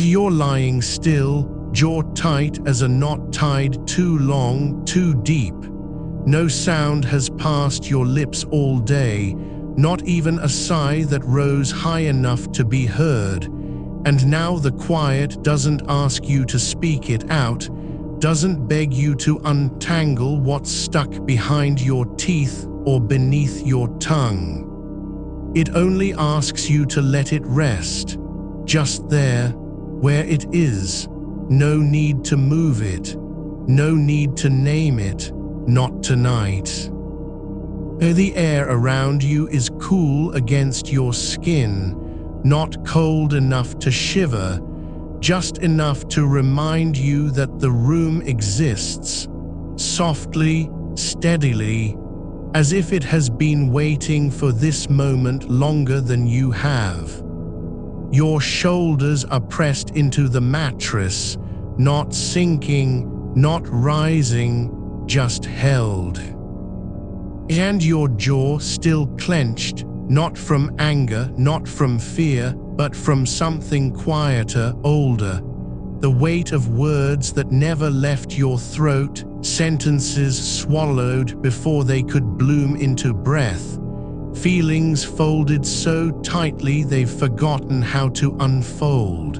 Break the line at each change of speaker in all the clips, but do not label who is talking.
You're lying still, jaw tight as a knot tied too long, too deep. No sound has passed your lips all day, not even a sigh that rose high enough to be heard. And now the quiet doesn't ask you to speak it out, doesn't beg you to untangle what's stuck behind your teeth or beneath your tongue. It only asks you to let it rest, just there, where it is. No need to move it, no need to name it, not tonight. The air around you is cool against your skin, not cold enough to shiver, just enough to remind you that the room exists, softly, steadily, as if it has been waiting for this moment longer than you have. Your shoulders are pressed into the mattress, not sinking, not rising, just held. And your jaw still clenched, not from anger, not from fear, but from something quieter, older. The weight of words that never left your throat, sentences swallowed before they could bloom into breath. Feelings folded so tightly they've forgotten how to unfold.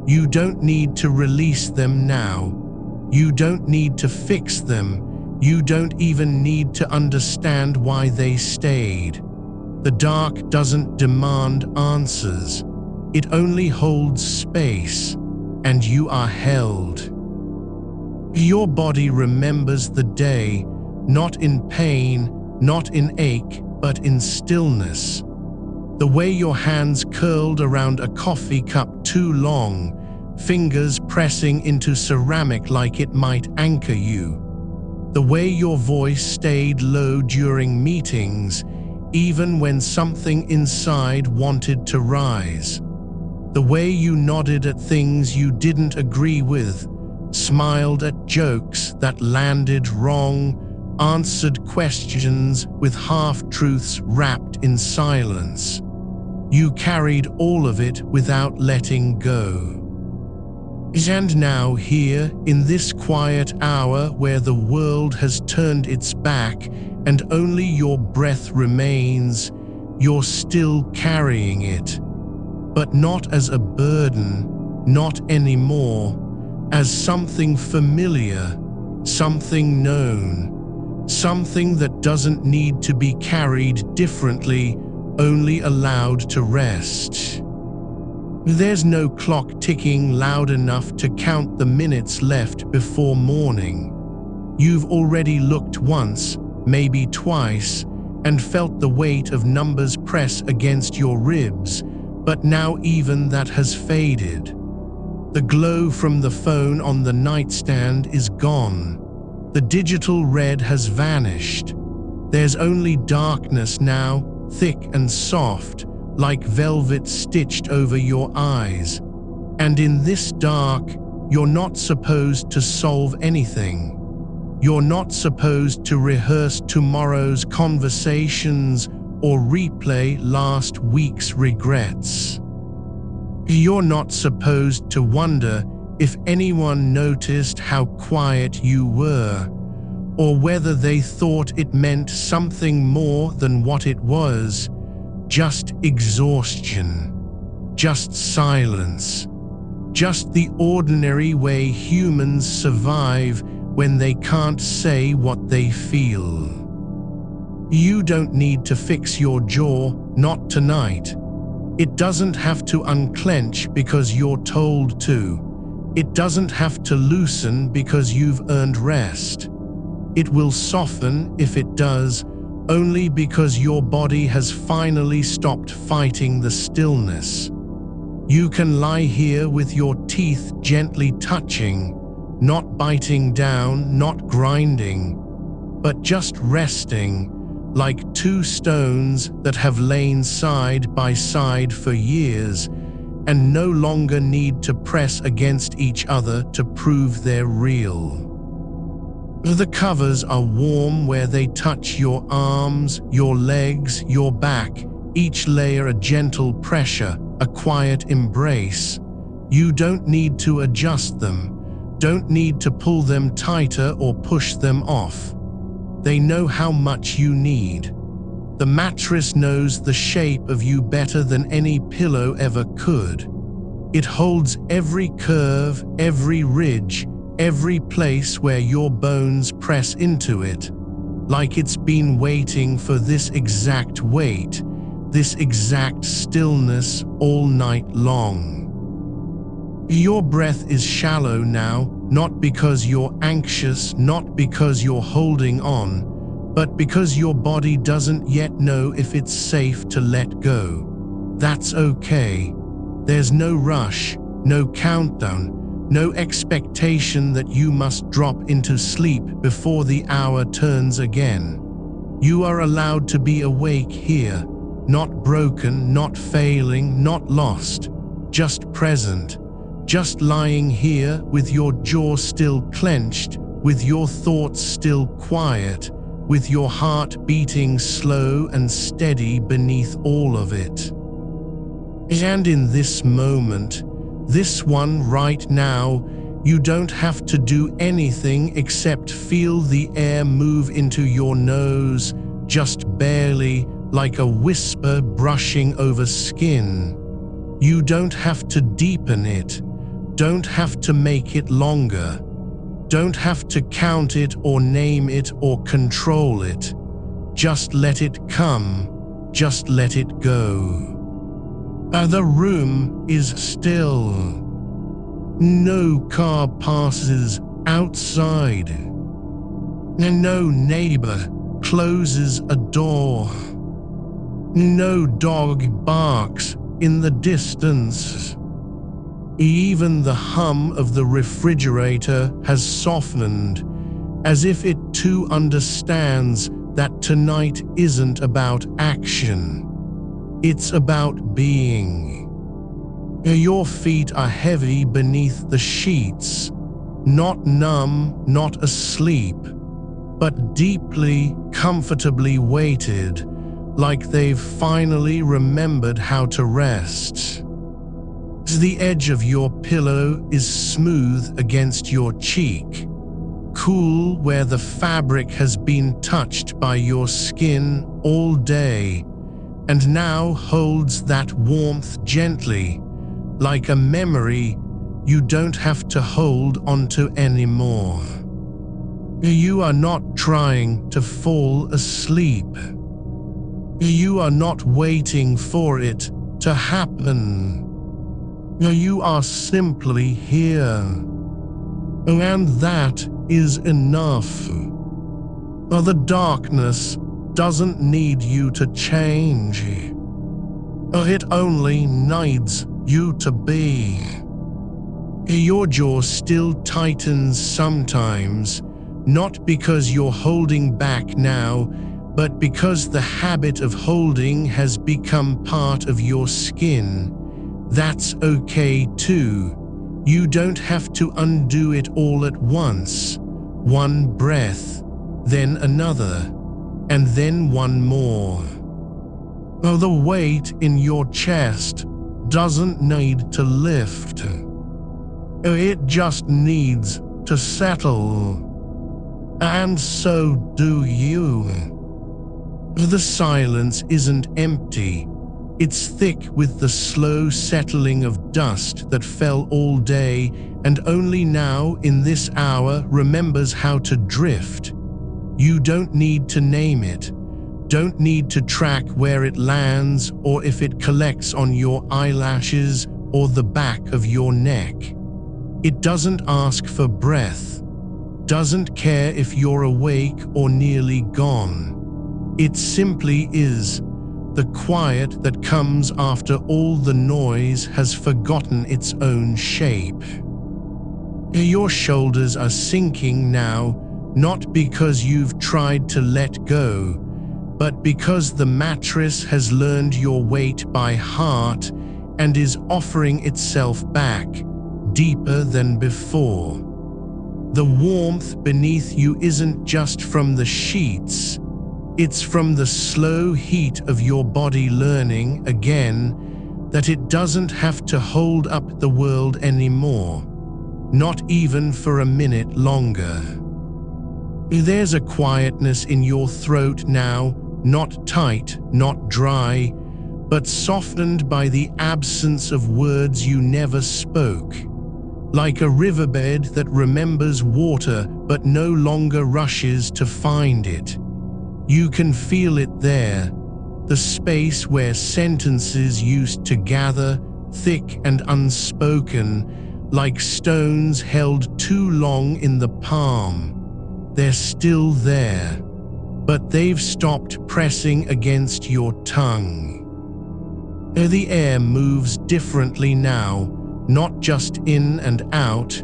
You don't need to release them now. You don't need to fix them. You don't even need to understand why they stayed. The dark doesn't demand answers. It only holds space, and you are held. Your body remembers the day, not in pain, not in ache, but in stillness. The way your hands curled around a coffee cup too long, fingers pressing into ceramic like it might anchor you. The way your voice stayed low during meetings, even when something inside wanted to rise. The way you nodded at things you didn't agree with, smiled at jokes that landed wrong, answered questions with half-truths wrapped in silence. You carried all of it without letting go. And now here, in this quiet hour where the world has turned its back and only your breath remains, you're still carrying it. But not as a burden, not anymore, as something familiar, something known, something that doesn't need to be carried differently, only allowed to rest. There's no clock ticking loud enough to count the minutes left before morning. You've already looked once, maybe twice, and felt the weight of numbers press against your ribs, but now even that has faded. The glow from the phone on the nightstand is gone. The digital red has vanished. There's only darkness now, thick and soft, like velvet stitched over your eyes. And in this dark, you're not supposed to solve anything. You're not supposed to rehearse tomorrow's conversations or replay last week's regrets. You're not supposed to wonder if anyone noticed how quiet you were, or whether they thought it meant something more than what it was. Just exhaustion, just silence, just the ordinary way humans survive when they can't say what they feel. You don't need to fix your jaw, not tonight. It doesn't have to unclench because you're told to. It doesn't have to loosen because you've earned rest. It will soften if it does, only because your body has finally stopped fighting the stillness. You can lie here with your teeth gently touching, not biting down, not grinding, but just resting, like two stones that have lain side by side for years and no longer need to press against each other to prove they're real. The covers are warm where they touch your arms, your legs, your back, each layer a gentle pressure, a quiet embrace. You don't need to adjust them, don't need to pull them tighter or push them off. They know how much you need. The mattress knows the shape of you better than any pillow ever could. It holds every curve, every ridge, every place where your bones press into it, like it's been waiting for this exact weight, this exact stillness all night long. Your breath is shallow now, not because you're anxious, not because you're holding on, but because your body doesn't yet know if it's safe to let go. That's okay. There's no rush, no countdown, no expectation that you must drop into sleep before the hour turns again. You are allowed to be awake here, not broken, not failing, not lost, just present, just lying here with your jaw still clenched, with your thoughts still quiet, with your heart beating slow and steady beneath all of it. And in this moment, this one right now, you don't have to do anything except feel the air move into your nose, just barely, like a whisper brushing over skin. You don't have to deepen it, don't have to make it longer, don't have to count it or name it or control it. Just let it come, just let it go. The room is still. No car passes outside. And no neighbor closes a door. No dog barks in the distance. Even the hum of the refrigerator has softened, as if it too understands that tonight isn't about action. It's about being. Your feet are heavy beneath the sheets, not numb, not asleep, but deeply, comfortably weighted, like they've finally remembered how to rest. The edge of your pillow is smooth against your cheek, cool where the fabric has been touched by your skin all day, and now holds that warmth gently, like a memory you don't have to hold onto anymore. You are not trying to fall asleep. You are not waiting for it to happen. You are simply here. And that is enough. The darkness doesn't need you to change. It only needs you to be. Your jaw still tightens sometimes, not because you're holding back now, but because the habit of holding has become part of your skin. That's okay too. You don't have to undo it all at once. One breath, then another, and then one more. The weight in your chest doesn't need to lift. It just needs to settle. And so do you. The silence isn't empty. It's thick with the slow settling of dust that fell all day and only now in this hour remembers how to drift. You don't need to name it, don't need to track where it lands or if it collects on your eyelashes or the back of your neck. It doesn't ask for breath, doesn't care if you're awake or nearly gone. It simply is. The quiet that comes after all the noise has forgotten its own shape. Your shoulders are sinking now, not because you've tried to let go, but because the mattress has learned your weight by heart and is offering itself back, deeper than before. The warmth beneath you isn't just from the sheets, it's from the slow heat of your body learning, again, that it doesn't have to hold up the world anymore, not even for a minute longer. There's a quietness in your throat now, not tight, not dry, but softened by the absence of words you never spoke, like a riverbed that remembers water but no longer rushes to find it. You can feel it there, the space where sentences used to gather, thick and unspoken, like stones held too long in the palm. They're still there, but they've stopped pressing against your tongue. The air moves differently now, not just in and out,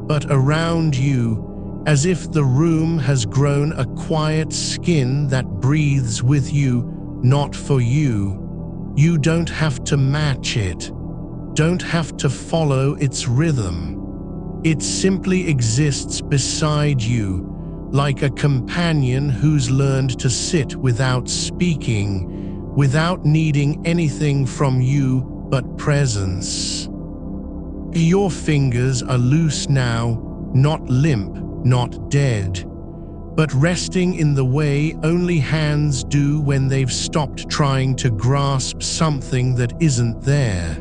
but around you, as if the room has grown a quiet skin that breathes with you, not for you. You don't have to match it, don't have to follow its rhythm. It simply exists beside you, like a companion who's learned to sit without speaking, without needing anything from you but presence. Your fingers are loose now, not limp, not dead, but resting in the way only hands do when they've stopped trying to grasp something that isn't there.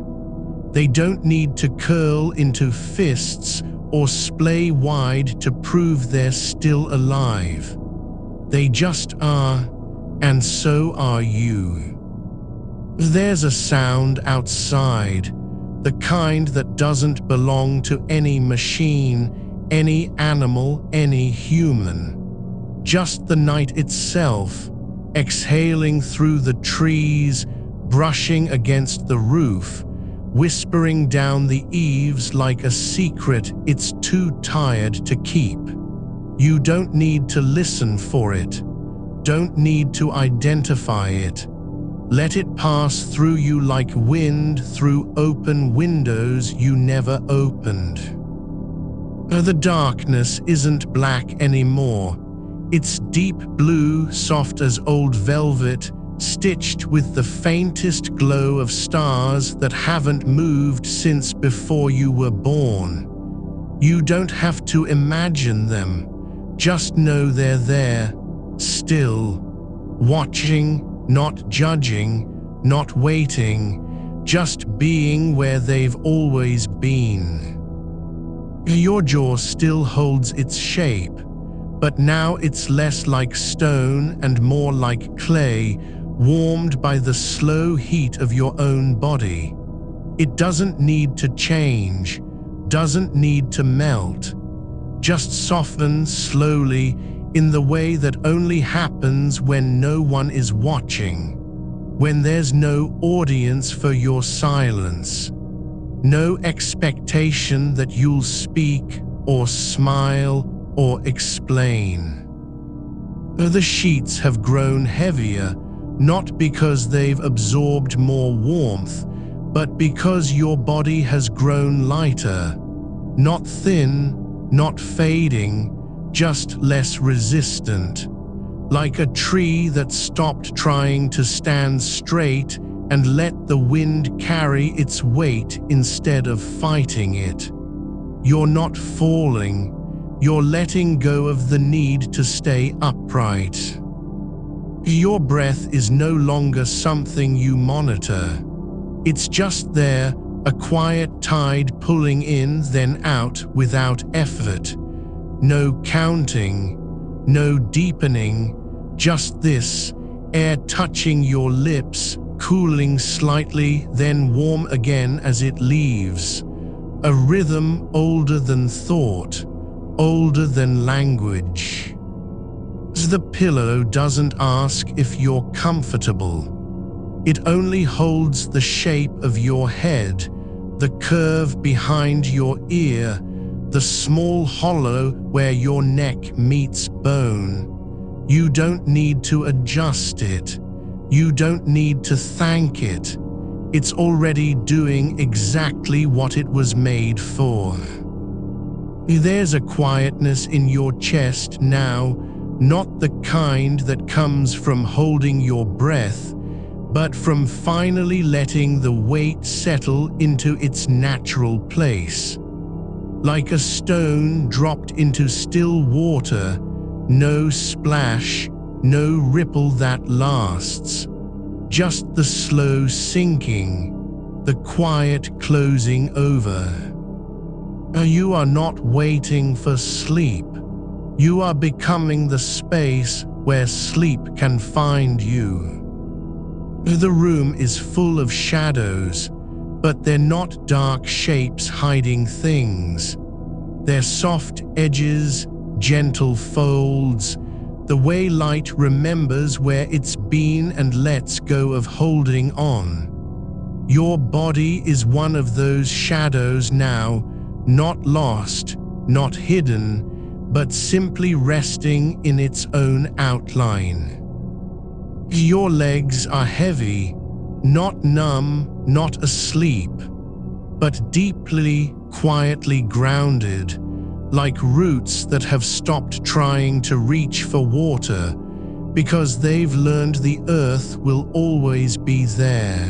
They don't need to curl into fists or splay wide to prove they're still alive. They just are, and so are you. There's a sound outside, the kind that doesn't belong to any machine, any animal, any human. Just the night itself, exhaling through the trees, brushing against the roof, whispering down the eaves like a secret it's too tired to keep. You don't need to listen for it, don't need to identify it. Let it pass through you like wind through open windows you never opened. The darkness isn't black anymore. It's deep blue, soft as old velvet, stitched with the faintest glow of stars that haven't moved since before you were born. You don't have to imagine them, just know they're there, still, watching, not judging, not waiting, just being where they've always been. Your jaw still holds its shape, but now it's less like stone and more like clay, warmed by the slow heat of your own body. It doesn't need to change, doesn't need to melt, just soften slowly in the way that only happens when no one is watching, when there's no audience for your silence, no expectation that you'll speak or smile or explain. The sheets have grown heavier, not because they've absorbed more warmth, but because your body has grown lighter, not thin, not fading, just less resistant, like a tree that stopped trying to stand straight and let the wind carry its weight instead of fighting it. You're not falling, you're letting go of the need to stay upright. Your breath is no longer something you monitor. It's just there, a quiet tide pulling in then out without effort. No counting, no deepening, just this, air touching your lips, cooling slightly, then warm again as it leaves. A rhythm older than thought, older than language. The pillow doesn't ask if you're comfortable. It only holds the shape of your head, the curve behind your ear, the small hollow where your neck meets bone. You don't need to adjust it. You don't need to thank it. It's already doing exactly what it was made for. There's a quietness in your chest now, not the kind that comes from holding your breath, but from finally letting the weight settle into its natural place. Like a stone dropped into still water, no splash, no ripple that lasts. Just the slow sinking, the quiet closing over. You are not waiting for sleep. You are becoming the space where sleep can find you. The room is full of shadows, but they're not dark shapes hiding things. They're soft edges, gentle folds, the way light remembers where it's been and lets go of holding on. Your body is one of those shadows now, not lost, not hidden, but simply resting in its own outline. Your legs are heavy, not numb, not asleep, but deeply, quietly grounded, like roots that have stopped trying to reach for water because they've learned the earth will always be there.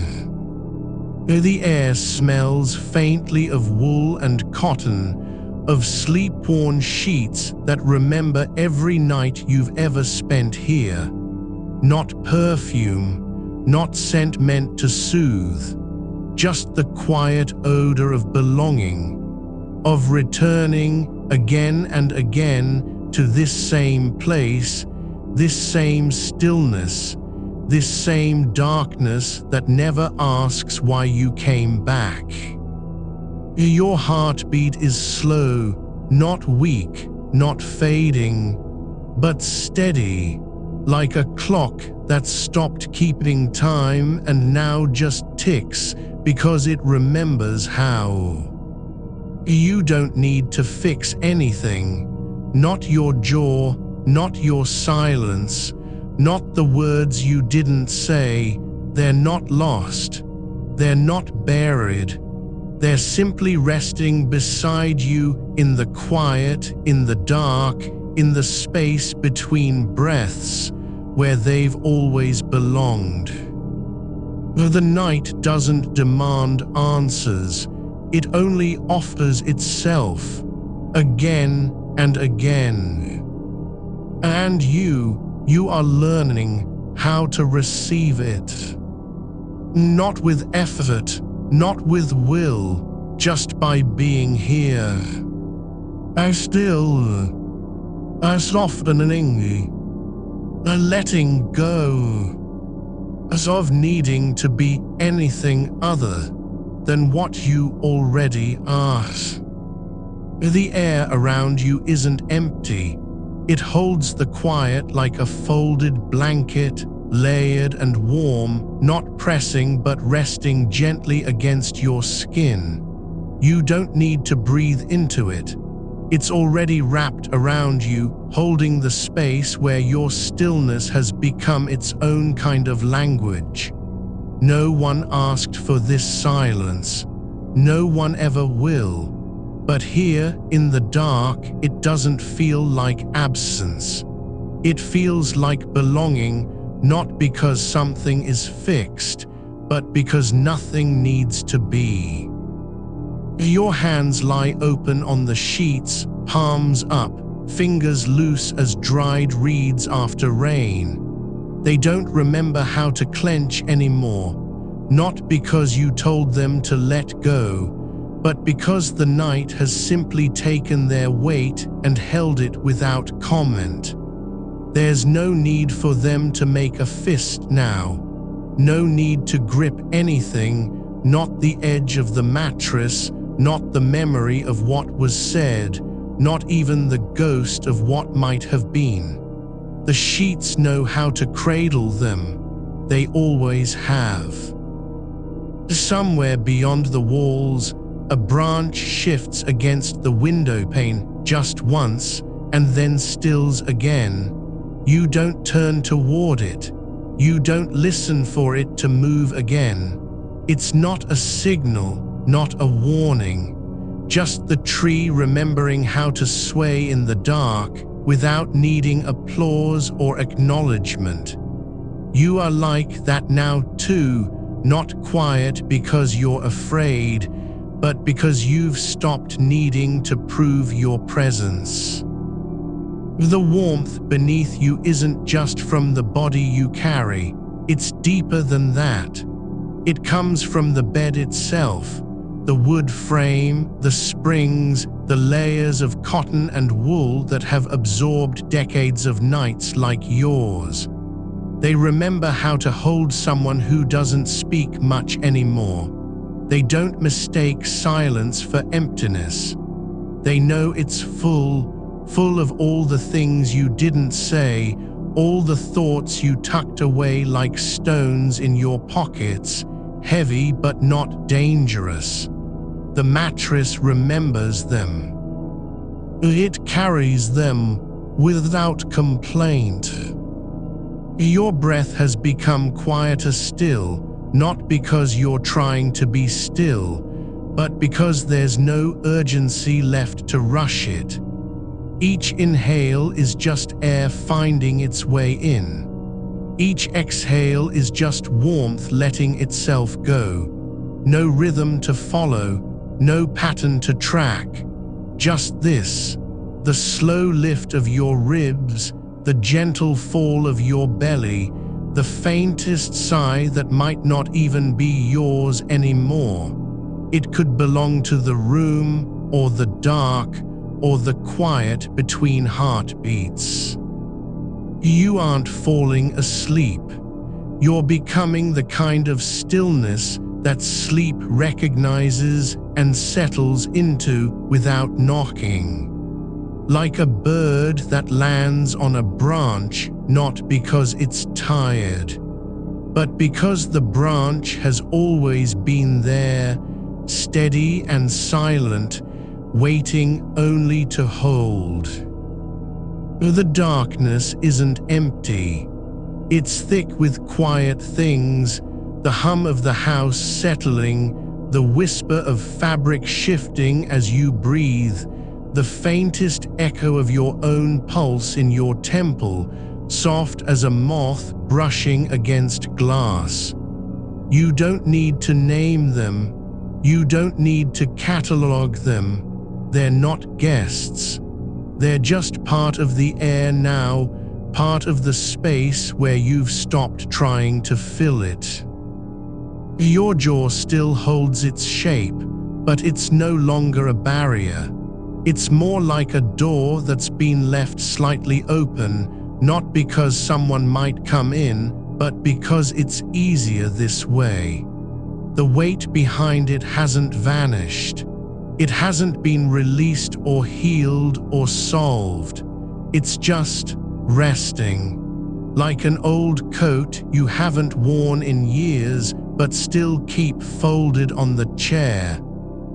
The air smells faintly of wool and cotton, of sleep-worn sheets that remember every night you've ever spent here. Not perfume, not scent meant to soothe, just the quiet odor of belonging, of returning again and again to this same place, this same stillness, this same darkness that never asks why you came back. Your heartbeat is slow, not weak, not fading, but steady, like a clock that stopped keeping time and now just ticks because it remembers how. You don't need to fix anything, not your jaw, not your silence, not the words you didn't say. They're not lost, they're not buried, they're simply resting beside you in the quiet, in the dark, in the space between breaths, where they've always belonged. The night doesn't demand answers, it only offers itself, again and again. And you are learning how to receive it. Not with effort, not with will, just by being here. A softening, a letting go, as of needing to be anything other than what you already are. The air around you isn't empty. It holds the quiet like a folded blanket, layered and warm, not pressing but resting gently against your skin. You don't need to breathe into it. It's already wrapped around you, holding the space where your stillness has become its own kind of language. No one asked for this silence. No one ever will. But here, in the dark, it doesn't feel like absence. It feels like belonging, not because something is fixed, but because nothing needs to be. Your hands lie open on the sheets, palms up, fingers loose as dried reeds after rain. They don't remember how to clench anymore, not because you told them to let go, but because the night has simply taken their weight and held it without comment. There's no need for them to make a fist now. No need to grip anything, not the edge of the mattress, not the memory of what was said, not even the ghost of what might have been. The sheets know how to cradle them. They always have. Somewhere beyond the walls, a branch shifts against the window pane just once and then stills again. You don't turn toward it. You don't listen for it to move again. It's not a signal, not a warning, just the tree remembering how to sway in the dark without needing applause or acknowledgement. You are like that now too, not quiet because you're afraid, but because you've stopped needing to prove your presence. The warmth beneath you isn't just from the body you carry, it's deeper than that. It comes from the bed itself, the wood frame, the springs, the layers of cotton and wool that have absorbed decades of nights like yours. They remember how to hold someone who doesn't speak much anymore. They don't mistake silence for emptiness. They know it's full of all the things you didn't say, all the thoughts you tucked away like stones in your pockets, heavy but not dangerous. The mattress remembers them. It carries them without complaint. Your breath has become quieter still, not because you're trying to be still, but because there's no urgency left to rush it. Each inhale is just air finding its way in. Each exhale is just warmth letting itself go. No rhythm to follow, no pattern to track. Just this, the slow lift of your ribs, the gentle fall of your belly, the faintest sigh that might not even be yours anymore. It could belong to the room, or the dark, or the quiet between heartbeats. You aren't falling asleep. You're becoming the kind of stillness that sleep recognizes and settles into without knocking. Like a bird that lands on a branch not because it's tired, but because the branch has always been there, steady and silent, waiting only to hold. The darkness isn't empty. It's thick with quiet things, the hum of the house settling, the whisper of fabric shifting as you breathe, the faintest echo of your own pulse in your temple, soft as a moth brushing against glass. You don't need to name them. You don't need to catalog them. They're not guests. They're just part of the air now, part of the space where you've stopped trying to fill it. Your jaw still holds its shape, but it's no longer a barrier. It's more like a door that's been left slightly open, not because someone might come in, but because it's easier this way. The weight behind it hasn't vanished. It hasn't been released or healed or solved. It's just resting. Like an old coat you haven't worn in years but still keep folded on the chair,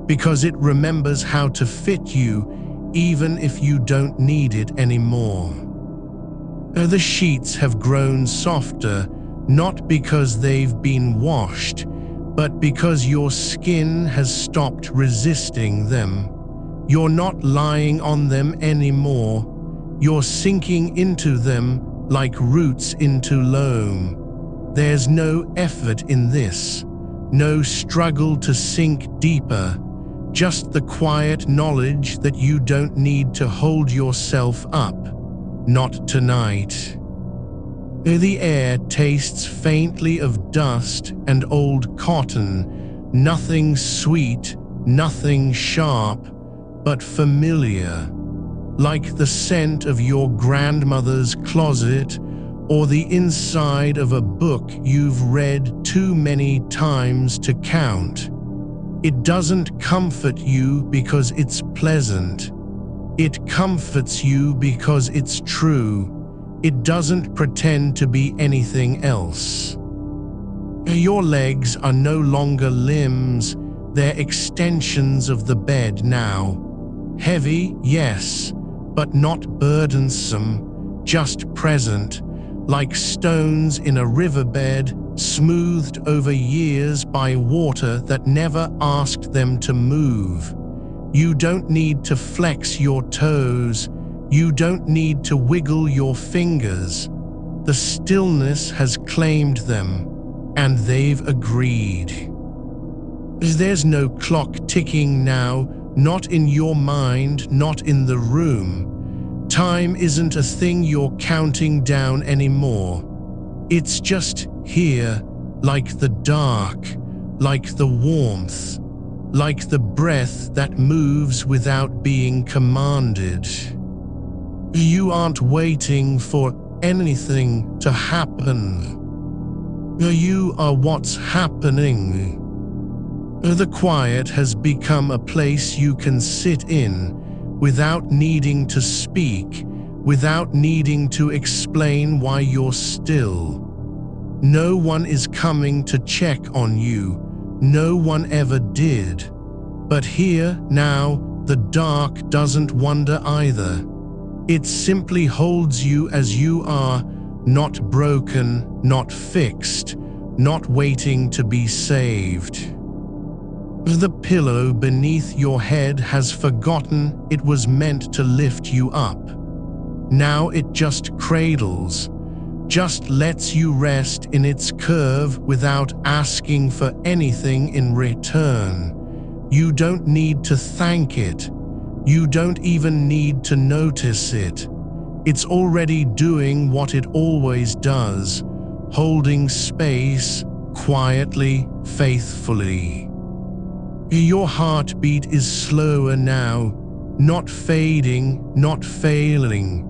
because it remembers how to fit you even if you don't need it anymore. The sheets have grown softer, not because they've been washed, but because your skin has stopped resisting them. You're not lying on them anymore. You're sinking into them like roots into loam. There's no effort in this, no struggle to sink deeper, just the quiet knowledge that you don't need to hold yourself up. Not tonight. The air tastes faintly of dust and old cotton, nothing sweet, nothing sharp, but familiar, like the scent of your grandmother's closet or the inside of a book you've read too many times to count. It doesn't comfort you because it's pleasant. It comforts you because it's true. It doesn't pretend to be anything else. Your legs are no longer limbs, they're extensions of the bed now. Heavy, yes, but not burdensome, just present, like stones in a riverbed, smoothed over years by water that never asked them to move. You don't need to flex your toes. You don't need to wiggle your fingers. The stillness has claimed them, and they've agreed. There's no clock ticking now, not in your mind, not in the room. Time isn't a thing you're counting down anymore. It's just here, like the dark, like the warmth, like the breath that moves without being commanded. You aren't waiting for anything to happen. You are what's happening. The quiet has become a place you can sit in without needing to speak, without needing to explain why you're still. No one is coming to check on you. No one ever did. But here, now, the dark doesn't wonder either. It simply holds you as you are, not broken, not fixed, not waiting to be saved. The pillow beneath your head has forgotten it was meant to lift you up. Now it just cradles, just lets you rest in its curve without asking for anything in return. You don't need to thank it. You don't even need to notice it. It's already doing what it always does, holding space, quietly, faithfully. Your heartbeat is slower now, not fading, not failing,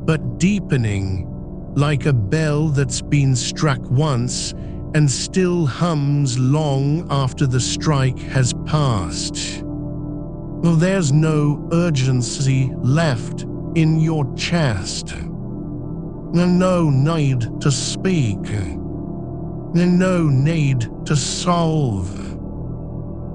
but deepening, like a bell that's been struck once and still hums long after the strike has passed. Well, there's no urgency left in your chest, and no need to speak, and no need to solve.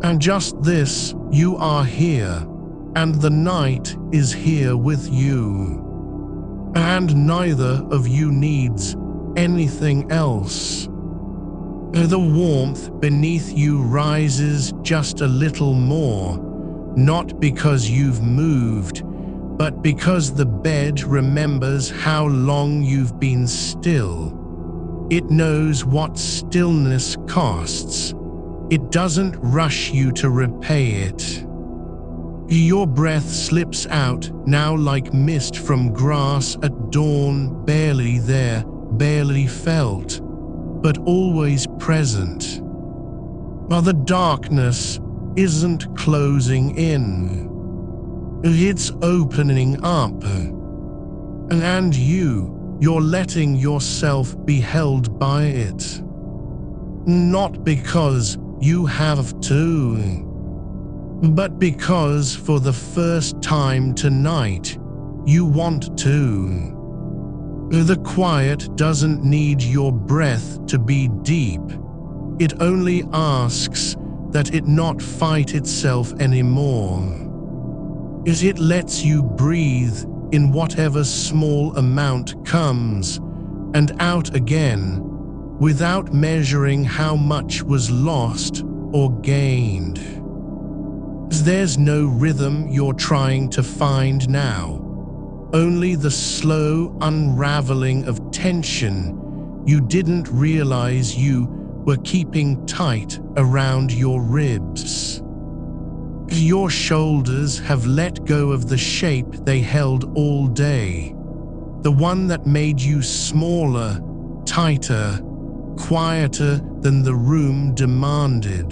And just this, you are here, and the night is here with you. And neither of you needs anything else. The warmth beneath you rises just a little more, not because you've moved, but because the bed remembers how long you've been still. It knows what stillness costs. It doesn't rush you to repay it. Your breath slips out now like mist from grass at dawn, barely there, barely felt, but always present. While the darkness isn't closing in, it's opening up. And you're letting yourself be held by it. Not because you have to, but because for the first time tonight, you want to. The quiet doesn't need your breath to be deep. It only asks that it not fight itself anymore. It lets you breathe in whatever small amount comes and out again, without measuring how much was lost or gained. There's no rhythm you're trying to find now, only the slow unraveling of tension you didn't realize you were keeping tight around your ribs. Your shoulders have let go of the shape they held all day, the one that made you smaller, tighter, quieter than the room demanded.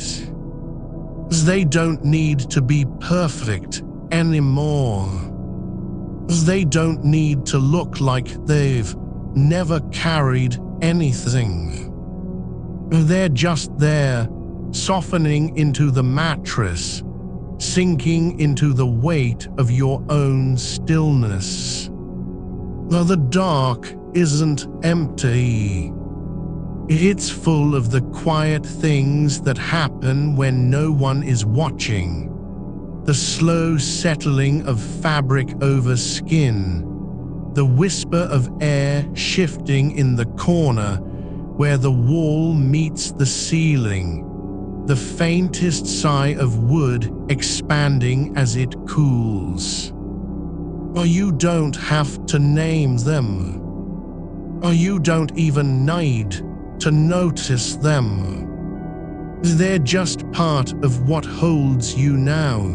They don't need to be perfect anymore. They don't need to look like they've never carried anything. They're just there, softening into the mattress, sinking into the weight of your own stillness. The dark isn't empty. It's full of the quiet things that happen when no one is watching. The slow settling of fabric over skin, the whisper of air shifting in the corner where the wall meets the ceiling, the faintest sigh of wood expanding as it cools. You don't have to name them. Or you don't even need to notice them. They're just part of what holds you now.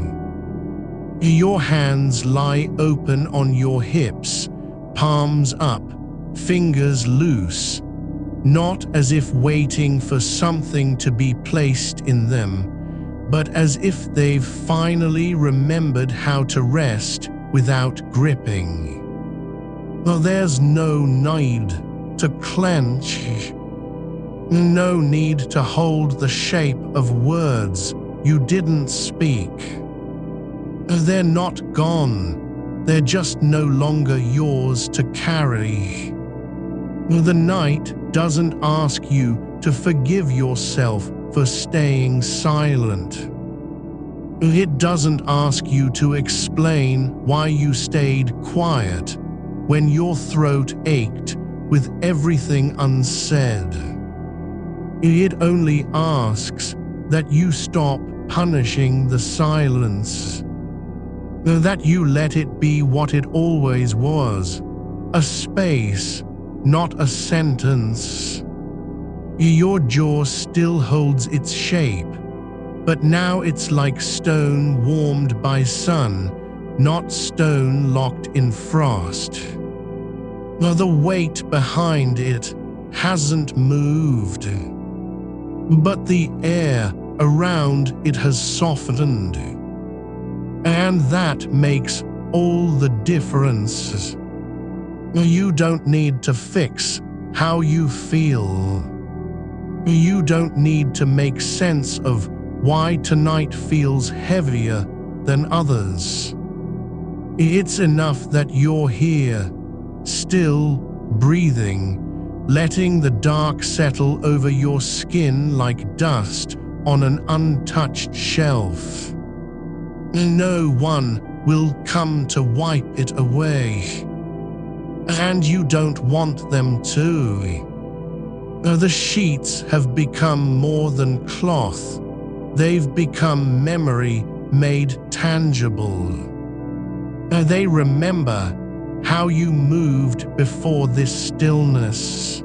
Your hands lie open on your hips, palms up, fingers loose, not as if waiting for something to be placed in them, but as if they've finally remembered how to rest without gripping. Well, there's no need to clench, no need to hold the shape of words you didn't speak. They're not gone, they're just no longer yours to carry. The night doesn't ask you to forgive yourself for staying silent. It doesn't ask you to explain why you stayed quiet when your throat ached with everything unsaid. It only asks that you stop punishing the silence, that you let it be what it always was, a space, not a sentence. Your jaw still holds its shape, but now it's like stone warmed by sun, not stone locked in frost. The weight behind it hasn't moved, but the air around it has softened, and that makes all the difference. You don't need to fix how you feel. You don't need to make sense of why tonight feels heavier than others. It's enough that you're here, still breathing, letting the dark settle over your skin like dust on an untouched shelf. No one will come to wipe it away, and you don't want them to. The sheets have become more than cloth. They've become memory made tangible. They remember how you moved before this stillness,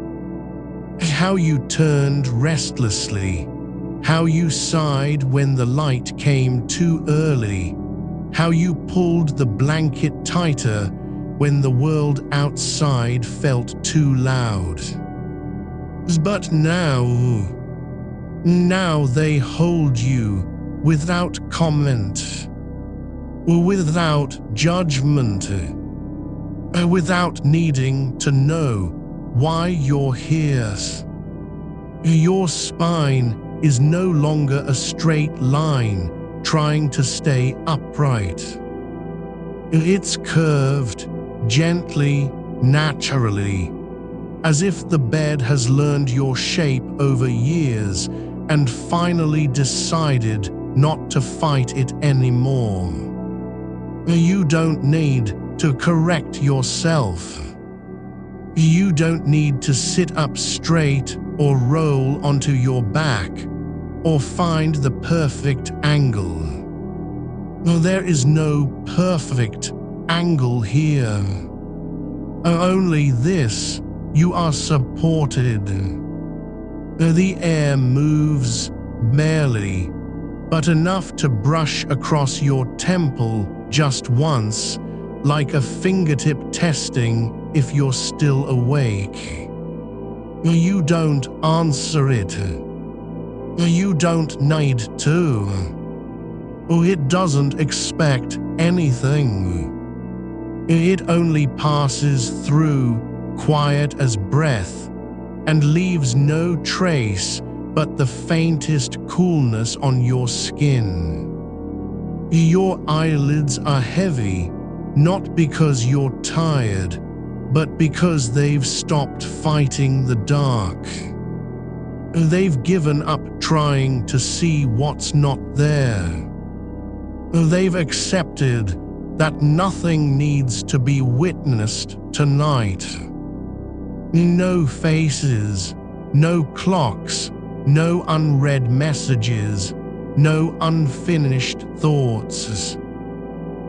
how you turned restlessly, how you sighed when the light came too early, how you pulled the blanket tighter when the world outside felt too loud. But now they hold you without comment, without judgment, without needing to know why you're here. Your spine is no longer a straight line trying to stay upright. It's curved, gently, naturally, as if the bed has learned your shape over years and finally decided not to fight it anymore. You don't need to correct yourself. You don't need to sit up straight or roll onto your back or find the perfect angle. There is no perfect angle here. Only this: you are supported. The air moves barely, but enough to brush across your temple just once, like a fingertip testing if you're still awake. You don't answer it. You don't need to. It doesn't expect anything. It only passes through, quiet as breath, and leaves no trace but the faintest coolness on your skin. Your eyelids are heavy, not because you're tired, but because they've stopped fighting the dark. They've given up trying to see what's not there. They've accepted that nothing needs to be witnessed tonight. No faces, no clocks, no unread messages, no unfinished thoughts.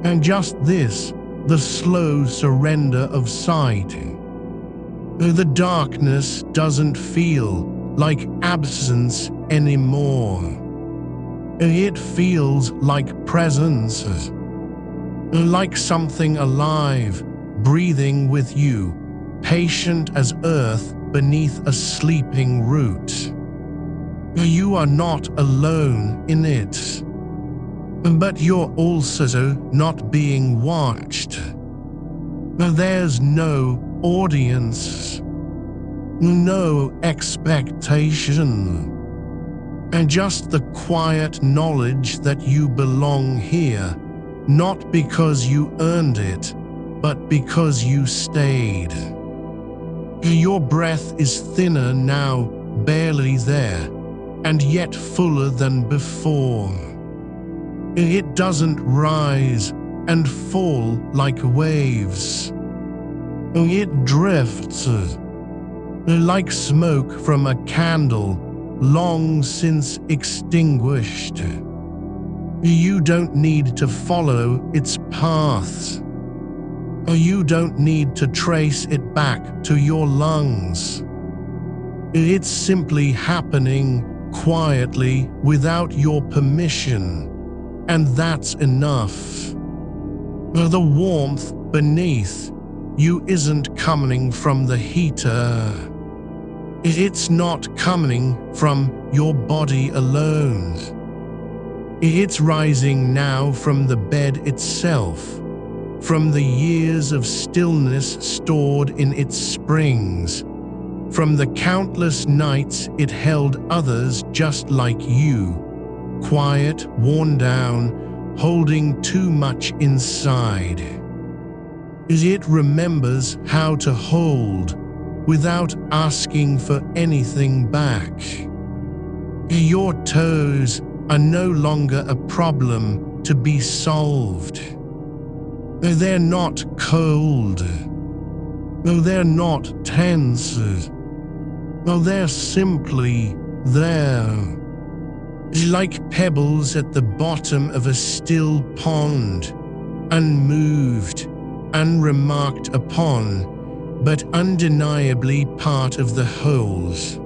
And just this, the slow surrender of sight. The darkness doesn't feel like absence anymore. It feels like presence, like something alive, breathing with you, patient as earth beneath a sleeping root. You are not alone in it, but you're also not being watched. There's no audience, no expectation, and just the quiet knowledge that you belong here, not because you earned it, but because you stayed. Your breath is thinner now, barely there, and yet fuller than before. It doesn't rise and fall like waves. It drifts like smoke from a candle long since extinguished. You don't need to follow its paths. You don't need to trace it back to your lungs. It's simply happening quietly without your permission, and that's enough. The warmth beneath you isn't coming from the heater. It's not coming from your body alone. It's rising now from the bed itself, from the years of stillness stored in its springs, from the countless nights it held others just like you, quiet, worn down, holding too much inside. It remembers how to hold without asking for anything back. Your toes are no longer a problem to be solved. They're not cold. They're not tense. They're simply there, like pebbles at the bottom of a still pond, unmoved, unremarked upon, but undeniably part of the wholes.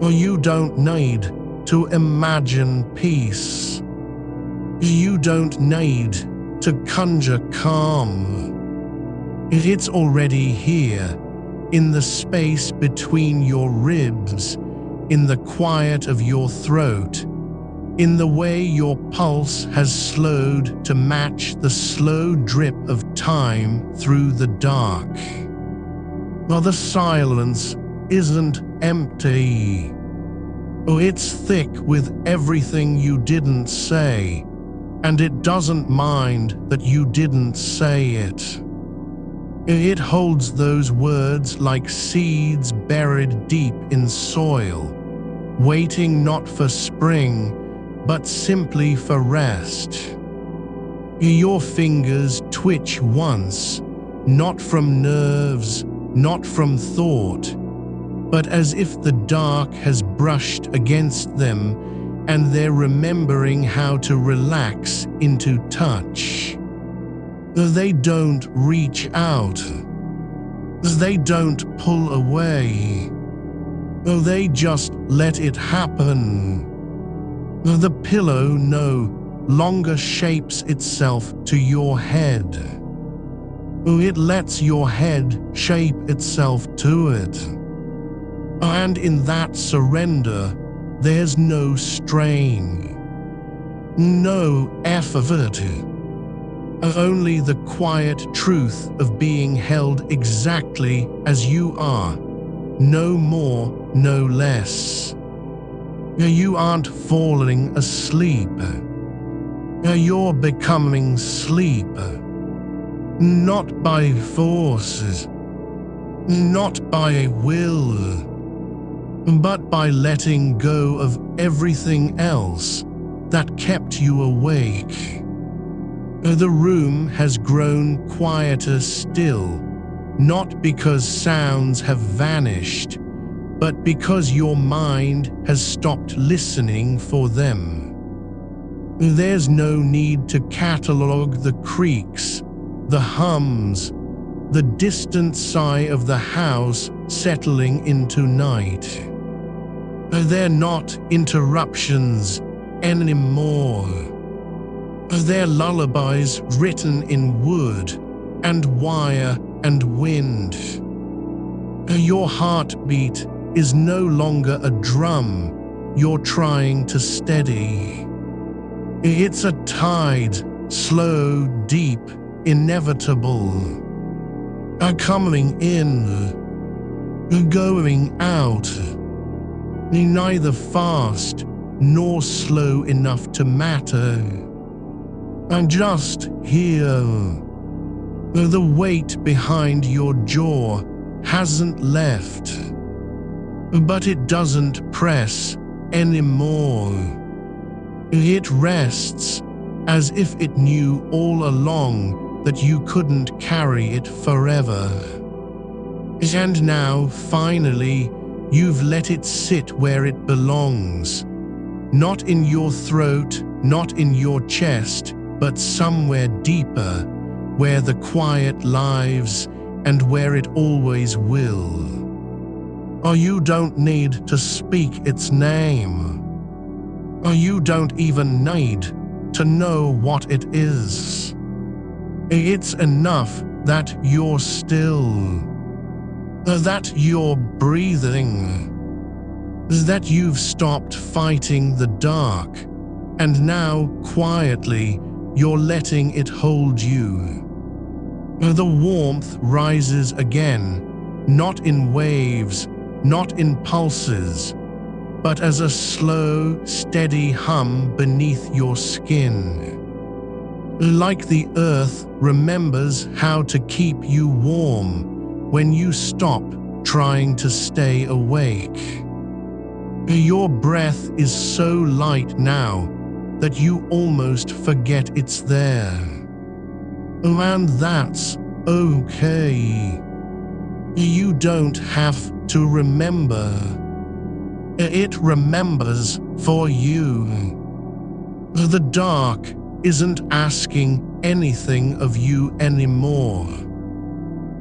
You don't need to imagine peace. You don't need to conjure calm. It's already here, in the space between your ribs, in the quiet of your throat, in the way your pulse has slowed to match the slow drip of time through the dark. The silence isn't empty. It's thick with everything you didn't say, and it doesn't mind that you didn't say it. It holds those words like seeds buried deep in soil, waiting not for spring, but simply for rest. Your fingers twitch once, not from nerves, not from thought, but as if the dark has brushed against them and they're remembering how to relax into touch. They don't reach out. They don't pull away. They just let it happen. The pillow no longer shapes itself to your head. It lets your head shape itself to it. And in that surrender, there's no strain, no effort, only the quiet truth of being held exactly as you are, no more, no less. You aren't falling asleep. You're becoming sleep, not by forces, not by will, but by letting go of everything else that kept you awake. The room has grown quieter still, not because sounds have vanished, but because your mind has stopped listening for them. There's no need to catalogue the creaks, the hums, the distant sigh of the house settling into night. They're not interruptions anymore. They're lullabies written in wood and wire and wind. Your heartbeat is no longer a drum you're trying to steady. It's a tide, slow, deep, inevitable. Coming in, going out, neither fast nor slow enough to matter. And just here, the weight behind your jaw hasn't left, but it doesn't press anymore. It rests as if it knew all along that you couldn't carry it forever. And now, finally, you've let it sit where it belongs. Not in your throat, not in your chest, but somewhere deeper, where the quiet lives and where it always will. Or you don't need to speak its name. Or you don't even need to know what it is. It's enough that you're still, that you're breathing, that you've stopped fighting the dark, and now, quietly, you're letting it hold you. The warmth rises again, not in waves, not in pulses, but as a slow, steady hum beneath your skin. Like the earth remembers how to keep you warm when you stop trying to stay awake. Your breath is so light now that you almost forget it's there. And that's okay. You don't have to remember. It remembers for you. The dark isn't asking anything of you anymore.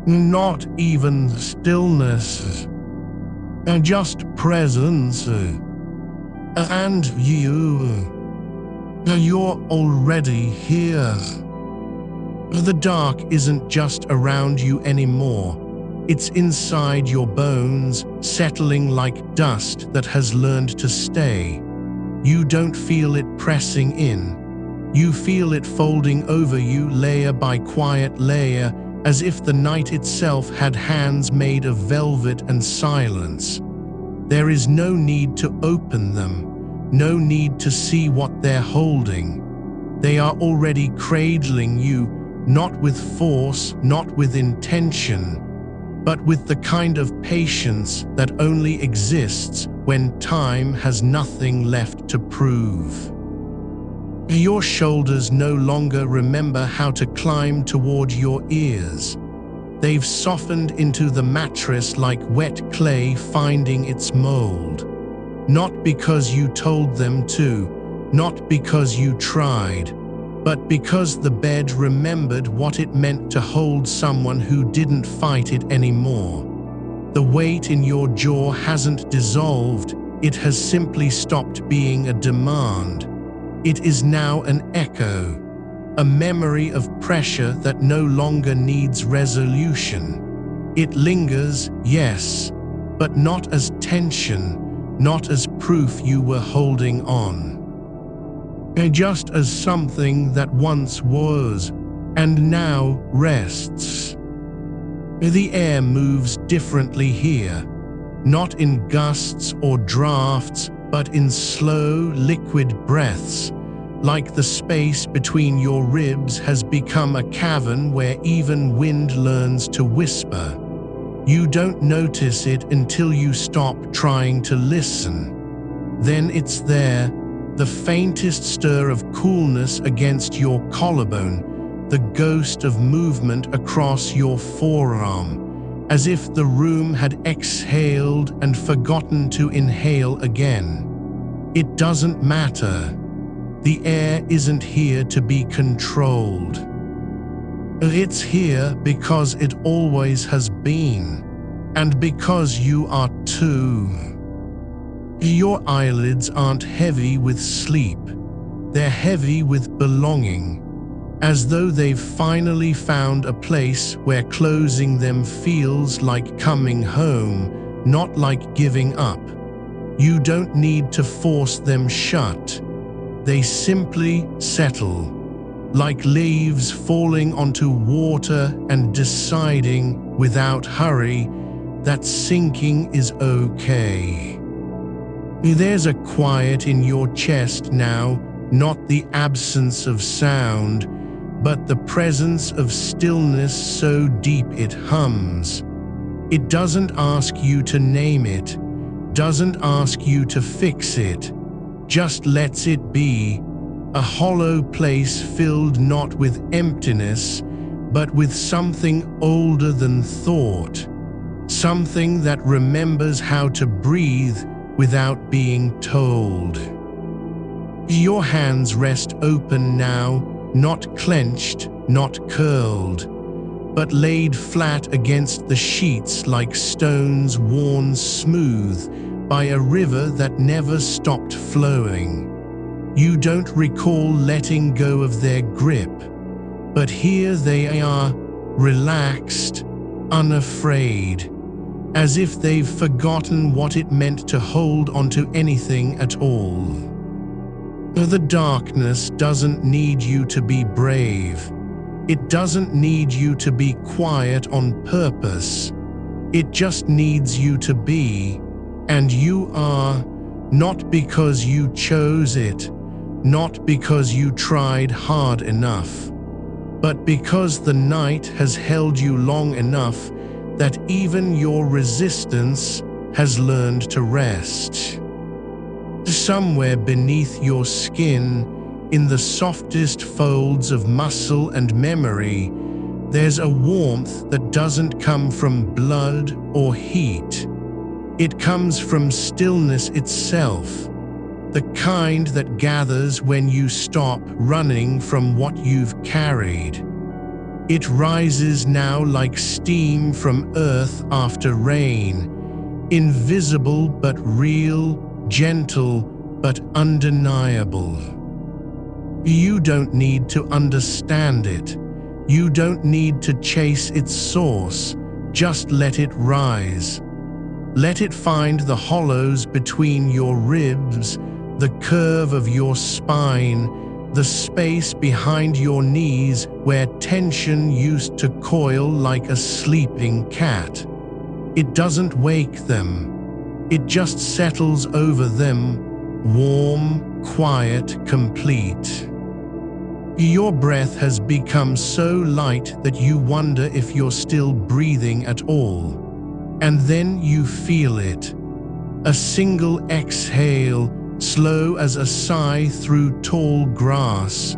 Not even stillness. Just presence. And you're already here. The dark isn't just around you anymore. It's inside your bones, settling like dust that has learned to stay. You don't feel it pressing in. You feel it folding over you layer by quiet layer, as if the night itself had hands made of velvet and silence. There is no need to open them, no need to see what they're holding. They are already cradling you, not with force, not with intention, but with the kind of patience that only exists when time has nothing left to prove. Your shoulders no longer remember how to climb toward your ears. They've softened into the mattress like wet clay finding its mold. Not because you told them to, not because you tried, but because the bed remembered what it meant to hold someone who didn't fight it anymore. The weight in your jaw hasn't dissolved, it has simply stopped being a demand. It is now an echo, a memory of pressure that no longer needs resolution. It lingers, yes, but not as tension, not as proof you were holding on. Just as something that once was, and now rests. The air moves differently here, not in gusts or drafts, but in slow, liquid breaths, like the space between your ribs has become a cavern where even wind learns to whisper. You don't notice it until you stop trying to listen. Then it's there, the faintest stir of coolness against your collarbone, the ghost of movement across your forearm, as if the room had exhaled and forgotten to inhale again. It doesn't matter. The air isn't here to be controlled. It's here because it always has been, and because you are too. Your eyelids aren't heavy with sleep, they're heavy with belonging, as though they've finally found a place where closing them feels like coming home, not like giving up. You don't need to force them shut. They simply settle, like leaves falling onto water and deciding without hurry that sinking is okay. There's a quiet in your chest now, not the absence of sound, but the presence of stillness so deep it hums. It doesn't ask you to name it, doesn't ask you to fix it, just lets it be, a hollow place filled not with emptiness, but with something older than thought, something that remembers how to breathe without being told. Your hands rest open now, not clenched, not curled, but laid flat against the sheets like stones worn smooth by a river that never stopped flowing. You don't recall letting go of their grip, but here they are, relaxed, unafraid, as if they've forgotten what it meant to hold onto anything at all. The darkness doesn't need you to be brave. It doesn't need you to be quiet on purpose. It just needs you to be, and you are, not because you chose it, not because you tried hard enough, but because the night has held you long enough that even your resistance has learned to rest. Somewhere beneath your skin, in the softest folds of muscle and memory, there's a warmth that doesn't come from blood or heat. It comes from stillness itself, the kind that gathers when you stop running from what you've carried. It rises now like steam from earth after rain, invisible but real, gentle but undeniable. You don't need to understand it. You don't need to chase its source. Just let it rise. Let it find the hollows between your ribs, the curve of your spine, the space behind your knees where tension used to coil like a sleeping cat. It doesn't wake them. It just settles over them, warm, quiet, complete. Your breath has become so light that you wonder if you're still breathing at all. And then you feel it. A single exhale, slow as a sigh through tall grass.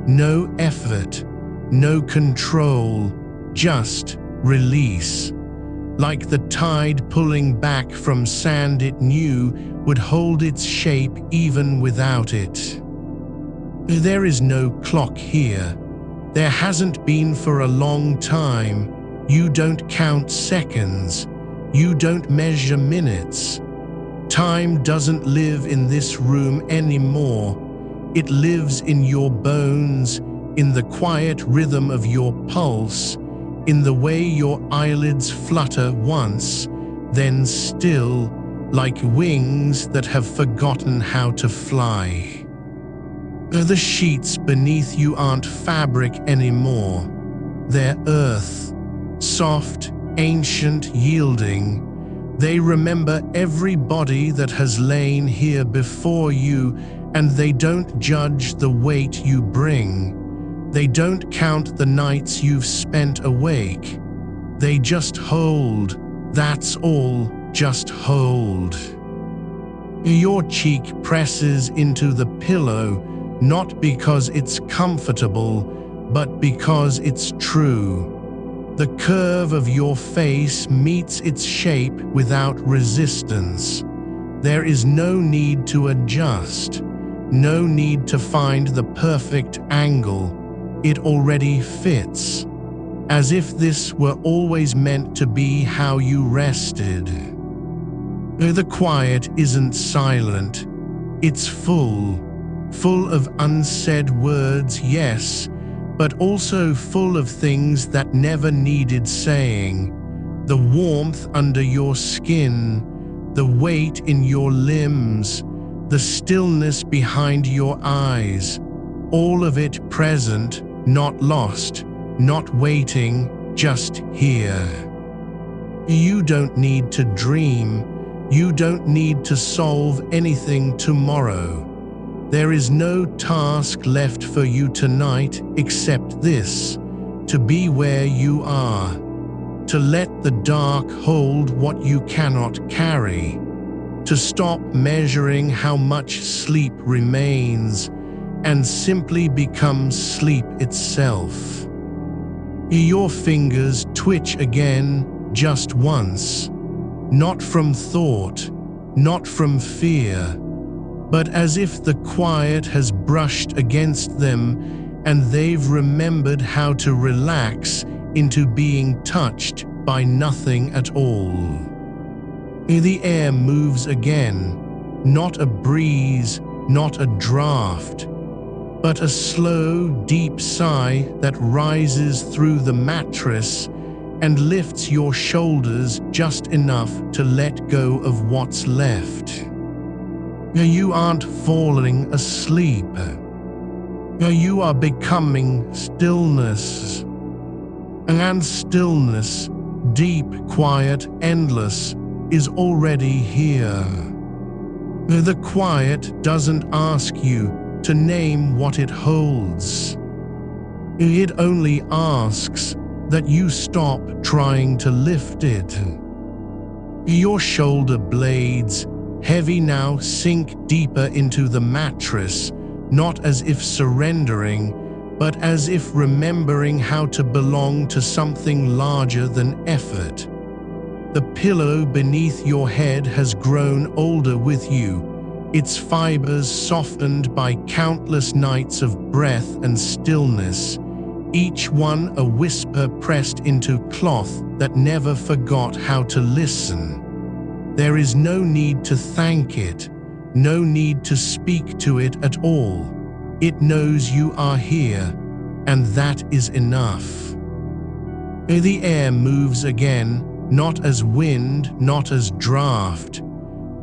No effort, no control, just release. Like the tide pulling back from sand it knew would hold its shape even without it. There is no clock here. There hasn't been for a long time. You don't count seconds. You don't measure minutes. Time doesn't live in this room anymore. It lives in your bones, in the quiet rhythm of your pulse, in the way your eyelids flutter once, then still, like wings that have forgotten how to fly. The sheets beneath you aren't fabric anymore. They're earth, soft, ancient, yielding. They remember every body that has lain here before you, and they don't judge the weight you bring. They don't count the nights you've spent awake. They just hold, that's all, just hold. Your cheek presses into the pillow, not because it's comfortable, but because it's true. The curve of your face meets its shape without resistance. There is no need to adjust, no need to find the perfect angle. It already fits. as if this were always meant to be how you rested. The quiet isn't silent, it's full of unsaid words, yes, but also full of things that never needed saying. The warmth under your skin, the weight in your limbs, the stillness behind your eyes, all of it present, not lost, not waiting, just here. You don't need to dream. You don't need to solve anything tomorrow. There is no task left for you tonight except this: to be where you are, to let the dark hold what you cannot carry, to stop measuring how much sleep remains and simply become sleep itself. Your fingers twitch again, just once, not from thought, not from fear, but as if the quiet has brushed against them and they've remembered how to relax into being touched by nothing at all. The air moves again, not a breeze, not a draft, but a slow, deep sigh that rises through the mattress and lifts your shoulders just enough to let go of what's left. You aren't falling asleep. You are becoming stillness. And stillness, deep, quiet, endless, is already here. The quiet doesn't ask you to name what it holds. It only asks that you stop trying to lift it. Your shoulder blades, heavy now, sink deeper into the mattress, not as if surrendering, but as if remembering how to belong to something larger than effort. The pillow beneath your head has grown older with you, its fibers softened by countless nights of breath and stillness, each one a whisper pressed into cloth that never forgot how to listen. There is no need to thank it, no need to speak to it at all. It knows you are here, and that is enough. The air moves again, not as wind, not as draft,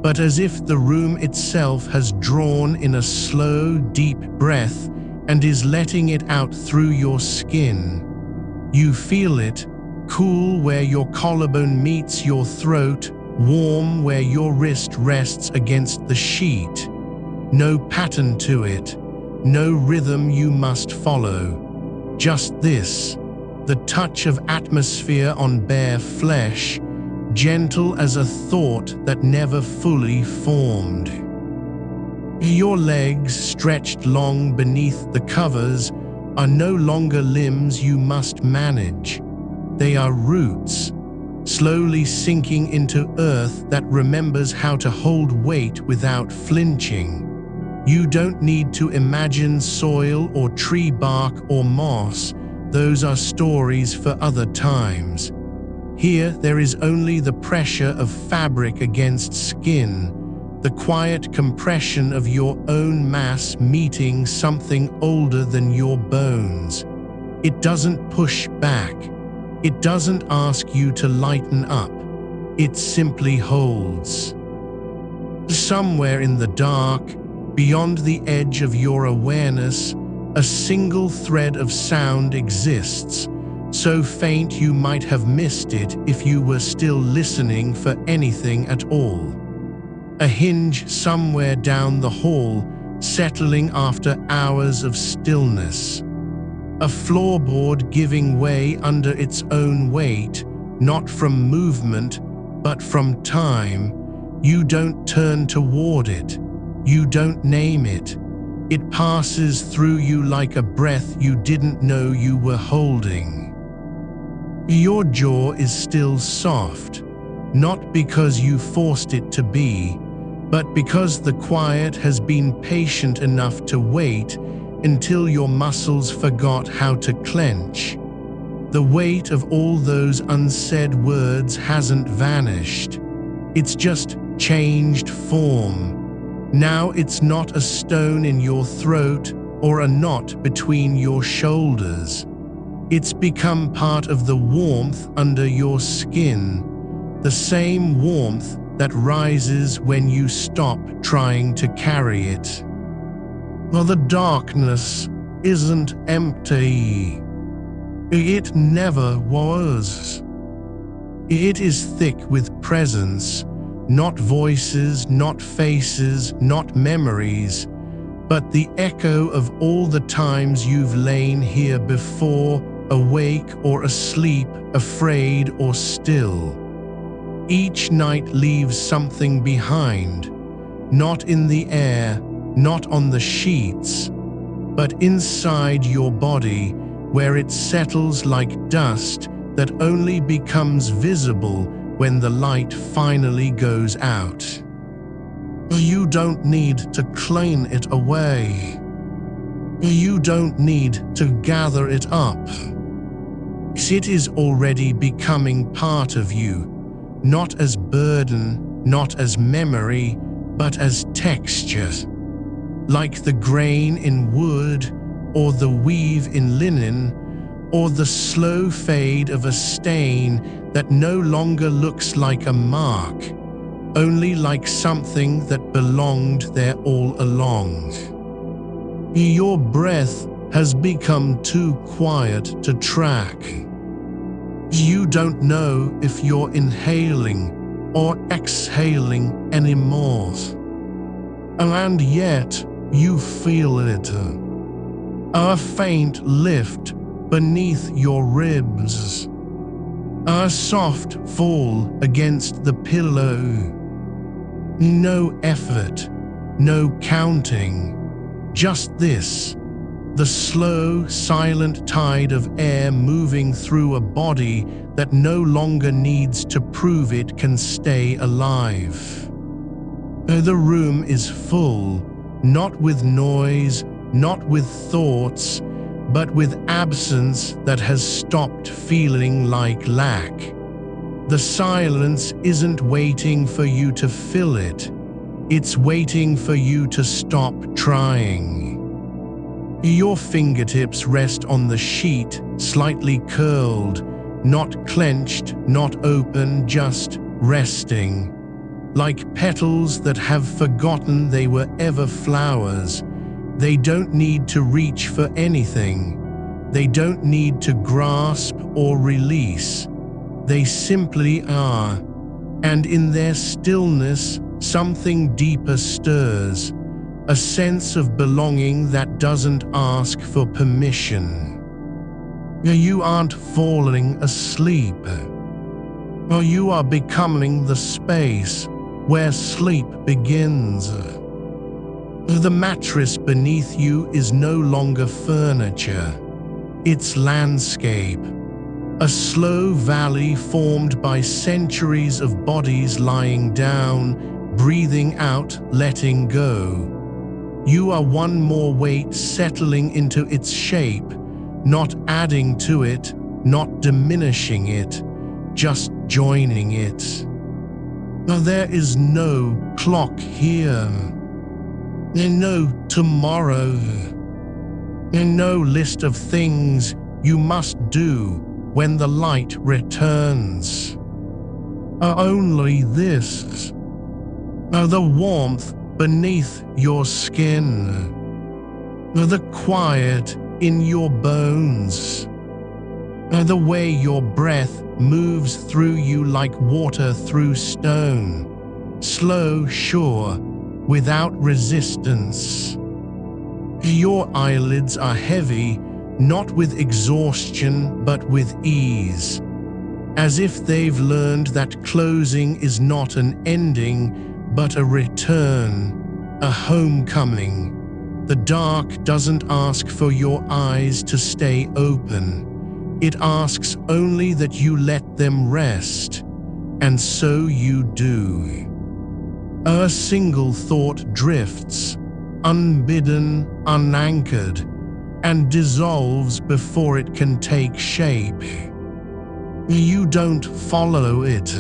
but as if the room itself has drawn in a slow, deep breath and is letting it out through your skin. You feel it, cool where your collarbone meets your throat, warm where your wrist rests against the sheet. No pattern to it, no rhythm you must follow. Just this, the touch of atmosphere on bare flesh, gentle as a thought that never fully formed. Your legs, stretched long beneath the covers, are no longer limbs you must manage. They are roots, slowly sinking into earth that remembers how to hold weight without flinching. You don't need to imagine soil or tree bark or moss. Those are stories for other times. Here there is only the pressure of fabric against skin, the quiet compression of your own mass meeting something older than your bones. It doesn't push back. It doesn't ask you to lighten up. It simply holds. Somewhere in the dark, beyond the edge of your awareness, a single thread of sound exists, so faint you might have missed it if you were still listening for anything at all. A hinge somewhere down the hall, settling after hours of stillness. A floorboard giving way under its own weight, not from movement, but from time. You don't turn toward it. You don't name it. It passes through you like a breath you didn't know you were holding. Your jaw is still soft, not because you forced it to be, but because the quiet has been patient enough to wait until your muscles forgot how to clench. The weight of all those unsaid words hasn't vanished. It's just changed form. Now it's not a stone in your throat or a knot between your shoulders. It's become part of the warmth under your skin, the same warmth that rises when you stop trying to carry it. Well, the darkness isn't empty. It never was. It is thick with presence, not voices, not faces, not memories, but the echo of all the times you've lain here before, awake or asleep, afraid or still. Each night leaves something behind, not in the air, not on the sheets, but inside your body, where it settles like dust that only becomes visible when the light finally goes out. You don't need to clean it away. You don't need to gather it up. It is already becoming part of you, not as burden, not as memory, but as texture. Like the grain in wood, or the weave in linen, or the slow fade of a stain that no longer looks like a mark, only like something that belonged there all along. Your breath has become too quiet to track. You don't know if you're inhaling or exhaling anymore. And yet you feel it. A faint lift beneath your ribs. A soft fall against the pillow. No effort, no counting. Just this, the slow, silent tide of air moving through a body that no longer needs to prove it can stay alive. The room is full, not with noise, not with thoughts, but with absence that has stopped feeling like lack. The silence isn't waiting for you to fill it. It's waiting for you to stop trying. Your fingertips rest on the sheet, slightly curled, not clenched, not open, just resting. Like petals that have forgotten they were ever flowers. They don't need to reach for anything. They don't need to grasp or release. They simply are. And in their stillness, something deeper stirs. A sense of belonging that doesn't ask for permission. You aren't falling asleep. You are becoming the space where sleep begins. The mattress beneath you is no longer furniture. It's landscape. A slow valley formed by centuries of bodies lying down, breathing out, letting go. You are one more weight settling into its shape, not adding to it, not diminishing it, just joining it. There is no clock here. No tomorrow. No list of things you must do when the light returns. Only this. The warmth beneath your skin. The quiet in your bones. The way your breath moves through you like water through stone. Slow, sure, without resistance. Your eyelids are heavy, not with exhaustion, but with ease. As if they've learned that closing is not an ending, but a return, a homecoming. The dark doesn't ask for your eyes to stay open. It asks only that you let them rest, and so you do. A single thought drifts, unbidden, unanchored, and dissolves before it can take shape. You don't follow it,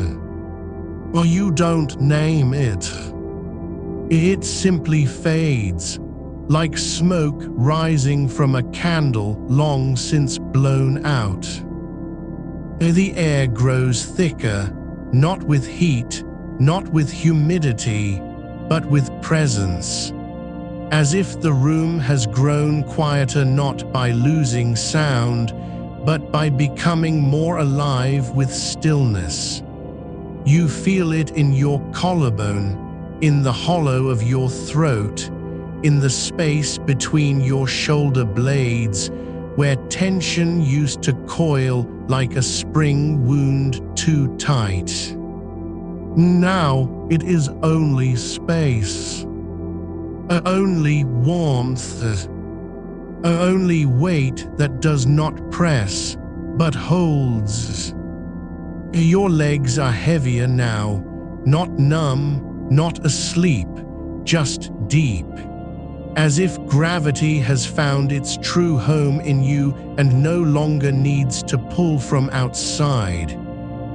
or you don't name it. It simply fades, like smoke rising from a candle long since blown out. The air grows thicker, not with heat, not with humidity, but with presence, as if the room has grown quieter not by losing sound, but by becoming more alive with stillness. You feel it in your collarbone, in the hollow of your throat, in the space between your shoulder blades, where tension used to coil like a spring wound too tight. Now it is only space, only warmth, only weight that does not press, but holds. Your legs are heavier now, not numb, not asleep, just deep, as if gravity has found its true home in you and no longer needs to pull from outside.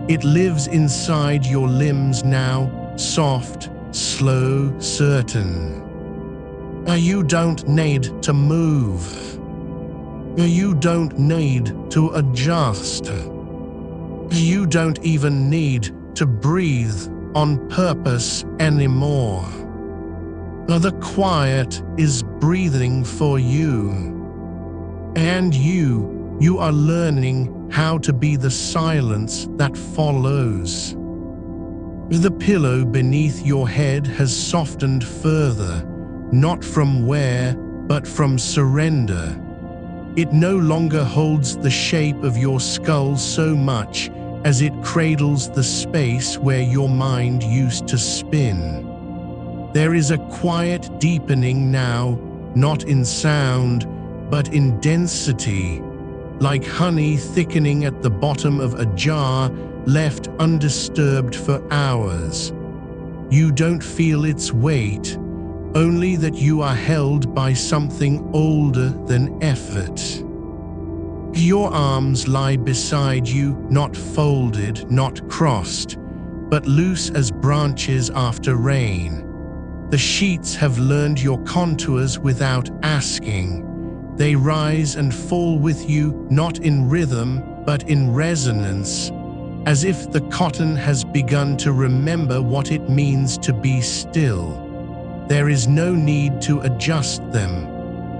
It lives inside your limbs now, soft, slow, certain. You don't need to move. You don't need to adjust. You don't even need to breathe on purpose anymore. The quiet is breathing for you. And you are learning how to be the silence that follows. The pillow beneath your head has softened further, not from wear, but from surrender. It no longer holds the shape of your skull so much as it cradles the space where your mind used to spin. There is a quiet deepening now, not in sound, but in density, like honey thickening at the bottom of a jar left undisturbed for hours. You don't feel its weight, only that you are held by something older than effort. Your arms lie beside you, not folded, not crossed, but loose as branches after rain. The sheets have learned your contours without asking. They rise and fall with you, not in rhythm, but in resonance, as if the cotton has begun to remember what it means to be still. There is no need to adjust them,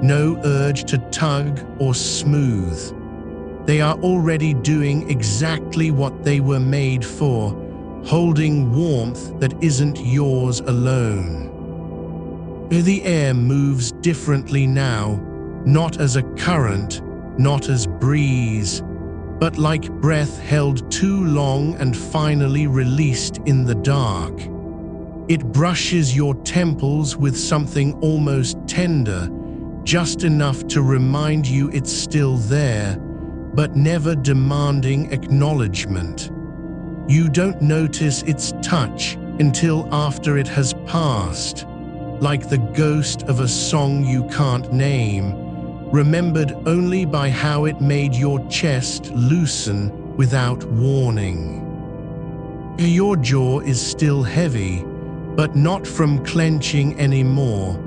no urge to tug or smooth. They are already doing exactly what they were made for, holding warmth that isn't yours alone. The air moves differently now, not as a current, not as breeze, but like breath held too long and finally released in the dark. It brushes your temples with something almost tender, just enough to remind you it's still there, but never demanding acknowledgement. You don't notice its touch until after it has passed, like the ghost of a song you can't name, remembered only by how it made your chest loosen without warning. Your jaw is still heavy, but not from clenching anymore,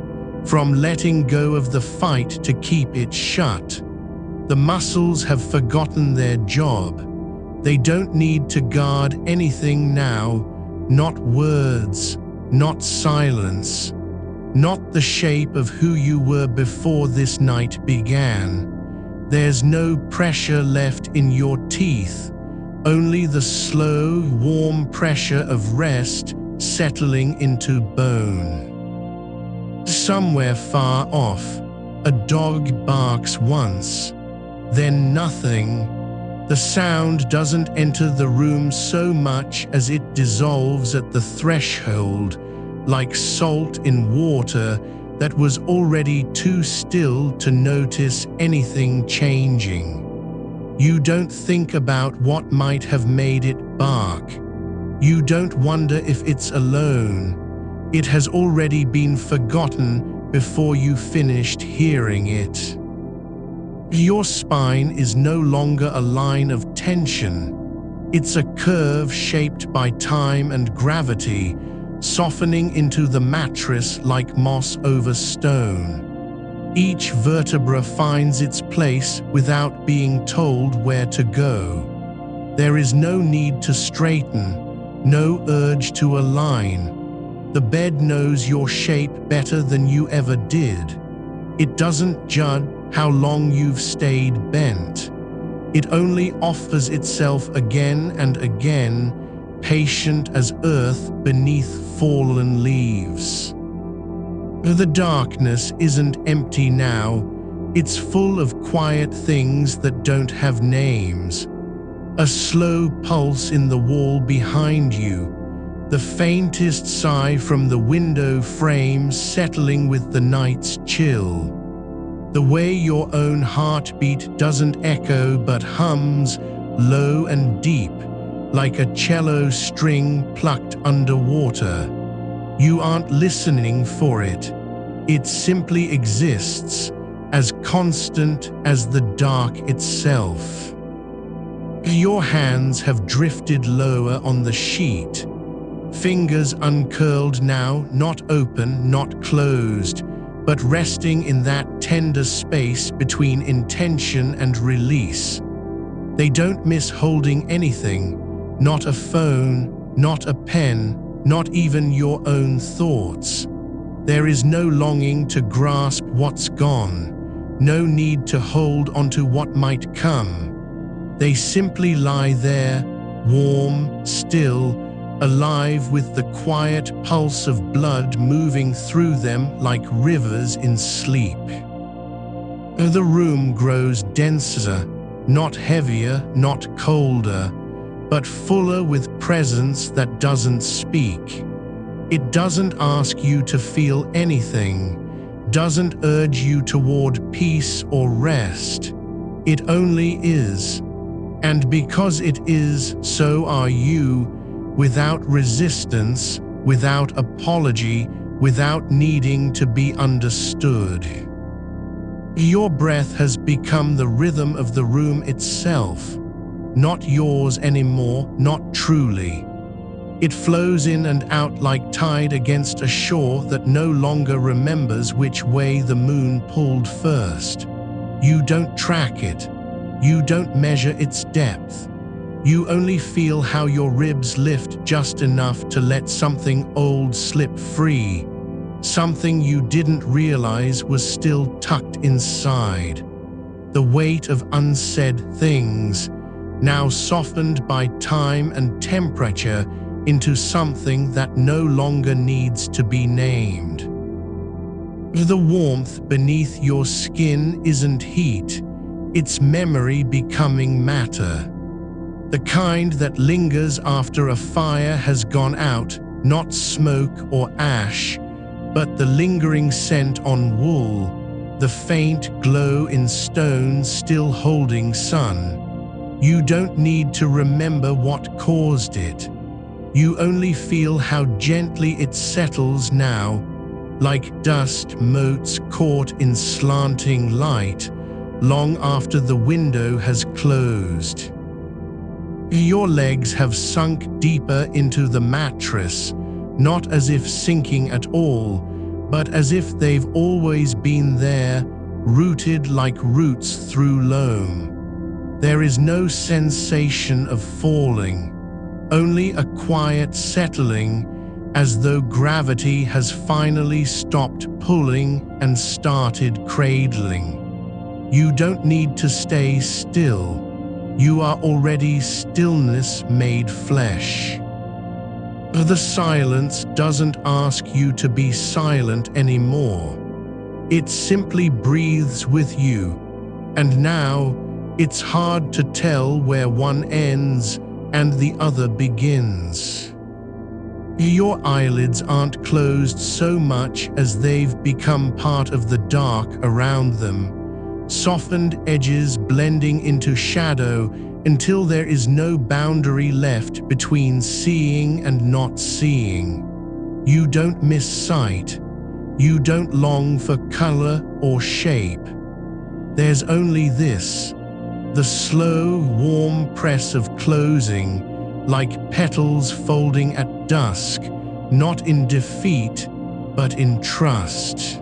from letting go of the fight to keep it shut. The muscles have forgotten their job. They don't need to guard anything now, not words, not silence, not the shape of who you were before this night began. There's no pressure left in your teeth, only the slow, warm pressure of rest settling into bone. Somewhere far off, a dog barks once, then nothing. The sound doesn't enter the room so much as it dissolves at the threshold, like salt in water that was already too still to notice anything changing. You don't think about what might have made it bark. You don't wonder if it's alone. It has already been forgotten before you finished hearing it. Your spine is no longer a line of tension. It's a curve shaped by time and gravity, softening into the mattress like moss over stone. Each vertebra finds its place without being told where to go. There is no need to straighten, no urge to align. The bed knows your shape better than you ever did. It doesn't judge how long you've stayed bent. It only offers itself again and again, patient as earth beneath fallen leaves. The darkness isn't empty now. It's full of quiet things that don't have names. A slow pulse in the wall behind you, the faintest sigh from the window frame settling with the night's chill. The way your own heartbeat doesn't echo but hums, low and deep, like a cello string plucked underwater. You aren't listening for it. It simply exists, as constant as the dark itself. Your hands have drifted lower on the sheet. Fingers uncurled now, not open, not closed, but resting in that tender space between intention and release. They don't miss holding anything, not a phone, not a pen, not even your own thoughts. There is no longing to grasp what's gone, no need to hold onto what might come. They simply lie there, warm, still, alive with the quiet pulse of blood moving through them like rivers in sleep. The room grows denser, not heavier, not colder, but fuller with presence that doesn't speak. It doesn't ask you to feel anything, doesn't urge you toward peace or rest. It only is. And because it is, so are you, without resistance, without apology, without needing to be understood. Your breath has become the rhythm of the room itself, not yours anymore, not truly. It flows in and out like tide against a shore that no longer remembers which way the moon pulled first. You don't track it. You don't measure its depth. You only feel how your ribs lift just enough to let something old slip free, something you didn't realize was still tucked inside. The weight of unsaid things, now softened by time and temperature into something that no longer needs to be named. The warmth beneath your skin isn't heat, it's memory becoming matter. The kind that lingers after a fire has gone out, not smoke or ash, but the lingering scent on wool, the faint glow in stone still holding sun. You don't need to remember what caused it. You only feel how gently it settles now, like dust motes caught in slanting light, long after the window has closed. Your legs have sunk deeper into the mattress, not as if sinking at all, but as if they've always been there, rooted like roots through loam. There is no sensation of falling, only a quiet settling, as though gravity has finally stopped pulling and started cradling. You don't need to stay still. You are already stillness made flesh. The silence doesn't ask you to be silent anymore. It simply breathes with you, and now it's hard to tell where one ends and the other begins. Your eyelids aren't closed so much as they've become part of the dark around them, softened edges blending into shadow until there is no boundary left between seeing and not seeing. You don't miss sight. You don't long for color or shape. There's only this, the slow, warm press of closing, like petals folding at dusk, not in defeat, but in trust.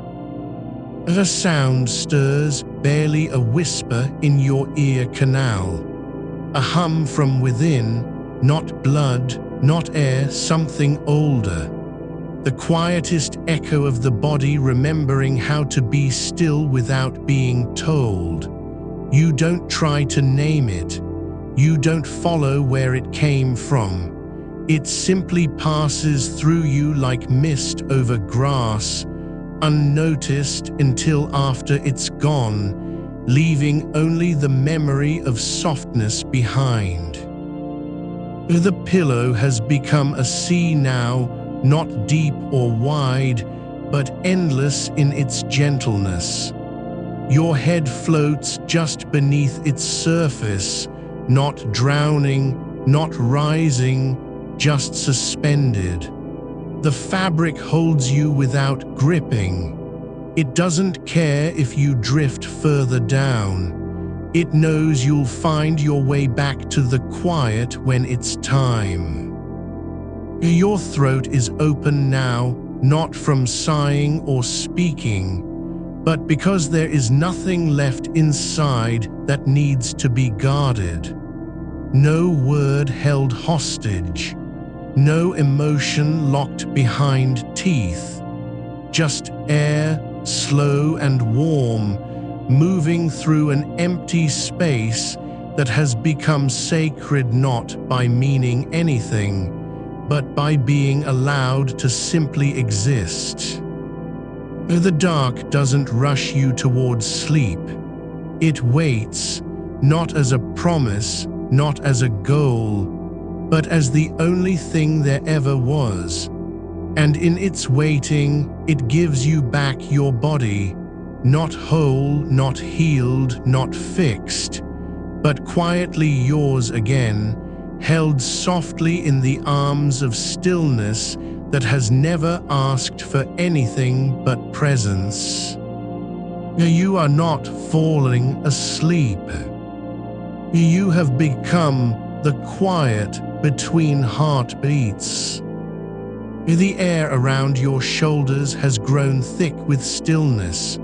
A sound stirs, barely a whisper in your ear canal. A hum from within, not blood, not air, something older. The quietest echo of the body remembering how to be still without being told. You don't try to name it. You don't follow where it came from. It simply passes through you like mist over grass, unnoticed until after it's gone, leaving only the memory of softness behind. The pillow has become a sea now, not deep or wide, but endless in its gentleness. Your head floats just beneath its surface, not drowning, not rising, just suspended. The fabric holds you without gripping. It doesn't care if you drift further down. It knows you'll find your way back to the quiet when it's time. Your throat is open now, not from sighing or speaking, but because there is nothing left inside that needs to be guarded. No word held hostage, no emotion locked behind teeth, just air, slow and warm, moving through an empty space that has become sacred not by meaning anything, but by being allowed to simply exist. The dark doesn't rush you towards sleep. It waits, not as a promise, not as a goal, but as the only thing there ever was. And in its waiting, it gives you back your body, not whole, not healed, not fixed, but quietly yours again, held softly in the arms of stillness that has never asked for anything but presence. You are not falling asleep. You have become the quiet between heartbeats. The air around your shoulders has grown thick with stillness,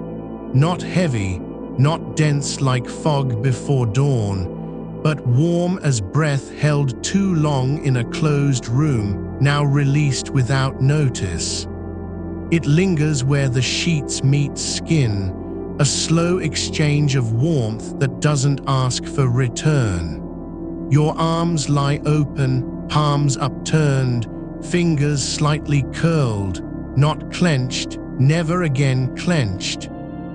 not heavy, not dense like fog before dawn, but warm as breath held too long in a closed room, now released without notice. It lingers where the sheets meet skin, a slow exchange of warmth that doesn't ask for return. Your arms lie open, palms upturned, fingers slightly curled, not clenched, never again clenched,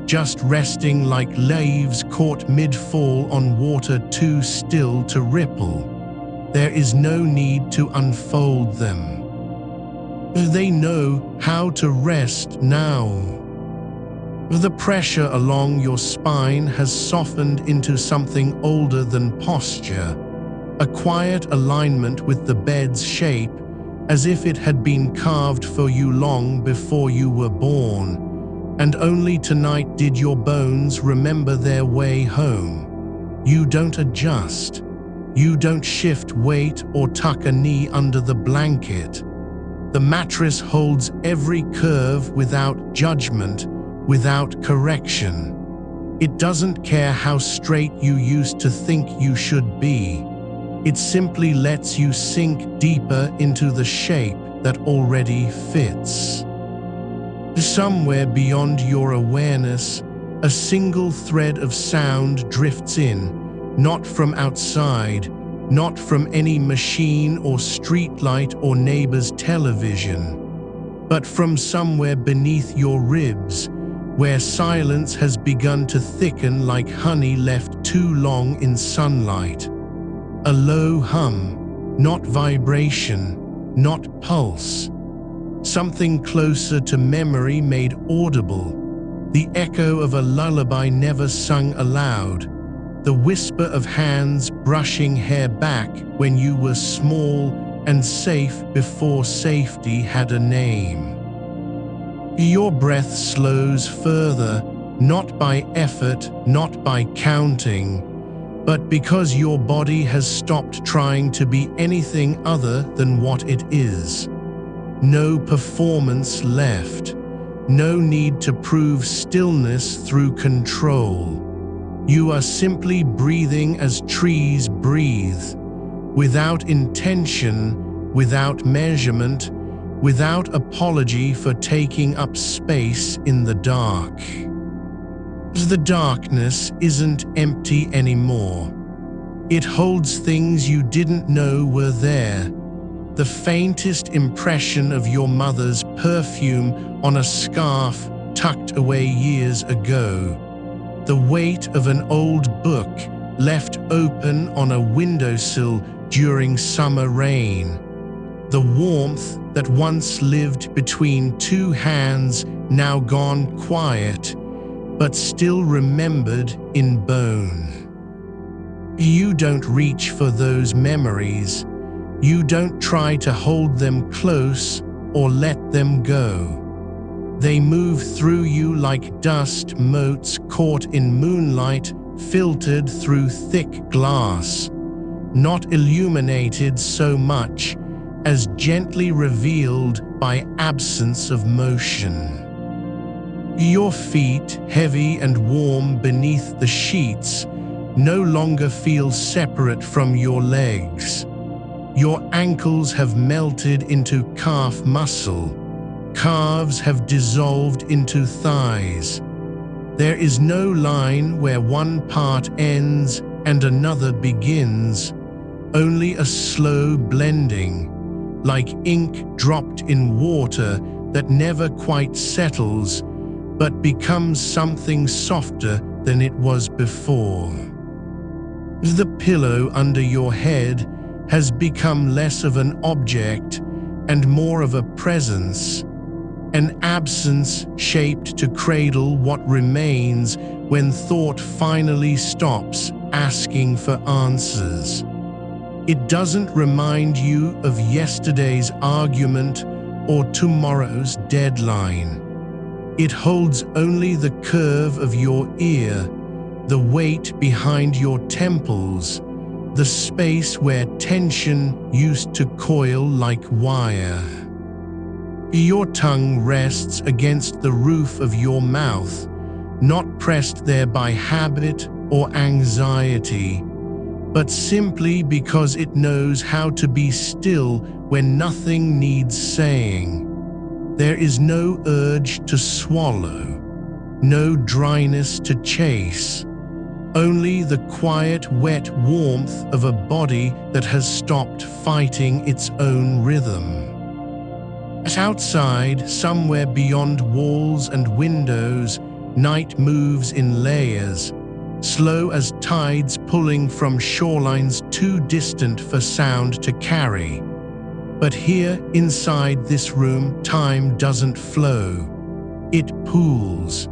just resting like leaves caught mid-fall on water too still to ripple. There is no need to unfold them. They know how to rest now. The pressure along your spine has softened into something older than posture, a quiet alignment with the bed's shape, as if it had been carved for you long before you were born. And only tonight did your bones remember their way home. You don't adjust. You don't shift weight or tuck a knee under the blanket. The mattress holds every curve without judgment, without correction. It doesn't care how straight you used to think you should be. It simply lets you sink deeper into the shape that already fits. Somewhere beyond your awareness, a single thread of sound drifts in, not from outside, not from any machine or streetlight or neighbor's television, but from somewhere beneath your ribs, where silence has begun to thicken like honey left too long in sunlight. A low hum, not vibration, not pulse. Something closer to memory made audible, the echo of a lullaby never sung aloud, the whisper of hands brushing hair back when you were small and safe before safety had a name. Your breath slows further, not by effort, not by counting, but because your body has stopped trying to be anything other than what it is. No performance left. No need to prove stillness through control. You are simply breathing as trees breathe, without intention, without measurement, without apology for taking up space in the dark. The darkness isn't empty anymore. It holds things you didn't know were there. The faintest impression of your mother's perfume on a scarf tucked away years ago. The weight of an old book left open on a windowsill during summer rain. The warmth that once lived between two hands, now gone quiet, but still remembered in bone. You don't reach for those memories. You don't try to hold them close or let them go. They move through you like dust motes caught in moonlight, filtered through thick glass, not illuminated so much as gently revealed by absence of motion. Your feet, heavy and warm beneath the sheets, no longer feel separate from your legs. Your ankles have melted into calf muscle. Calves have dissolved into thighs. There is no line where one part ends and another begins, only a slow blending, like ink dropped in water that never quite settles, but becomes something softer than it was before. The pillow under your head has become less of an object and more of a presence, an absence shaped to cradle what remains when thought finally stops asking for answers. It doesn't remind you of yesterday's argument or tomorrow's deadline. It holds only the curve of your ear, the weight behind your temples, the space where tension used to coil like wire. Your tongue rests against the roof of your mouth, not pressed there by habit or anxiety, but simply because it knows how to be still when nothing needs saying. There is no urge to swallow, no dryness to chase, only the quiet, wet warmth of a body that has stopped fighting its own rhythm. Outside, somewhere beyond walls and windows, night moves in layers, slow as tides pulling from shorelines too distant for sound to carry. But here, inside this room, time doesn't flow. It pools.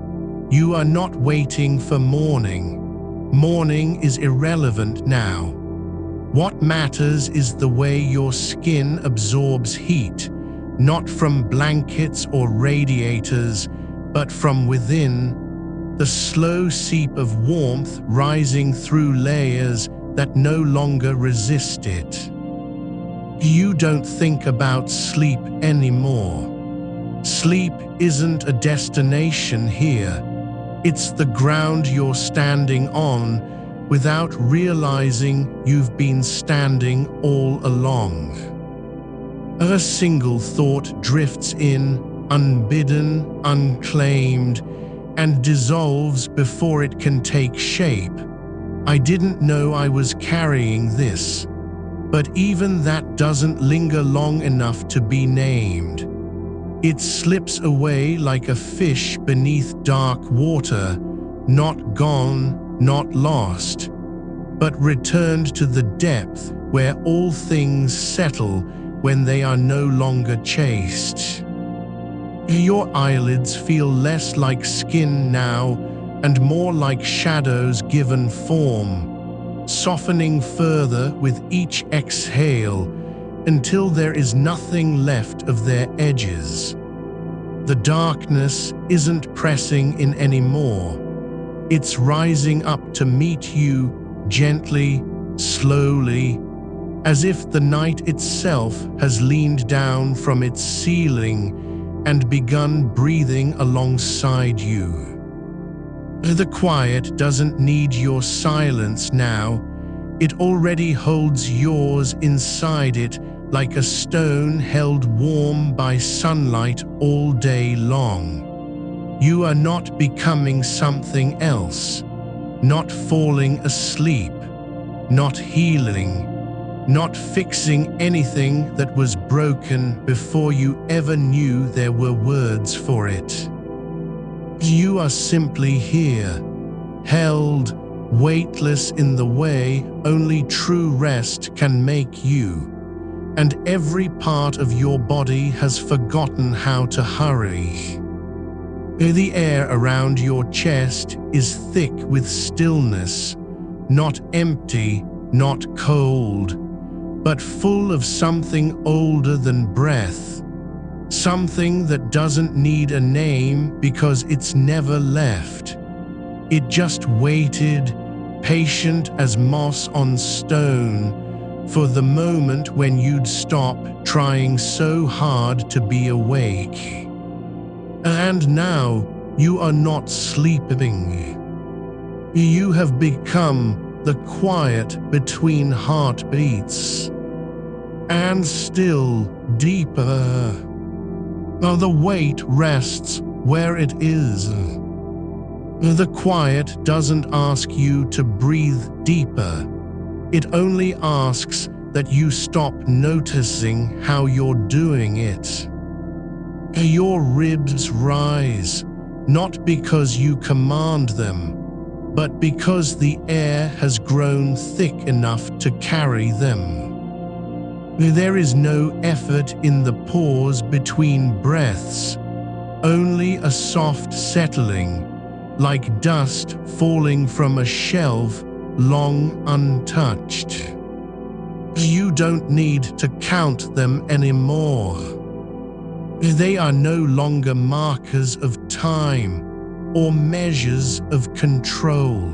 You are not waiting for morning. Morning is irrelevant now. What matters is the way your skin absorbs heat, not from blankets or radiators, but from within, the slow seep of warmth rising through layers that no longer resist it. You don't think about sleep anymore. Sleep isn't a destination here. It's the ground you're standing on without realizing you've been standing all along. A single thought drifts in, unbidden, unclaimed, and dissolves before it can take shape. I didn't know I was carrying this, but even that doesn't linger long enough to be named. It slips away like a fish beneath dark water, not gone, not lost, but returned to the depth where all things settle when they are no longer chased. Your eyelids feel less like skin now and more like shadows given form, softening further with each exhale until there is nothing left of their edges. The darkness isn't pressing in anymore. It's rising up to meet you gently, slowly, as if the night itself has leaned down from its ceiling and begun breathing alongside you. The quiet doesn't need your silence now. It already holds yours inside it, like a stone held warm by sunlight all day long. You are not becoming something else, not falling asleep, not healing, not fixing anything that was broken before you ever knew there were words for it. You are simply here, held, weightless in the way only true rest can make you, and every part of your body has forgotten how to hurry. The air around your chest is thick with stillness, not empty, not cold, but full of something older than breath, something that doesn't need a name because it's never left. It just waited, patient as moss on stone, for the moment when you'd stop trying so hard to be awake. And now you are not sleeping. You have become the quiet between heartbeats. And still deeper. The weight rests where it is. The quiet doesn't ask you to breathe deeper. It only asks that you stop noticing how you're doing it. Your ribs rise, not because you command them, but because the air has grown thick enough to carry them. There is no effort in the pause between breaths, only a soft settling, like dust falling from a shelf long untouched. You don't need to count them anymore. They are no longer markers of time or measures of control.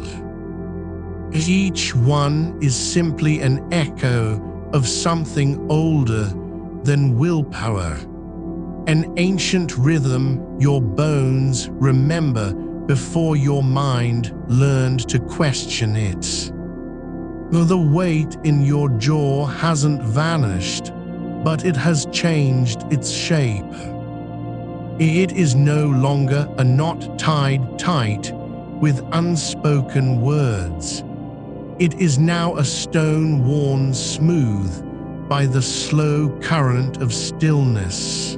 Each one is simply an echo of something older than willpower, an ancient rhythm your bones remember before your mind learned to question it. The weight in your jaw hasn't vanished, but it has changed its shape. It is no longer a knot tied tight with unspoken words. It is now a stone worn smooth by the slow current of stillness.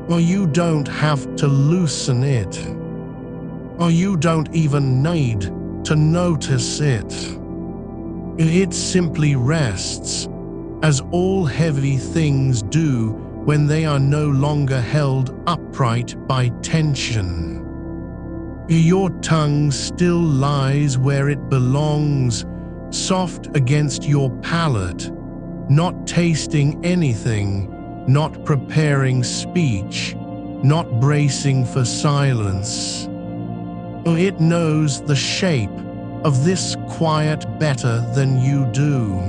Or you don't have to loosen it. Or you don't even need to notice it. It simply rests, as all heavy things do when they are no longer held upright by tension. Your tongue still lies where it belongs, soft against your palate, not tasting anything, not preparing speech, not bracing for silence. It knows the shape of this quiet better than you do.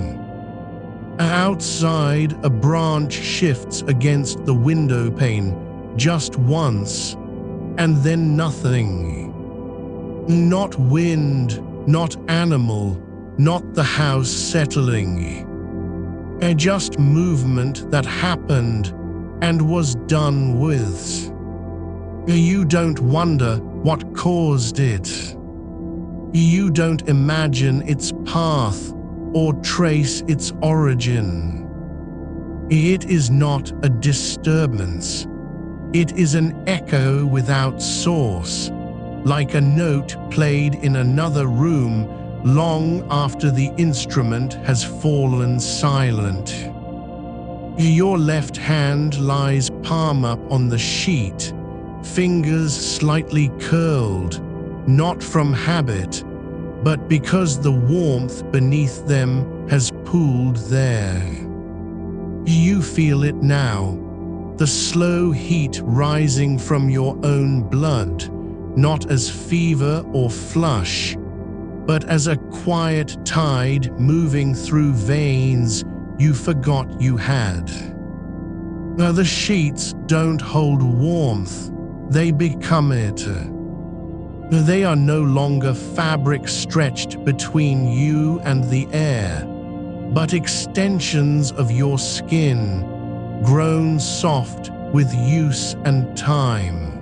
Outside, a branch shifts against the window pane just once, and then nothing. Not wind, not animal, not the house settling. Just movement that happened and was done with. You don't wonder what caused it. You don't imagine its path or trace its origin. It is not a disturbance. It is an echo without source, like a note played in another room long after the instrument has fallen silent. Your left hand lies palm up on the sheet, fingers slightly curled, not from habit, but because the warmth beneath them has pooled there. You feel it now, the slow heat rising from your own blood, not as fever or flush, but as a quiet tide moving through veins you forgot you had. Now the sheets don't hold warmth, they become it. They are no longer fabric stretched between you and the air, but extensions of your skin, grown soft with use and time.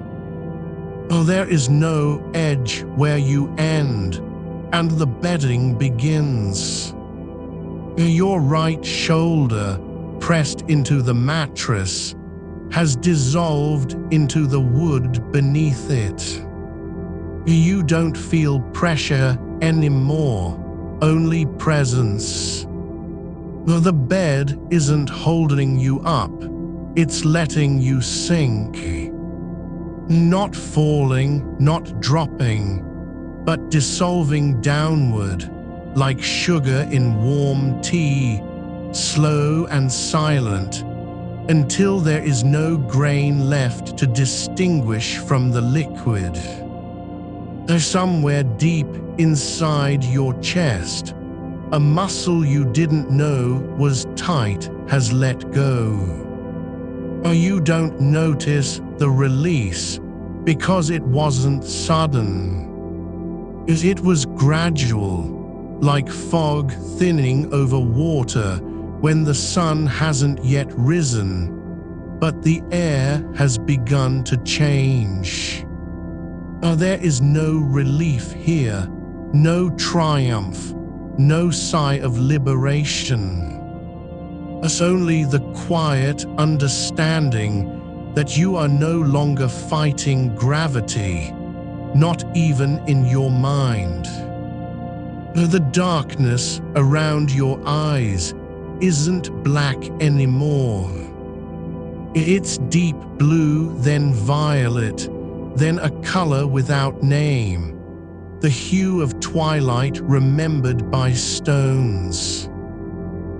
There is no edge where you end, and the bedding begins. Your right shoulder, pressed into the mattress, has dissolved into the wood beneath it. You don't feel pressure anymore, only presence. The bed isn't holding you up, it's letting you sink. Not falling, not dropping, but dissolving downward, like sugar in warm tea, slow and silent, until there is no grain left to distinguish from the liquid. Somewhere deep inside your chest, a muscle you didn't know was tight has let go. You don't notice the release because it wasn't sudden. It was gradual, like fog thinning over water when the sun hasn't yet risen, but the air has begun to change. There is no relief here, no triumph, no sigh of liberation. It's only the quiet understanding that you are no longer fighting gravity, not even in your mind. The darkness around your eyes isn't black anymore. It's deep blue, then violet, then a color without name, the hue of twilight remembered by stones.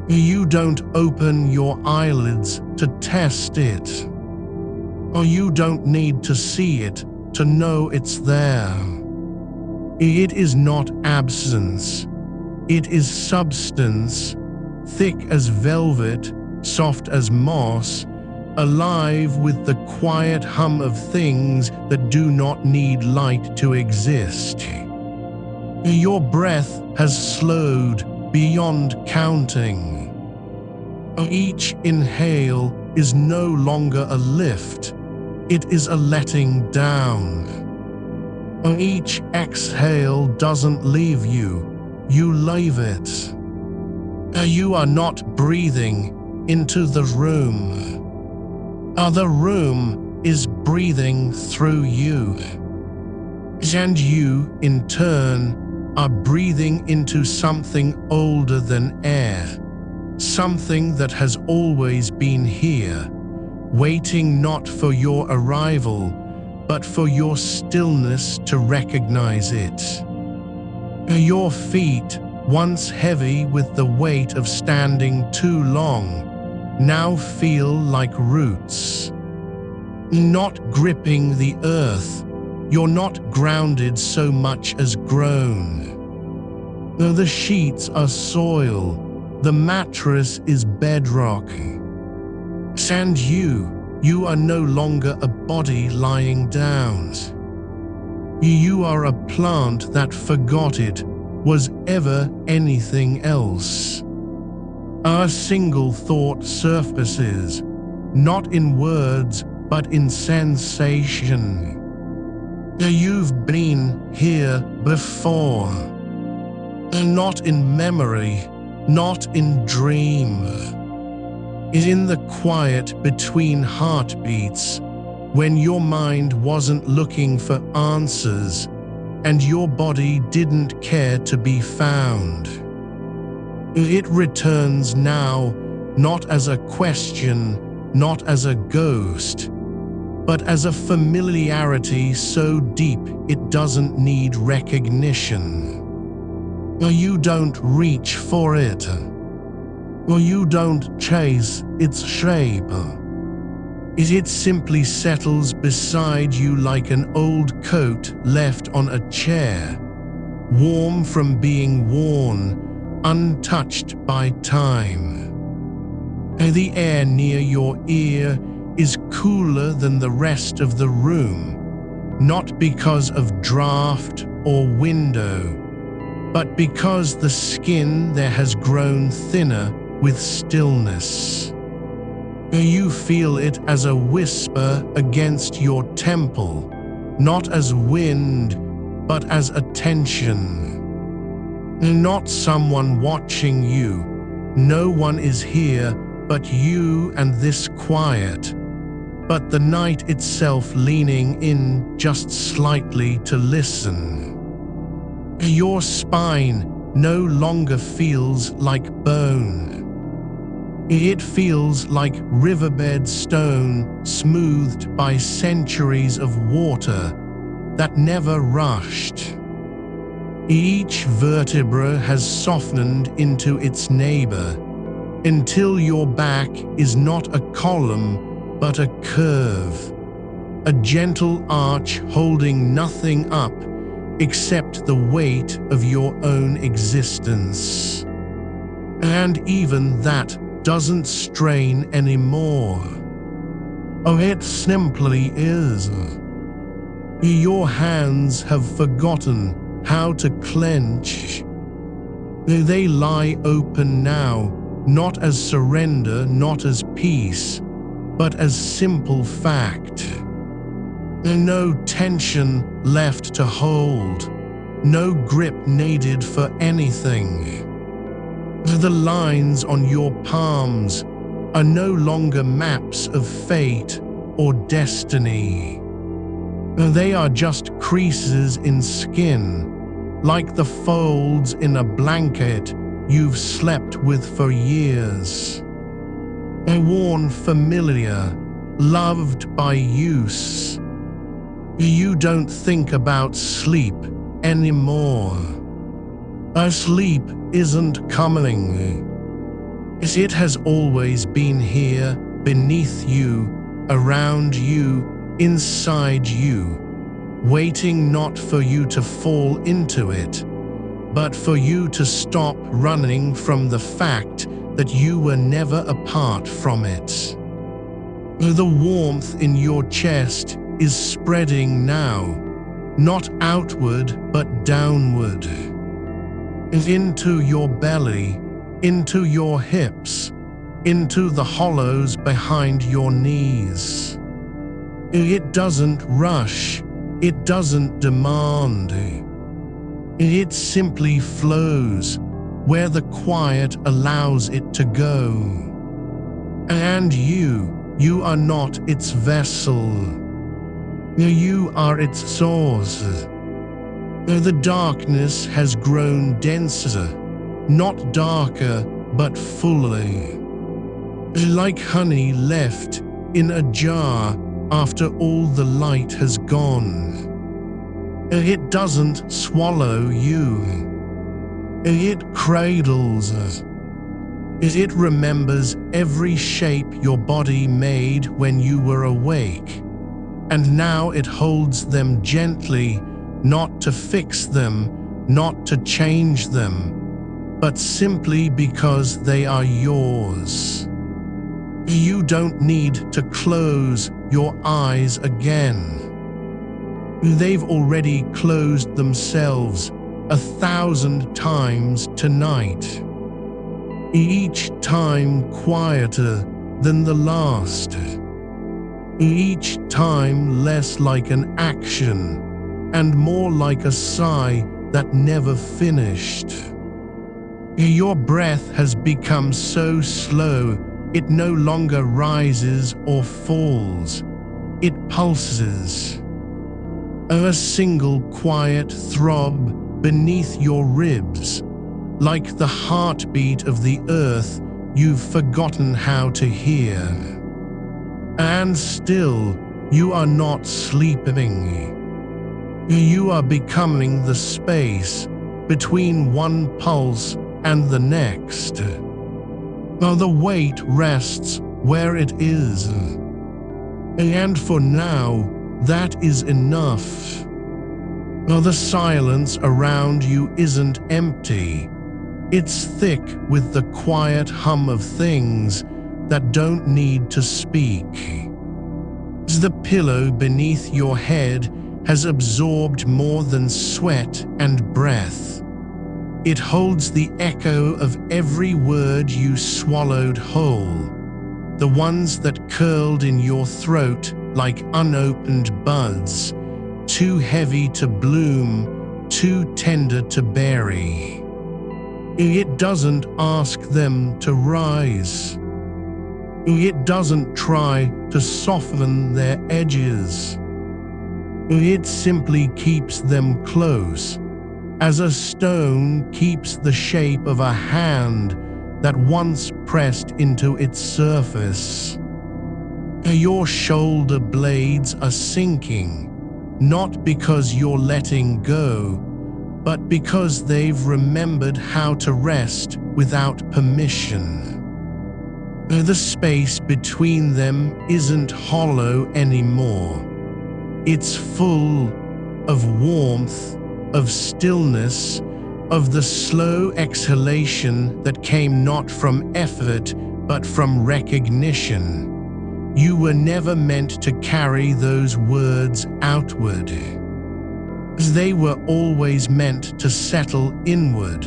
You don't open your eyelids to test it, or you don't need to see it to know it's there. It is not absence, it is substance, thick as velvet, soft as moss, alive with the quiet hum of things that do not need light to exist. Your breath has slowed beyond counting. Each inhale is no longer a lift, it is a letting down. Each exhale doesn't leave you, you leave it. You are not breathing into the room. The room is breathing through you. And you, in turn, are breathing into something older than air, something that has always been here, waiting not for your arrival, but for your stillness to recognize it. Your feet, once heavy with the weight of standing too long, now feel like roots. Not gripping the earth, you're not grounded so much as grown. The sheets are soil, the mattress is bedrock. And you are no longer a body lying down. You are a plant that forgot it was ever anything else. Our single thought surfaces, not in words, but in sensation. You've been here before. Not in memory, not in dream. In the quiet between heartbeats, when your mind wasn't looking for answers, and your body didn't care to be found. It returns now, not as a question, not as a ghost, but as a familiarity so deep it doesn't need recognition. You don't reach for it, or you don't chase its shape. It simply settles beside you like an old coat left on a chair, warm from being worn, untouched by time. The air near your ear is cooler than the rest of the room, not because of draft or window, but because the skin there has grown thinner with stillness. You feel it as a whisper against your temple, not as wind, but as attention. Not someone watching you. No one is here but you and this quiet, but the night itself leaning in just slightly to listen. Your spine no longer feels like bone. It feels like riverbed stone smoothed by centuries of water that never rushed. Each vertebra has softened into its neighbor until your back is not a column but a curve, a gentle arch holding nothing up except the weight of your own existence. And even that doesn't strain anymore. Oh, it simply is. Your hands have forgotten how to clench. They lie open now, not as surrender, not as peace, but as simple fact. No tension left to hold, no grip needed for anything. The lines on your palms are no longer maps of fate or destiny. They are just creases in skin, like the folds in a blanket you've slept with for years. Worn familiar, loved by use. You don't think about sleep anymore. Sleep isn't coming. It has always been here, beneath you, around you, inside you, waiting not for you to fall into it, but for you to stop running from the fact that you were never apart from it. The warmth in your chest is spreading now, not outward but downward. Into your belly, into your hips, into the hollows behind your knees. It doesn't rush, it doesn't demand. It simply flows where the quiet allows it to go. And you are not its vessel. You are its source. The darkness has grown denser, not darker, but fuller. Like honey left in a jar after all the light has gone. It doesn't swallow you. It cradles. It remembers every shape your body made when you were awake, and now it holds them gently, not to fix them, not to change them, but simply because they are yours. You don't need to close your eyes again. They've already closed themselves 1,000 times tonight, each time quieter than the last, each time less like an action and more like a sigh that never finished. Your breath has become so slow it no longer rises or falls, it pulses. A single quiet throb beneath your ribs, like the heartbeat of the earth you've forgotten how to hear. And still, you are not sleeping. You are becoming the space between one pulse and the next. Now the weight rests where it is. And for now, that is enough. The silence around you isn't empty. It's thick with the quiet hum of things that don't need to speak. The pillow beneath your head has absorbed more than sweat and breath. It holds the echo of every word you swallowed whole, the ones that curled in your throat like unopened buds, too heavy to bloom, too tender to bury. It doesn't ask them to rise. It doesn't try to soften their edges. It simply keeps them close, as a stone keeps the shape of a hand that once pressed into its surface. Your shoulder blades are sinking, not because you're letting go, but because they've remembered how to rest without permission. The space between them isn't hollow anymore. It's full of warmth, of stillness, of the slow exhalation that came not from effort but from recognition. You were never meant to carry those words outward. They were always meant to settle inward,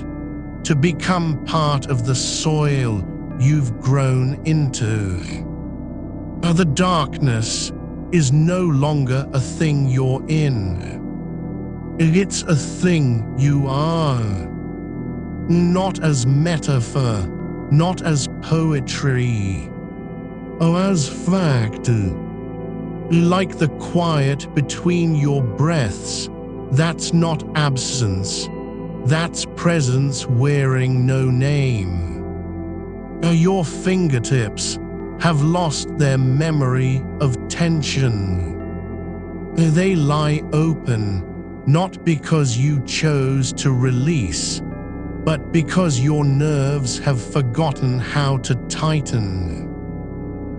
to become part of the soil you've grown into. The darkness is no longer a thing you're in. It's a thing you are. Not as metaphor, not as poetry, as fact. Like the quiet between your breaths, that's not absence, that's presence wearing no name. Your fingertips have lost their memory of tension. They lie open, not because you chose to release, but because your nerves have forgotten how to tighten.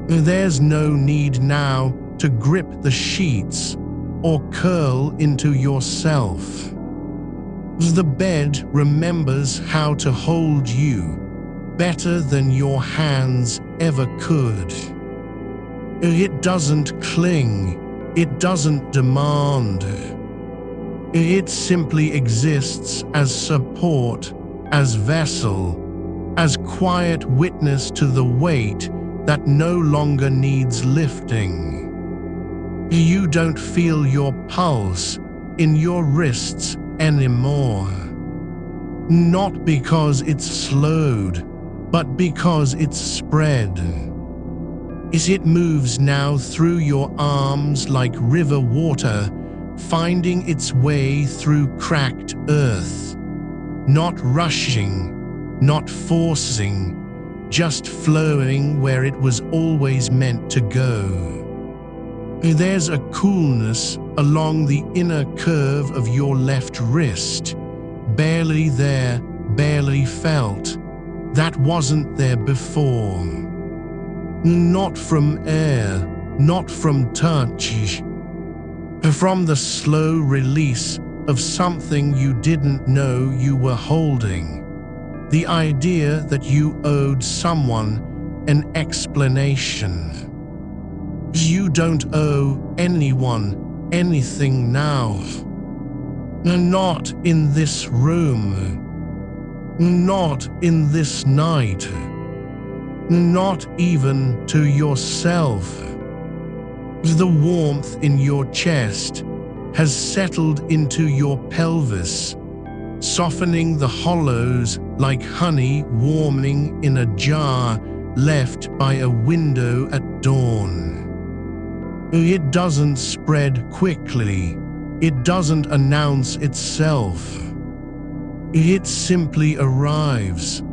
There's no need now to grip the sheets or curl into yourself. The bed remembers how to hold you better than your hands ever could. It doesn't cling, it doesn't demand. It simply exists as support, as vessel, as quiet witness to the weight that no longer needs lifting. You don't feel your pulse in your wrists anymore. Not because it's slowed, but because it's spread. It moves now through your arms like river water, finding its way through cracked earth. Not rushing, not forcing, just flowing where it was always meant to go. There's a coolness along the inner curve of your left wrist, barely there, barely felt, that wasn't there before. Not from air, not from touch, from the slow release of something you didn't know you were holding. The idea that you owed someone an explanation. You don't owe anyone anything now. Not in this room. Not in this night. Not even to yourself. The warmth in your chest has settled into your pelvis, softening the hollows like honey warming in a jar left by a window at dawn. It doesn't spread quickly. It doesn't announce itself. It simply arrives,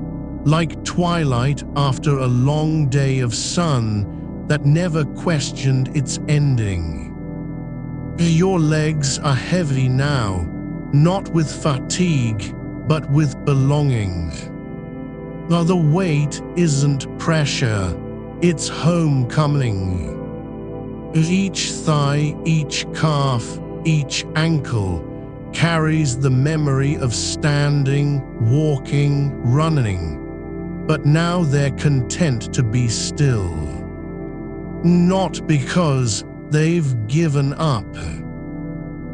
like twilight after a long day of sun that never questioned its ending. Your legs are heavy now, not with fatigue, but with belonging. The weight isn't pressure, it's homecoming. Each thigh, each calf, each ankle carries the memory of standing, walking, running, but now they're content to be still. Not because they've given up,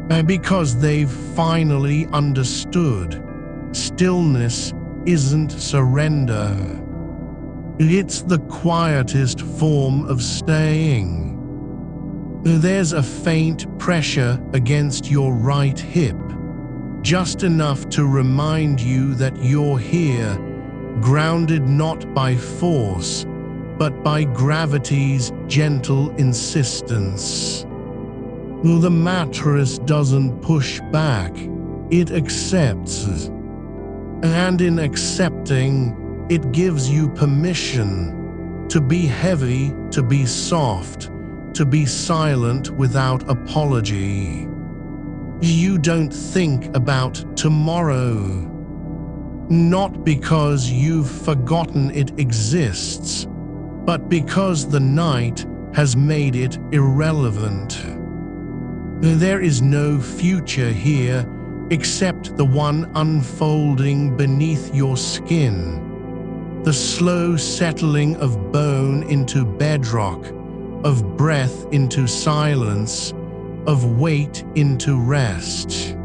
but because they've finally understood. Stillness isn't surrender. It's the quietest form of staying. There's a faint pressure against your right hip, just enough to remind you that you're here, grounded not by force, but by gravity's gentle insistence. The mattress doesn't push back, it accepts. And in accepting, it gives you permission to be heavy, to be soft, to be silent without apology. You don't think about tomorrow, not because you've forgotten it exists, but because the night has made it irrelevant. There is no future here except the one unfolding beneath your skin, the slow settling of bone into bedrock, of breath into silence, of weight into rest.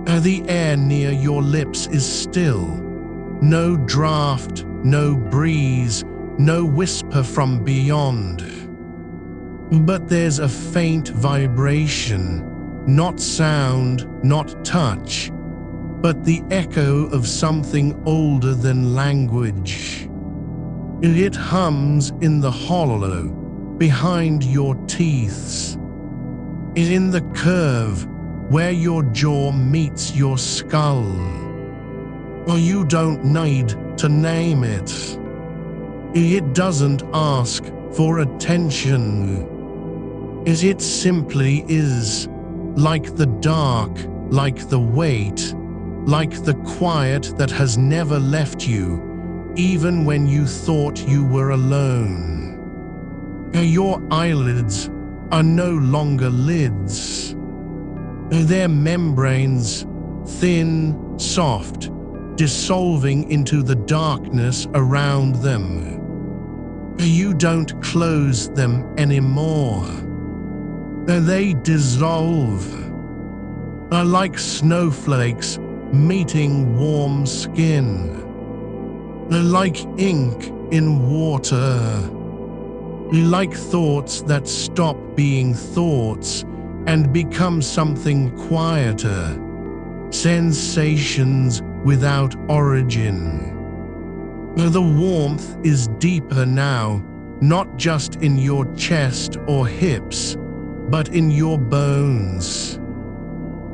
The air near your lips is still. No draft, no breeze, no whisper from beyond. But there's a faint vibration, not sound, not touch, but the echo of something older than language. It hums in the hollow, behind your teeth, in the curve where your jaw meets your skull. Or you don't need to name it. It doesn't ask for attention. It simply is, like the dark, like the weight, like the quiet that has never left you, even when you thought you were alone. Your eyelids are no longer lids. They're membranes, thin, soft, dissolving into the darkness around them. You don't close them anymore. They dissolve, like snowflakes meeting warm skin, like ink in water, like thoughts that stop being thoughts and become something quieter, sensations without origin. The warmth is deeper now, not just in your chest or hips, but in your bones.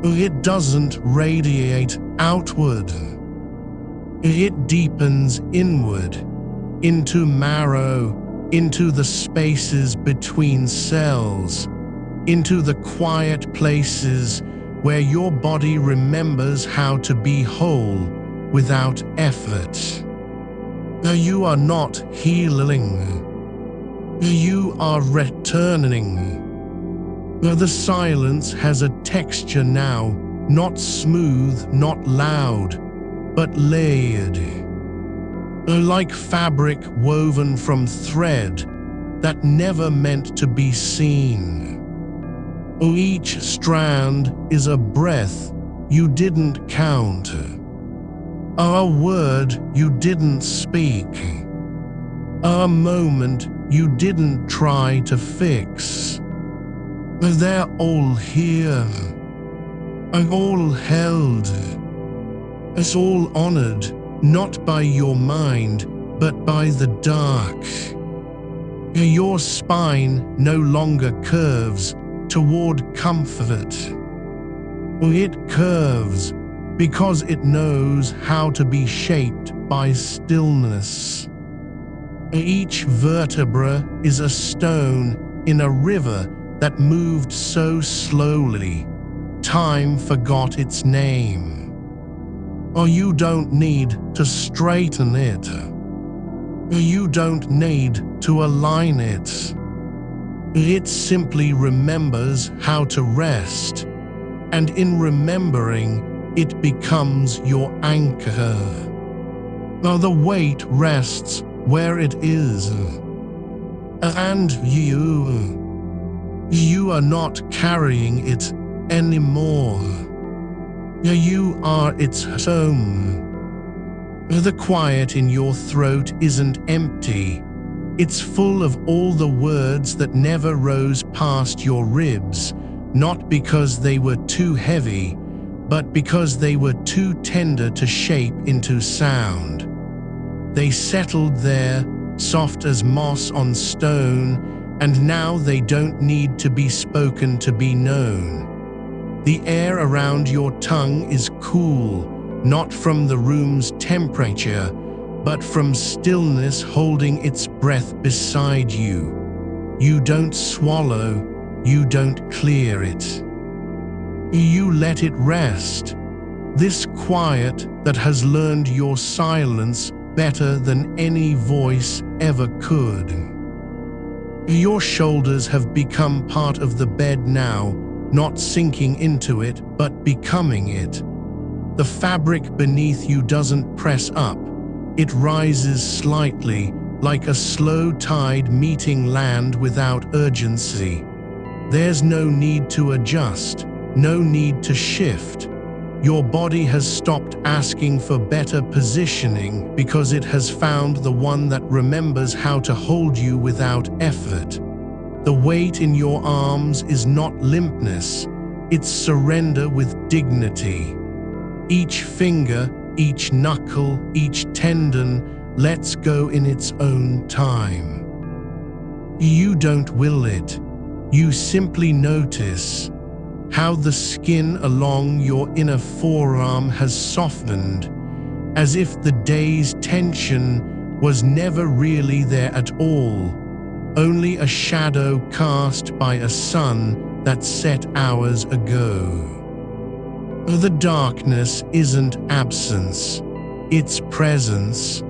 It doesn't radiate outward. It deepens inward, into marrow, into the spaces between cells, into the quiet places where your body remembers how to be whole without effort. You are not healing. You are returning. The silence has a texture now, not smooth, not loud, but layered. Like fabric woven from thread that never meant to be seen. Each strand is a breath you didn't count, a word you didn't speak, a moment you didn't try to fix. They're all here, all held, as all honored, not by your mind, but by the dark. Your spine no longer curves toward comfort. It curves because it knows how to be shaped by stillness. Each vertebra is a stone in a river that moved so slowly, time forgot its name. You don't need to straighten it. You don't need to align it. It simply remembers how to rest, and in remembering, it becomes your anchor. Now the weight rests where it is, and you are not carrying it anymore. You are its home. The quiet in your throat isn't empty. It's full of all the words that never rose past your ribs, not because they were too heavy, but because they were too tender to shape into sound. They settled there, soft as moss on stone, and now they don't need to be spoken to be known. The air around your tongue is cool, not from the room's temperature, but from stillness holding its breath beside you. You don't swallow, you don't clear it. You let it rest. This quiet that has learned your silence better than any voice ever could. Your shoulders have become part of the bed now, not sinking into it, but becoming it. The fabric beneath you doesn't press up. It rises slightly, like a slow tide meeting land without urgency. There's no need to adjust, no need to shift. Your body has stopped asking for better positioning because it has found the one that remembers how to hold you without effort. The weight in your arms is not limpness, it's surrender with dignity. Each finger, each knuckle, each tendon lets go in its own time. You don't will it, you simply notice how the skin along your inner forearm has softened, as if the day's tension was never really there at all, only a shadow cast by a sun that set hours ago. The darkness isn't absence, it's presence,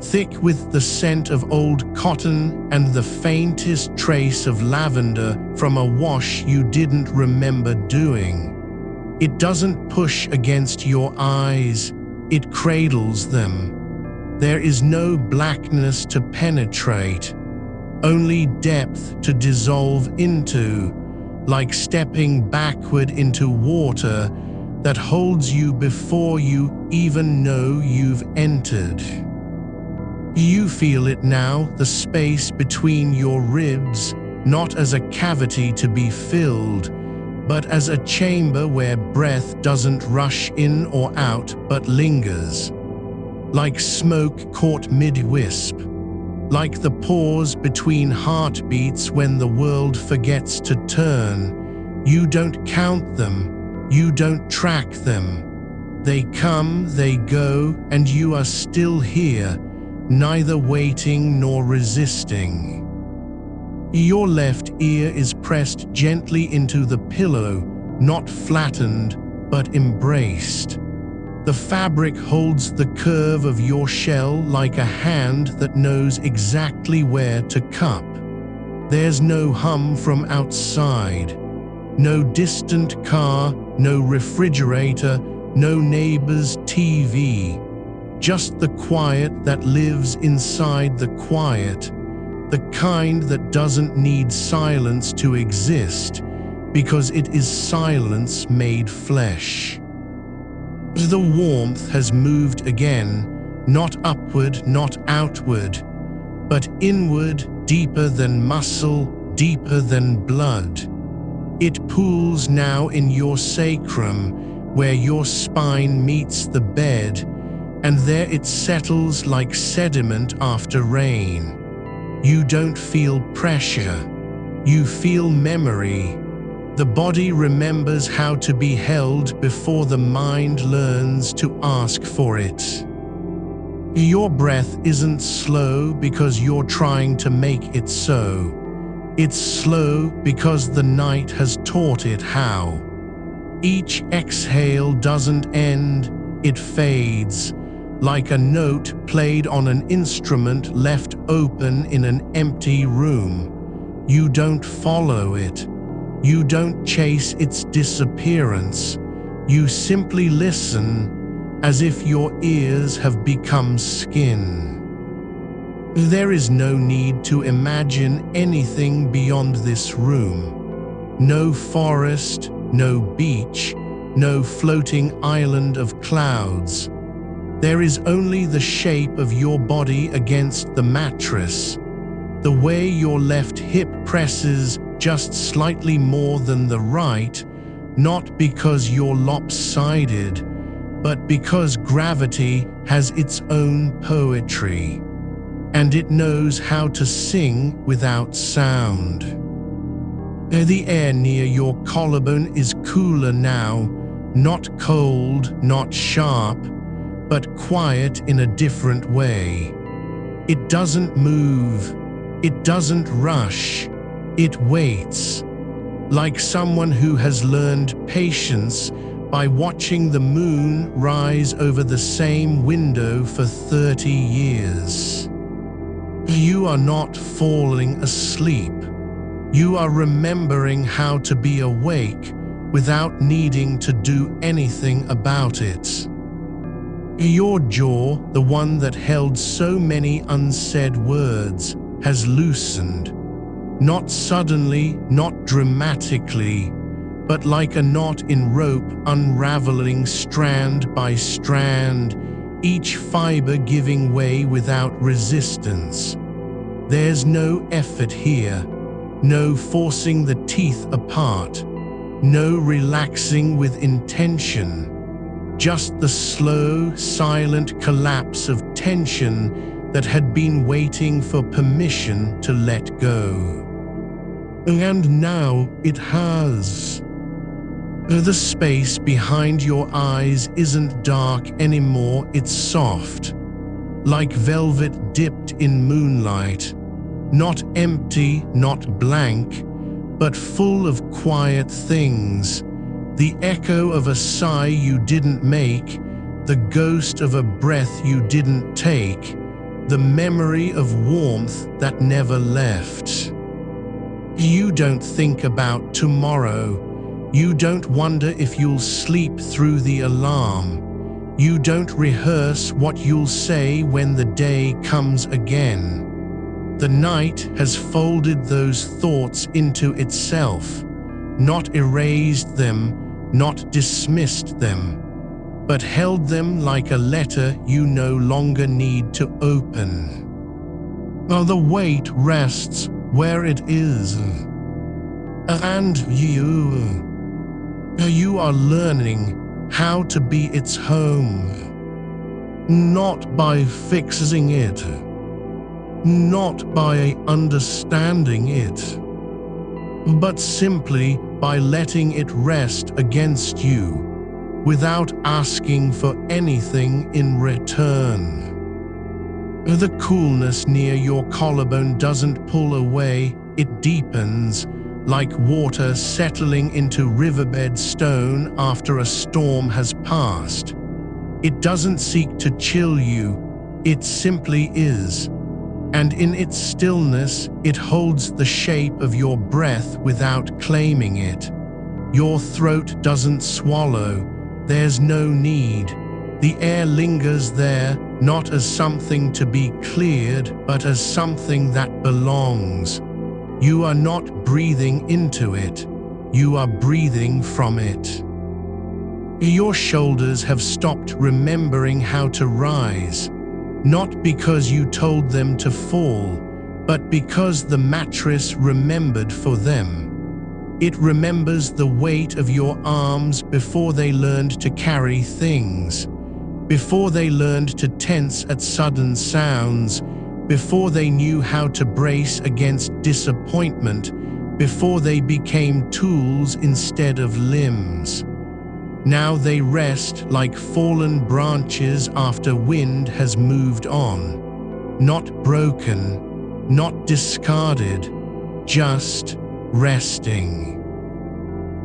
thick with the scent of old cotton and the faintest trace of lavender from a wash you didn't remember doing. It doesn't push against your eyes, it cradles them. There is no blackness to penetrate, only depth to dissolve into, like stepping backward into water that holds you before you even know you've entered. You feel it now, the space between your ribs, not as a cavity to be filled, but as a chamber where breath doesn't rush in or out but lingers. Like smoke caught mid-wisp, like the pause between heartbeats when the world forgets to turn. You don't count them. You don't track them. They come, they go, and you are still here, neither waiting nor resisting. Your left ear is pressed gently into the pillow, not flattened, but embraced. The fabric holds the curve of your shell like a hand that knows exactly where to cup. There's no hum from outside. No distant car, no refrigerator, no neighbor's TV. Just the quiet that lives inside the quiet, the kind that doesn't need silence to exist, because it is silence made flesh. The warmth has moved again, not upward, not outward, but inward, deeper than muscle, deeper than blood. It pools now in your sacrum, where your spine meets the bed, and there it settles like sediment after rain. You don't feel pressure, you feel memory. The body remembers how to be held before the mind learns to ask for it. Your breath isn't slow because you're trying to make it so. It's slow because the night has taught it how. Each exhale doesn't end, it fades, like a note played on an instrument left open in an empty room. You don't follow it. You don't chase its disappearance. You simply listen, as if your ears have become skin. There is no need to imagine anything beyond this room. No forest, no beach, no floating island of clouds. There is only the shape of your body against the mattress, the way your left hip presses just slightly more than the right, not because you're lopsided, but because gravity has its own poetry, and it knows how to sing without sound. The air near your collarbone is cooler now, not cold, not sharp, but quiet in a different way. It doesn't move, it doesn't rush, it waits, like someone who has learned patience by watching the moon rise over the same window for 30 years. You are not falling asleep. You are remembering how to be awake without needing to do anything about it. Your jaw, the one that held so many unsaid words, has loosened. Not suddenly, not dramatically, but like a knot in rope unraveling strand by strand, each fiber giving way without resistance. There's no effort here, no forcing the teeth apart, no relaxing with intention, just the slow, silent collapse of tension that had been waiting for permission to let go. And now it has. The space behind your eyes isn't dark anymore, it's soft, like velvet dipped in moonlight, not empty, not blank, but full of quiet things, the echo of a sigh you didn't make, the ghost of a breath you didn't take, the memory of warmth that never left. You don't think about tomorrow. You don't wonder if you'll sleep through the alarm. You don't rehearse what you'll say when the day comes again. The night has folded those thoughts into itself, not erased them, not dismissed them, but held them like a letter you no longer need to open. Now the weight rests where it is. And you are learning how to be its home, not by fixing it, not by understanding it, but simply by letting it rest against you without asking for anything in return. The coolness near your collarbone doesn't pull away, it deepens, like water settling into riverbed stone after a storm has passed. It doesn't seek to chill you, it simply is. And in its stillness, it holds the shape of your breath without claiming it. Your throat doesn't swallow, there's no need. The air lingers there, not as something to be cleared, but as something that belongs. You are not breathing into it, you are breathing from it. Your shoulders have stopped remembering how to rise, not because you told them to fall, but because the mattress remembered for them. It remembers the weight of your arms before they learned to carry things, before they learned to tense at sudden sounds, before they knew how to brace against disappointment, before they became tools instead of limbs. Now they rest like fallen branches after wind has moved on. Not broken, not discarded, just resting.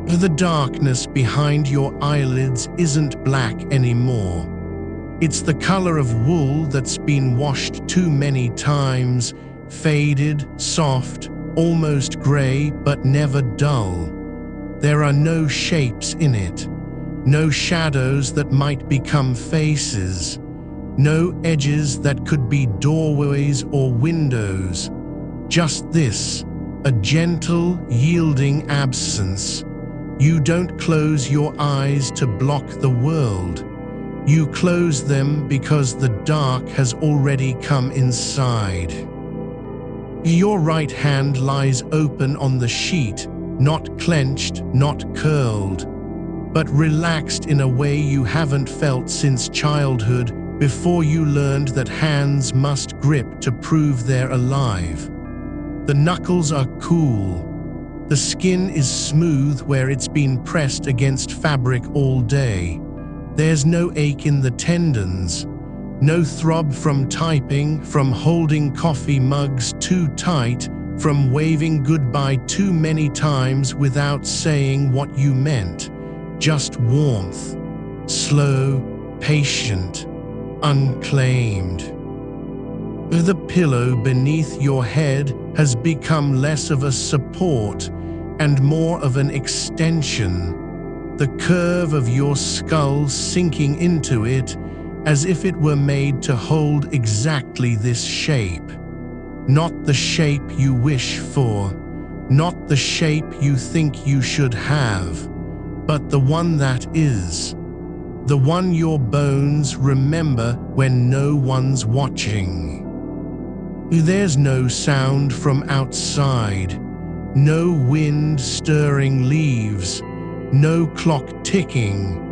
The darkness behind your eyelids isn't black anymore. It's the color of wool that's been washed too many times, faded, soft, almost gray but never dull. There are no shapes in it, no shadows that might become faces, no edges that could be doorways or windows. Just this, a gentle, yielding absence. You don't close your eyes to block the world. You close them because the dark has already come inside. Your right hand lies open on the sheet, not clenched, not curled, but relaxed in a way you haven't felt since childhood, before you learned that hands must grip to prove they're alive. The knuckles are cool. The skin is smooth where it's been pressed against fabric all day. There's no ache in the tendons, no throb from typing, from holding coffee mugs too tight, from waving goodbye too many times without saying what you meant. Just warmth, slow, patient, unclaimed. The pillow beneath your head has become less of a support and more of an extension, the curve of your skull sinking into it as if it were made to hold exactly this shape. Not the shape you wish for, not the shape you think you should have, but the one that is, the one your bones remember when no one's watching. There's no sound from outside, no wind stirring leaves, no clock ticking.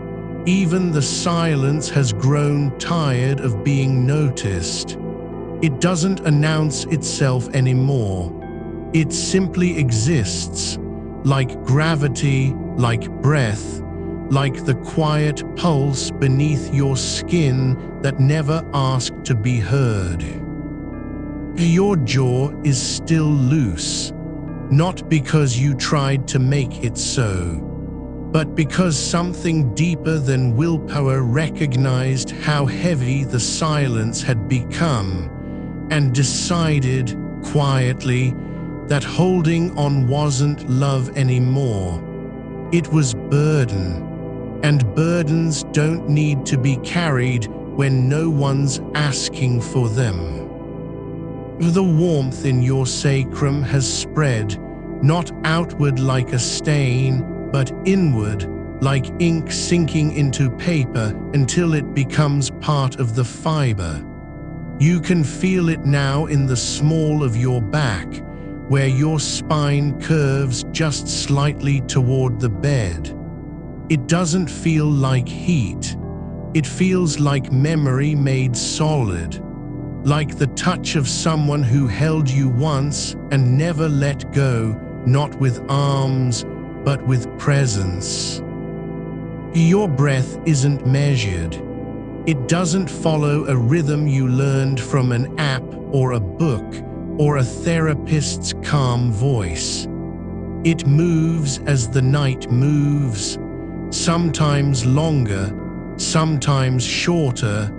Even the silence has grown tired of being noticed. It doesn't announce itself anymore. It simply exists, like gravity, like breath, like the quiet pulse beneath your skin that never asked to be heard. Your jaw is still loose, not because you tried to make it so, but because something deeper than willpower recognized how heavy the silence had become and decided, quietly, that holding on wasn't love anymore. It was burden, and burdens don't need to be carried when no one's asking for them. The warmth in your sacrum has spread, not outward like a stain, but inward, like ink sinking into paper until it becomes part of the fiber. You can feel it now in the small of your back, where your spine curves just slightly toward the bed. It doesn't feel like heat. It feels like memory made solid, like the touch of someone who held you once and never let go, not with arms, but with presence. Your breath isn't measured. It doesn't follow a rhythm you learned from an app or a book or a therapist's calm voice. It moves as the night moves, sometimes longer, sometimes shorter,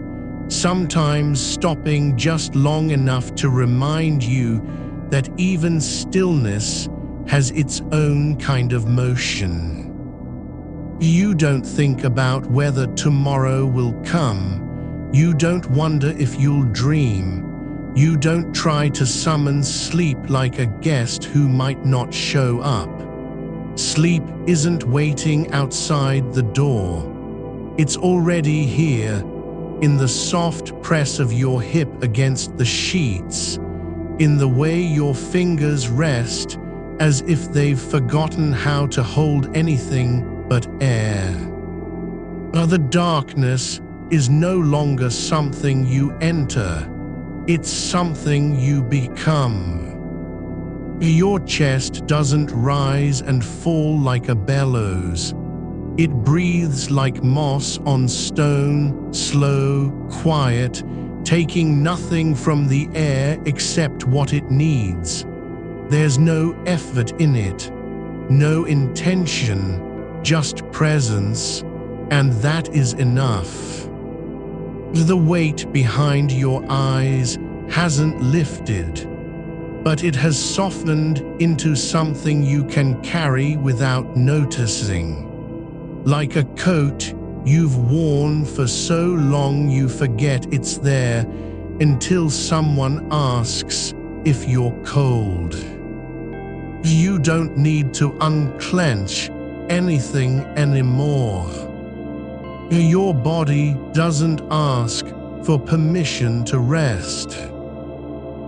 sometimes stopping just long enough to remind you that even stillness has its own kind of motion. You don't think about whether tomorrow will come. You don't wonder if you'll dream. You don't try to summon sleep like a guest who might not show up. Sleep isn't waiting outside the door. It's already here, in the soft press of your hip against the sheets, in the way your fingers rest as if they've forgotten how to hold anything but air. The darkness is no longer something you enter, it's something you become. Your chest doesn't rise and fall like a bellows. It breathes like moss on stone, slow, quiet, taking nothing from the air except what it needs. There's no effort in it, no intention, just presence, and that is enough. The weight behind your eyes hasn't lifted. but it has softened into something you can carry without noticing. Like a coat you've worn for so long you forget it's there until someone asks if you're cold. You don't need to unclench anything anymore. Your body doesn't ask for permission to rest.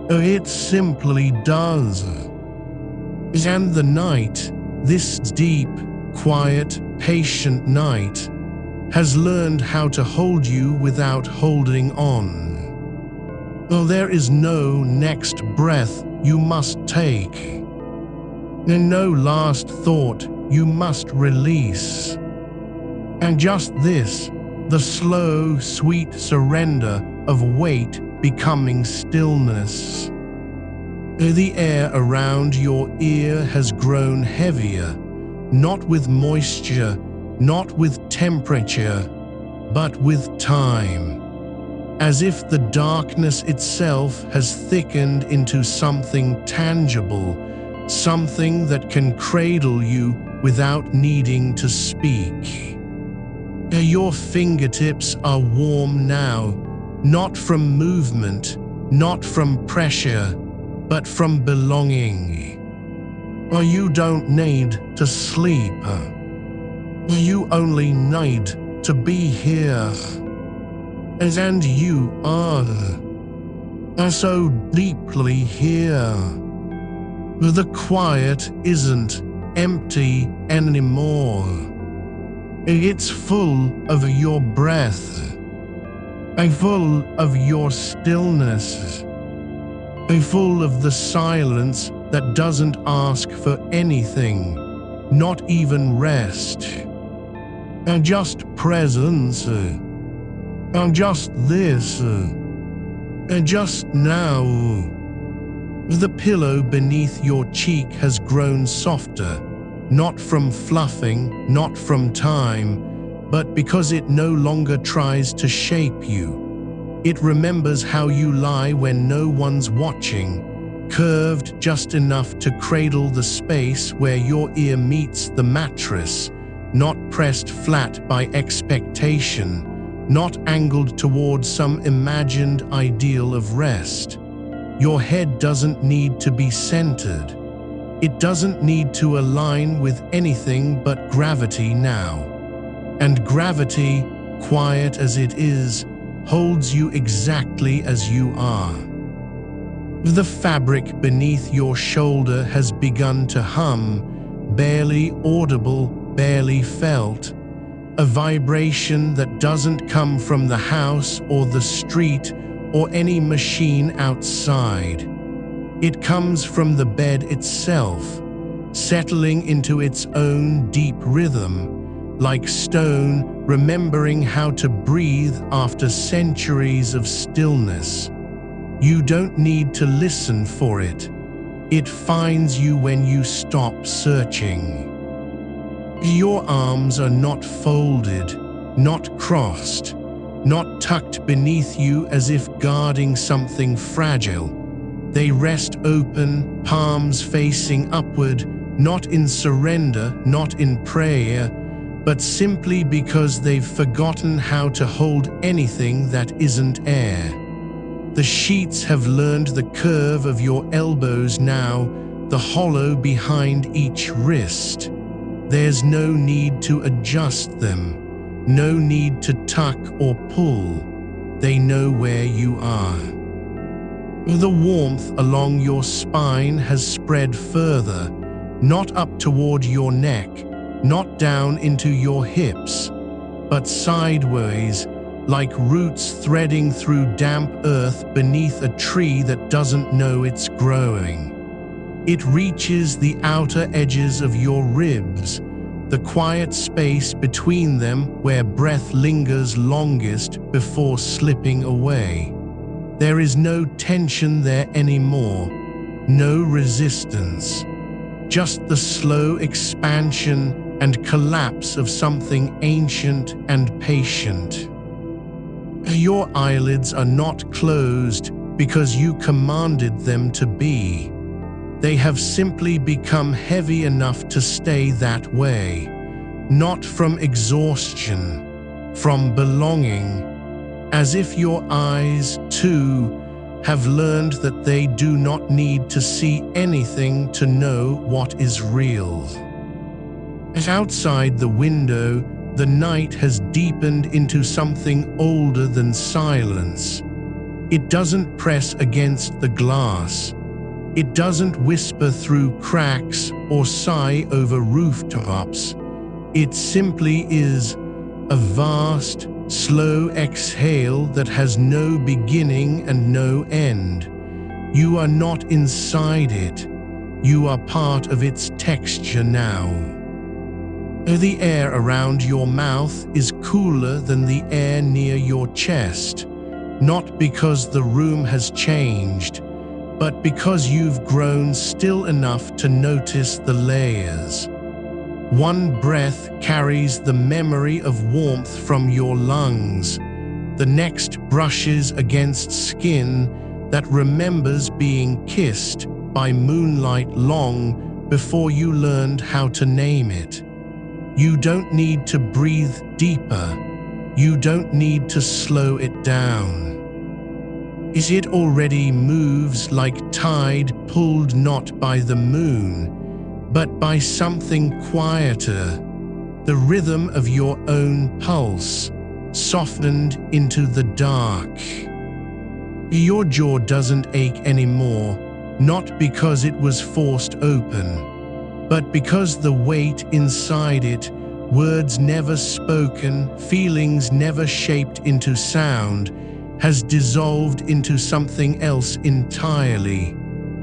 It simply does. And the night, this deep, quiet, patient night, has learned how to hold you without holding on. There is no next breath you must take, and no last thought you must release. And just this, the slow, sweet surrender of weight becoming stillness. The air around your ear has grown heavier, not with moisture, not with temperature, but with time. As if the darkness itself has thickened into something tangible, something that can cradle you without needing to speak. Your fingertips are warm now, not from movement, not from pressure, but from belonging. You don't need to sleep. You only need to be here. And you are so deeply here. The quiet isn't empty anymore. It's full of your breath, full of your stillness, full of the silence that doesn't ask for anything, not even rest, and just presence. And just this, and just now. The pillow beneath your cheek has grown softer, not from fluffing, not from time, but because it no longer tries to shape you. It remembers how you lie when no one's watching, curved just enough to cradle the space where your ear meets the mattress, not pressed flat by expectation, not angled towards some imagined ideal of rest. Your head doesn't need to be centered. It doesn't need to align with anything but gravity now. And gravity, quiet as it is, holds you exactly as you are. The fabric beneath your shoulder has begun to hum, barely audible, barely felt, a vibration that doesn't come from the house or the street or any machine outside. It comes from the bed itself, settling into its own deep rhythm, like stone remembering how to breathe after centuries of stillness. You don't need to listen for it. It finds you when you stop searching. Your arms are not folded, not crossed, not tucked beneath you as if guarding something fragile. They rest open, palms facing upward, not in surrender, not in prayer, but simply because they've forgotten how to hold anything that isn't air. The sheets have learned the curve of your elbows now, the hollow behind each wrist. There's no need to adjust them, no need to tuck or pull. They know where you are. The warmth along your spine has spread further, not up toward your neck, not down into your hips, but sideways, like roots threading through damp earth beneath a tree that doesn't know it's growing. It reaches the outer edges of your ribs, the quiet space between them where breath lingers longest before slipping away. There is no tension there anymore, no resistance, just the slow expansion and collapse of something ancient and patient. Your eyelids are not closed because you commanded them to be. They have simply become heavy enough to stay that way, not from exhaustion, from belonging, as if your eyes, too, have learned that they do not need to see anything to know what is real. Outside the window, the night has deepened into something older than silence. It doesn't press against the glass. It doesn't whisper through cracks or sigh over rooftops. It simply is a vast, slow exhale that has no beginning and no end. You are not inside it. You are part of its texture now. The air around your mouth is cooler than the air near your chest, not because the room has changed, but because you've grown still enough to notice the layers. One breath carries the memory of warmth from your lungs. The next brushes against skin that remembers being kissed by moonlight long before you learned how to name it. You don't need to breathe deeper. You don't need to slow it down. It already moves like tide pulled not by the moon, but by something quieter, the rhythm of your own pulse, softened into the dark. Your jaw doesn't ache anymore, not because it was forced open, but because the weight inside it, words never spoken, feelings never shaped into sound, has dissolved into something else entirely,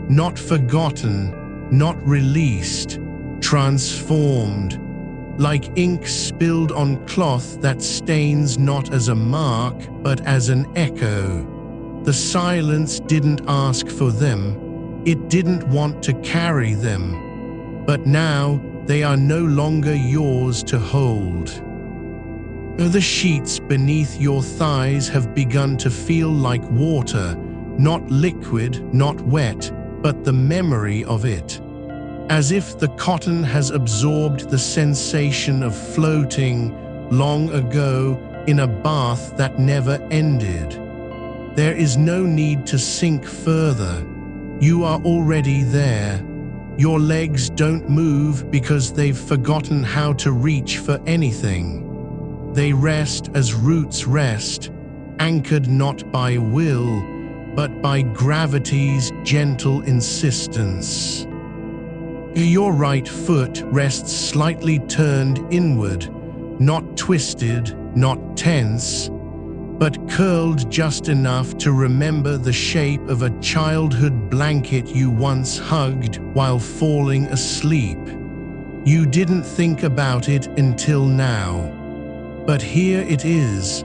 not forgotten, not released, transformed, like ink spilled on cloth that stains not as a mark but as an echo. The silence didn't ask for them, it didn't want to carry them. But now they are no longer yours to hold. The sheets beneath your thighs have begun to feel like water, not liquid, not wet, but the memory of it. As if the cotton has absorbed the sensation of floating long ago in a bath that never ended. There is no need to sink further. You are already there. Your legs don't move because they've forgotten how to reach for anything. They rest as roots rest, anchored not by will, but by gravity's gentle insistence. Your right foot rests slightly turned inward, not twisted, not tense, but curled just enough to remember the shape of a childhood blanket you once hugged while falling asleep. You didn't think about it until now, but here it is,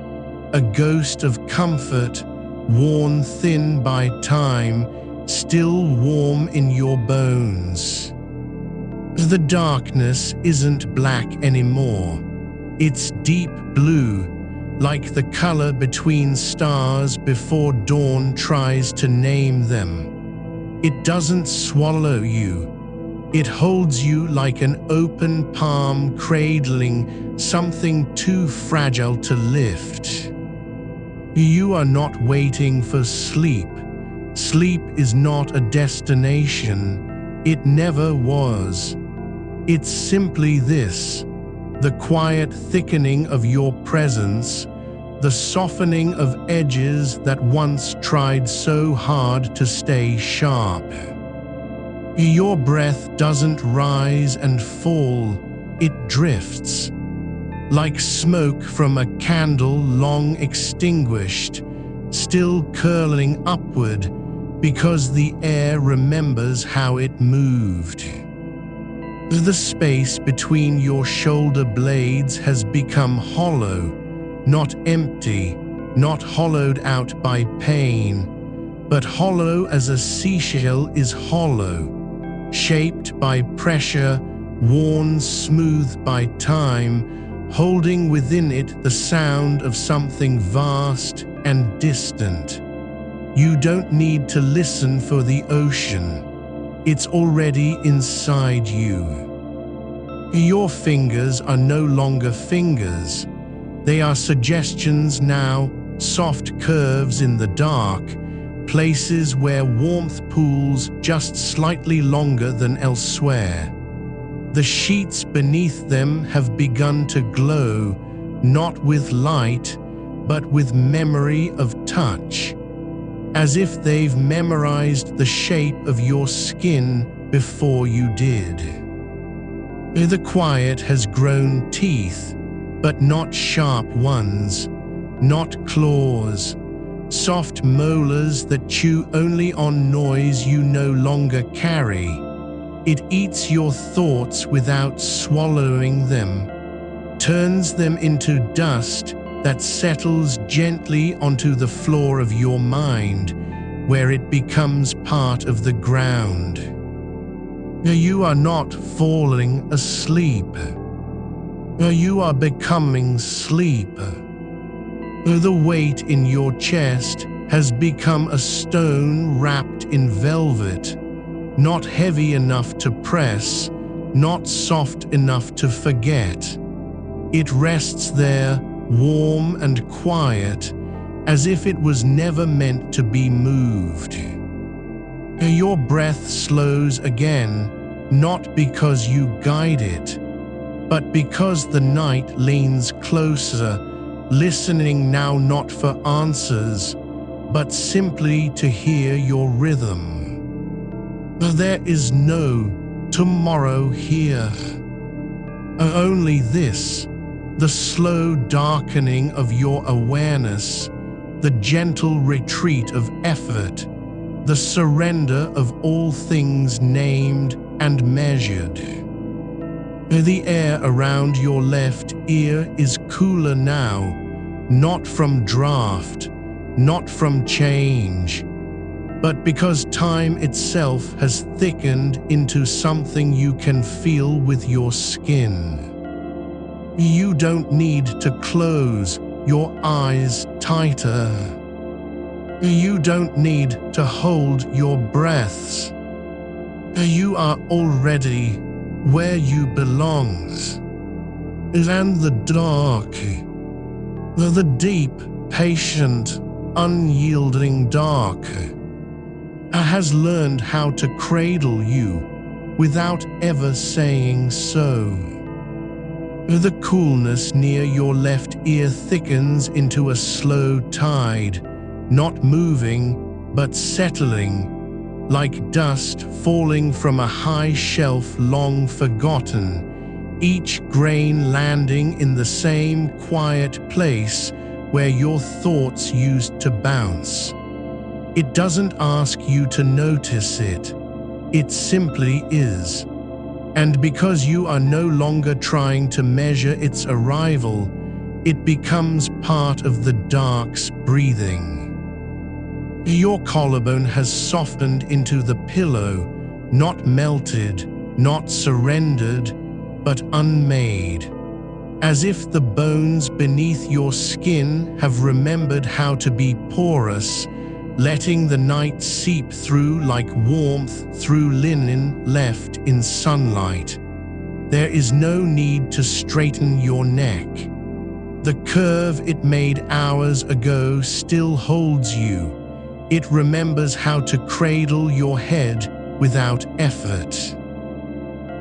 a ghost of comfort, worn thin by time, still warm in your bones. The darkness isn't black anymore. It's deep blue, like the color between stars before dawn tries to name them. It doesn't swallow you. It holds you like an open palm cradling something too fragile to lift. You are not waiting for sleep. Sleep is not a destination. It never was. It's simply this. The quiet thickening of your presence, the softening of edges that once tried so hard to stay sharp. Your breath doesn't rise and fall, it drifts, like smoke from a candle long extinguished, still curling upward because the air remembers how it moved. The space between your shoulder blades has become hollow, not empty, not hollowed out by pain, but hollow as a seashell is hollow, shaped by pressure, worn smooth by time, holding within it the sound of something vast and distant. You don't need to listen for the ocean. It's already inside you. Your fingers are no longer fingers. They are suggestions now, soft curves in the dark, places where warmth pools just slightly longer than elsewhere. The sheets beneath them have begun to glow, not with light, but with memory of touch, as if they've memorized the shape of your skin before you did. The quiet has grown teeth, but not sharp ones, not claws, soft molars that chew only on noise you no longer carry. It eats your thoughts without swallowing them, turns them into dust that settles gently onto the floor of your mind, where it becomes part of the ground. You are not falling asleep. You are becoming sleep. The weight in your chest has become a stone wrapped in velvet, not heavy enough to press, not soft enough to forget. It rests there, warm and quiet, as if it was never meant to be moved. Your breath slows again, not because you guide it, but because the night leans closer, listening now not for answers, but simply to hear your rhythm. There is no tomorrow here. Only this, the slow darkening of your awareness, the gentle retreat of effort, the surrender of all things named and measured. The air around your left ear is cooler now, not from draft, not from change, but because time itself has thickened into something you can feel with your skin. You don't need to close your eyes tighter. You don't need to hold your breaths. You are already where you belong. And the dark, the deep, patient, unyielding dark, has learned how to cradle you without ever saying so. The coolness near your left ear thickens into a slow tide, not moving, but settling, like dust falling from a high shelf long forgotten, each grain landing in the same quiet place where your thoughts used to bounce. It doesn't ask you to notice it. It simply is. And because you are no longer trying to measure its arrival, it becomes part of the dark's breathing. Your collarbone has softened into the pillow, not melted, not surrendered, but unmade, as if the bones beneath your skin have remembered how to be porous, letting the night seep through like warmth through linen left in sunlight. There is no need to straighten your neck. The curve it made hours ago still holds you. It remembers how to cradle your head without effort.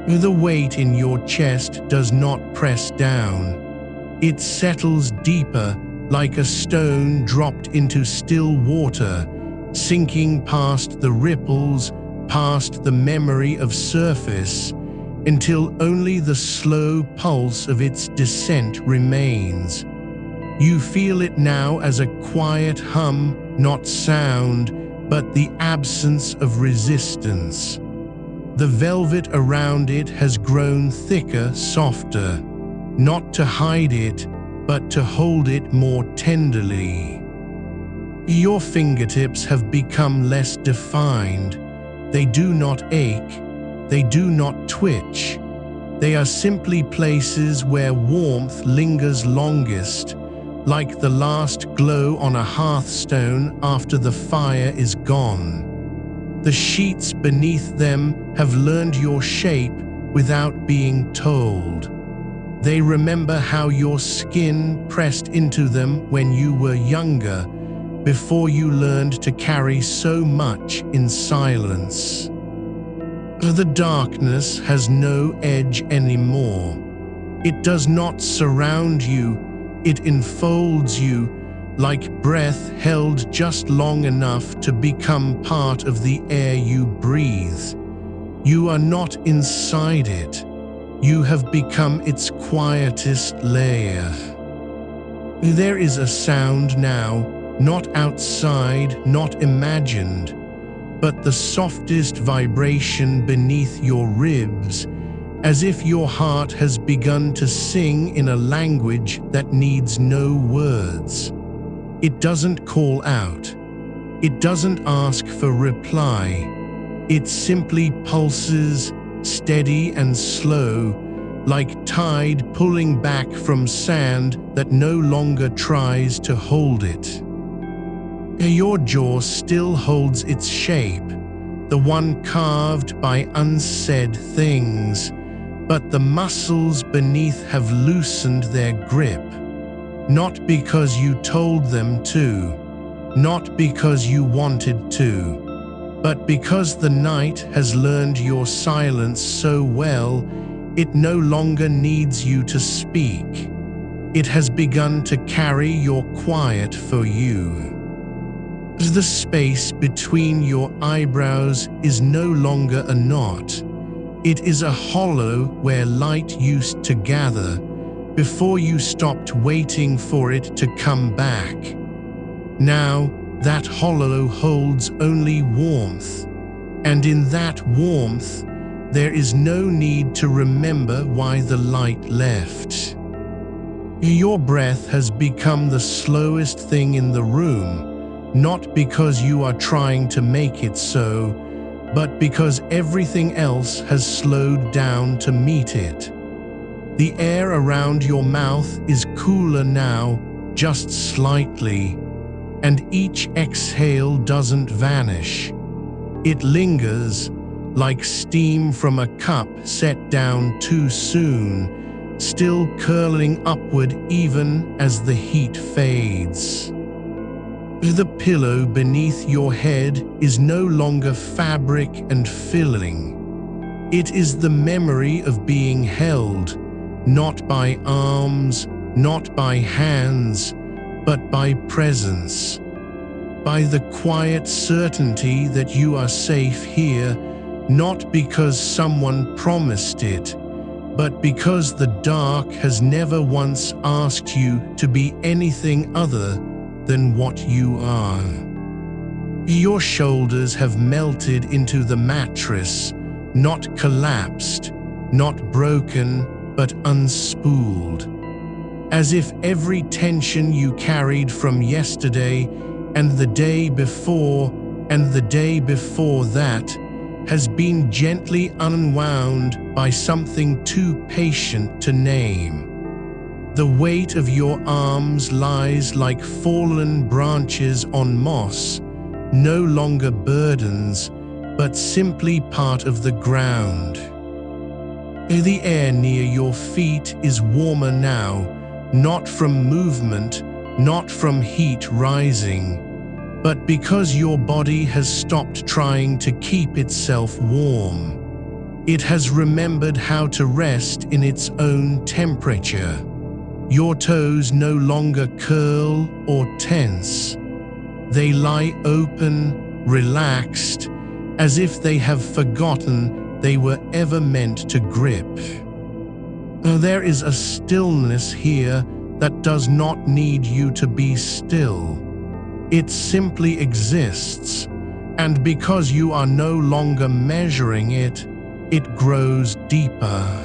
The weight in your chest does not press down. It settles deeper, like a stone dropped into still water, sinking past the ripples, past the memory of surface, until only the slow pulse of its descent remains. You feel it now as a quiet hum, not sound, but the absence of resistance. The velvet around it has grown thicker, softer, not to hide it, but to hold it more tenderly. Your fingertips have become less defined. They do not ache. They do not twitch. They are simply places where warmth lingers longest, like the last glow on a hearthstone after the fire is gone. The sheets beneath them have learned your shape without being told. They remember how your skin pressed into them when you were younger, before you learned to carry so much in silence. The darkness has no edge anymore. It does not surround you, it enfolds you like breath held just long enough to become part of the air you breathe. You are not inside it. You have become its quietest layer. There is a sound now, not outside, not imagined, but the softest vibration beneath your ribs, as if your heart has begun to sing in a language that needs no words. It doesn't call out. It doesn't ask for reply. It simply pulses, steady and slow, like tide pulling back from sand that no longer tries to hold it. Your jaw still holds its shape, the one carved by unsaid things, but the muscles beneath have loosened their grip. Not because you told them to, not because you wanted to, but because the night has learned your silence so well, it no longer needs you to speak. It has begun to carry your quiet for you. The space between your eyebrows is no longer a knot. It is a hollow where light used to gather before you stopped waiting for it to come back. Now, that hollow holds only warmth, and in that warmth, there is no need to remember why the light left. Your breath has become the slowest thing in the room, not because you are trying to make it so, but because everything else has slowed down to meet it. The air around your mouth is cooler now, just slightly, and each exhale doesn't vanish. It lingers, like steam from a cup set down too soon, still curling upward even as the heat fades. The pillow beneath your head is no longer fabric and filling. It is the memory of being held, not by arms, not by hands, but by presence. By the quiet certainty that you are safe here, not because someone promised it, but because the dark has never once asked you to be anything other than what you are. Your shoulders have melted into the mattress, not collapsed, not broken, but unspooled. As if every tension you carried from yesterday and the day before and the day before that has been gently unwound by something too patient to name. The weight of your arms lies like fallen branches on moss, no longer burdens, but simply part of the ground. The air near your feet is warmer now, not from movement, not from heat rising, but because your body has stopped trying to keep itself warm. It has remembered how to rest in its own temperature. Your toes no longer curl or tense. They lie open, relaxed, as if they have forgotten they were ever meant to grip. There is a stillness here that does not need you to be still. It simply exists, and because you are no longer measuring it, it grows deeper.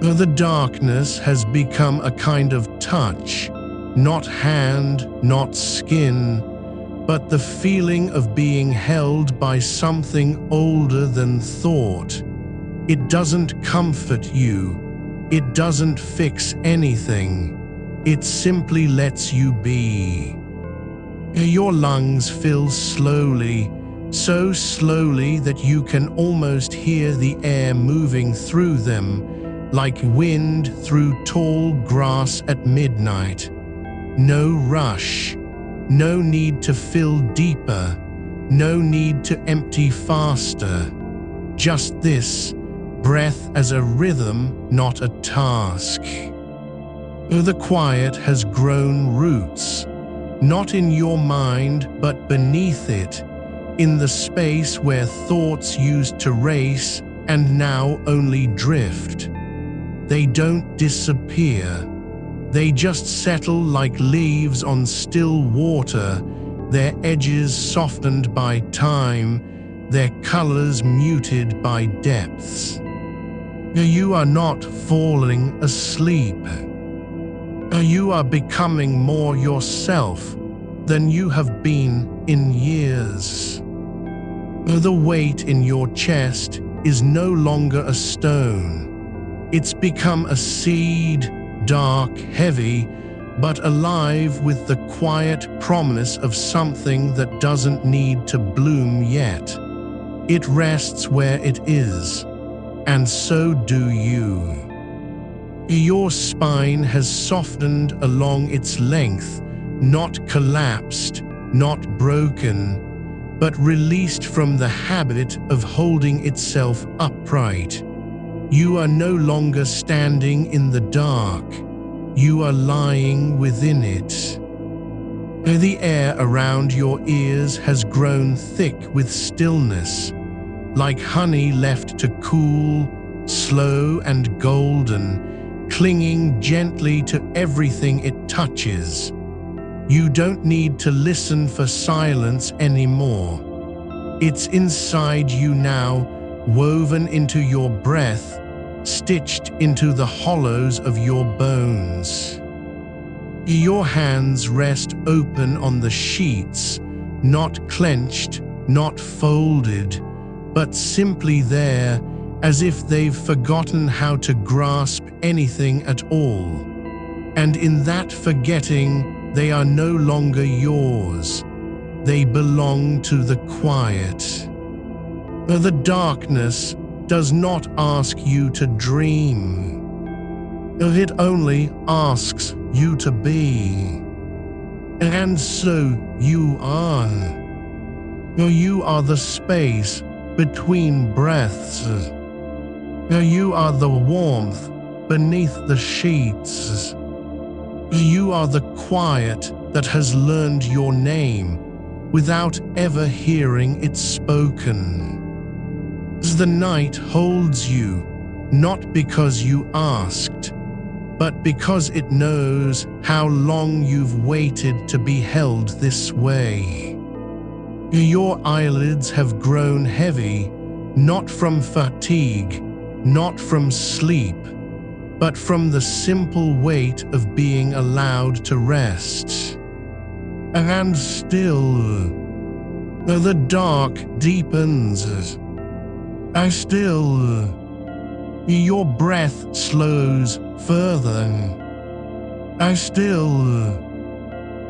The darkness has become a kind of touch, not hand, not skin, but the feeling of being held by something older than thought. It doesn't comfort you. It doesn't fix anything. It simply lets you be. Your lungs fill slowly, so slowly that you can almost hear the air moving through them, like wind through tall grass at midnight. No rush, no need to fill deeper, no need to empty faster. Just this, breath as a rhythm, not a task. The quiet has grown roots, not in your mind but beneath it, in the space where thoughts used to race and now only drift. They don't disappear. They just settle like leaves on still water, their edges softened by time, their colors muted by depths. You are not falling asleep. You are becoming more yourself than you have been in years. The weight in your chest is no longer a stone. It's become a seed, dark, heavy, but alive with the quiet promise of something that doesn't need to bloom yet. It rests where it is, and so do you. Your spine has softened along its length, not collapsed, not broken, but released from the habit of holding itself upright. You are no longer standing in the dark. You are lying within it. The air around your ears has grown thick with stillness, like honey left to cool, slow and golden, clinging gently to everything it touches. You don't need to listen for silence anymore. It's inside you now, woven into your breath, stitched into the hollows of your bones. Your hands rest open on the sheets, not clenched, not folded, but simply there, as if they've forgotten how to grasp anything at all. And in that forgetting, they are no longer yours. They belong to the quiet. The darkness does not ask you to dream. It only asks you to be. And so you are. You are the space between breaths. You are the warmth beneath the sheets. You are the quiet that has learned your name without ever hearing it spoken. The night holds you, not because you asked, but because it knows how long you've waited to be held this way. Your eyelids have grown heavy, not from fatigue, not from sleep, but from the simple weight of being allowed to rest. And still, the dark deepens. And still, your breath slows further. And still,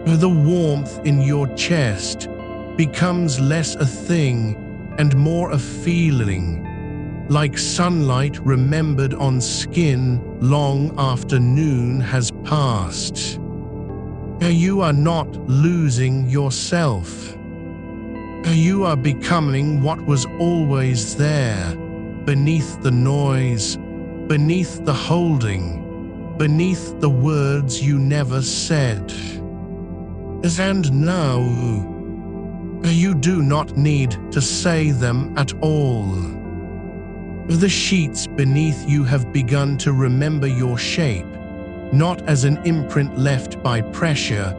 the warmth in your chest becomes less a thing and more a feeling, like sunlight remembered on skin long after noon has passed. You are not losing yourself. You are becoming what was always there, beneath the noise, beneath the holding, beneath the words you never said. And now, you do not need to say them at all. The sheets beneath you have begun to remember your shape, not as an imprint left by pressure,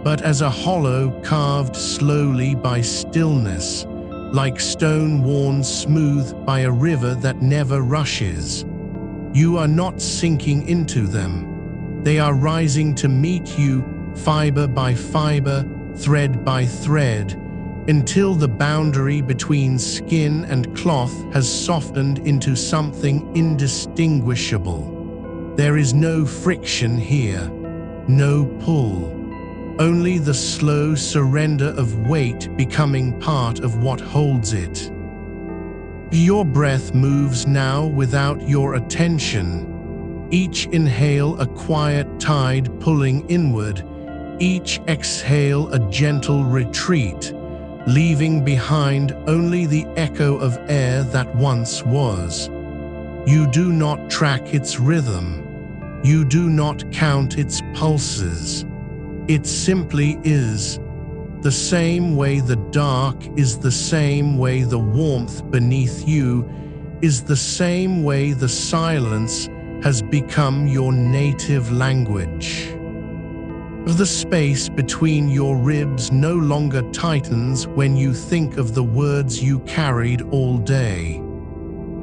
but as a hollow carved slowly by stillness, like stone worn smooth by a river that never rushes. You are not sinking into them. They are rising to meet you, fiber by fiber, thread by thread, until the boundary between skin and cloth has softened into something indistinguishable. There is no friction here, no pull. only the slow surrender of weight becoming part of what holds it. Your breath moves now without your attention. Each inhale a quiet tide pulling inward, each exhale a gentle retreat, leaving behind only the echo of air that once was. You do not track its rhythm. You do not count its pulses. It simply is. The same way the dark is the same way the warmth beneath you is the same way the silence has become your native language. The space between your ribs no longer tightens when you think of the words you carried all day.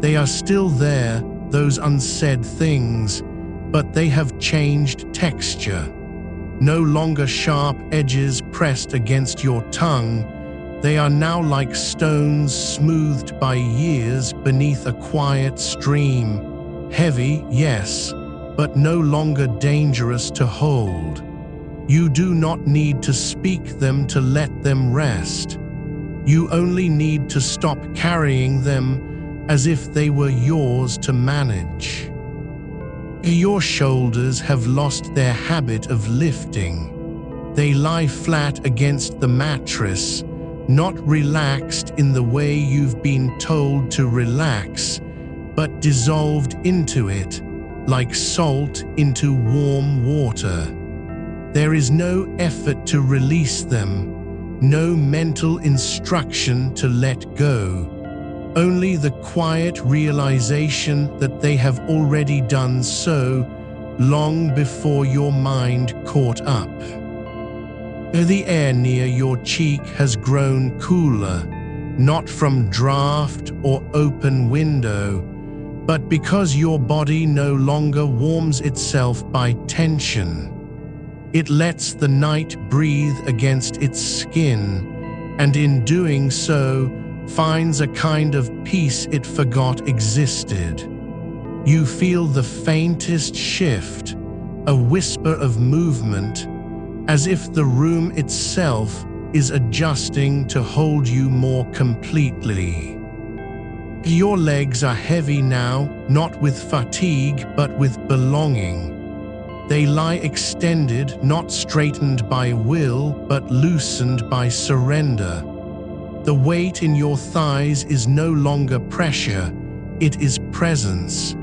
They are still there, those unsaid things, but they have changed texture. No longer sharp edges pressed against your tongue, they are now like stones smoothed by years beneath a quiet stream. Heavy, yes, but no longer dangerous to hold. You do not need to speak them to let them rest. You only need to stop carrying them as if they were yours to manage. Your shoulders have lost their habit of lifting. They lie flat against the mattress, not relaxed in the way you've been told to relax, but dissolved into it, like salt into warm water. There is no effort to release them, no mental instruction to let go. Only the quiet realization that they have already done so long before your mind caught up. The air near your cheek has grown cooler, not from draft or open window, but because your body no longer warms itself by tension. It lets the night breathe against its skin, and in doing so, finds a kind of peace it forgot existed. You feel the faintest shift, a whisper of movement, as if the room itself is adjusting to hold you more completely. Your legs are heavy now, not with fatigue, but with belonging. They lie extended, not straightened by will, but loosened by surrender. The weight in your thighs is no longer pressure, it is presence.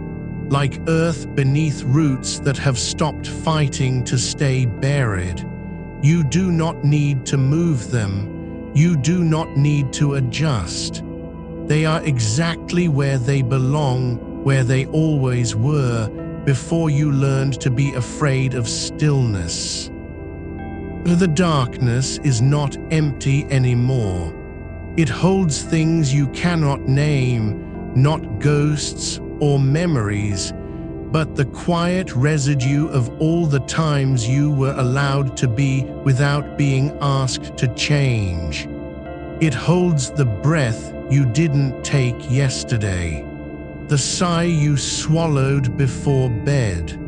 Like earth beneath roots that have stopped fighting to stay buried. You do not need to move them. You do not need to adjust. They are exactly where they belong, where they always were, before you learned to be afraid of stillness. The darkness is not empty anymore. It holds things you cannot name, not ghosts or memories, but the quiet residue of all the times you were allowed to be without being asked to change. It holds the breath you didn't take yesterday, the sigh you swallowed before bed,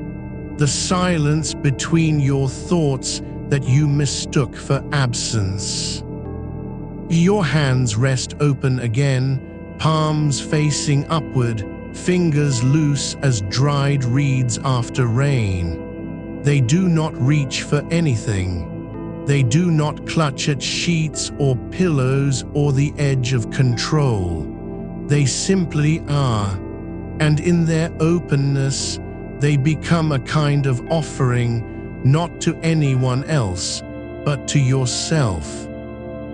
the silence between your thoughts that you mistook for absence. Your hands rest open again, palms facing upward, fingers loose as dried reeds after rain. They do not reach for anything. They do not clutch at sheets or pillows or the edge of control. They simply are, and in their openness, they become a kind of offering, not to anyone else, but to yourself.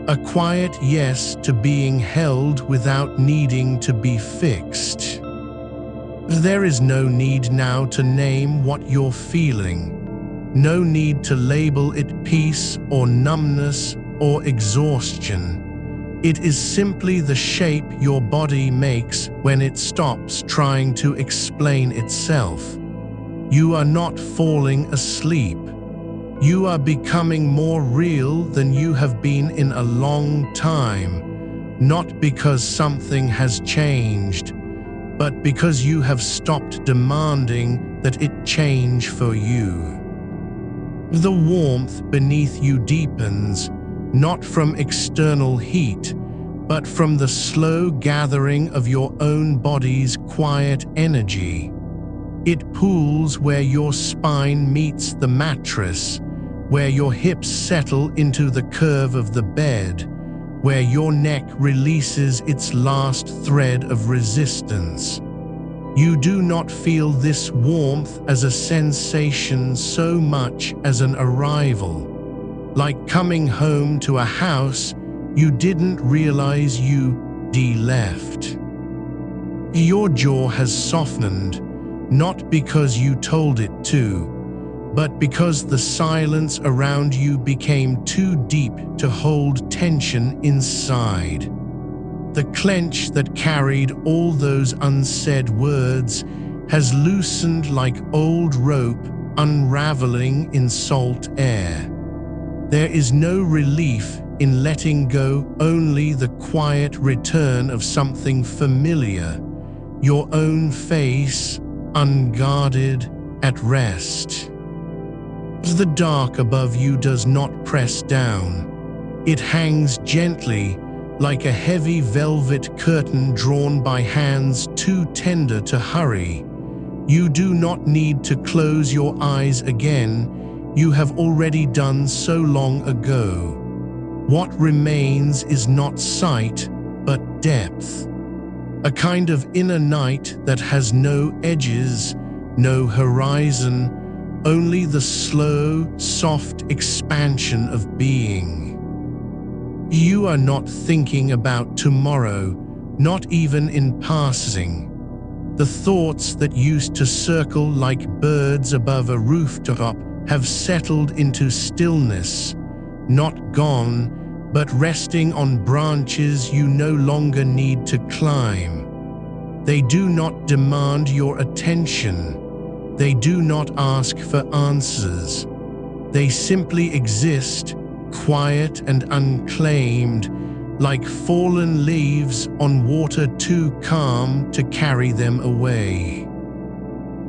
A quiet yes to being held without needing to be fixed. There is no need now to name what you're feeling. No need to label it peace or numbness or exhaustion. It is simply the shape your body makes when it stops trying to explain itself. You are not falling asleep. You are becoming more real than you have been in a long time, not because something has changed, but because you have stopped demanding that it change for you. The warmth beneath you deepens, not from external heat, but from the slow gathering of your own body's quiet energy. It pools where your spine meets the mattress, where your hips settle into the curve of the bed, where your neck releases its last thread of resistance. You do not feel this warmth as a sensation so much as an arrival, like coming home to a house you didn't realize you left. Your jaw has softened, not because you told it to, but because the silence around you became too deep to hold tension inside. The clench that carried all those unsaid words has loosened like old rope unraveling in salt air. There is no relief in letting go, only the quiet return of something familiar, your own face, unguarded, at rest. The dark above you does not press down. It hangs gently, like a heavy velvet curtain drawn by hands too tender to hurry. You do not need to close your eyes again. You have already done so long ago. What remains is not sight, but depth. A kind of inner night that has no edges, no horizon, only the slow, soft expansion of being. You are not thinking about tomorrow, not even in passing. The thoughts that used to circle like birds above a rooftop have settled into stillness, not gone, but resting on branches you no longer need to climb. They do not demand your attention. They do not ask for answers. They simply exist, quiet and unclaimed, like fallen leaves on water too calm to carry them away.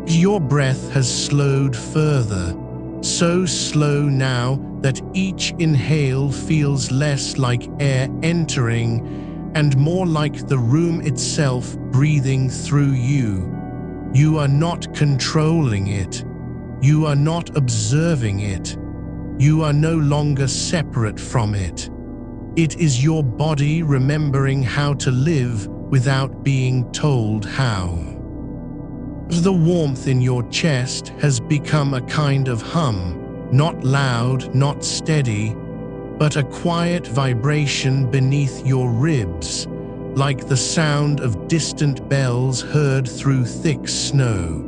Your breath has slowed further, so slow now that each inhale feels less like air entering and more like the room itself breathing through you. You are not controlling it. You are not observing it. You are no longer separate from it. It is your body remembering how to live without being told how. The warmth in your chest has become a kind of hum, not loud, not steady, but a quiet vibration beneath your ribs, like the sound of distant bells heard through thick snow.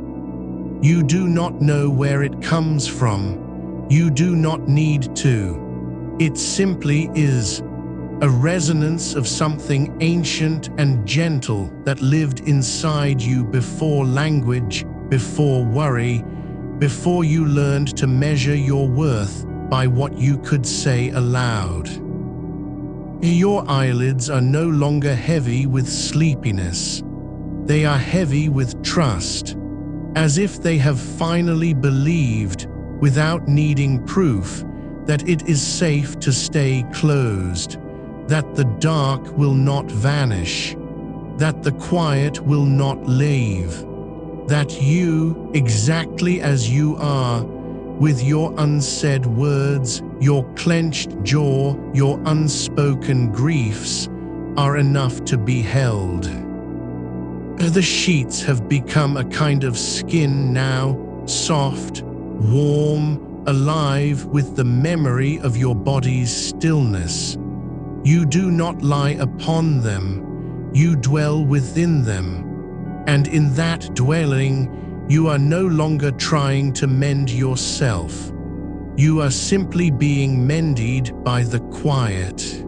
You do not know where it comes from. You do not need to. It simply is. A resonance of something ancient and gentle that lived inside you before language, before worry, before you learned to measure your worth by what you could say aloud. Your eyelids are no longer heavy with sleepiness. They are heavy with trust, as if they have finally believed, without needing proof, that it is safe to stay closed, that the dark will not vanish, that the quiet will not leave, that you, exactly as you are, with your unsaid words, your clenched jaw, your unspoken griefs, are enough to be held. The sheets have become a kind of skin now, soft, warm, alive with the memory of your body's stillness. You do not lie upon them, you dwell within them, and in that dwelling, you are no longer trying to mend yourself. You are simply being mended by the quiet.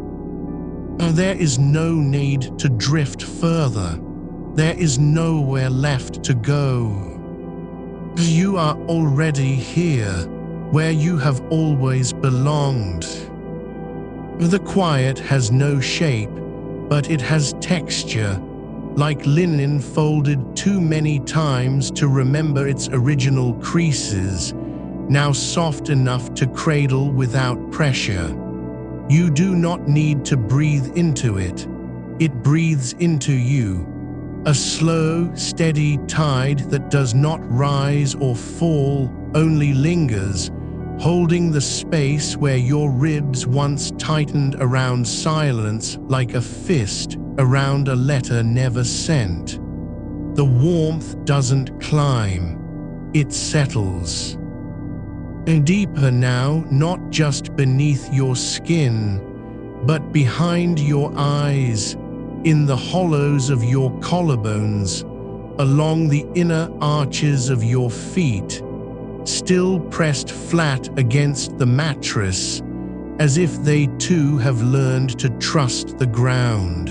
There is no need to drift further. There is nowhere left to go. You are already here, where you have always belonged. The quiet has no shape, but it has texture, like linen folded too many times to remember its original creases, now soft enough to cradle without pressure. You do not need to breathe into it. It breathes into you. A slow, steady tide that does not rise or fall, only lingers, holding the space where your ribs once tightened around silence like a fist around a letter never sent. The warmth doesn't climb, it settles. And deeper now, not just beneath your skin, but behind your eyes, in the hollows of your collarbones, along the inner arches of your feet, still pressed flat against the mattress, as if they too have learned to trust the ground.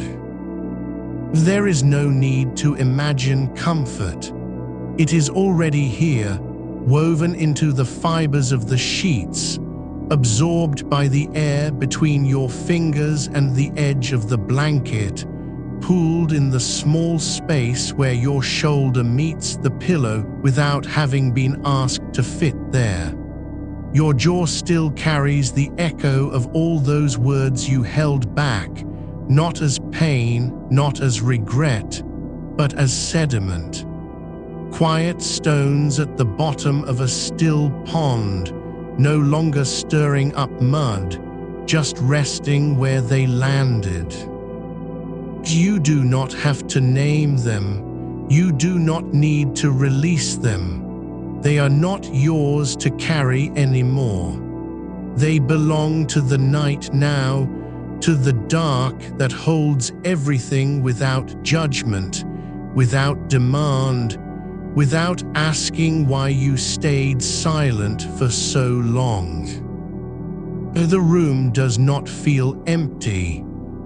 There is no need to imagine comfort. It is already here, woven into the fibers of the sheets, absorbed by the air between your fingers and the edge of the blanket, pooled in the small space where your shoulder meets the pillow without having been asked to fit there. Your jaw still carries the echo of all those words you held back, not as pain, not as regret, but as sediment. Quiet stones at the bottom of a still pond, no longer stirring up mud, just resting where they landed. You do not have to name them. You do not need to release them. They are not yours to carry anymore. They belong to the night now, to the dark that holds everything without judgment, without demand, without asking why you stayed silent for so long. The room does not feel empty.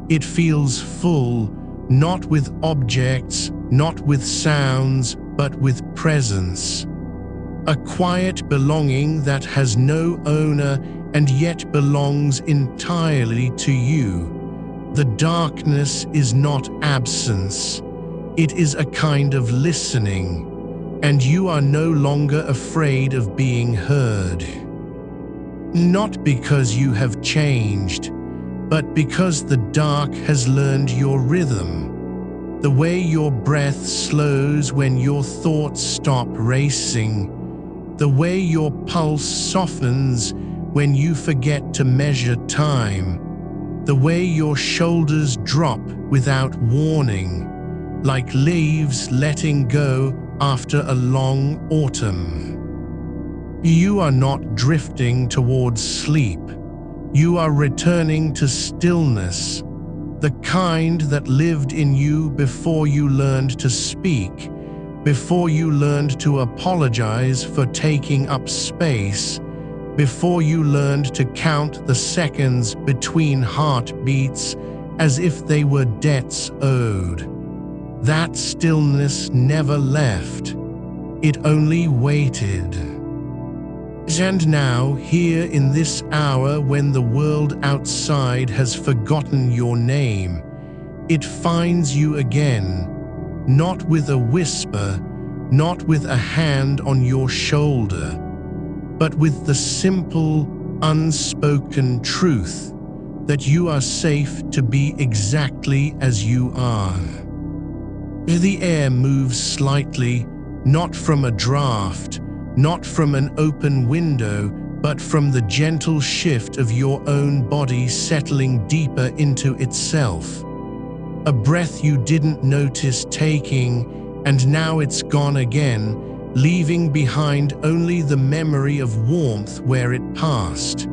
It feels full, not with objects, not with sounds, but with presence. A quiet belonging that has no owner and yet belongs entirely to you. The darkness is not absence. It is a kind of listening, and you are no longer afraid of being heard. Not because you have changed, but because the dark has learned your rhythm, the way your breath slows when your thoughts stop racing, the way your pulse softens when you forget to measure time, the way your shoulders drop without warning, like leaves letting go after a long autumn. You are not drifting towards sleep. You are returning to stillness, the kind that lived in you before you learned to speak, before you learned to apologize for taking up space, before you learned to count the seconds between heartbeats as if they were debts owed. That stillness never left. It only waited. And now, here in this hour when the world outside has forgotten your name, it finds you again, not with a whisper, not with a hand on your shoulder, but with the simple, unspoken truth that you are safe to be exactly as you are. The air moves slightly, not from a draft, not from an open window, but from the gentle shift of your own body settling deeper into itself. A breath you didn't notice taking, and now it's gone again, leaving behind only the memory of warmth where it passed.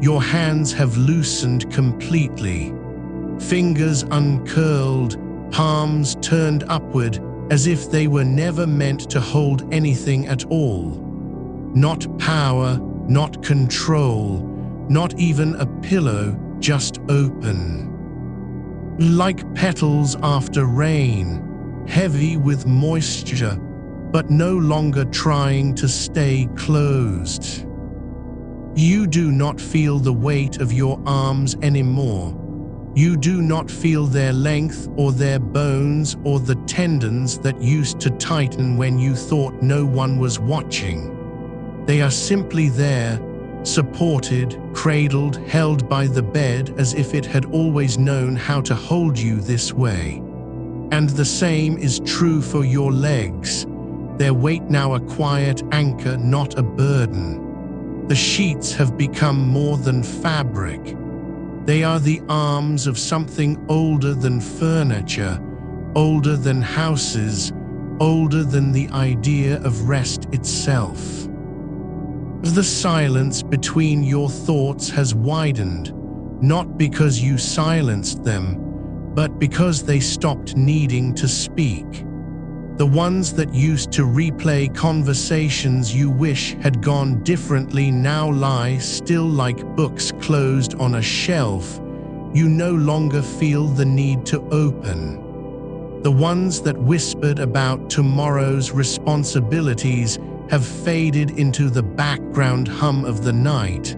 Your hands have loosened completely, fingers uncurled, palms turned upward, as if they were never meant to hold anything at all. Not power, not control, not even a pillow, just open. Like petals after rain, heavy with moisture, but no longer trying to stay closed. You do not feel the weight of your arms anymore. You do not feel their length or their bones or the tendons that used to tighten when you thought no one was watching. They are simply there, supported, cradled, held by the bed as if it had always known how to hold you this way. And the same is true for your legs. Their weight now a quiet anchor, not a burden. The sheets have become more than fabric. They are the arms of something older than furniture, older than houses, older than the idea of rest itself. The silence between your thoughts has widened, not because you silenced them, but because they stopped needing to speak. The ones that used to replay conversations you wish had gone differently now lie still like books closed on a shelf you no longer feel the need to open. The ones that whispered about tomorrow's responsibilities have faded into the background hum of the night,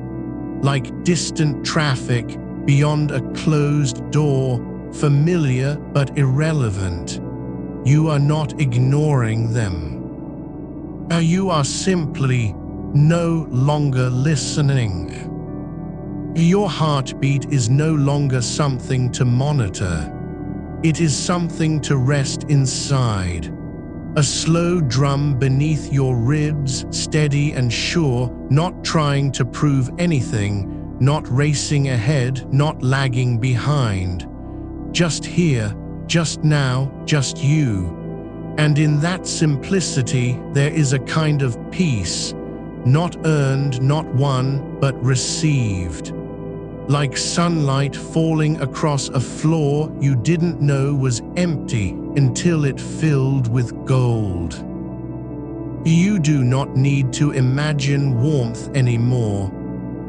like distant traffic beyond a closed door, familiar but irrelevant. You are not ignoring them. You are simply no longer listening. Your heartbeat is no longer something to monitor. It is something to rest inside. A slow drum beneath your ribs, steady and sure, not trying to prove anything, not racing ahead, not lagging behind. Just here, just now, just you. And in that simplicity, there is a kind of peace, not earned, not won, but received. Like sunlight falling across a floor you didn't know was empty until it filled with gold. You do not need to imagine warmth anymore.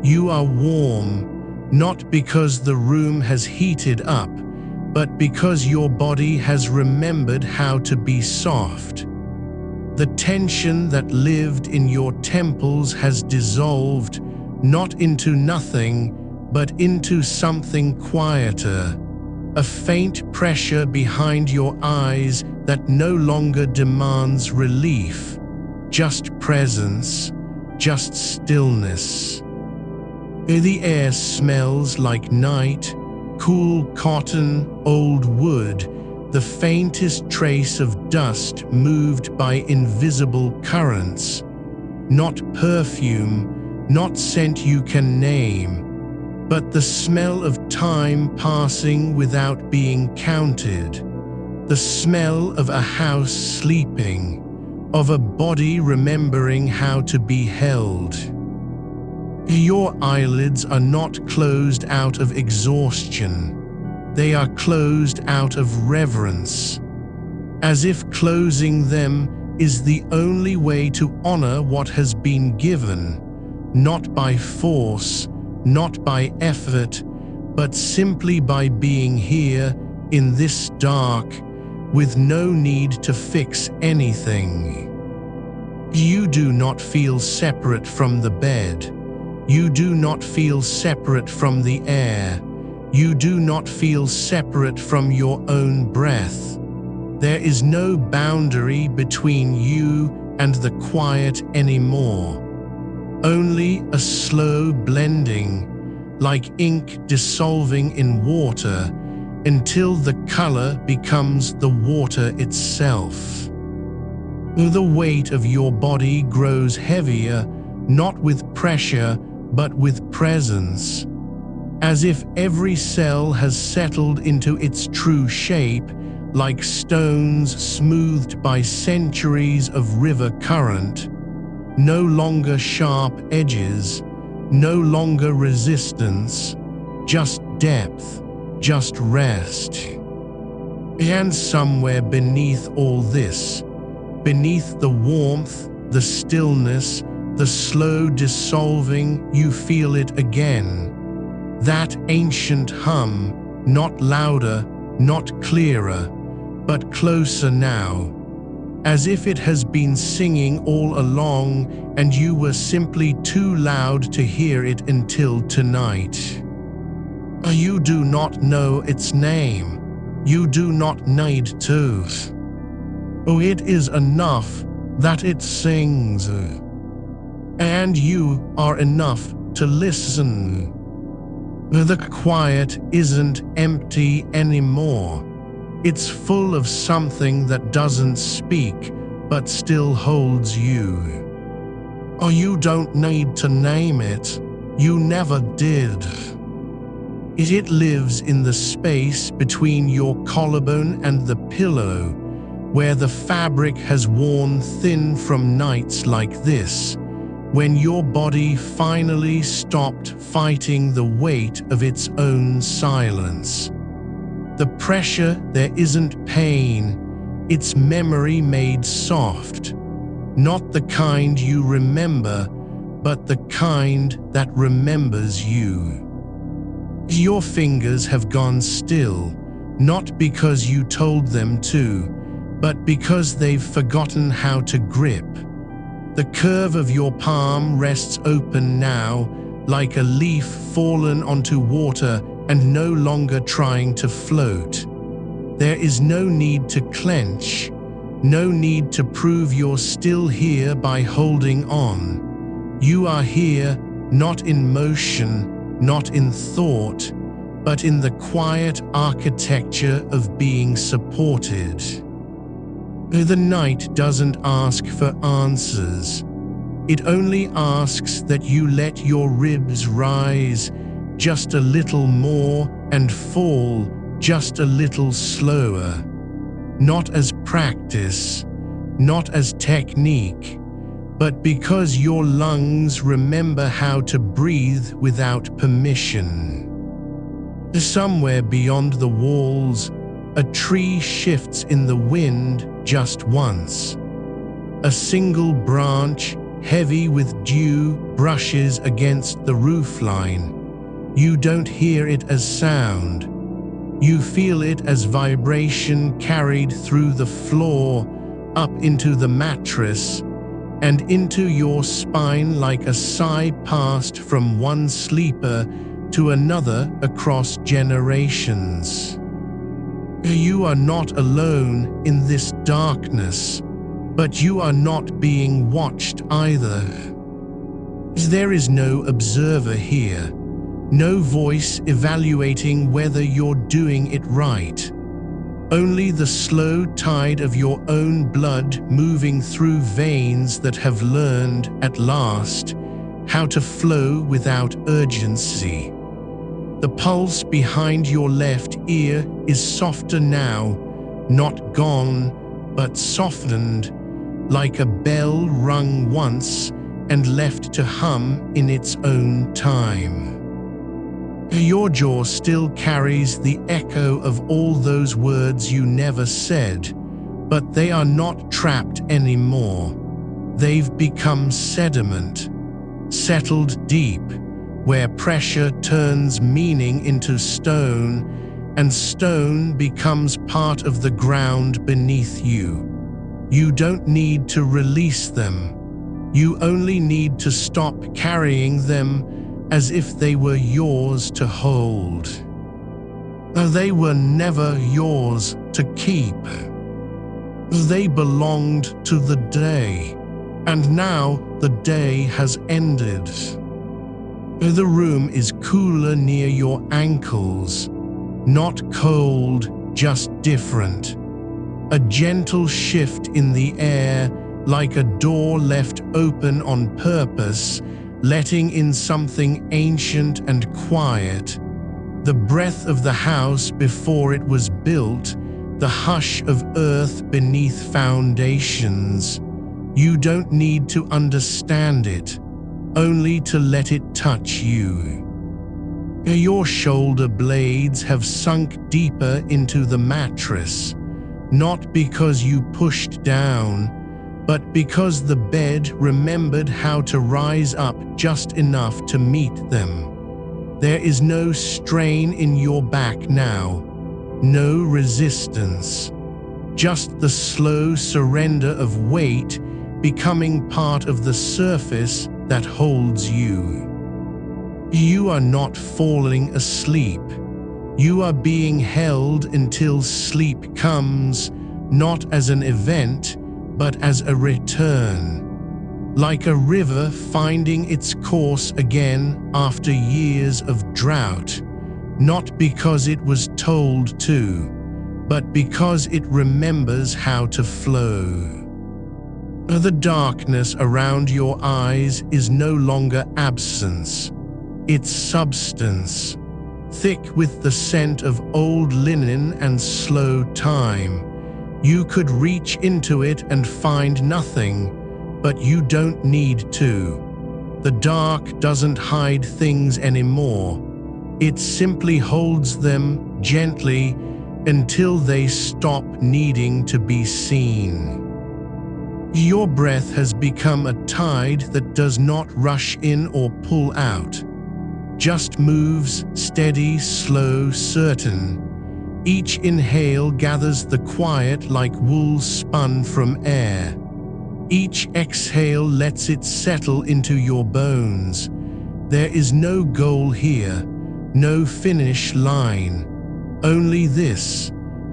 You are warm, not because the room has heated up, but because your body has remembered how to be soft. The tension that lived in your temples has dissolved, not into nothing, but into something quieter, a faint pressure behind your eyes that no longer demands relief, just presence, just stillness. The air smells like night, cool cotton, old wood, the faintest trace of dust moved by invisible currents. Not perfume, not scent you can name, but the smell of time passing without being counted. The smell of a house sleeping, of a body remembering how to be held. Your eyelids are not closed out of exhaustion. They are closed out of reverence, as if closing them is the only way to honor what has been given, not by force, not by effort, but simply by being here in this dark, with no need to fix anything. You do not feel separate from the bed. You do not feel separate from the air. You do not feel separate from your own breath. There is no boundary between you and the quiet anymore. Only a slow blending, like ink dissolving in water, until the color becomes the water itself. The weight of your body grows heavier, not with pressure, but with presence, as if every cell has settled into its true shape, like stones smoothed by centuries of river current. No longer sharp edges, no longer resistance, just depth, just rest. And somewhere beneath all this, beneath the warmth, the stillness, the slow dissolving, you feel it again. That ancient hum, not louder, not clearer, but closer now, as if it has been singing all along and you were simply too loud to hear it until tonight. You do not know its name. You do not need to. Oh, it is enough that it sings. And you are enough to listen. The quiet isn't empty anymore. It's full of something that doesn't speak, but still holds you. Oh, you don't need to name it. You never did. It lives in the space between your collarbone and the pillow, where the fabric has worn thin from nights like this, when your body finally stopped fighting the weight of its own silence. The pressure, there isn't pain, it's memory made soft. Not the kind you remember, but the kind that remembers you. Your fingers have gone still, not because you told them to, but because they've forgotten how to grip. The curve of your palm rests open now, like a leaf fallen onto water and no longer trying to float. There is no need to clench, no need to prove you're still here by holding on. You are here, not in motion, not in thought, but in the quiet architecture of being supported. The night doesn't ask for answers. It only asks that you let your ribs rise just a little more and fall just a little slower. Not as practice, not as technique, but because your lungs remember how to breathe without permission. Somewhere beyond the walls, a tree shifts in the wind just once. A single branch, heavy with dew, brushes against the roofline. You don't hear it as sound. You feel it as vibration carried through the floor, up into the mattress, and into your spine like a sigh passed from one sleeper to another across generations. You are not alone in this darkness, but you are not being watched either. There is no observer here, no voice evaluating whether you're doing it right. Only the slow tide of your own blood moving through veins that have learned, at last, how to flow without urgency. The pulse behind your left ear is softer now, not gone, but softened, like a bell rung once and left to hum in its own time. Your jaw still carries the echo of all those words you never said, but they are not trapped anymore. They've become sediment, settled deep, where pressure turns meaning into stone, and stone becomes part of the ground beneath you. You don't need to release them. You only need to stop carrying them as if they were yours to hold. They were never yours to keep. They belonged to the day, and now the day has ended. The room is cooler near your ankles, not cold, just different. A gentle shift in the air, like a door left open on purpose, letting in something ancient and quiet. The breath of the house before it was built, the hush of earth beneath foundations. You don't need to understand it, only to let it touch you. Your shoulder blades have sunk deeper into the mattress, not because you pushed down, but because the bed remembered how to rise up just enough to meet them. There is no strain in your back now, no resistance, just the slow surrender of weight becoming part of the surface that holds you. You are not falling asleep. You are being held until sleep comes, not as an event, but as a return. like a river finding its course again after years of drought, not because it was told to, but because it remembers how to flow. The darkness around your eyes is no longer absence, it's substance, thick with the scent of old linen and slow time. You could reach into it and find nothing, but you don't need to. The dark doesn't hide things anymore. It simply holds them gently until they stop needing to be seen. Your breath has become a tide that does not rush in or pull out, just moves steady, slow, certain. Each inhale gathers the quiet like wool spun from air. Each exhale lets it settle into your bones. There is no goal here, no finish line. Only this,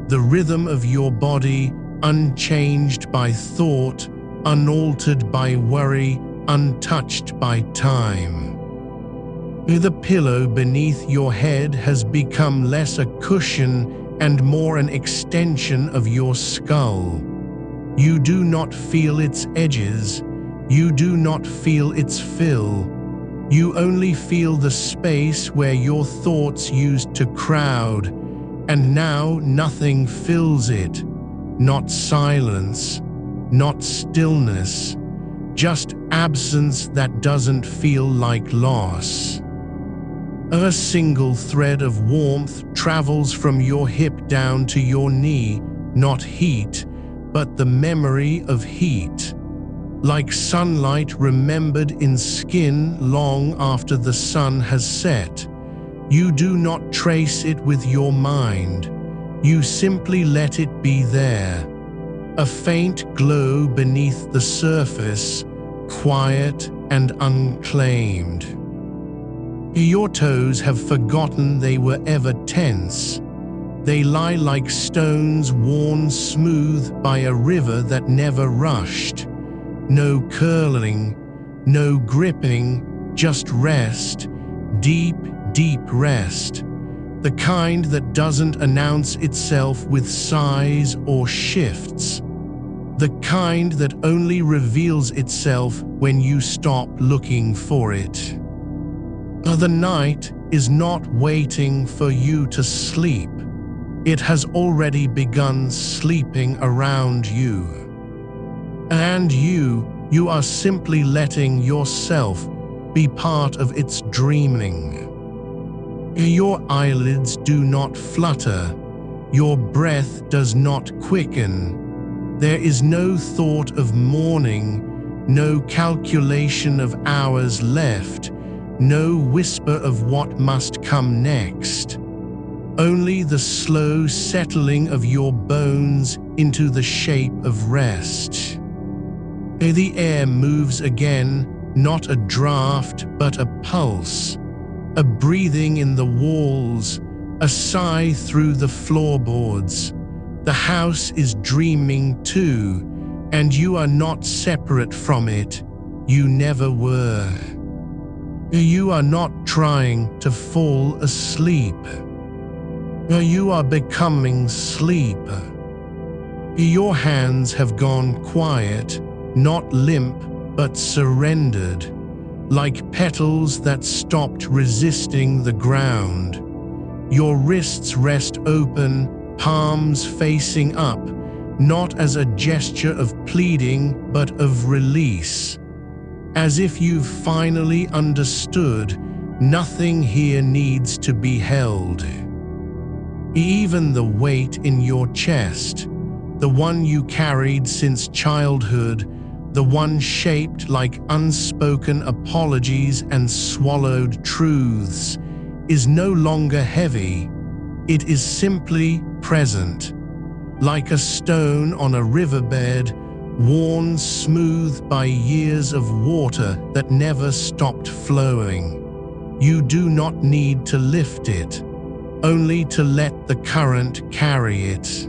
the rhythm of your body, unchanged by thought, unaltered by worry, untouched by time. The pillow beneath your head has become less a cushion and more an extension of your skull. You do not feel its edges, you do not feel its fill. You only feel the space where your thoughts used to crowd, and now nothing fills it. Not silence, not stillness, just absence that doesn't feel like loss. A single thread of warmth travels from your hip down to your knee, not heat, but the memory of heat. Like sunlight remembered in skin long after the sun has set. You do not trace it with your mind. You simply let it be there. A faint glow beneath the surface, quiet and unclaimed. Your toes have forgotten they were ever tense. They lie like stones worn smooth by a river that never rushed. No curling, no gripping, just rest, deep, deep rest. The kind that doesn't announce itself with sighs or shifts. The kind that only reveals itself when you stop looking for it. The night is not waiting for you to sleep. It has already begun sleeping around you. And you are simply letting yourself be part of its dreaming. Your eyelids do not flutter. Your breath does not quicken. There is no thought of morning, no calculation of hours left, no whisper of what must come next. Only the slow settling of your bones into the shape of rest. The air moves again, not a draft, but a pulse, a breathing in the walls, a sigh through the floorboards. The house is dreaming too, and you are not separate from it. You never were. You are not trying to fall asleep. You are becoming sleep. Your hands have gone quiet, not limp, but surrendered, like petals that stopped resisting the ground. Your wrists rest open, palms facing up, not as a gesture of pleading, but of release. As if you've finally understood, nothing here needs to be held. Even the weight in your chest, the one you carried since childhood, the one shaped like unspoken apologies and swallowed truths, is no longer heavy. It is simply present, like a stone on a riverbed, worn smooth by years of water that never stopped flowing. You do not need to lift it, only to let the current carry it.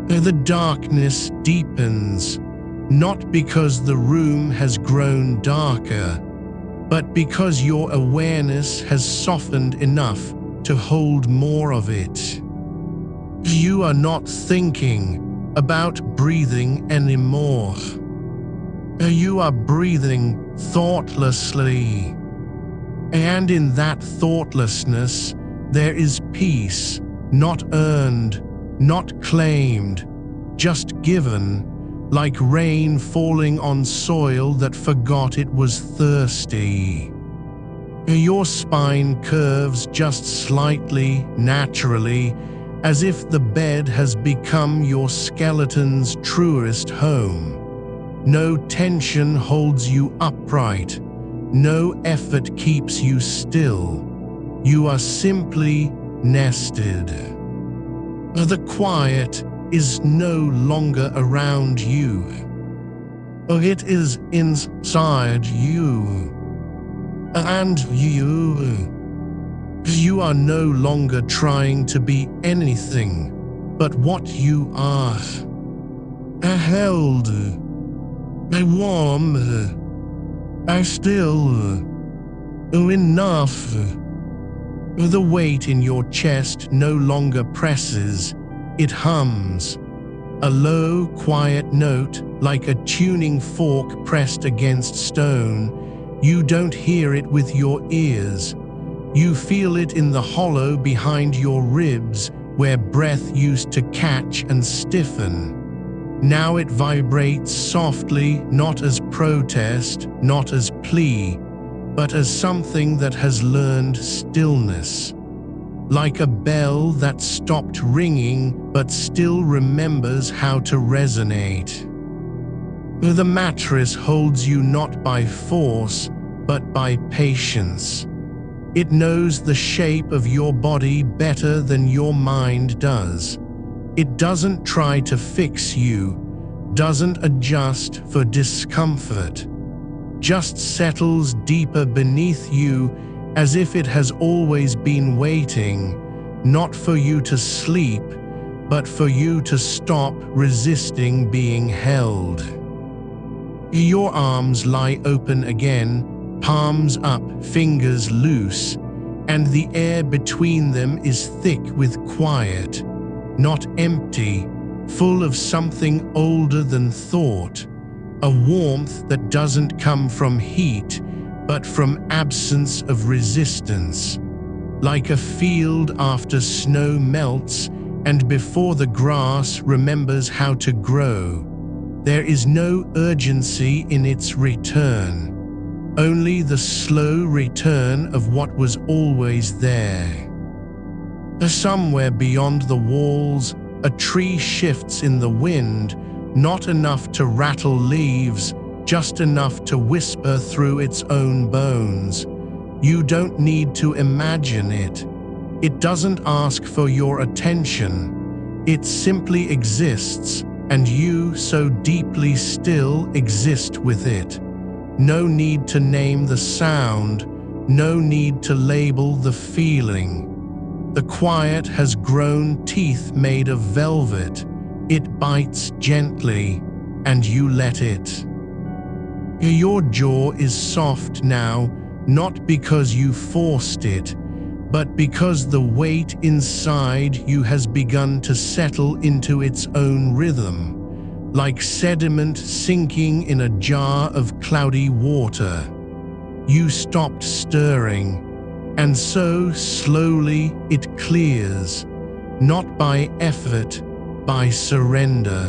The darkness deepens. not because the room has grown darker, but because your awareness has softened enough to hold more of it. You are not thinking about breathing anymore. You are breathing thoughtlessly. And in that thoughtlessness, there is peace, not earned, not claimed, just given, like rain falling on soil that forgot it was thirsty. Your spine curves just slightly, naturally, as if the bed has become your skeleton's truest home. No tension holds you upright. No effort keeps you still. You are simply nested. The quiet is no longer around you. It is inside you. And you are no longer trying to be anything but what you are. Held, warm, still, enough. The weight in your chest no longer presses, it hums. A low, quiet note, like a tuning fork pressed against stone. You don't hear it with your ears. You feel it in the hollow behind your ribs, where breath used to catch and stiffen. Now it vibrates softly, not as protest, not as plea, but as something that has learned stillness. Like a bell that stopped ringing but still remembers how to resonate. The mattress holds you not by force, but by patience. It knows the shape of your body better than your mind does. It doesn't try to fix you, doesn't adjust for discomfort, just settles deeper beneath you as if it has always been waiting, not for you to sleep, but for you to stop resisting being held. Your arms lie open again, palms up, fingers loose, and the air between them is thick with quiet, not empty, full of something older than thought, a warmth that doesn't come from heat, but from absence of resistance, like a field after snow melts and before the grass remembers how to grow. There is no urgency in its return, only the slow return of what was always there. Somewhere beyond the walls, a tree shifts in the wind, not enough to rattle leaves, just enough to whisper through its own bones. You don't need to imagine it. It doesn't ask for your attention. It simply exists, and you, so deeply still, exist with it. No need to name the sound, no need to label the feeling. The quiet has grown teeth made of velvet. It bites gently, and you let it. Your jaw is soft now, not because you forced it, but because the weight inside you has begun to settle into its own rhythm, like sediment sinking in a jar of cloudy water. You stopped stirring, and so slowly it clears, not by effort, by surrender.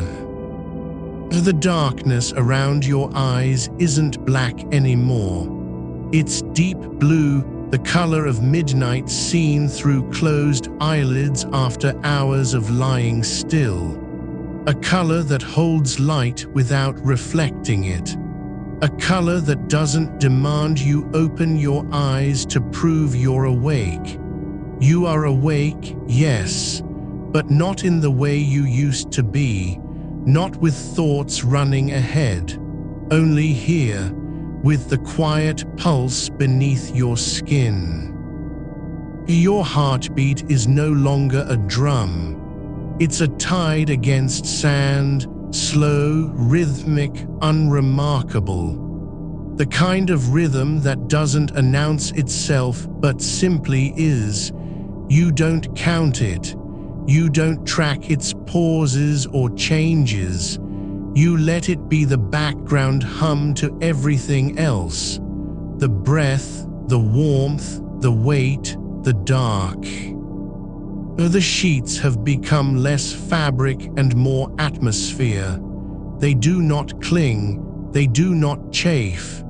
The darkness around your eyes isn't black anymore. It's deep blue, the color of midnight seen through closed eyelids after hours of lying still. A color that holds light without reflecting it. A color that doesn't demand you open your eyes to prove you're awake. You are awake, yes, but not in the way you used to be. Not with thoughts running ahead, only here, with the quiet pulse beneath your skin. Your heartbeat is no longer a drum. It's a tide against sand, slow, rhythmic, unremarkable. The kind of rhythm that doesn't announce itself but simply is. You don't count it. You don't track its pauses or changes. You let it be the background hum to everything else. The breath, the warmth, the weight, the dark. The sheets have become less fabric and more atmosphere. They do not cling, they do not chafe.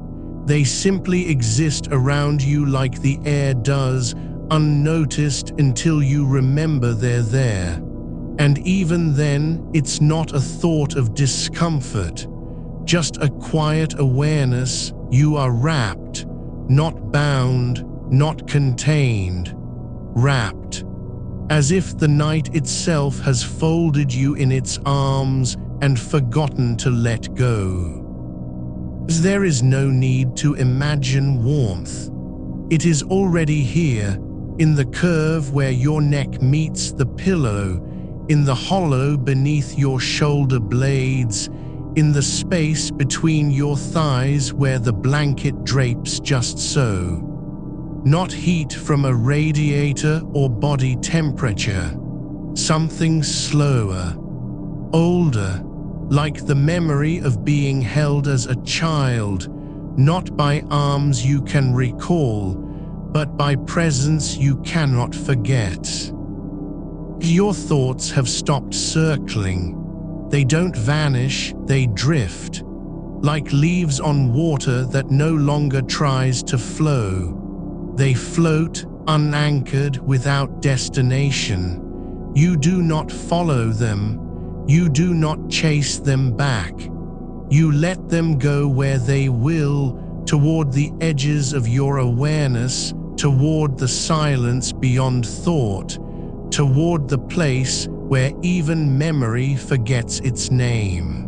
They simply exist around you like the air does, unnoticed until you remember they're there. And even then, it's not a thought of discomfort, just a quiet awareness you are wrapped, not bound, not contained, wrapped. As if the night itself has folded you in its arms and forgotten to let go. There is no need to imagine warmth. It is already here, in the curve where your neck meets the pillow, in the hollow beneath your shoulder blades, in the space between your thighs where the blanket drapes just so. Not heat from a radiator or body temperature. Something slower, older, like the memory of being held as a child, not by arms you can recall, but by presence you cannot forget. Your thoughts have stopped circling. They don't vanish, they drift, like leaves on water that no longer tries to flow. They float, unanchored, without destination. You do not follow them. You do not chase them back. You let them go where they will, toward the edges of your awareness, toward the silence beyond thought, toward the place where even memory forgets its name.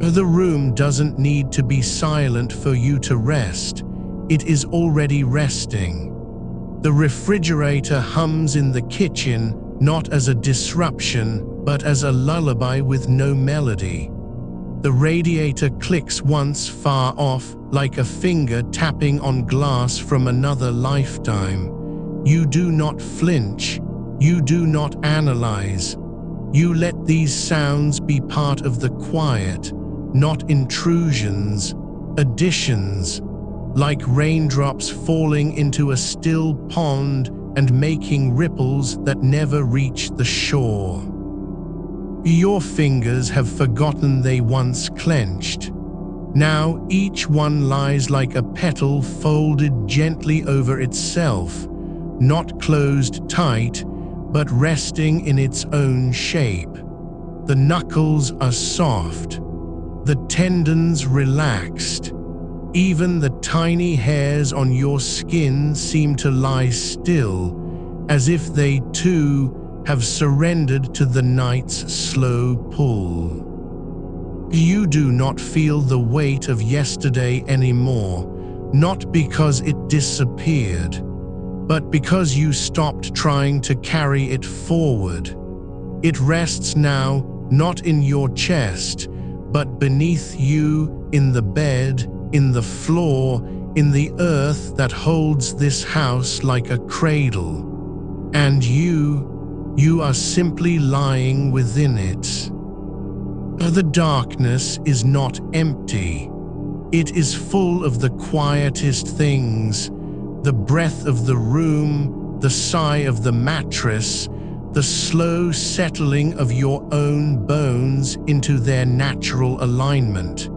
The room doesn't need to be silent for you to rest. It is already resting. The refrigerator hums in the kitchen, not as a disruption, but as a lullaby with no melody. The radiator clicks once far off, like a finger tapping on glass from another lifetime. You do not flinch. You do not analyze. You let these sounds be part of the quiet, not intrusions, additions, like raindrops falling into a still pond and making ripples that never reach the shore. Your fingers have forgotten they once clenched. Now each one lies like a petal folded gently over itself, not closed tight, but resting in its own shape. The knuckles are soft, the tendons relaxed. Even the tiny hairs on your skin seem to lie still, as if they too have surrendered to the night's slow pull. You do not feel the weight of yesterday anymore, not because it disappeared, but because you stopped trying to carry it forward. It rests now, not in your chest, but beneath you, in the bed, in the floor, in the earth that holds this house like a cradle. And you are simply lying within it. The darkness is not empty. It is full of the quietest things, the breath of the room, the sigh of the mattress, the slow settling of your own bones into their natural alignment.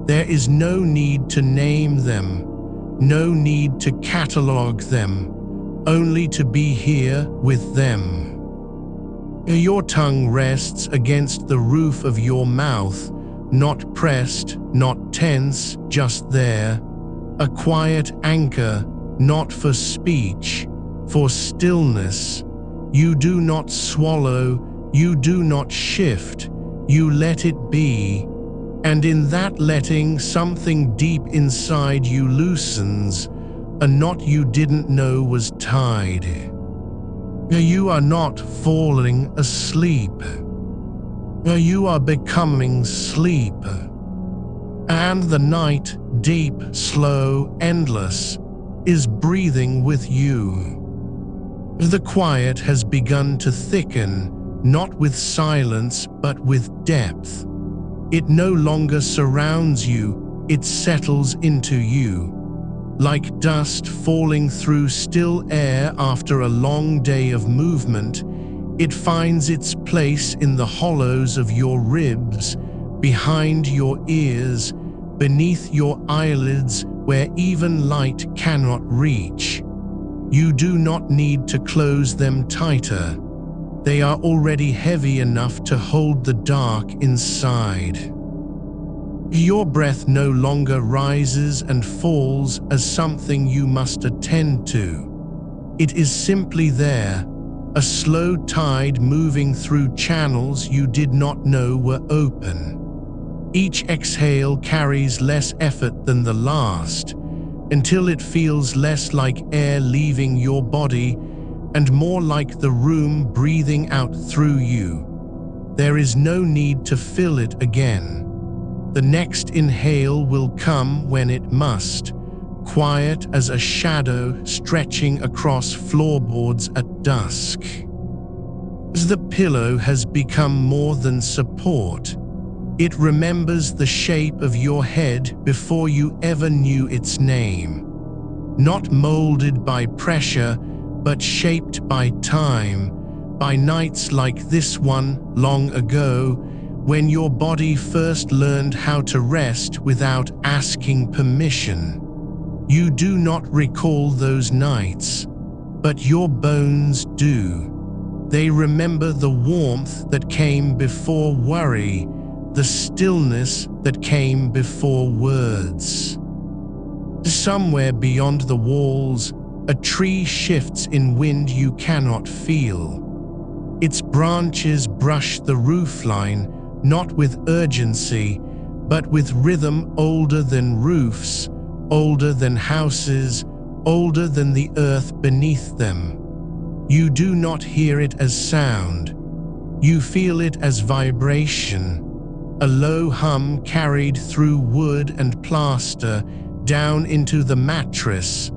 There is no need to name them, no need to catalog them, only to be here with them. Your tongue rests against the roof of your mouth, not pressed, not tense, just there. A quiet anchor, not for speech, for stillness. You do not swallow, you do not shift, you let it be. And in that letting, something deep inside you loosens, a knot you didn't know was tied. You are not falling asleep. You are becoming sleep. And the night, deep, slow, endless, is breathing with you. The quiet has begun to thicken, not with silence but with depth. It no longer surrounds you, it settles into you. Like dust falling through still air after a long day of movement, it finds its place in the hollows of your ribs, behind your ears, beneath your eyelids where even light cannot reach. You do not need to close them tighter. They are already heavy enough to hold the dark inside. Your breath no longer rises and falls as something you must attend to. It is simply there, a slow tide moving through channels you did not know were open. Each exhale carries less effort than the last, until it feels less like air leaving your body and more like the room breathing out through you. There is no need to fill it again. The next inhale will come when it must, quiet as a shadow stretching across floorboards at dusk. The pillow has become more than support. It remembers the shape of your head before you ever knew its name. Not molded by pressure, but shaped by time, by nights like this one long ago, when your body first learned how to rest without asking permission. You do not recall those nights, but your bones do. They remember the warmth that came before worry, the stillness that came before words. Somewhere beyond the walls, a tree shifts in wind you cannot feel. Its branches brush the roofline, not with urgency, but with rhythm older than roofs, older than houses, older than the earth beneath them. You do not hear it as sound. You feel it as vibration, a low hum carried through wood and plaster, down into the mattress,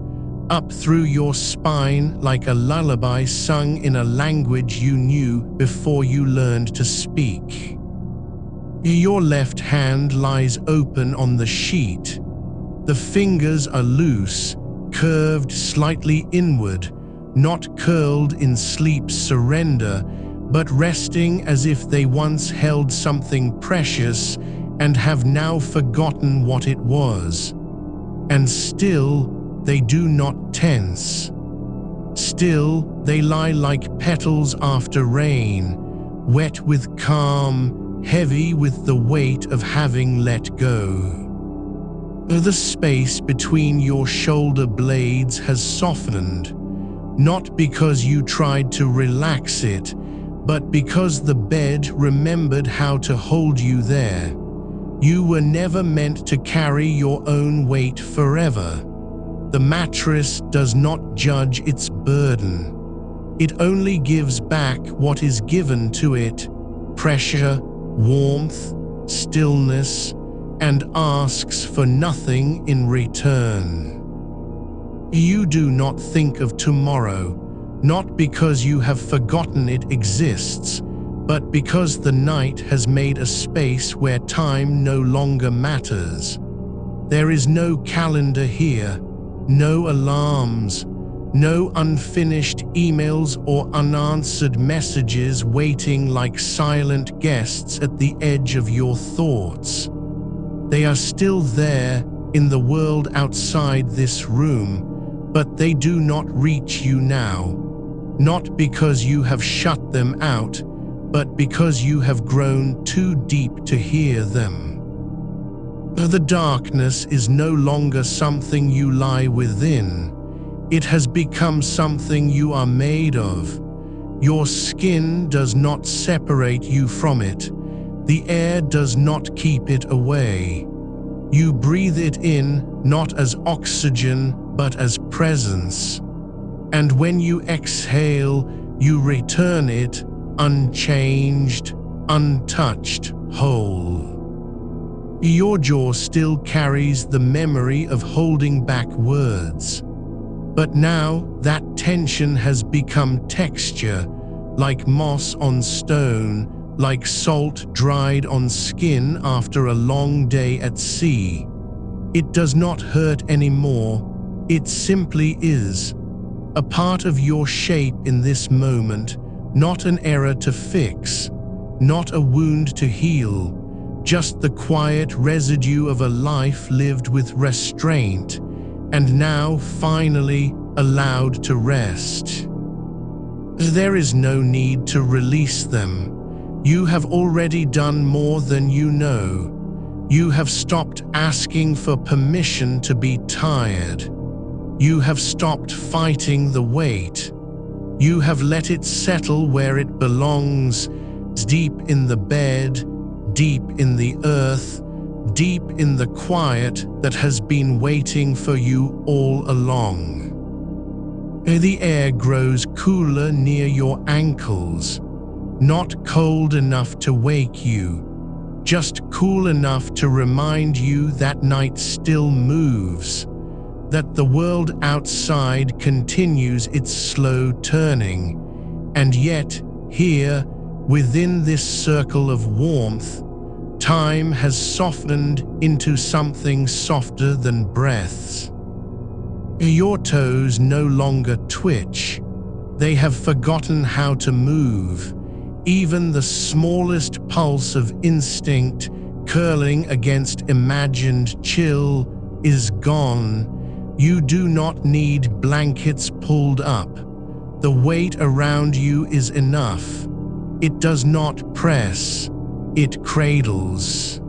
up through your spine like a lullaby sung in a language you knew before you learned to speak. Your left hand lies open on the sheet. The fingers are loose, curved slightly inward, not curled in sleep's surrender, but resting as if they once held something precious and have now forgotten what it was. And still, they do not tense. Still, they lie like petals after rain, wet with calm, heavy with the weight of having let go. The space between your shoulder blades has softened, not because you tried to relax it, but because the bed remembered how to hold you there. You were never meant to carry your own weight forever. The mattress does not judge its burden. It only gives back what is given to it: pressure, warmth, stillness, and asks for nothing in return. You do not think of tomorrow, not because you have forgotten it exists, but because the night has made a space where time no longer matters. There is no calendar here, no alarms, no unfinished emails or unanswered messages waiting like silent guests at the edge of your thoughts. They are still there in the world outside this room, but they do not reach you now, not because you have shut them out, but because you have grown too deep to hear them. The darkness is no longer something you lie within. It has become something you are made of. Your skin does not separate you from it. The air does not keep it away. You breathe it in, not as oxygen, but as presence. And when you exhale, you return it, unchanged, untouched, whole. Your jaw still carries the memory of holding back words, but now that tension has become texture, like moss on stone, like salt dried on skin after a long day at sea. It does not hurt anymore, it simply is. A part of your shape in this moment, not an error to fix, not a wound to heal, just the quiet residue of a life lived with restraint, and now finally allowed to rest. There is no need to release them. You have already done more than you know. You have stopped asking for permission to be tired. You have stopped fighting the weight. You have let it settle where it belongs, deep in the bed, deep in the earth, deep in the quiet that has been waiting for you all along. The air grows cooler near your ankles, not cold enough to wake you, just cool enough to remind you that night still moves, that the world outside continues its slow turning, and yet here, within this circle of warmth, time has softened into something softer than breaths. Your toes no longer twitch. They have forgotten how to move. Even the smallest pulse of instinct curling against imagined chill is gone. You do not need blankets pulled up. The weight around you is enough. It does not press, it cradles.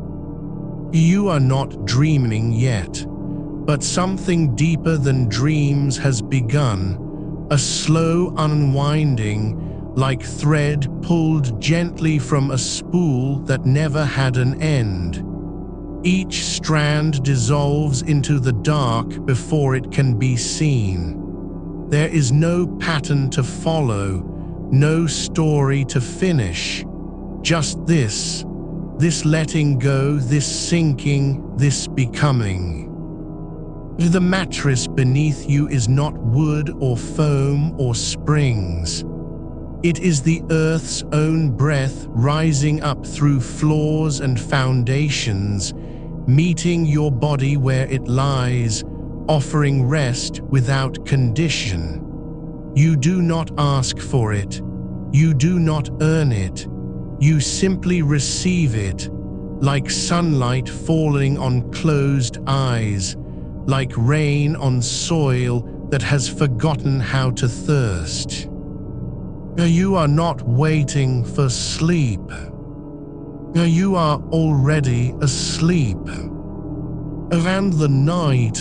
You are not dreaming yet, but something deeper than dreams has begun, a slow unwinding, like thread pulled gently from a spool that never had an end. Each strand dissolves into the dark before it can be seen. There is no pattern to follow, no story to finish, just this letting go, this sinking, this becoming. The mattress beneath you is not wood or foam or springs. It is the earth's own breath rising up through floors and foundations, meeting your body where it lies, offering rest without condition. You do not ask for it. You do not earn it. You simply receive it, like sunlight falling on closed eyes, like rain on soil that has forgotten how to thirst. You are not waiting for sleep. You are already asleep. And the night,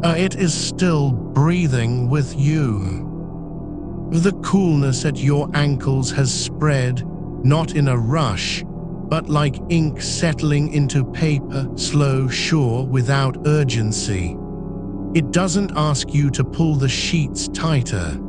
it is still breathing with you. The coolness at your ankles has spread, not in a rush, but like ink settling into paper, slow, sure, without urgency. It doesn't ask you to pull the sheets tighter.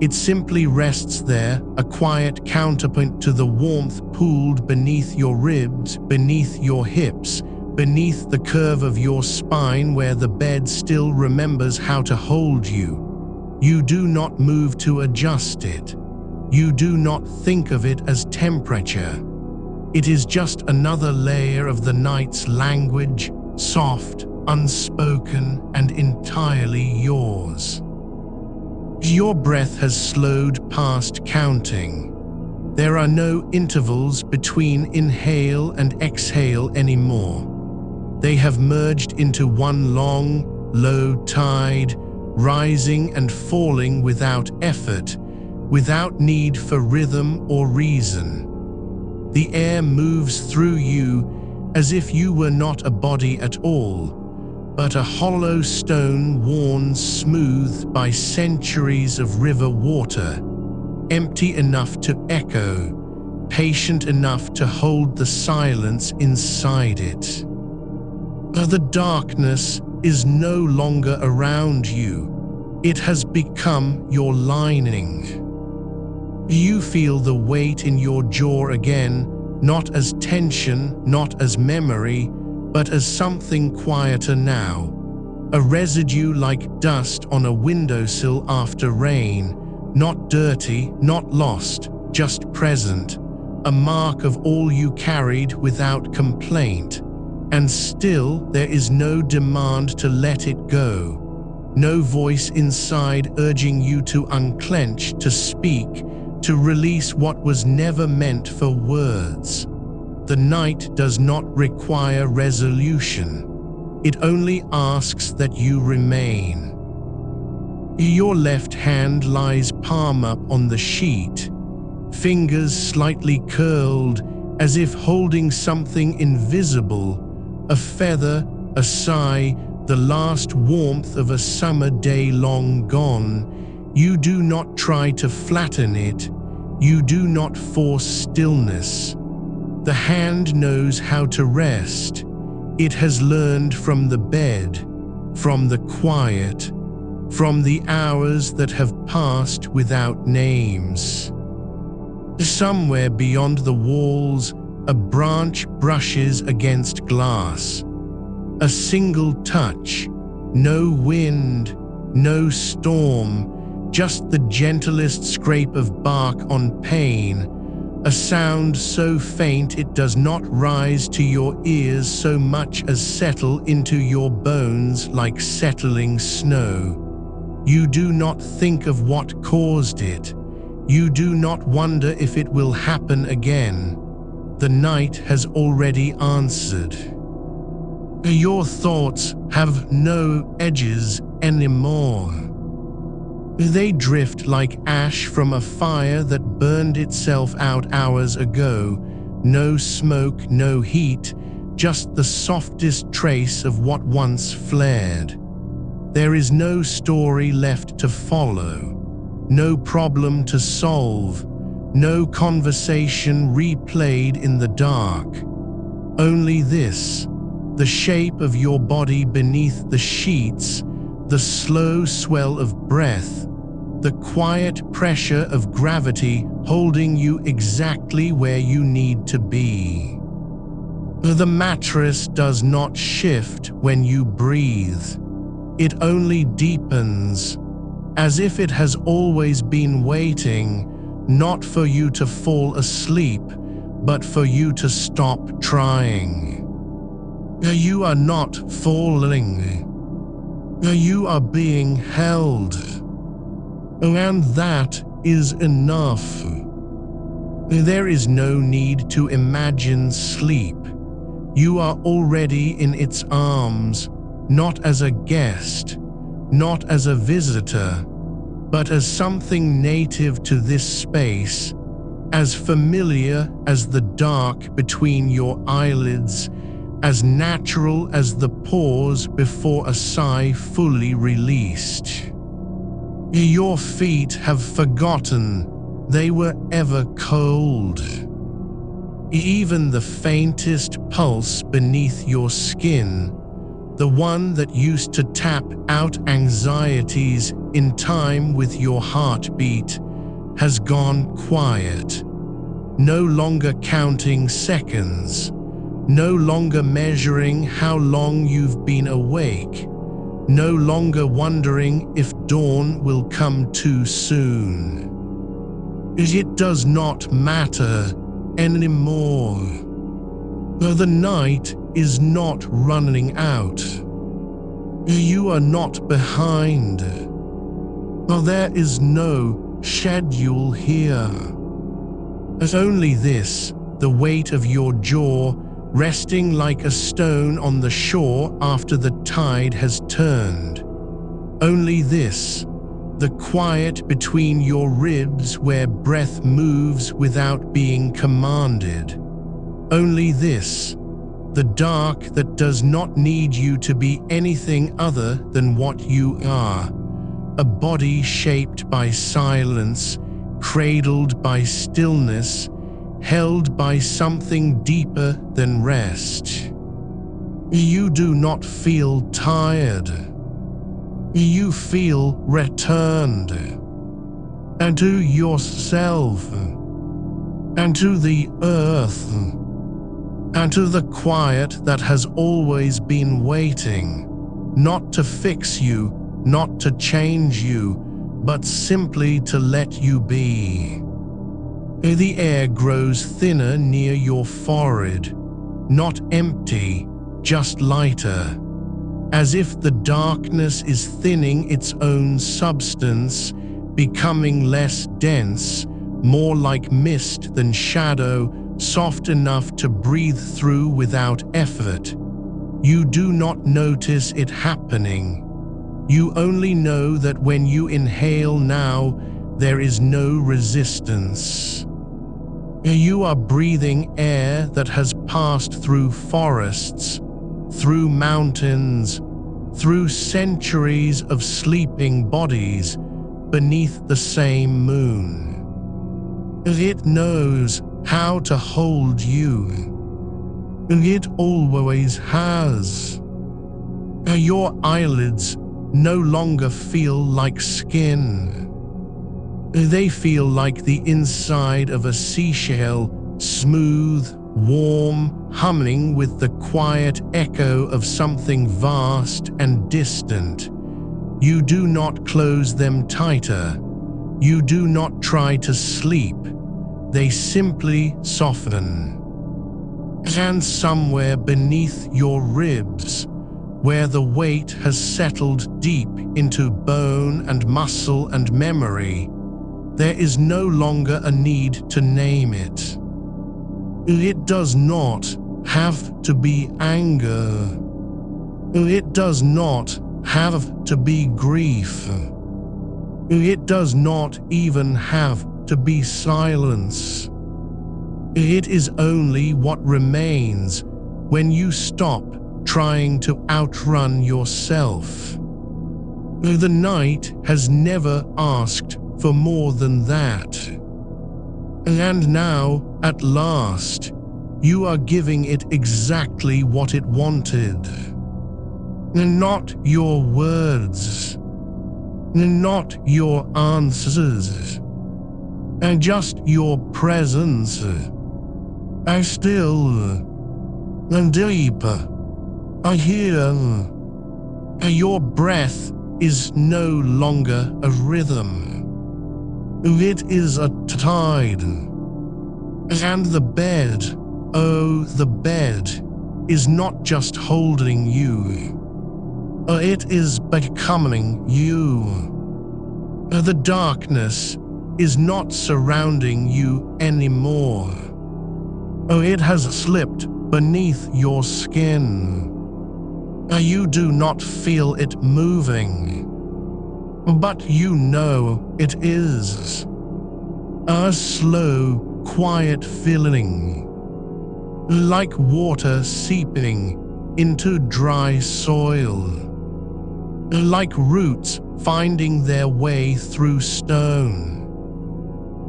It simply rests there, a quiet counterpoint to the warmth pooled beneath your ribs, beneath your hips, beneath the curve of your spine where the bed still remembers how to hold you. You do not move to adjust it. You do not think of it as temperature. It is just another layer of the night's language, soft, unspoken, and entirely yours. Your breath has slowed past counting. There are no intervals between inhale and exhale anymore. They have merged into one long, low tide, rising and falling without effort, without need for rhythm or reason. The air moves through you as if you were not a body at all, but a hollow stone worn smooth by centuries of river water, empty enough to echo, patient enough to hold the silence inside it. The darkness is no longer around you. It has become your lining. You feel the weight in your jaw again, not as tension, not as memory, but as something quieter now. A residue like dust on a windowsill after rain, not dirty, not lost, just present, a mark of all you carried without complaint. And still there is no demand to let it go. No voice inside urging you to unclench, to speak, to release what was never meant for words. The night does not require resolution. It only asks that you remain. Your left hand lies palm up on the sheet, fingers slightly curled as if holding something invisible, a feather, a sigh, the last warmth of a summer day long gone. You do not try to flatten it. You do not force stillness. The hand knows how to rest. It has learned from the bed, from the quiet, from the hours that have passed without names. Somewhere beyond the walls, a branch brushes against glass. A single touch, no wind, no storm, just the gentlest scrape of bark on pane, a sound so faint it does not rise to your ears so much as settle into your bones like settling snow. You do not think of what caused it. You do not wonder if it will happen again. The night has already answered. Your thoughts have no edges anymore. They drift like ash from a fire that burned itself out hours ago. No smoke, no heat, just the softest trace of what once flared. There is no story left to follow, no problem to solve, no conversation replayed in the dark. Only this, the shape of your body beneath the sheets, the slow swell of breath, the quiet pressure of gravity holding you exactly where you need to be. The mattress does not shift when you breathe. It only deepens, as if it has always been waiting, not for you to fall asleep, but for you to stop trying. You are not falling. You are being held. And that is enough. There is no need to imagine sleep. You are already in its arms, not as a guest, not as a visitor, but as something native to this space, as familiar as the dark between your eyelids, as natural as the pause before a sigh fully released. Your feet have forgotten they were ever cold. Even the faintest pulse beneath your skin, the one that used to tap out anxieties in time with your heartbeat, has gone quiet. No longer counting seconds, no longer measuring how long you've been awake, no longer wondering if dawn will come too soon. It does not matter anymore. The night is not running out. You are not behind. There is no schedule here. As only this, the weight of your jaw resting like a stone on the shore after the tide has turned. Only this, the quiet between your ribs where breath moves without being commanded. Only this, the dark that does not need you to be anything other than what you are, a body shaped by silence, cradled by stillness, held by something deeper than rest. You do not feel tired. You feel returned. and to yourself, and to the earth, and to the quiet that has always been waiting, not to fix you, not to change you, but simply to let you be. The air grows thinner near your forehead, not empty, just lighter, as if the darkness is thinning its own substance, becoming less dense, more like mist than shadow, soft enough to breathe through without effort. You do not notice it happening. You only know that when you inhale now, there is no resistance. You are breathing air that has passed through forests, through mountains, through centuries of sleeping bodies beneath the same moon. It knows how to hold you. It always has. Your eyelids no longer feel like skin. They feel like the inside of a seashell, smooth, warm, humming with the quiet echo of something vast and distant. You do not close them tighter. You do not try to sleep. They simply soften. And somewhere beneath your ribs, where the weight has settled deep into bone and muscle and memory, there is no longer a need to name it. It does not have to be anger. It does not have to be grief. It does not even have to be silence. It is only what remains when you stop trying to outrun yourself. The night has never asked for more than that. And now, at last, you are giving it exactly what it wanted. Not your words, not your answers, and just your presence. Still and deeper, I hear your breath is no longer a rhythm. It is a tide. And the bed, oh, the bed, is not just holding you. It is becoming you. The darkness is not surrounding you anymore. It has slipped beneath your skin. You do not feel it moving, but you know it is. A slow, quiet feeling, like water seeping into dry soil, like roots finding their way through stone,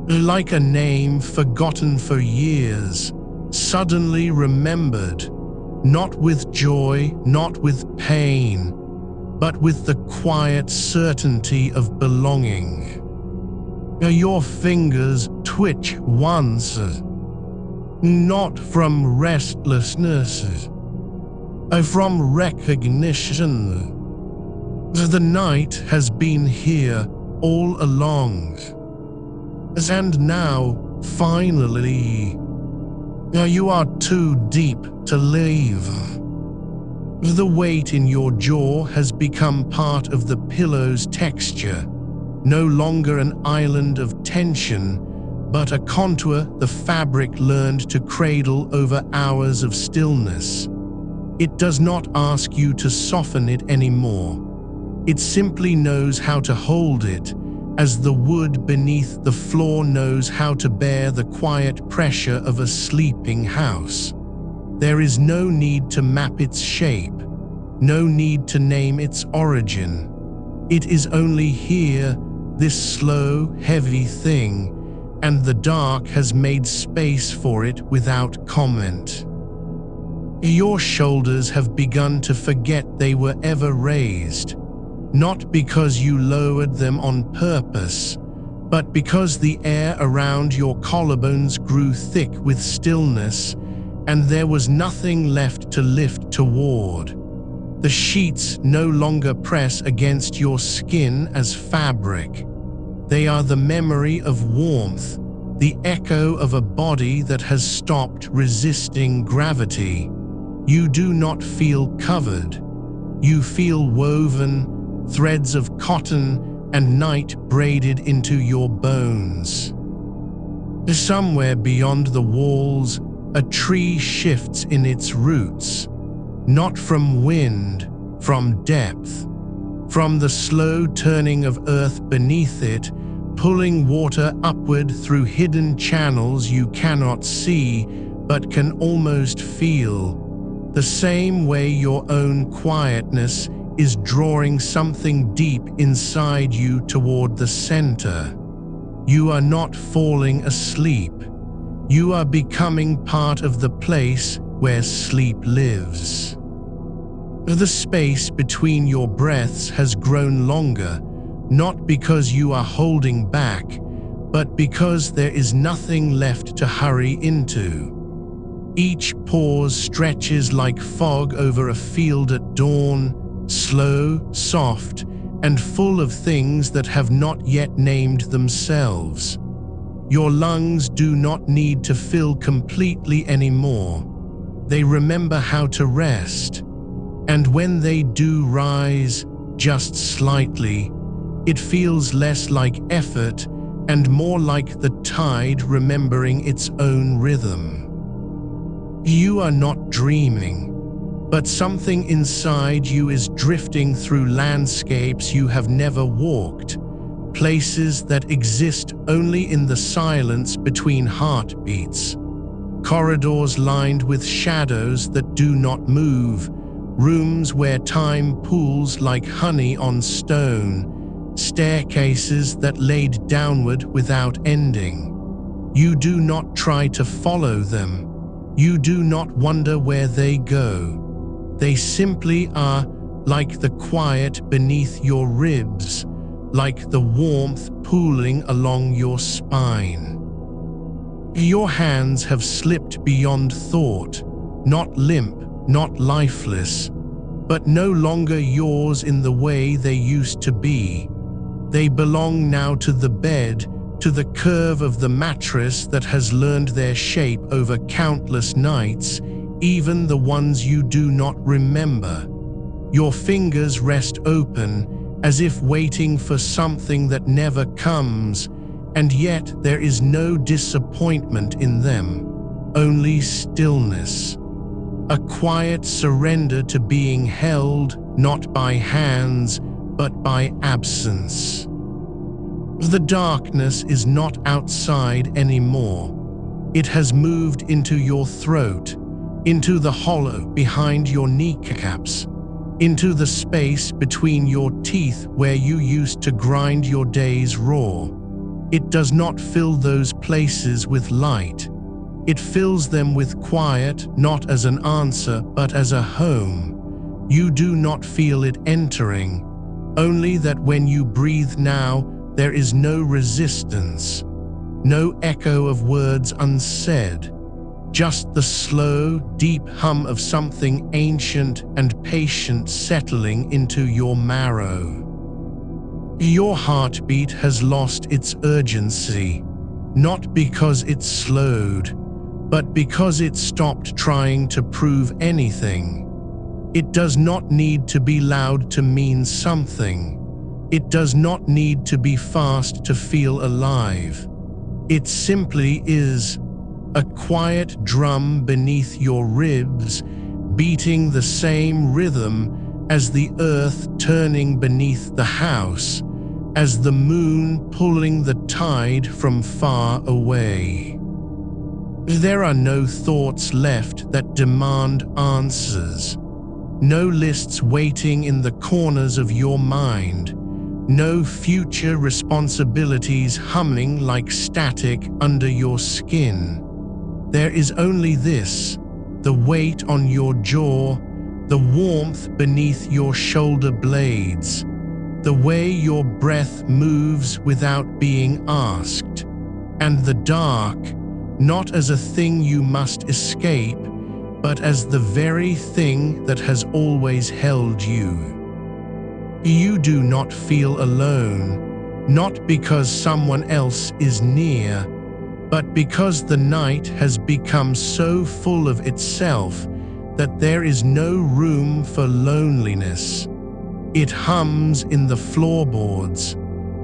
like a name forgotten for years, suddenly remembered, not with joy, not with pain, but with the quiet certainty of belonging. Your fingers twitch once, not from restlessness, from recognition. The night has been here all along. And now, finally, you are too deep to leave. The weight in your jaw has become part of the pillow's texture, no longer an island of tension, but a contour the fabric learned to cradle over hours of stillness. It does not ask you to soften it anymore. It simply knows how to hold it, as the wood beneath the floor knows how to bear the quiet pressure of a sleeping house. There is no need to map its shape, no need to name its origin. It is only here, this slow, heavy thing, and the dark has made space for it without comment. Your shoulders have begun to forget they were ever raised, not because you lowered them on purpose, but because the air around your collarbones grew thick with stillness, and there was nothing left to lift toward. The sheets no longer press against your skin as fabric. They are the memory of warmth, the echo of a body that has stopped resisting gravity. You do not feel covered. You feel woven, threads of cotton and night braided into your bones. Somewhere beyond the walls, a tree shifts in its roots, not from wind, from depth, from the slow turning of earth beneath it, pulling water upward through hidden channels you cannot see but can almost feel, the same way your own quietness is drawing something deep inside you toward the center. You are not falling asleep. You are becoming part of the place where sleep lives. The space between your breaths has grown longer, not because you are holding back, but because there is nothing left to hurry into. Each pause stretches like fog over a field at dawn, slow, soft, and full of things that have not yet named themselves. Your lungs do not need to fill completely anymore. They remember how to rest. And when they do rise, just slightly, it feels less like effort and more like the tide remembering its own rhythm. You are not dreaming, but something inside you is drifting through landscapes you have never walked, places that exist only in the silence between heartbeats, corridors lined with shadows that do not move, rooms where time pools like honey on stone, staircases that lead downward without ending. You do not try to follow them. You do not wonder where they go. They simply are, like the quiet beneath your ribs, like the warmth pooling along your spine. Your hands have slipped beyond thought, not limp, not lifeless, but no longer yours in the way they used to be. They belong now to the bed, to the curve of the mattress that has learned their shape over countless nights, even the ones you do not remember. Your fingers rest open, as if waiting for something that never comes, and yet there is no disappointment in them, only stillness. A quiet surrender to being held, not by hands, but by absence. The darkness is not outside anymore. It has moved into your throat, into the hollow behind your kneecaps, into the space between your teeth where you used to grind your days raw. It does not fill those places with light. It fills them with quiet, not as an answer, but as a home. You do not feel it entering, only that when you breathe now, there is no resistance, no echo of words unsaid, just the slow, deep hum of something ancient and patient settling into your marrow. Your heartbeat has lost its urgency, not because it slowed, but because it stopped trying to prove anything. It does not need to be loud to mean something. It does not need to be fast to feel alive. It simply is, a quiet drum beneath your ribs, beating the same rhythm as the earth turning beneath the house, as the moon pulling the tide from far away. There are no thoughts left that demand answers, no lists waiting in the corners of your mind, no future responsibilities humming like static under your skin. There is only this, the weight on your jaw, the warmth beneath your shoulder blades, the way your breath moves without being asked, and the dark, not as a thing you must escape, but as the very thing that has always held you. You do not feel alone, not because someone else is near, but because the night has become so full of itself that there is no room for loneliness. It hums in the floorboards.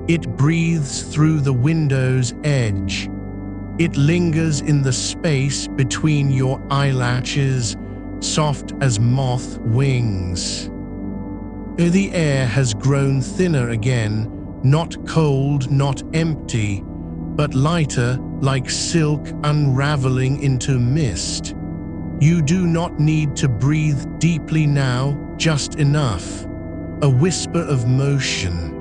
It breathes through the window's edge. It lingers in the space between your eyelashes, soft as moth wings. The air has grown thinner again, not cold, not empty, but lighter, like silk unraveling into mist. You do not need to breathe deeply now, just enough. A whisper of motion.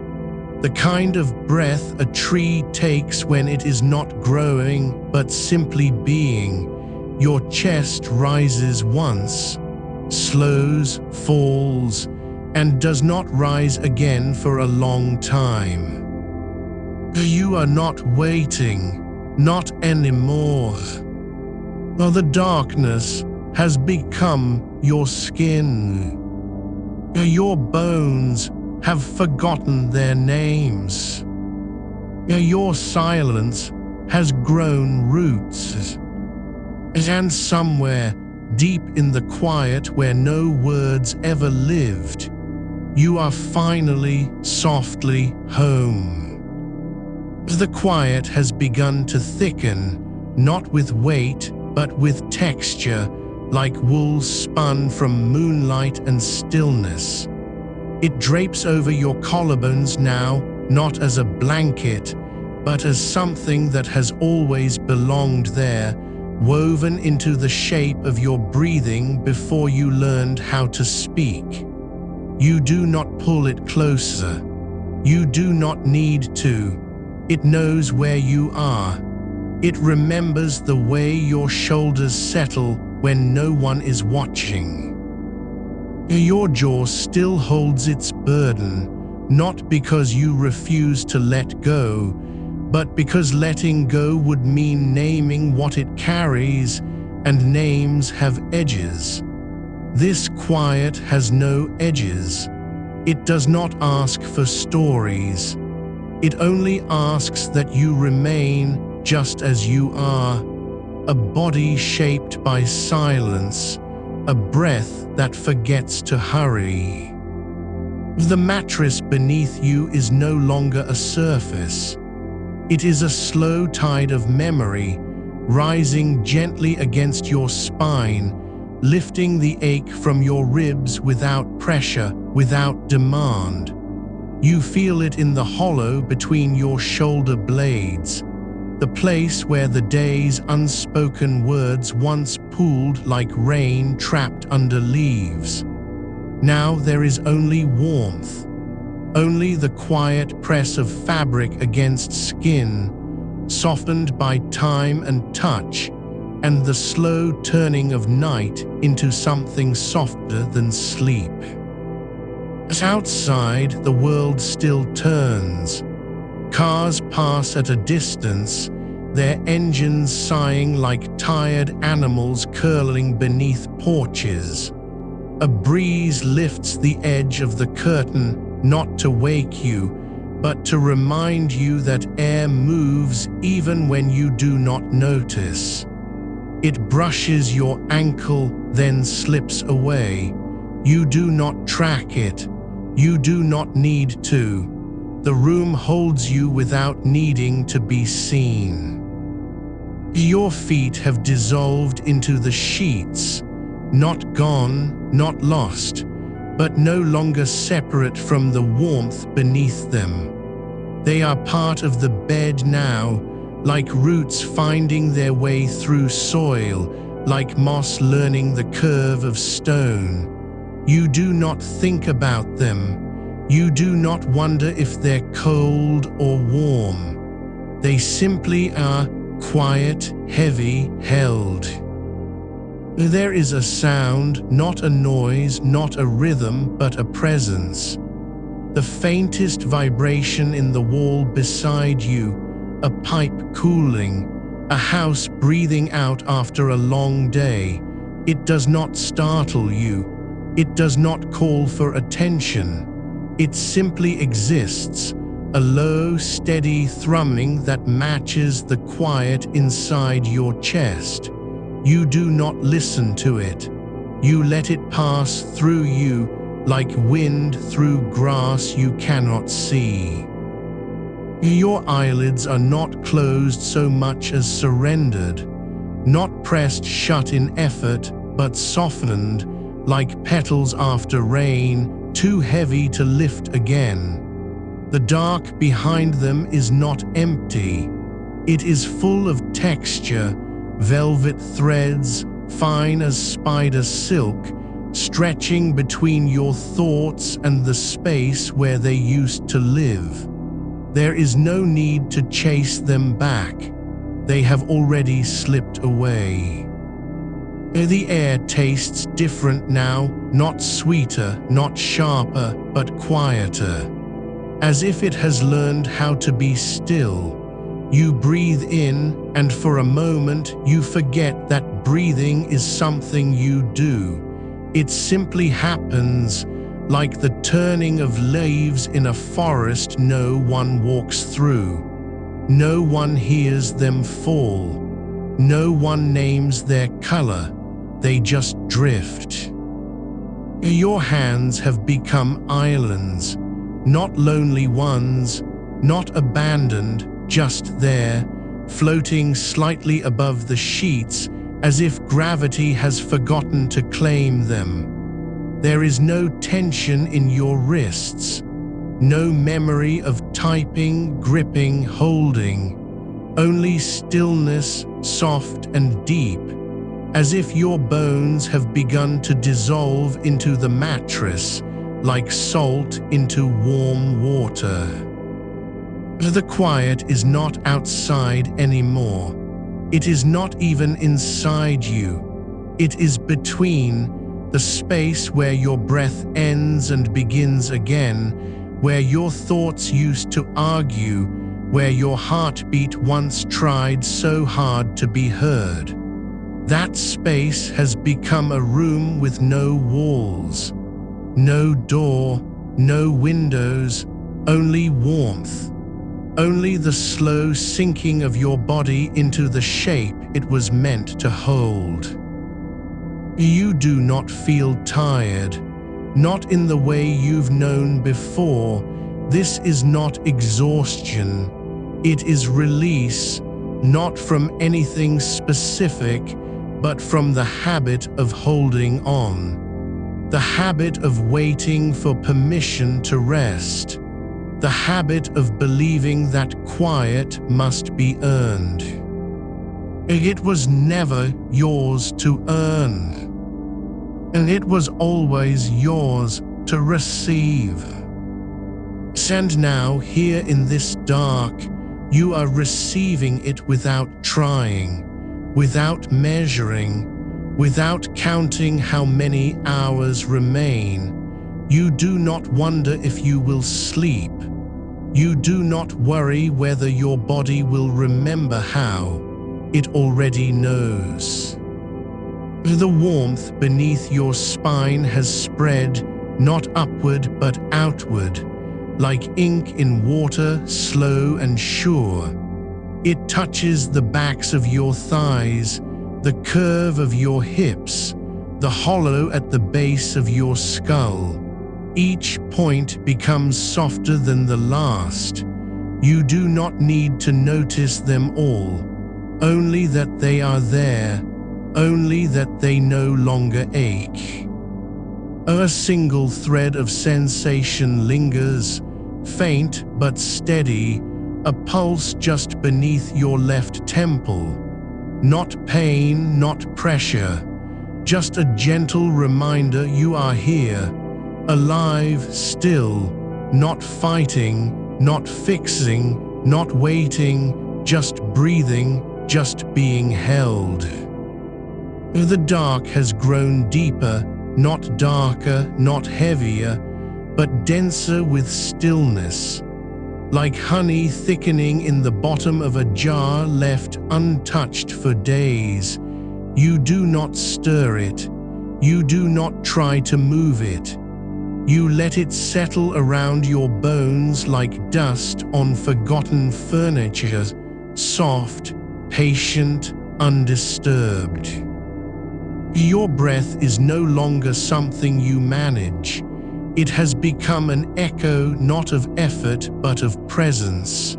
The kind of breath a tree takes when it is not growing, but simply being. Your chest rises once, slows, falls, and does not rise again for a long time. You are not waiting, not anymore. The darkness has become your skin. Your bones have forgotten their names. Your silence has grown roots. And somewhere deep in the quiet where no words ever lived, you are finally, softly home. The quiet has begun to thicken, not with weight, but with texture, like wool spun from moonlight and stillness. It drapes over your collarbones now, not as a blanket, but as something that has always belonged there, woven into the shape of your breathing before you learned how to speak. You do not pull it closer. You do not need to. It knows where you are. It remembers the way your shoulders settle when no one is watching. Your jaw still holds its burden, not because you refuse to let go, but because letting go would mean naming what it carries, and names have edges. This quiet has no edges. It does not ask for stories. It only asks that you remain just as you are, a body shaped by silence, a breath that forgets to hurry. The mattress beneath you is no longer a surface. It is a slow tide of memory, rising gently against your spine, lifting the ache from your ribs without pressure, without demand. You feel it in the hollow between your shoulder blades, the place where the day's unspoken words once pooled like rain trapped under leaves. Now there is only warmth, only the quiet press of fabric against skin, softened by time and touch, and the slow turning of night into something softer than sleep. As outside, the world still turns. Cars pass at a distance, their engines sighing like tired animals curling beneath porches. A breeze lifts the edge of the curtain, not to wake you, but to remind you that air moves even when you do not notice. It brushes your ankle, then slips away. You do not track it. You do not need to. The room holds you without needing to be seen. Your feet have dissolved into the sheets, not gone, not lost, but no longer separate from the warmth beneath them. They are part of the bed now, like roots finding their way through soil, like moss learning the curve of stone. You do not think about them. You do not wonder if they're cold or warm. They simply are quiet, heavy, held. There is a sound, not a noise, not a rhythm, but a presence. the faintest vibration in the wall beside you, a pipe cooling, a house breathing out after a long day. It does not startle you. It does not call for attention. It simply exists, a low, steady thrumming that matches the quiet inside your chest. You do not listen to it. You let it pass through you like wind through grass you cannot see. Your eyelids are not closed so much as surrendered, not pressed shut in effort, but softened like petals after rain, too heavy to lift again. The dark behind them is not empty. It is full of texture, velvet threads, fine as spider silk, stretching between your thoughts and the space where they used to live. There is no need to chase them back. They have already slipped away. The air tastes different now, not sweeter, not sharper, but quieter. As if it has learned how to be still. You breathe in, and for a moment you forget that breathing is something you do. It simply happens, like the turning of leaves in a forest no one walks through. No one hears them fall. No one names their color. They just drift. Your hands have become islands, not lonely ones, not abandoned, just there, floating slightly above the sheets as if gravity has forgotten to claim them. There is no tension in your wrists, no memory of typing, gripping, holding, only stillness, soft and deep, as if your bones have begun to dissolve into the mattress like salt into warm water. The quiet is not outside anymore. It is not even inside you. It is between, the space where your breath ends and begins again, where your thoughts used to argue, where your heartbeat once tried so hard to be heard. That space has become a room with no walls, no door, no windows, only warmth. Only the slow sinking of your body into the shape it was meant to hold. You do not feel tired, not in the way you've known before. This is not exhaustion. It is release, not from anything specific, but from the habit of holding on. The habit of waiting for permission to rest. The habit of believing that quiet must be earned. It was never yours to earn, and it was always yours to receive. And now, here in this dark, you are receiving it without trying, without measuring, without counting how many hours remain. You do not wonder if you will sleep. You do not worry whether your body will remember how. It already knows. The warmth beneath your spine has spread, not upward but outward, like ink in water, slow and sure. It touches the backs of your thighs, the curve of your hips, the hollow at the base of your skull. Each point becomes softer than the last. You do not need to notice them all, only that they are there, only that they no longer ache. A single thread of sensation lingers, faint but steady, a pulse just beneath your left temple. Not pain, not pressure, just a gentle reminder you are here. Alive, still, not fighting, not fixing, not waiting, just breathing, just being held. The dark has grown deeper, not darker, not heavier, but denser with stillness, like honey thickening in the bottom of a jar left untouched for days. You do not stir it. You do not try to move it. You let it settle around your bones like dust on forgotten furniture, soft, patient, undisturbed. Your breath is no longer something you manage. It has become an echo not of effort but of presence.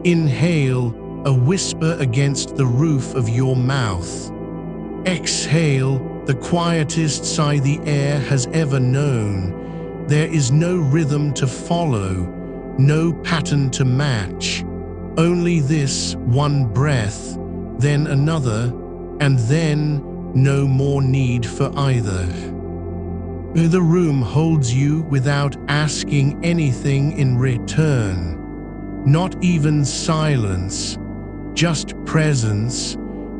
Inhale, a whisper against the roof of your mouth. Exhale, the quietest sigh the air has ever known. There is no rhythm to follow, no pattern to match. Only this one breath, then another, and then no more need for either. The room holds you without asking anything in return. Not even silence, just presence,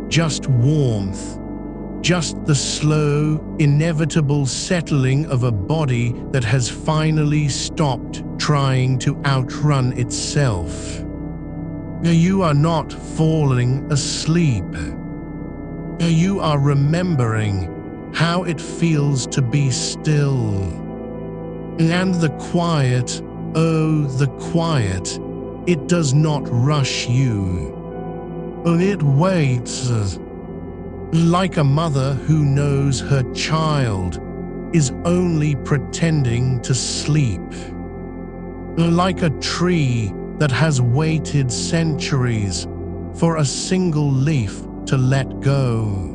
just warmth. Just the slow, inevitable settling of a body that has finally stopped trying to outrun itself. You are not falling asleep. You are remembering how it feels to be still. And the quiet, oh, the quiet, it does not rush you. It waits. Like a mother who knows her child is only pretending to sleep. Like a tree that has waited centuries for a single leaf to let go.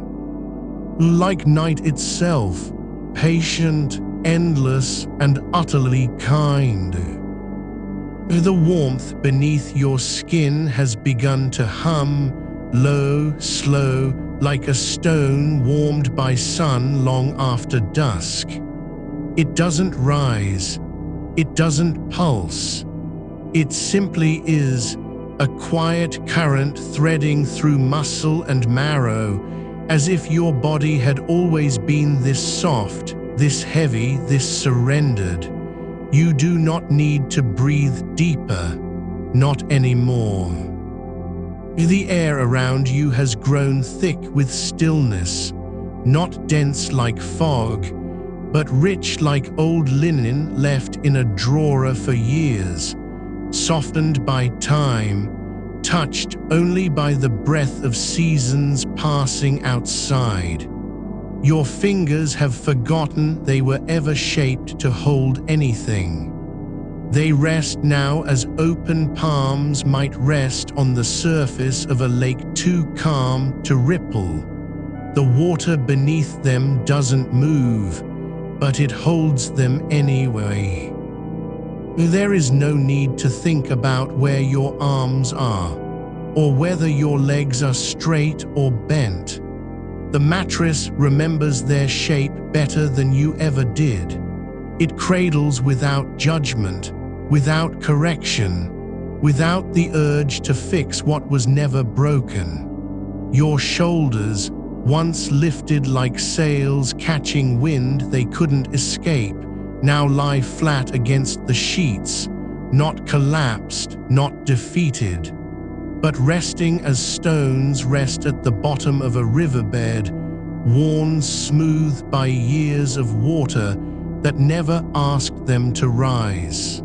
Like night itself, patient, endless, and utterly kind. The warmth beneath your skin has begun to hum, low, slow, like a stone warmed by sun long after dusk. It doesn't rise. It doesn't pulse. It simply is, a quiet current threading through muscle and marrow, as if your body had always been this soft, this heavy, this surrendered. You do not need to breathe deeper, not anymore. The air around you has grown thick with stillness, not dense like fog, but rich like old linen left in a drawer for years, softened by time, touched only by the breath of seasons passing outside. Your fingers have forgotten they were ever shaped to hold anything. They rest now as open palms might rest on the surface of a lake too calm to ripple. The water beneath them doesn't move, but it holds them anyway. There is no need to think about where your arms are, or whether your legs are straight or bent. The mattress remembers their shape better than you ever did. It cradles without judgment, without correction, without the urge to fix what was never broken. Your shoulders, once lifted like sails catching wind they couldn't escape, now lie flat against the sheets, not collapsed, not defeated, but resting as stones rest at the bottom of a riverbed, worn smooth by years of water that never asked them to rise.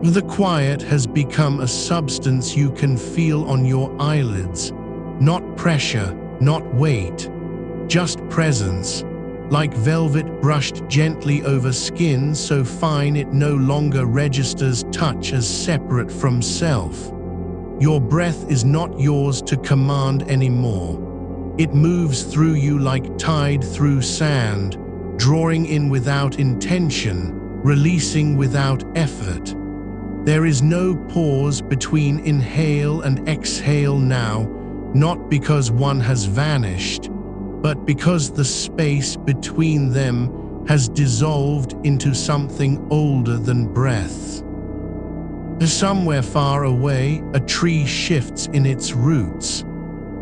The quiet has become a substance you can feel on your eyelids, not pressure, not weight, just presence, like velvet brushed gently over skin so fine it no longer registers touch as separate from self. Your breath is not yours to command anymore. It moves through you like tide through sand, drawing in without intention, releasing without effort. There is no pause between inhale and exhale now, not because one has vanished, but because the space between them has dissolved into something older than breath. Somewhere far away, a tree shifts in its roots,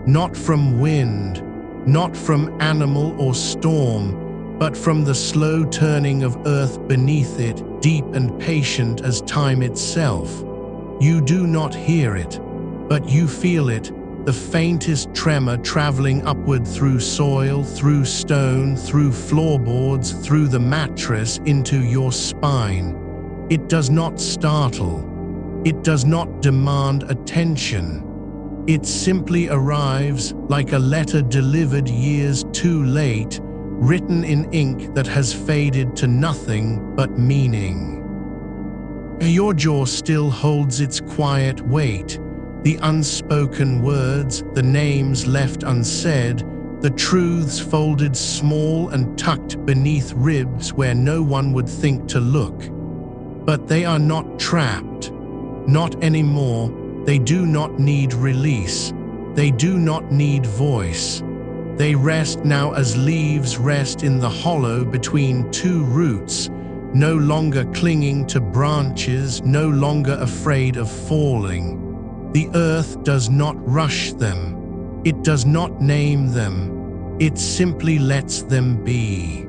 not from wind, not from animal or storm, but from the slow turning of earth beneath it, deep and patient as time itself. You do not hear it, but you feel it, the faintest tremor traveling upward through soil, through stone, through floorboards, through the mattress into your spine. It does not startle. It does not demand attention. It simply arrives like a letter delivered years too late, written in ink that has faded to nothing but meaning. Your jaw still holds its quiet weight, the unspoken words, the names left unsaid, the truths folded small and tucked beneath ribs where no one would think to look. But they are not trapped. Not anymore. They do not need release. They do not need voice. They rest now as leaves rest in the hollow between two roots, no longer clinging to branches, no longer afraid of falling. The earth does not rush them. It does not name them. It simply lets them be.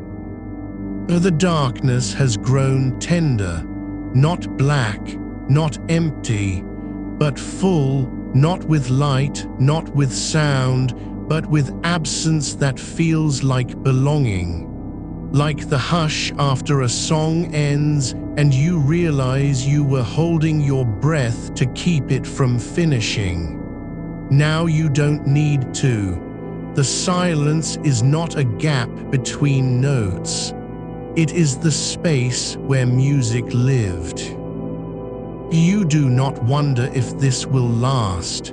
The darkness has grown tender, not black, not empty, but full, not with light, not with sound, but with absence that feels like belonging. Like the hush after a song ends and you realize you were holding your breath to keep it from finishing. Now you don't need to. The silence is not a gap between notes. It is the space where music lived. You do not wonder if this will last.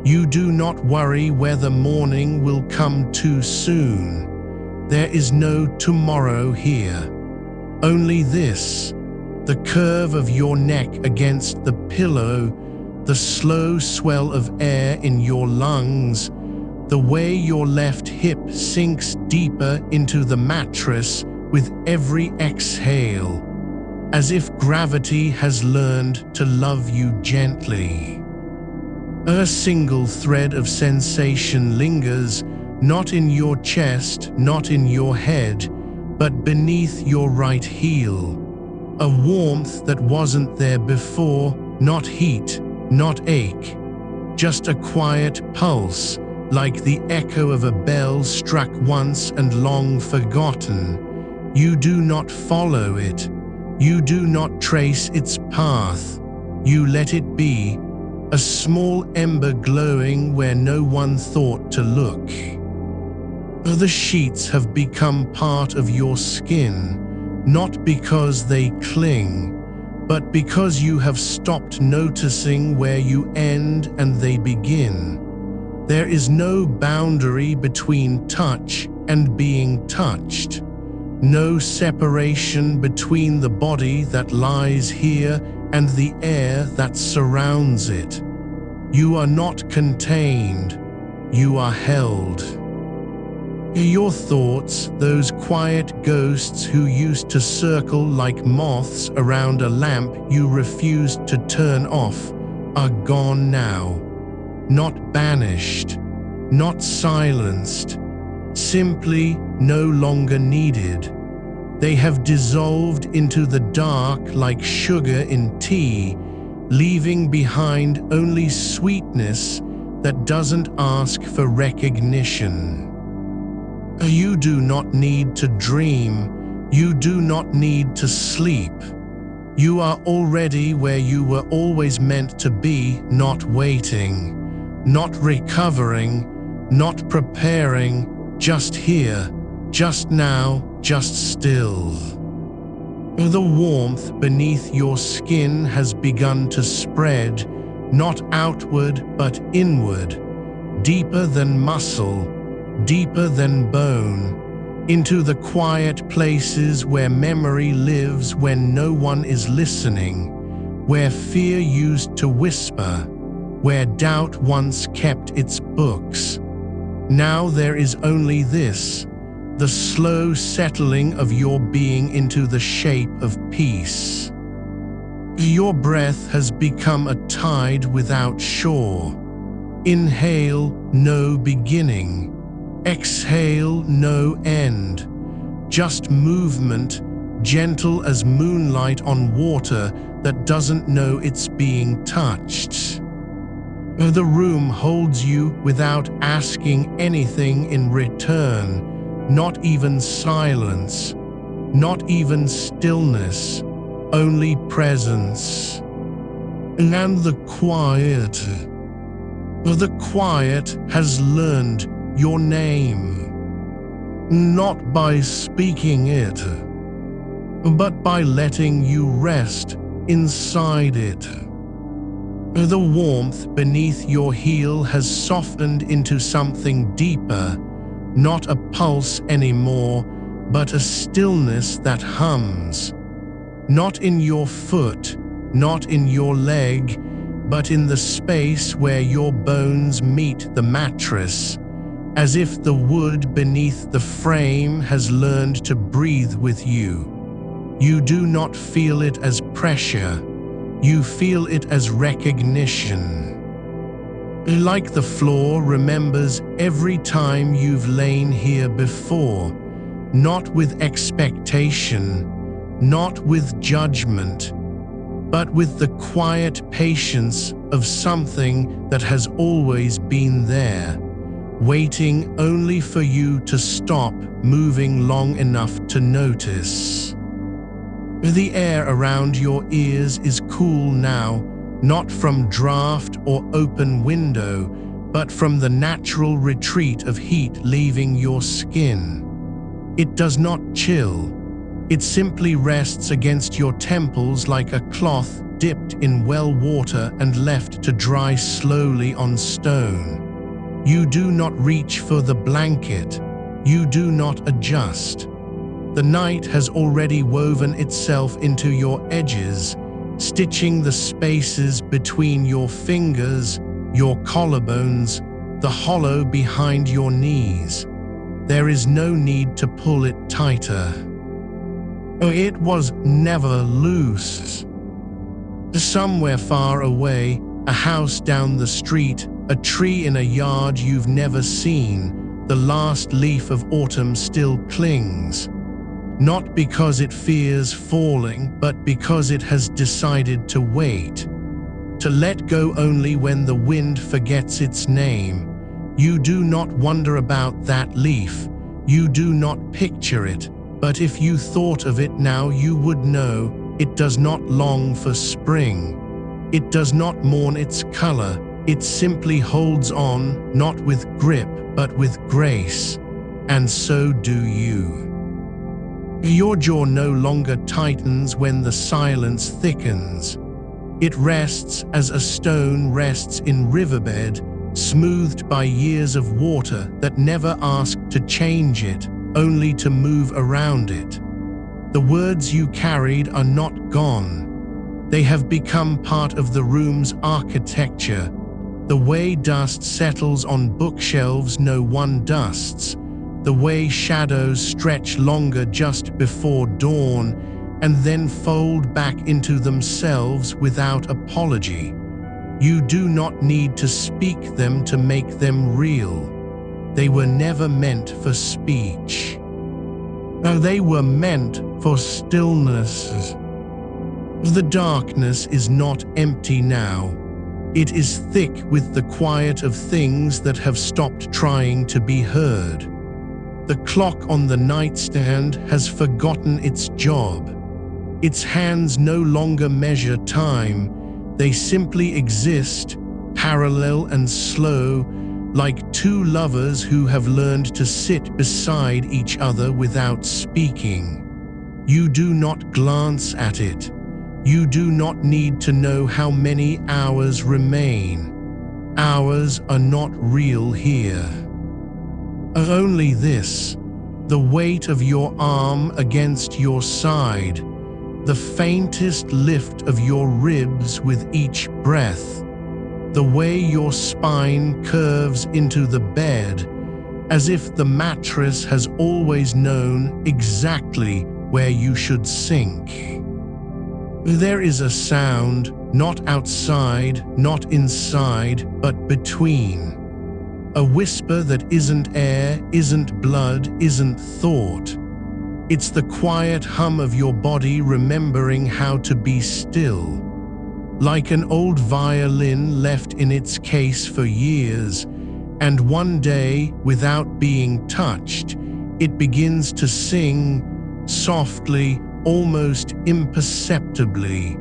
You do not worry whether morning will come too soon. There is no tomorrow here. Only this, the curve of your neck against the pillow, the slow swell of air in your lungs, the way your left hip sinks deeper into the mattress with every exhale, as if gravity has learned to love you gently. A single thread of sensation lingers, not in your chest, not in your head, but beneath your right heel. A warmth that wasn't there before, not heat, not ache, just a quiet pulse, like the echo of a bell struck once and long forgotten. You do not follow it. You do not trace its path. You let it be, a small ember glowing where no one thought to look. The sheets have become part of your skin, not because they cling, but because you have stopped noticing where you end and they begin. There is no boundary between touch and being touched. No separation between the body that lies here and the air that surrounds it. You are not contained. You are held. Your thoughts, those quiet ghosts who used to circle like moths around a lamp you refused to turn off, are gone now. Not banished, not silenced, simply no longer needed. They have dissolved into the dark like sugar in tea, leaving behind only sweetness that doesn't ask for recognition. You do not need to dream. You do not need to sleep. You are already where you were always meant to be, not waiting, not recovering, not preparing, just here, just now, just still. The warmth beneath your skin has begun to spread, not outward but inward, deeper than muscle, deeper than bone, into the quiet places where memory lives when no one is listening, where fear used to whisper, where doubt once kept its books. Now there is only this, the slow settling of your being into the shape of peace. Your breath has become a tide without shore. Inhale, no beginning. Exhale, no end. just movement, gentle as moonlight on water that doesn't know it's being touched. The room holds you without asking anything in return, not even silence, not even stillness, only presence. And the quiet has learned your name, not by speaking it, but by letting you rest inside it. The warmth beneath your heel has softened into something deeper, not a pulse anymore, but a stillness that hums. Not in your foot, not in your leg, but in the space where your bones meet the mattress, as if the wood beneath the frame has learned to breathe with you. You do not feel it as pressure, you feel it as recognition. Like the floor remembers every time you've lain here before, not with expectation, not with judgment, but with the quiet patience of something that has always been there, waiting only for you to stop moving long enough to notice. The air around your ears is cool now, not from draft or open window, but from the natural retreat of heat leaving your skin. It does not chill. It simply rests against your temples like a cloth dipped in well water and left to dry slowly on stone. You do not reach for the blanket. You do not adjust. The night has already woven itself into your edges, stitching the spaces between your fingers, your collarbones, the hollow behind your knees. There is no need to pull it tighter. It was never loose. Somewhere far away, a house down the street, a tree in a yard you've never seen, the last leaf of autumn still clings. Not because it fears falling, but because it has decided to wait. To let go only when the wind forgets its name. You do not wonder about that leaf. You do not picture it. But if you thought of it now, you would know it does not long for spring. It does not mourn its color. It simply holds on, not with grip, but with grace. And so do you. Your jaw no longer tightens when the silence thickens. It rests as a stone rests in riverbed, smoothed by years of water that never asked to change it, only to move around it. The words you carried are not gone. They have become part of the room's architecture. The way dust settles on bookshelves no one dusts. The way shadows stretch longer just before dawn and then fold back into themselves without apology. You do not need to speak them to make them real. They were never meant for speech. They were meant for stillness. The darkness is not empty now. It is thick with the quiet of things that have stopped trying to be heard. The clock on the nightstand has forgotten its job. Its hands no longer measure time. They simply exist, parallel and slow, like two lovers who have learned to sit beside each other without speaking. You do not glance at it. You do not need to know how many hours remain. Hours are not real here. Only this, the weight of your arm against your side, the faintest lift of your ribs with each breath, the way your spine curves into the bed, as if the mattress has always known exactly where you should sink. There is a sound, not outside, not inside, but between. A whisper that isn't air, isn't blood, isn't thought. It's the quiet hum of your body remembering how to be still. Like an old violin left in its case for years, and one day, without being touched, it begins to sing, softly, almost imperceptibly,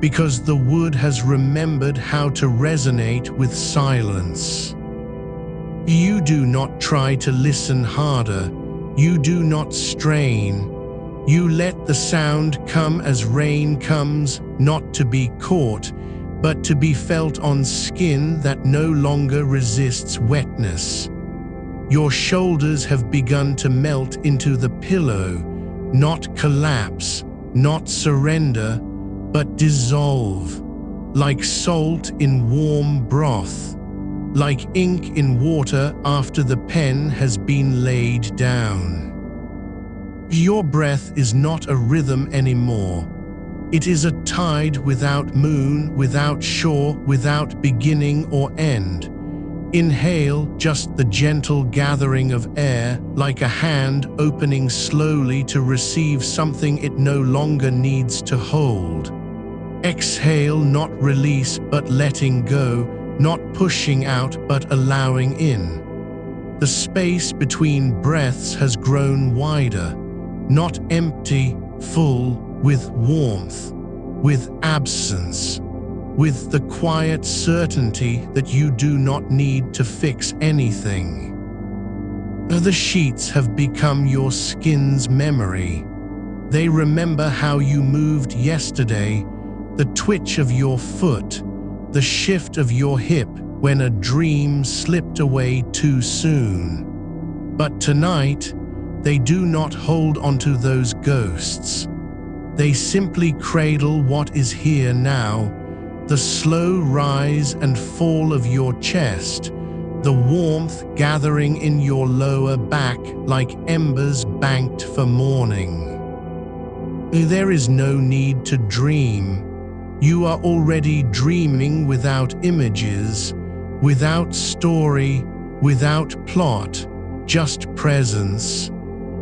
because the wood has remembered how to resonate with silence. You do not try to listen harder. You do not strain. You let the sound come as rain comes, not to be caught, but to be felt on skin that no longer resists wetness. Your shoulders have begun to melt into the pillow, not collapse, not surrender, but dissolve, like salt in warm broth, like ink in water after the pen has been laid down. Your breath is not a rhythm anymore. It is a tide without moon, without shore, without beginning or end. Inhale, just the gentle gathering of air, like a hand opening slowly to receive something it no longer needs to hold. Exhale, not release but letting go, not pushing out but allowing in. The space between breaths has grown wider, not empty, full, with warmth, with absence, with the quiet certainty that you do not need to fix anything. The sheets have become your skin's memory. They remember how you moved yesterday, the twitch of your foot, the shift of your hip when a dream slipped away too soon. But tonight, they do not hold onto those ghosts. They simply cradle what is here now, the slow rise and fall of your chest, the warmth gathering in your lower back like embers banked for morning. There is no need to dream. You are already dreaming without images, without story, without plot, just presence.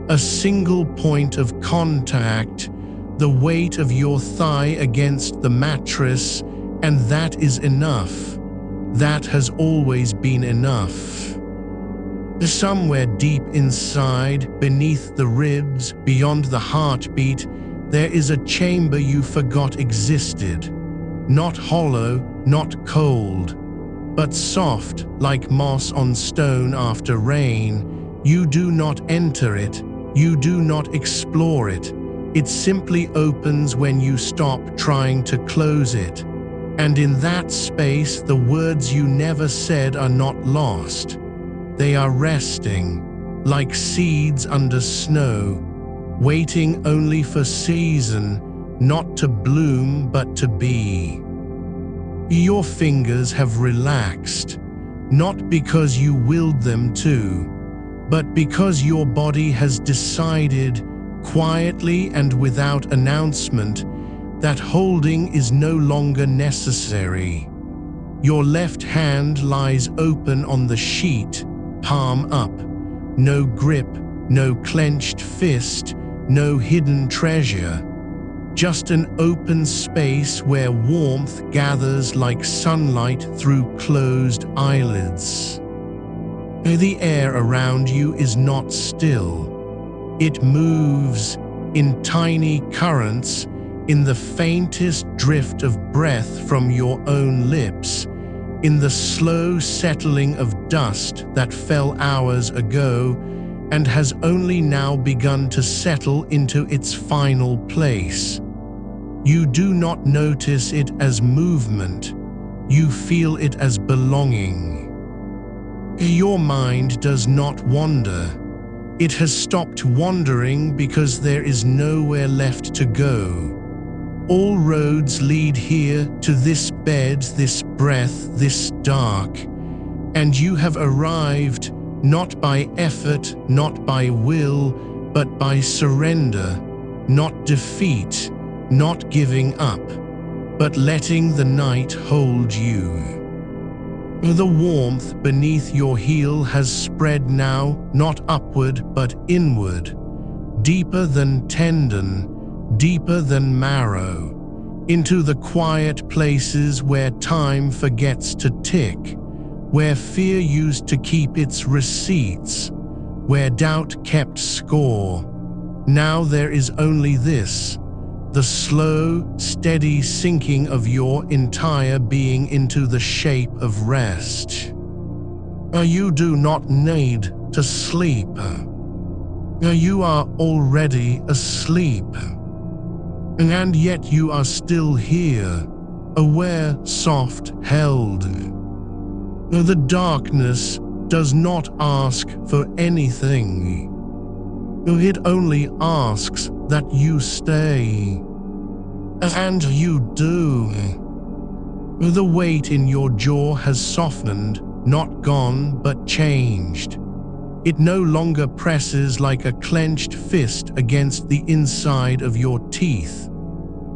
A single point of contact, the weight of your thigh against the mattress, and that is enough. That has always been enough. Somewhere deep inside, beneath the ribs, beyond the heartbeat, there is a chamber you forgot existed. Not hollow, not cold, but soft, like moss on stone after rain. You do not enter it. You do not explore it. It simply opens when you stop trying to close it. And in that space, the words you never said are not lost. They are resting, like seeds under snow, waiting only for season, not to bloom but to be. Your fingers have relaxed, not because you willed them to, but because your body has decided, quietly and without announcement, that holding is no longer necessary. Your left hand lies open on the sheet, palm up. No grip, no clenched fist, no hidden treasure. Just an open space where warmth gathers like sunlight through closed eyelids. The air around you is not still. It moves in tiny currents, in the faintest drift of breath from your own lips, in the slow settling of dust that fell hours ago and has only now begun to settle into its final place. You do not notice it as movement. You feel it as belonging. Your mind does not wander. It has stopped wandering because there is nowhere left to go. All roads lead here to this bed, this breath, this dark, and you have arrived not by effort, not by will, but by surrender, not defeat, not giving up, but letting the night hold you. The warmth beneath your heel has spread now, not upward but inward, deeper than tendon, deeper than marrow, into the quiet places where time forgets to tick, where fear used to keep its receipts, where doubt kept score. Now there is only this, the slow, steady sinking of your entire being into the shape of rest. You do not need to sleep. You are already asleep. And yet you are still here, aware, soft, held. The darkness does not ask for anything. It only asks that you stay. And you do. The weight in your jaw has softened, not gone, but changed. It no longer presses like a clenched fist against the inside of your teeth.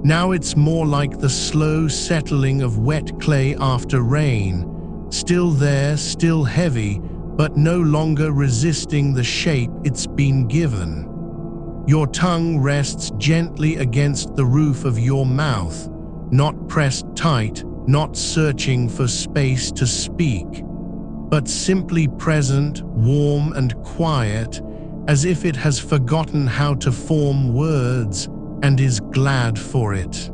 Now it's more like the slow settling of wet clay after rain, still there, still heavy, but no longer resisting the shape it's been given. Your tongue rests gently against the roof of your mouth, not pressed tight, not searching for space to speak, but simply present, warm and quiet, as if it has forgotten how to form words and is glad for it.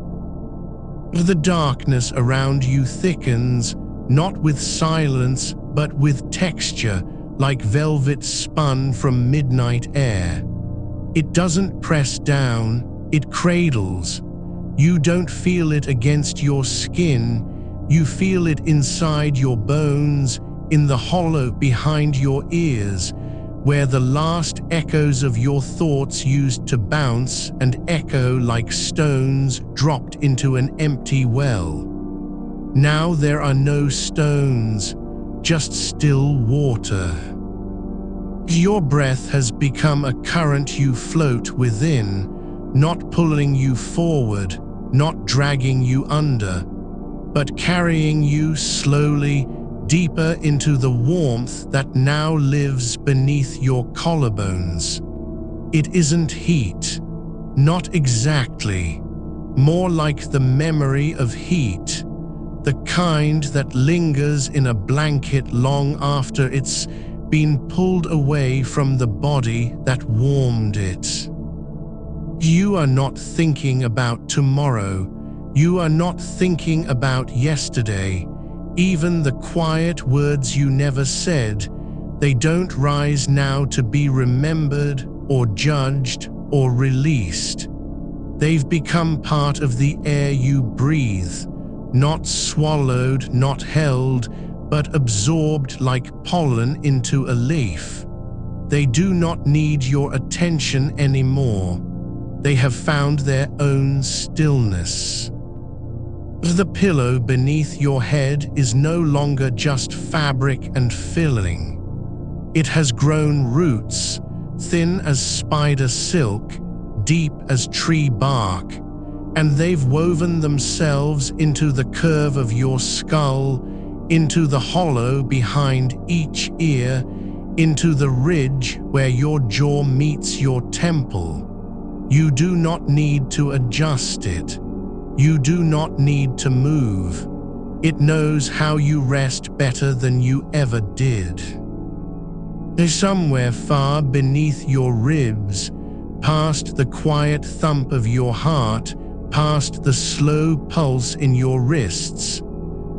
The darkness around you thickens, not with silence, but with texture, like velvet spun from midnight air. It doesn't press down, it cradles. You don't feel it against your skin, you feel it inside your bones, in the hollow behind your ears, where the last echoes of your thoughts used to bounce and echo like stones dropped into an empty well. Now there are no stones, just still water. Your breath has become a current you float within, not pulling you forward, not dragging you under, but carrying you slowly deeper into the warmth that now lives beneath your collarbones. It isn't heat, not exactly, more like the memory of heat, the kind that lingers in a blanket long after it's been pulled away from the body that warmed it. You are not thinking about tomorrow, you are not thinking about yesterday. Even the quiet words you never said, they don't rise now to be remembered or judged or released. They've become part of the air you breathe, not swallowed, not held, but absorbed like pollen into a leaf. They do not need your attention anymore. They have found their own stillness. The pillow beneath your head is no longer just fabric and filling. It has grown roots, thin as spider silk, deep as tree bark, and they've woven themselves into the curve of your skull, into the hollow behind each ear, into the ridge where your jaw meets your temple. You do not need to adjust it. You do not need to move. It knows how you rest better than you ever did. Somewhere far beneath your ribs, past the quiet thump of your heart, past the slow pulse in your wrists,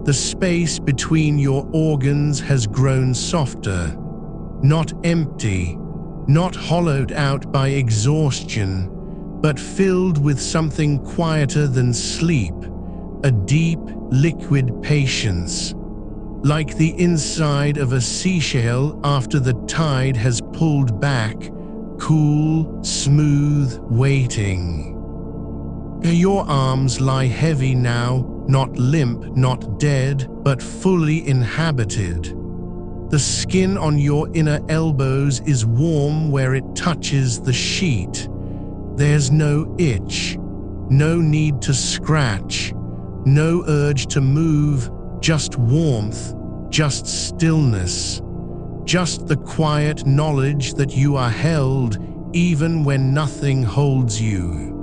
the space between your organs has grown softer, not empty, not hollowed out by exhaustion, but filled with something quieter than sleep, a deep, liquid patience, like the inside of a seashell after the tide has pulled back, cool, smooth, waiting. Your arms lie heavy now, not limp, not dead, but fully inhabited. The skin on your inner elbows is warm where it touches the sheet. There's no itch, no need to scratch, no urge to move, just warmth, just stillness, just the quiet knowledge that you are held even when nothing holds you.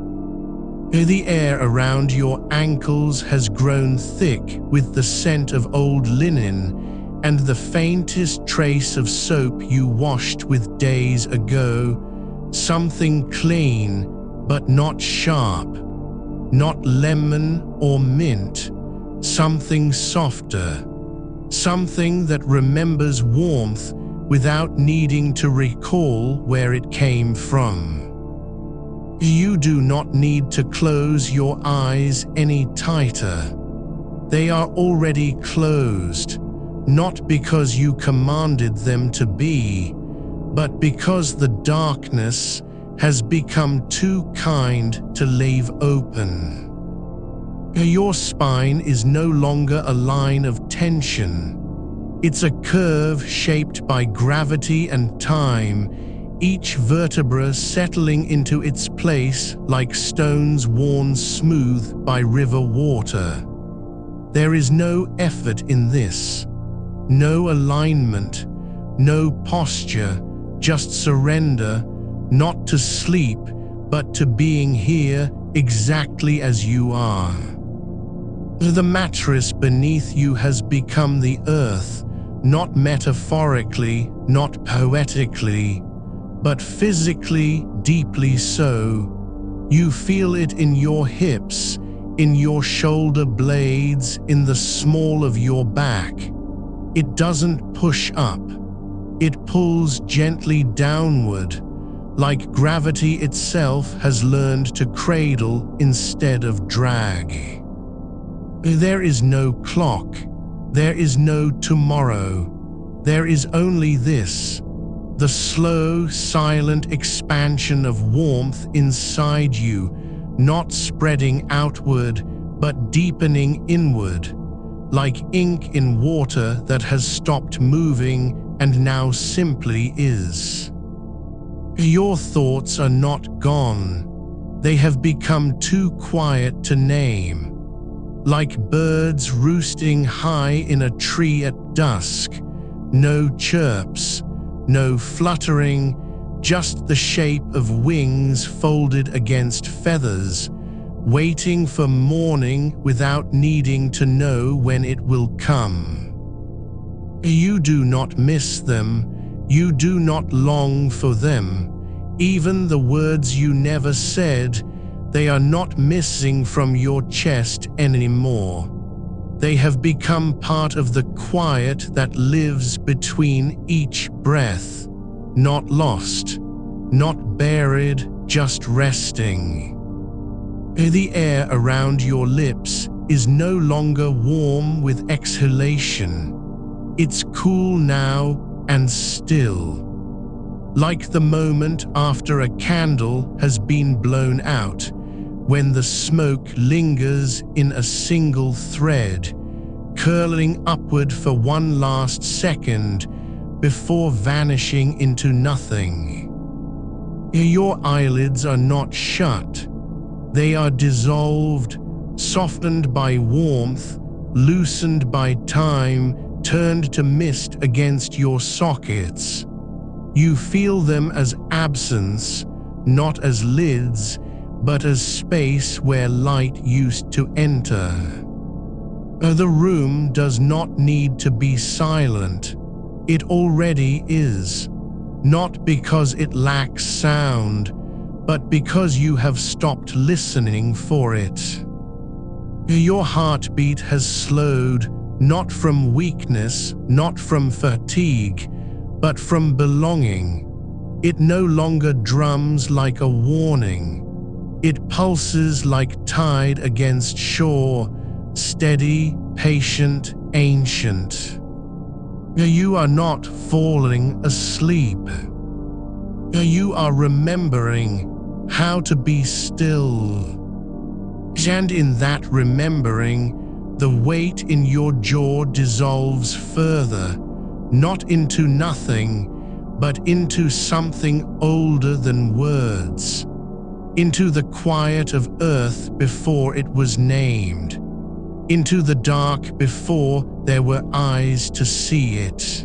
The air around your ankles has grown thick with the scent of old linen and the faintest trace of soap you washed with days ago, something clean but not sharp, not lemon or mint, something softer, something that remembers warmth without needing to recall where it came from. You do not need to close your eyes any tighter. They are already closed, not because you commanded them to be, but because the darkness has become too kind to leave open. Your spine is no longer a line of tension. It's a curve shaped by gravity and time, each vertebra settling into its place like stones worn smooth by river water. There is no effort in this, no alignment, no posture, just surrender, not to sleep, but to being here exactly as you are. The mattress beneath you has become the earth, not metaphorically, not poetically, but physically, deeply so. You feel it in your hips, in your shoulder blades, in the small of your back. It doesn't push up. It pulls gently downward, like gravity itself has learned to cradle instead of drag. There is no clock. There is no tomorrow. There is only this. The slow, silent expansion of warmth inside you, not spreading outward, but deepening inward, like ink in water that has stopped moving and now simply is. Your thoughts are not gone. They have become too quiet to name, like birds roosting high in a tree at dusk. No chirps, no fluttering, just the shape of wings folded against feathers, waiting for morning without needing to know when it will come. You do not miss them, you do not long for them, even the words you never said, they are not missing from your chest anymore. They have become part of the quiet that lives between each breath, not lost, not buried, just resting. The air around your lips is no longer warm with exhalation. It's cool now and still, like the moment after a candle has been blown out, when the smoke lingers in a single thread, curling upward for one last second before vanishing into nothing. Your eyelids are not shut. They are dissolved, softened by warmth, loosened by time, turned to mist against your sockets. You feel them as absence, not as lids, but as space where light used to enter. The room does not need to be silent. It already is, not because it lacks sound, but because you have stopped listening for it. Your heartbeat has slowed, not from weakness, not from fatigue, but from belonging. It no longer drums like a warning. It pulses like tide against shore, steady, patient, ancient. You are not falling asleep. You are remembering how to be still. And in that remembering, the weight in your jaw dissolves further, not into nothing, but into something older than words, into the quiet of earth before it was named, into the dark before there were eyes to see it.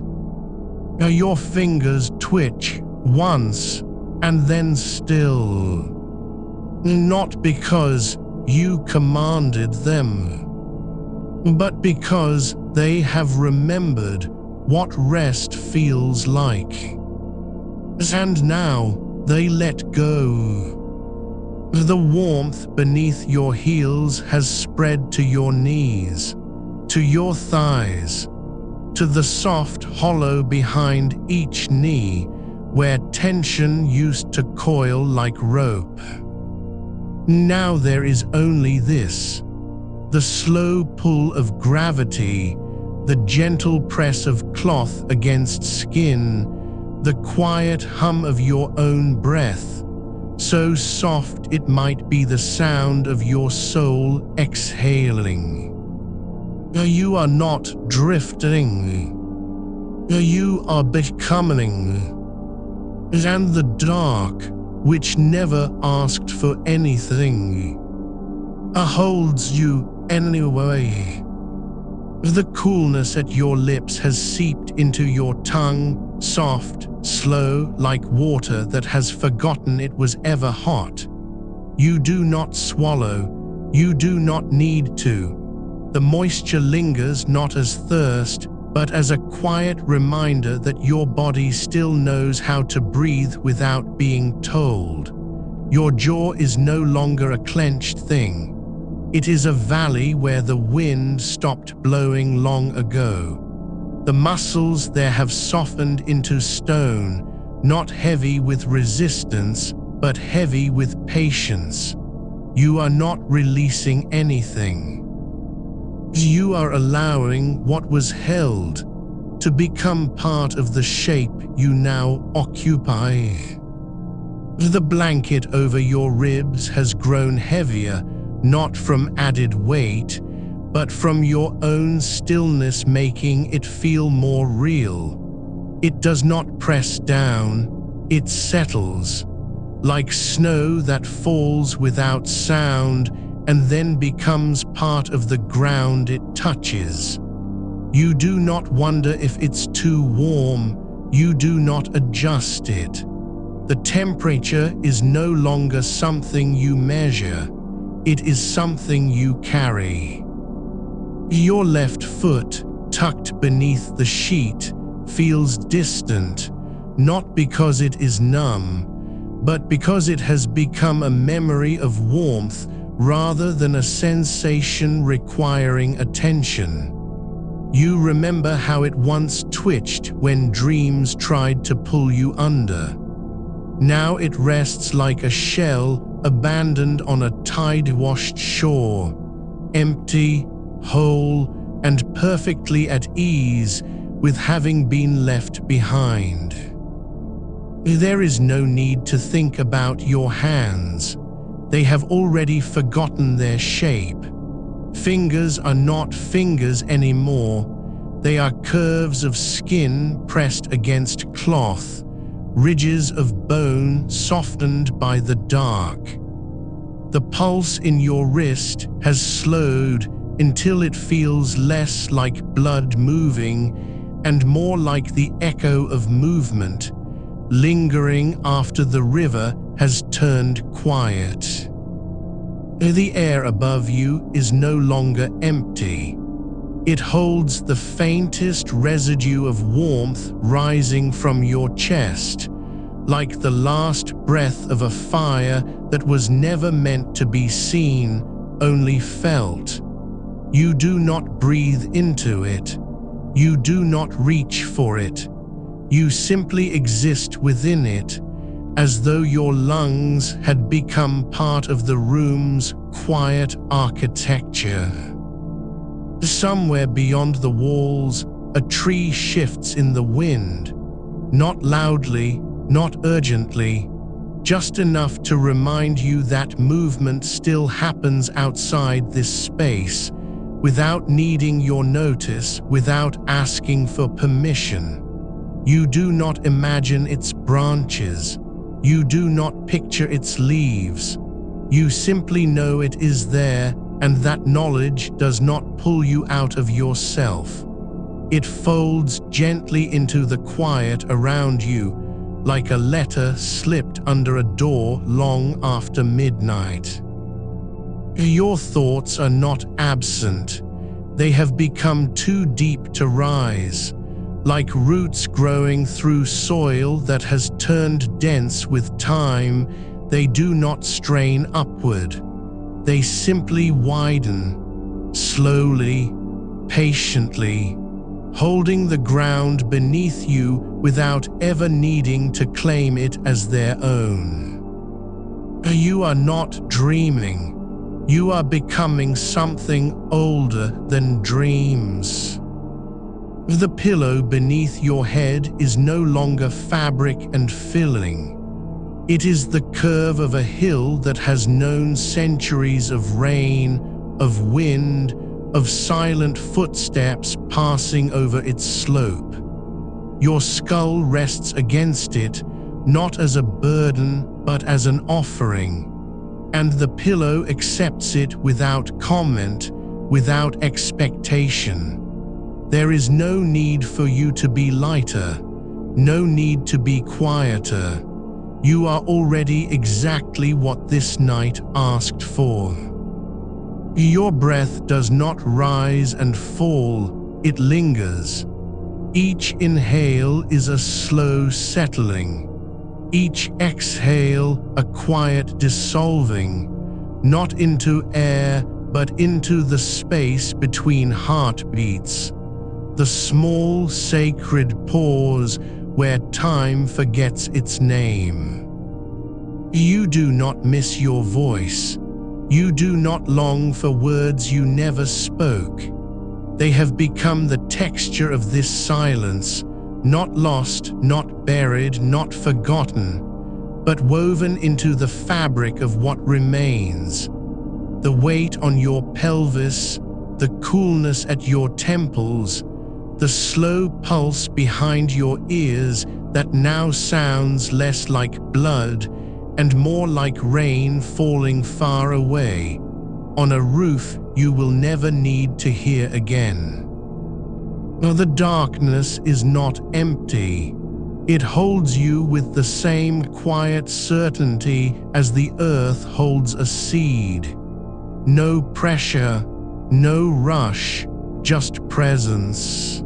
Your fingers twitch once, and then still. Not because you commanded them, but because they have remembered what rest feels like. And now they let go. The warmth beneath your heels has spread to your knees, to your thighs, to the soft hollow behind each knee where tension used to coil like rope. Now there is only this, the slow pull of gravity, the gentle press of cloth against skin, the quiet hum of your own breath, so soft it might be the sound of your soul exhaling. You are not drifting. You are becoming. And the dark, which never asked for anything, holds you anyway. The coolness at your lips has seeped into your tongue, soft, slow, like water that has forgotten it was ever hot. You do not swallow, you do not need to. The moisture lingers not as thirst, but as a quiet reminder that your body still knows how to breathe without being told. Your jaw is no longer a clenched thing. It is a valley where the wind stopped blowing long ago. The muscles there have softened into stone, not heavy with resistance, but heavy with patience. You are not releasing anything. You are allowing what was held to become part of the shape you now occupy. The blanket over your ribs has grown heavier, not from added weight, but from your own stillness making it feel more real. It does not press down, it settles, like snow that falls without sound and then becomes part of the ground it touches. You do not wonder if it's too warm, you do not adjust it. The temperature is no longer something you measure, it is something you carry. Your left foot, tucked beneath the sheet, feels distant, not because it is numb, but because it has become a memory of warmth rather than a sensation requiring attention. You remember how it once twitched when dreams tried to pull you under. Now it rests like a shell abandoned on a tide-washed shore, empty, whole, and perfectly at ease with having been left behind. There is no need to think about your hands. They have already forgotten their shape. Fingers are not fingers anymore. They are curves of skin pressed against cloth, ridges of bone softened by the dark. The pulse in your wrist has slowed until it feels less like blood moving and more like the echo of movement, lingering after the river has turned quiet. The air above you is no longer empty. It holds the faintest residue of warmth rising from your chest, like the last breath of a fire that was never meant to be seen, only felt. You do not breathe into it. You do not reach for it. You simply exist within it, as though your lungs had become part of the room's quiet architecture. Somewhere beyond the walls, a tree shifts in the wind, not loudly, not urgently, just enough to remind you that movement still happens outside this space, without needing your notice, without asking for permission. You do not imagine its branches. You do not picture its leaves. You simply know it is there, and that knowledge does not pull you out of yourself. It folds gently into the quiet around you, like a letter slipped under a door long after midnight. Your thoughts are not absent. They have become too deep to rise, like roots growing through soil that has turned dense with time. They do not strain upward. They simply widen, slowly, patiently, holding the ground beneath you without ever needing to claim it as their own. You are not dreaming. You are becoming something older than dreams. The pillow beneath your head is no longer fabric and filling. It is the curve of a hill that has known centuries of rain, of wind, of silent footsteps passing over its slope. Your skull rests against it, not as a burden, but as an offering. And the pillow accepts it without comment, without expectation. There is no need for you to be lighter, no need to be quieter. You are already exactly what this night asked for. Your breath does not rise and fall, it lingers. Each inhale is a slow settling. Each exhale a quiet dissolving, not into air, but into the space between heartbeats. The small sacred pause where time forgets its name. You do not miss your voice. You do not long for words you never spoke. They have become the texture of this silence, not lost, not buried, not forgotten, but woven into the fabric of what remains. The weight on your pelvis, the coolness at your temples, the slow pulse behind your ears that now sounds less like blood and more like rain falling far away, on a roof you will never need to hear again. The darkness is not empty. It holds you with the same quiet certainty as the earth holds a seed. No pressure, no rush, just presence.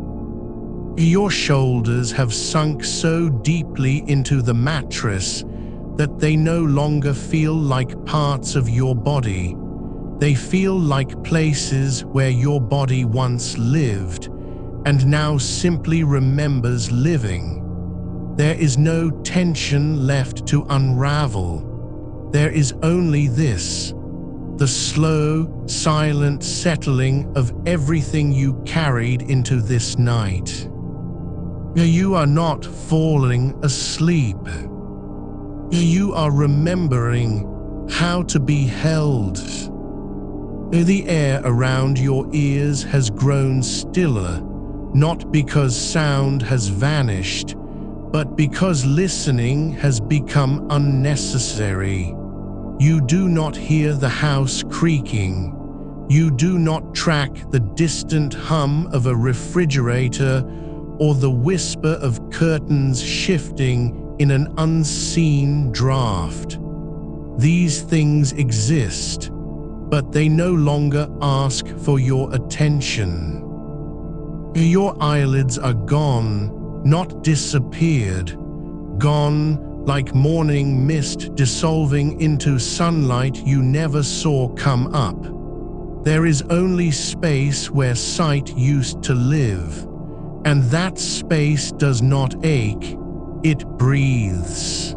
Your shoulders have sunk so deeply into the mattress that they no longer feel like parts of your body. They feel like places where your body once lived and now simply remembers living. There is no tension left to unravel. There is only this, the slow, silent settling of everything you carried into this night. You are not falling asleep. You are remembering how to be held. The air around your ears has grown stiller, not because sound has vanished, but because listening has become unnecessary. You do not hear the house creaking. You do not track the distant hum of a refrigerator or the whisper of curtains shifting in an unseen draft. These things exist, but they no longer ask for your attention. Your eyelids are gone, not disappeared, gone like morning mist dissolving into sunlight you never saw come up. There is only space where sight used to live, and that space does not ache, it breathes.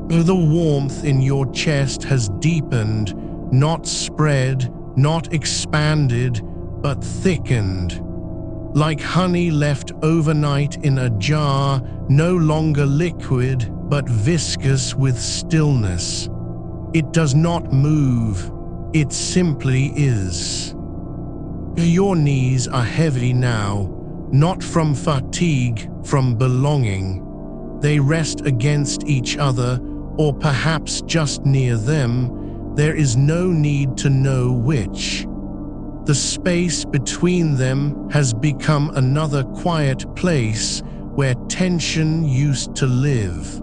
The warmth in your chest has deepened, not spread, not expanded, but thickened. Like honey left overnight in a jar, no longer liquid, but viscous with stillness. It does not move, it simply is. Your knees are heavy now, not from fatigue, from belonging. They rest against each other, or perhaps just near them. There is no need to know which. The space between them has become another quiet place where tension used to live.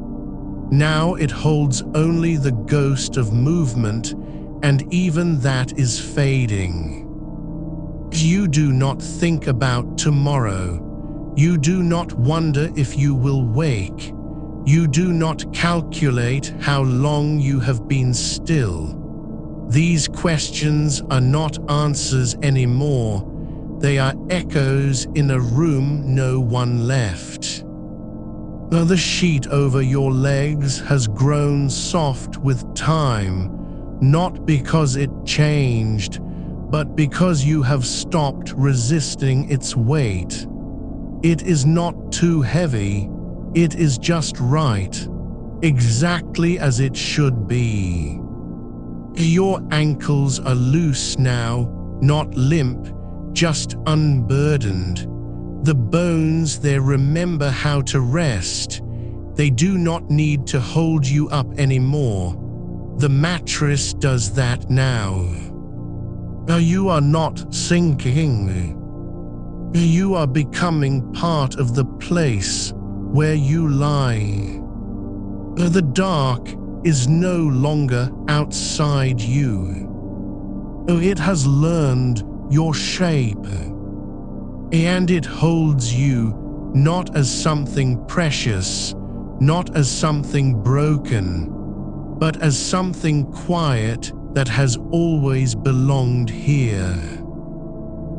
Now it holds only the ghost of movement, and even that is fading. You do not think about tomorrow. You do not wonder if you will wake. You do not calculate how long you have been still. These questions are not answers anymore. They are echoes in a room no one left. The sheet over your legs has grown soft with time, not because it changed, but because you have stopped resisting its weight. It is not too heavy, it is just right, exactly as it should be. Your ankles are loose now, not limp, just unburdened. The bones there remember how to rest. They do not need to hold you up anymore. The mattress does that now. You are not sinking. You are becoming part of the place where you lie. The dark is no longer outside you. It has learned your shape, and it holds you not as something precious, not as something broken, but as something quiet that has always belonged here.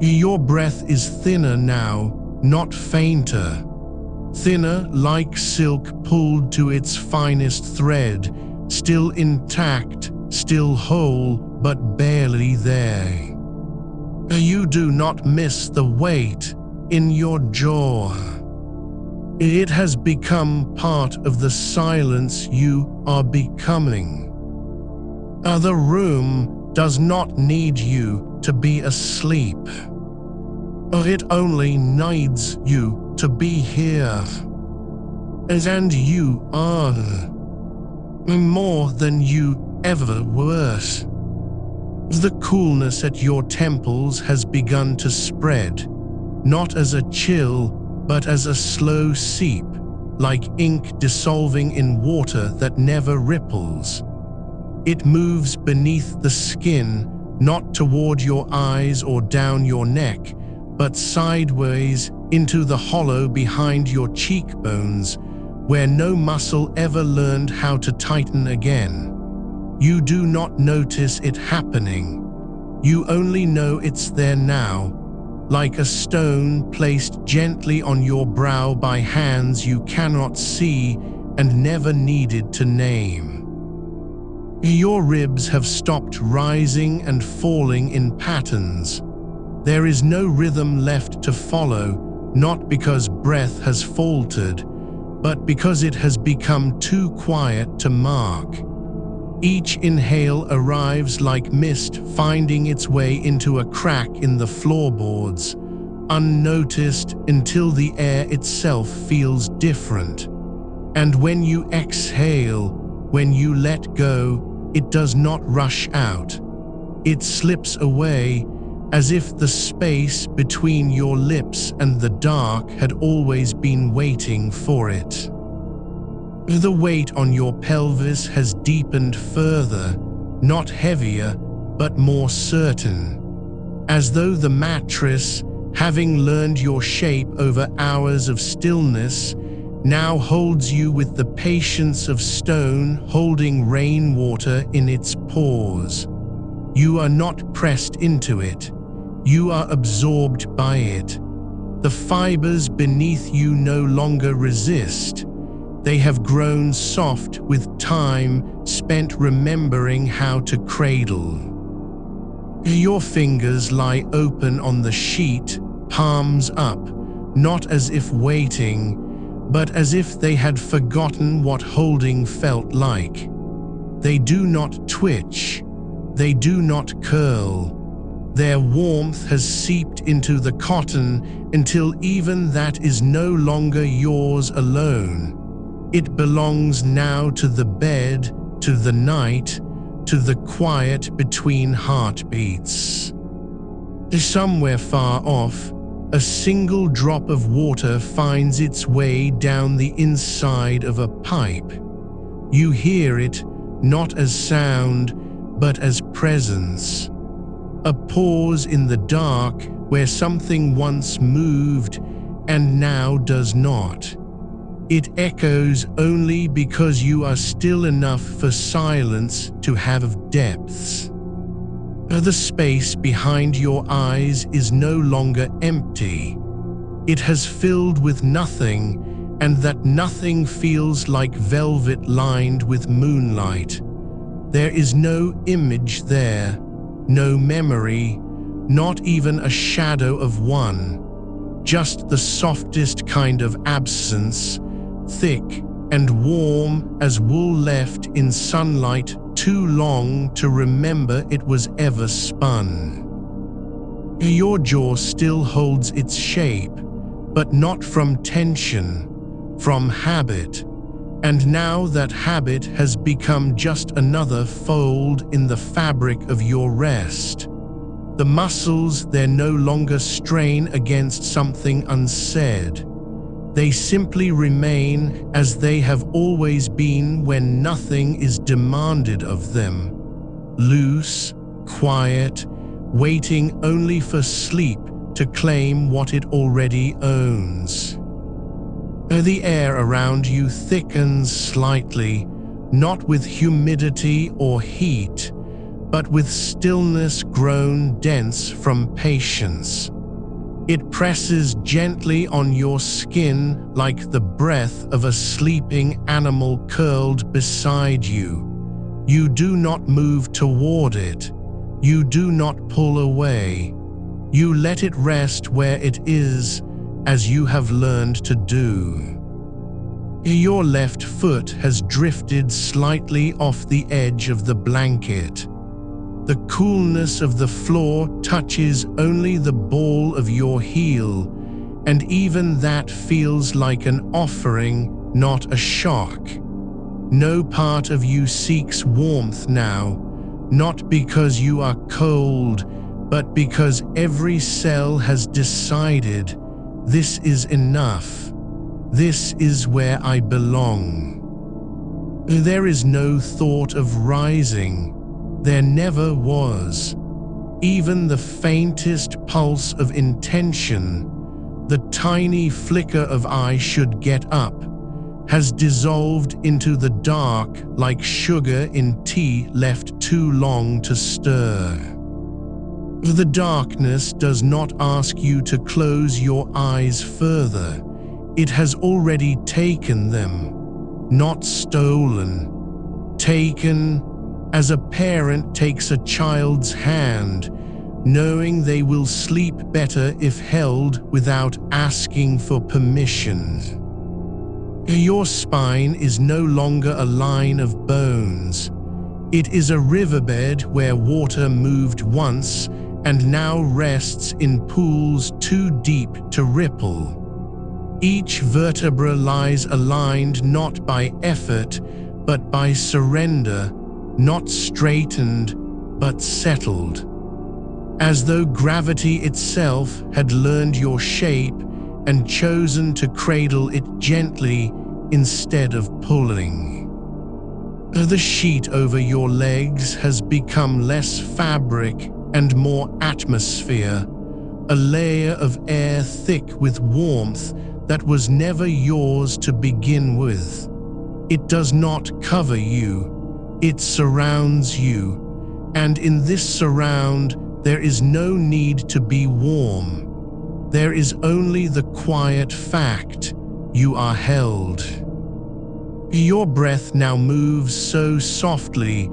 Your breath is thinner now, not fainter. Thinner like silk pulled to its finest thread, still intact, still whole, but barely there. You do not miss the weight in your jaw. It has become part of the silence you are becoming. The room does not need you to be asleep. It only needs you to be here. And you are more than you ever were. The coolness at your temples has begun to spread, not as a chill, but as a slow seep, like ink dissolving in water that never ripples. It moves beneath the skin, not toward your eyes or down your neck, but sideways into the hollow behind your cheekbones, where no muscle ever learned how to tighten again. You do not notice it happening. You only know it's there now, like a stone placed gently on your brow by hands you cannot see and never needed to name. Your ribs have stopped rising and falling in patterns. There is no rhythm left to follow, not because breath has faltered, but because it has become too quiet to mark. Each inhale arrives like mist finding its way into a crack in the floorboards, unnoticed until the air itself feels different. And when you exhale, when you let go, it does not rush out. It slips away, as if the space between your lips and the dark had always been waiting for it. The weight on your pelvis has deepened further, not heavier, but more certain, as though the mattress, having learned your shape over hours of stillness, now holds you with the patience of stone holding rainwater in its pores. You are not pressed into it. You are absorbed by it. The fibers beneath you no longer resist. They have grown soft with time spent remembering how to cradle. Your fingers lie open on the sheet, palms up, not as if waiting, but as if they had forgotten what holding felt like. They do not twitch. They do not curl. Their warmth has seeped into the cotton until even that is no longer yours alone. It belongs now to the bed, to the night, to the quiet between heartbeats. Somewhere far off, A single drop of water finds its way down the inside of a pipe. You hear it not as sound, but as presence. A pause in the dark where something once moved and now does not. It echoes only because you are still enough for silence to have depths. The space behind your eyes is no longer empty. It has filled with nothing, and that nothing feels like velvet lined with moonlight. There is no image there, no memory, not even a shadow of one. Just the softest kind of absence, thick and warm as wool left in sunlight too long to remember it was ever spun. Your jaw still holds its shape, but not from tension, from habit. And now that habit has become just another fold in the fabric of your rest. The muscles there no longer strain against something unsaid. They simply remain as they have always been when nothing is demanded of them. Loose, quiet, waiting only for sleep to claim what it already owns. The air around you thickens slightly, not with humidity or heat, but with stillness grown dense from patience. It presses gently on your skin like the breath of a sleeping animal curled beside you. You do not move toward it. You do not pull away. You let it rest where it is, as you have learned to do. Your left foot has drifted slightly off the edge of the blanket. The coolness of the floor touches only the ball of your heel, and even that feels like an offering, not a shock. No part of you seeks warmth now, not because you are cold, but because every cell has decided, this is enough. This is where I belong. There is no thought of rising. There never was. Even the faintest pulse of intention, the tiny flicker of I should get up, has dissolved into the dark like sugar in tea left too long to stir. The darkness does not ask you to close your eyes further. It has already taken them, not stolen. Taken as a parent takes a child's hand, knowing they will sleep better if held without asking for permission. Your spine is no longer a line of bones. It is a riverbed where water moved once and now rests in pools too deep to ripple. Each vertebra lies aligned not by effort, but by surrender, not straightened, but settled. As though gravity itself had learned your shape and chosen to cradle it gently instead of pulling. The sheet over your legs has become less fabric and more atmosphere, a layer of air thick with warmth that was never yours to begin with. It does not cover you, it surrounds you, and in this surround there is no need to be warm. There is only the quiet fact you are held. Your breath now moves so softly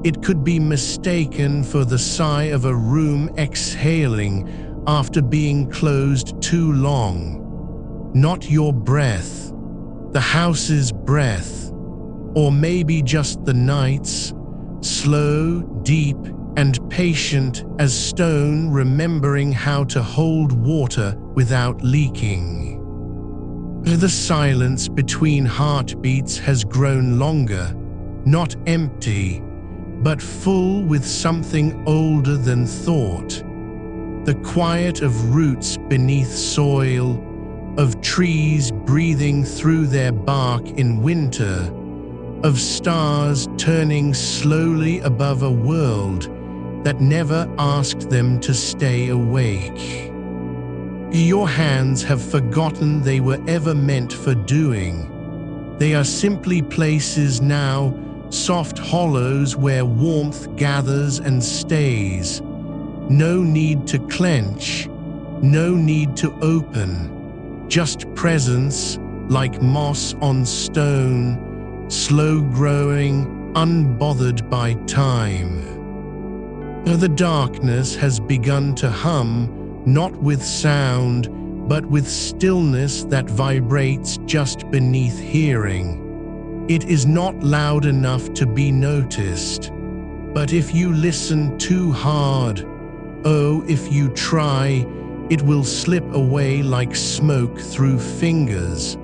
it could be mistaken for the sigh of a room exhaling after being closed too long. Not your breath, the house's breath, or maybe just the night's, slow, deep, and patient as stone remembering how to hold water without leaking. The silence between heartbeats has grown longer, not empty, but full with something older than thought. the quiet of roots beneath soil, of trees breathing through their bark in winter, of stars turning slowly above a world that never asked them to stay awake. Your hands have forgotten they were ever meant for doing. They are simply places now, soft hollows where warmth gathers and stays. No need to clench, no need to open, just presence like moss on stone, slow growing, unbothered by time. The darkness has begun to hum, not with sound, but with stillness that vibrates just beneath hearing. It is not loud enough to be noticed, but if you listen too hard, oh, if you try, it will slip away like smoke through fingers.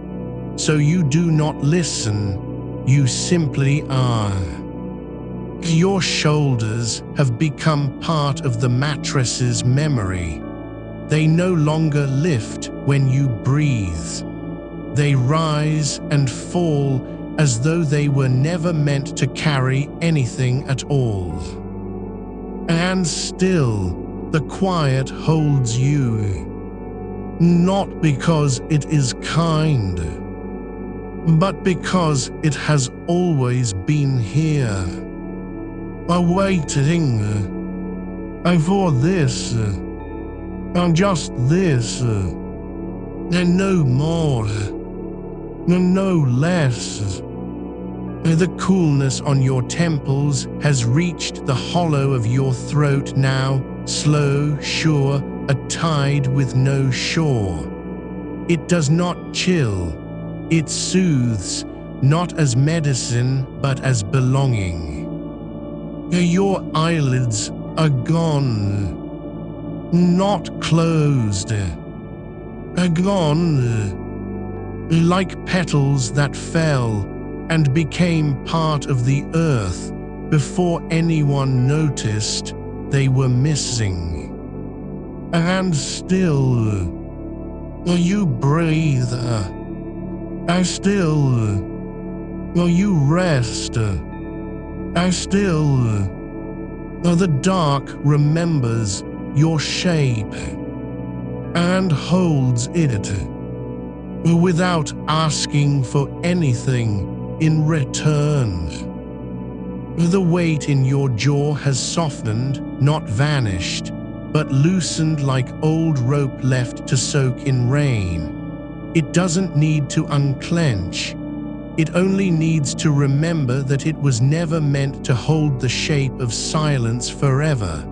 So you do not listen, you simply are. Your shoulders have become part of the mattress's memory. They no longer lift when you breathe. They rise and fall as though they were never meant to carry anything at all. And still, the quiet holds you. Not because it is kind, but because it has always been here. Waiting for this, and just this, and no more, and no less. The coolness on your temples has reached the hollow of your throat now, slow, sure, a tide with no shore. It does not chill, it soothes, not as medicine, but as belonging. Your eyelids are gone, not closed, gone, like petals that fell and became part of the earth before anyone noticed they were missing. And still, you breathe, and still, you rest, and still, the dark remembers your shape and holds it without asking for anything in return. The weight in your jaw has softened, not vanished, but loosened like old rope left to soak in rain. It doesn't need to unclench. It only needs to remember that it was never meant to hold the shape of silence forever.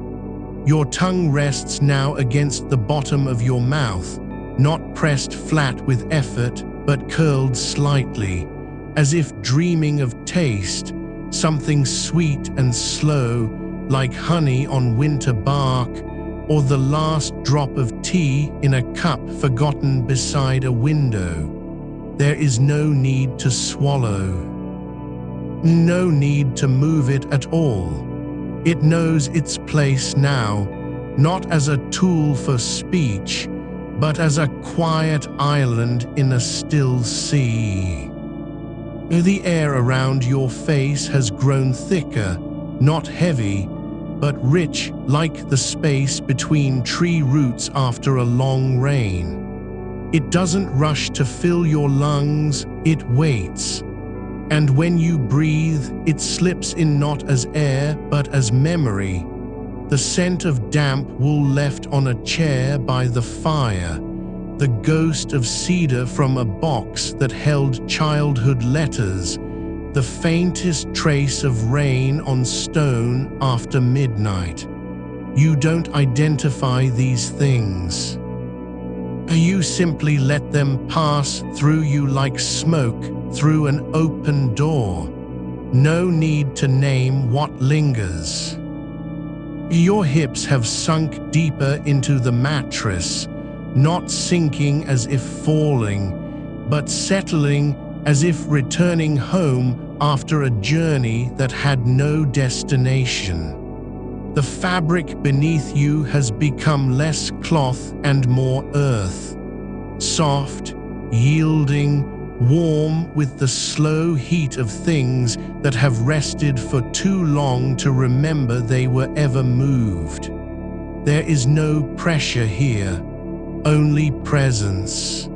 Your tongue rests now against the bottom of your mouth, not pressed flat with effort, but curled slightly, as if dreaming of taste, something sweet and slow, like honey on winter bark, or the last drop of tea in a cup forgotten beside a window. There is no need to swallow. No need to move it at all. It knows its place now, not as a tool for speech, but as a quiet island in a still sea. The air around your face has grown thicker, not heavy, but rich like the space between tree roots after a long rain. It doesn't rush to fill your lungs, it waits. And when you breathe, it slips in not as air, but as memory. The scent of damp wool left on a chair by the fire, the ghost of cedar from a box that held childhood letters, the faintest trace of rain on stone after midnight. You don't identify these things. You simply let them pass through you like smoke through an open door. No need to name what lingers. Your hips have sunk deeper into the mattress, not sinking as if falling, but settling as if returning home after a journey that had no destination. The fabric beneath you has become less cloth and more earth, soft, yielding, warm with the slow heat of things that have rested for too long to remember they were ever moved. There is no pressure here, only presence.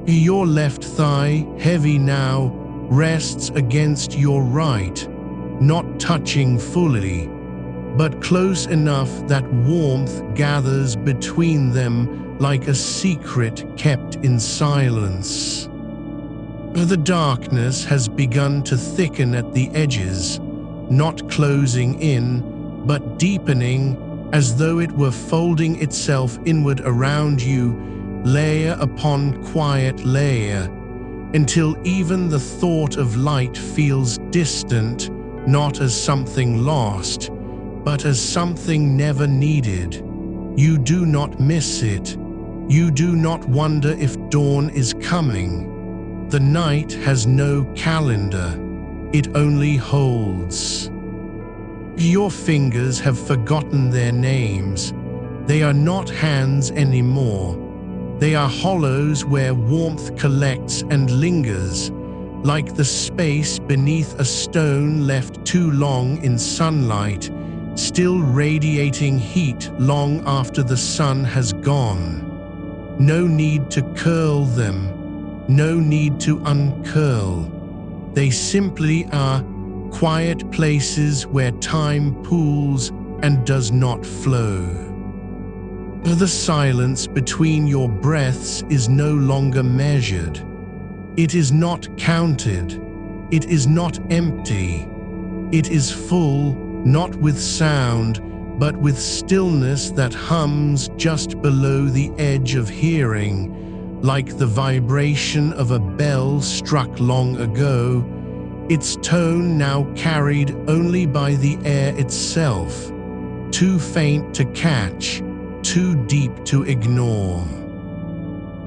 Your left thigh, heavy now, rests against your right, not touching fully, but close enough that warmth gathers between them like a secret kept in silence. The darkness has begun to thicken at the edges, not closing in, but deepening as though it were folding itself inward around you, layer upon quiet layer, until even the thought of light feels distant, not as something lost, but as something never needed. You do not miss it. You do not wonder if dawn is coming. The night has no calendar. It only holds. Your fingers have forgotten their names. They are not hands anymore. They are hollows where warmth collects and lingers, like the space beneath a stone left too long in sunlight, still radiating heat long after the sun has gone. No need to curl them, no need to uncurl. They simply are quiet places where time pools and does not flow. The silence between your breaths is no longer measured. It is not counted. It is not empty. It is full, not with sound, but with stillness that hums just below the edge of hearing, like the vibration of a bell struck long ago, its tone now carried only by the air itself, too faint to catch, too deep to ignore.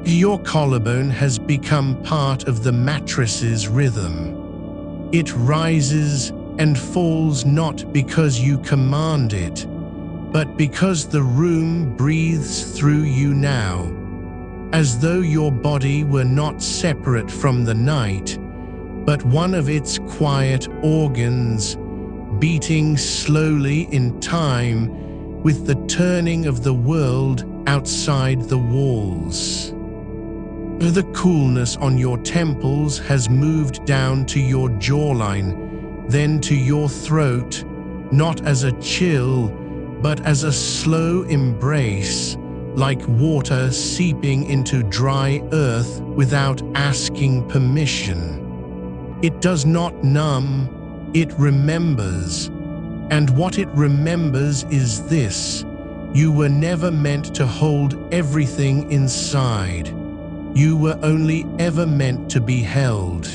Your collarbone has become part of the mattress's rhythm. It rises and falls not because you command it, but because the room breathes through you now, as though your body were not separate from the night, but one of its quiet organs, beating slowly in time with the turning of the world outside the walls. The coolness on your temples has moved down to your jawline, then to your throat, not as a chill, but as a slow embrace, like water seeping into dry earth without asking permission. It does not numb, it remembers. And what it remembers is this: you were never meant to hold everything inside. You were only ever meant to be held.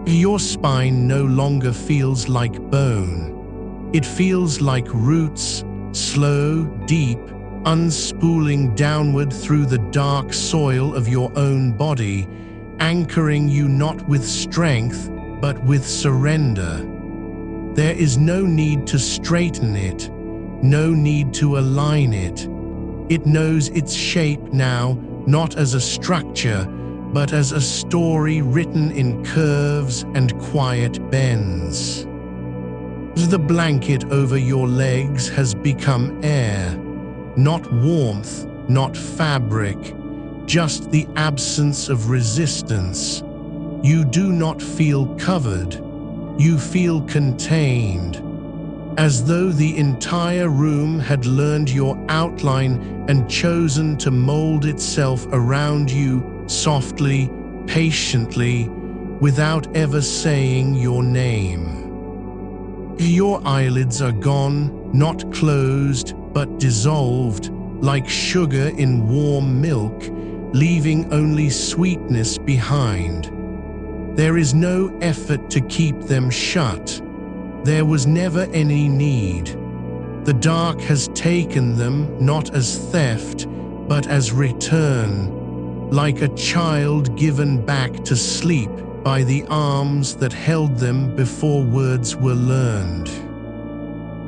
Your spine no longer feels like bone. It feels like roots, slow, deep, unspooling downward through the dark soil of your own body, anchoring you not with strength, but with surrender. There is no need to straighten it, no need to align it. It knows its shape now, not as a structure, but as a story written in curves and quiet bends. The blanket over your legs has become air, not warmth, not fabric, just the absence of resistance. You do not feel covered, you feel contained, as though the entire room had learned your outline and chosen to mold itself around you softly, patiently, without ever saying your name. Your eyelids are gone, not closed, but dissolved, like sugar in warm milk, leaving only sweetness behind. There is no effort to keep them shut. There was never any need. The dark has taken them not as theft, but as return, like a child given back to sleep by the arms that held them before words were learned.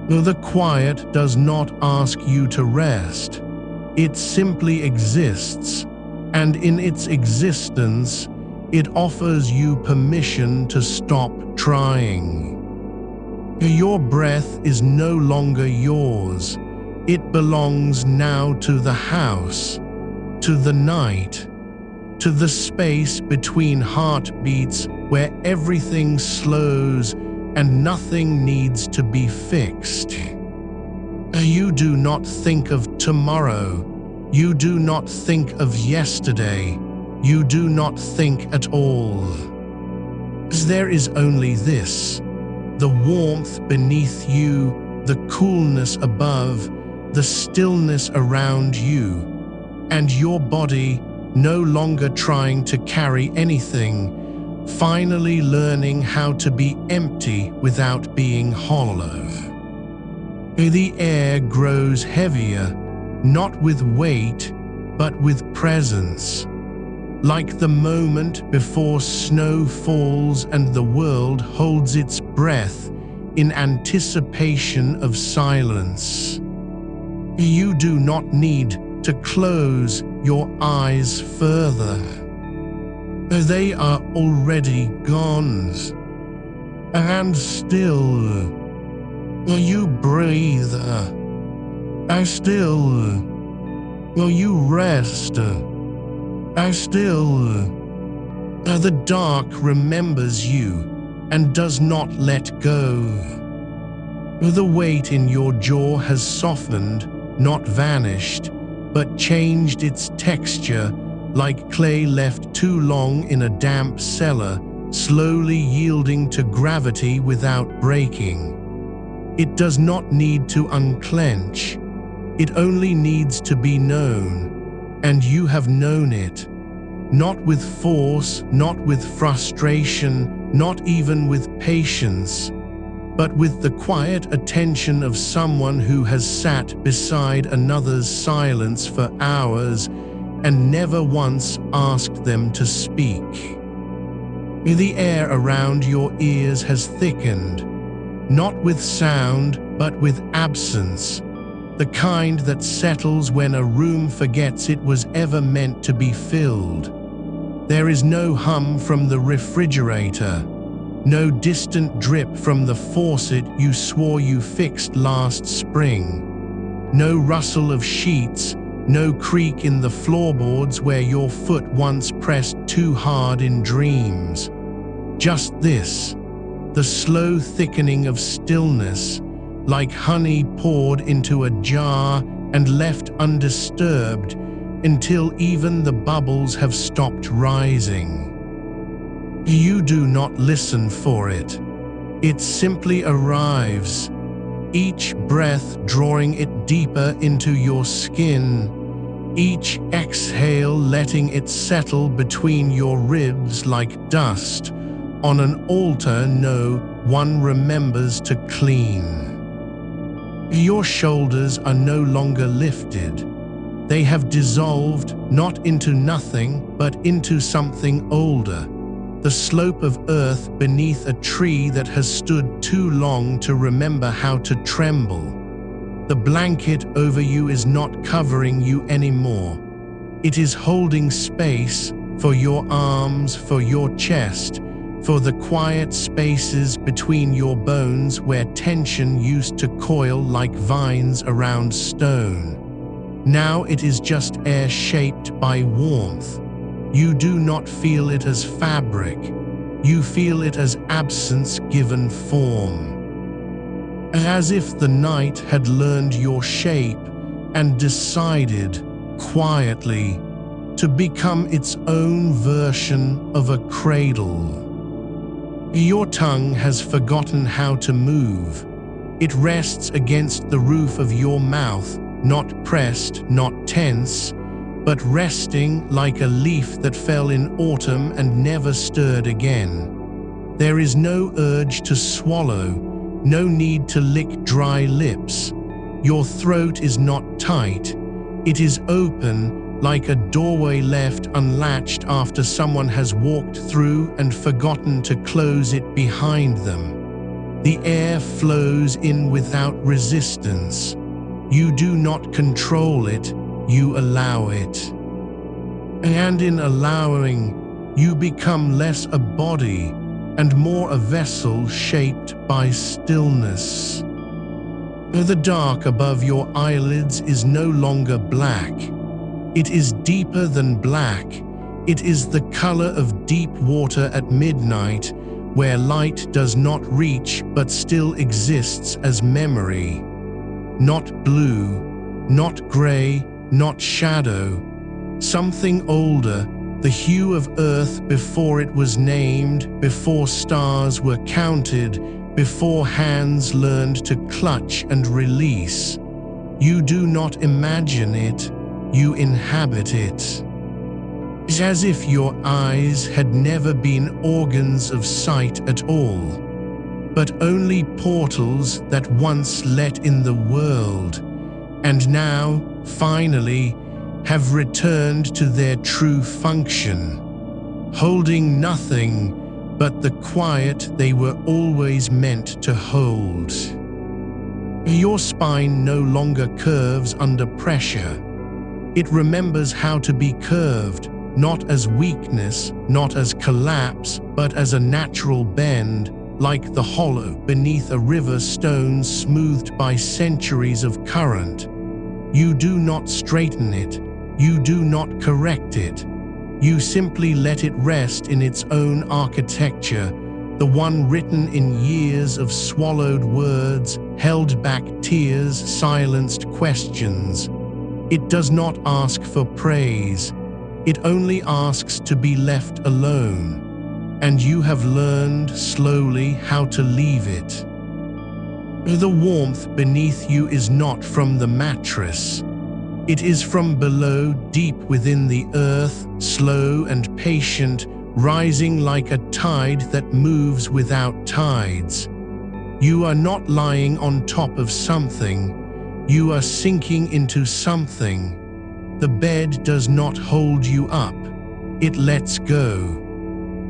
The quiet does not ask you to rest. It simply exists, and in its existence, it offers you permission to stop trying. Your breath is no longer yours. It belongs now to the house, to the night, to the space between heartbeats where everything slows and nothing needs to be fixed. You do not think of tomorrow. You do not think of yesterday. You do not think at all. There is only this: the warmth beneath you, the coolness above, the stillness around you, and your body no longer trying to carry anything, finally learning how to be empty without being hollow. The air grows heavier, not with weight, but with presence. Like the moment before snow falls and the world holds its breath in anticipation of silence. You do not need to close your eyes further. They are already gone. And still, you breathe. And still, you rest. Still, the dark remembers you and does not let go. The weight in your jaw has softened, not vanished, but changed its texture, like clay left too long in a damp cellar, slowly yielding to gravity without breaking. It does not need to unclench. It only needs to be known. And you have known it, not with force, not with frustration, not even with patience, but with the quiet attention of someone who has sat beside another's silence for hours and never once asked them to speak. The air around your ears has thickened, not with sound, but with absence. The kind that settles when a room forgets it was ever meant to be filled. There is no hum from the refrigerator, no distant drip from the faucet you swore you fixed last spring, no rustle of sheets, no creak in the floorboards where your foot once pressed too hard in dreams. Just this, the slow thickening of stillness, like honey poured into a jar and left undisturbed until even the bubbles have stopped rising. You do not listen for it. It simply arrives, each breath drawing it deeper into your skin, each exhale letting it settle between your ribs like dust on an altar no one remembers to clean. Your shoulders are no longer lifted. They have dissolved not into nothing, but into something older, the slope of earth beneath a tree that has stood too long to remember how to tremble. The blanket over you is not covering you anymore. It is holding space for your arms, for your chest, for the quiet spaces between your bones where tension used to coil like vines around stone. Now it is just air shaped by warmth. You do not feel it as fabric. You feel it as absence given form. As if the night had learned your shape and decided, quietly, to become its own version of a cradle. Your tongue has forgotten how to move. It rests against the roof of your mouth, not pressed, not tense, but resting like a leaf that fell in autumn and never stirred again. There is no urge to swallow, no need to lick dry lips. Your throat is not tight. It is open, like a doorway left unlatched after someone has walked through and forgotten to close it behind them. The air flows in without resistance. You do not control it, you allow it. And in allowing, you become less a body and more a vessel shaped by stillness. The dark above your eyelids is no longer black. It is deeper than black. It is the color of deep water at midnight, where light does not reach but still exists as memory. Not blue, not gray, not shadow. Something older, the hue of earth before it was named, before stars were counted, before hands learned to clutch and release. You do not imagine it, you inhabit it. It's as if your eyes had never been organs of sight at all, but only portals that once let in the world, and now, finally, have returned to their true function, holding nothing but the quiet they were always meant to hold. Your spine no longer curves under pressure. It remembers how to be curved, not as weakness, not as collapse, but as a natural bend, like the hollow beneath a river stone smoothed by centuries of current. You do not straighten it. You do not correct it. You simply let it rest in its own architecture, the one written in years of swallowed words, held back tears, silenced questions. It does not ask for praise. It only asks to be left alone. And you have learned slowly how to leave it. The warmth beneath you is not from the mattress. It is from below, deep within the earth, slow and patient, rising like a tide that moves without tides. You are not lying on top of something. You are sinking into something. The bed does not hold you up. It lets go.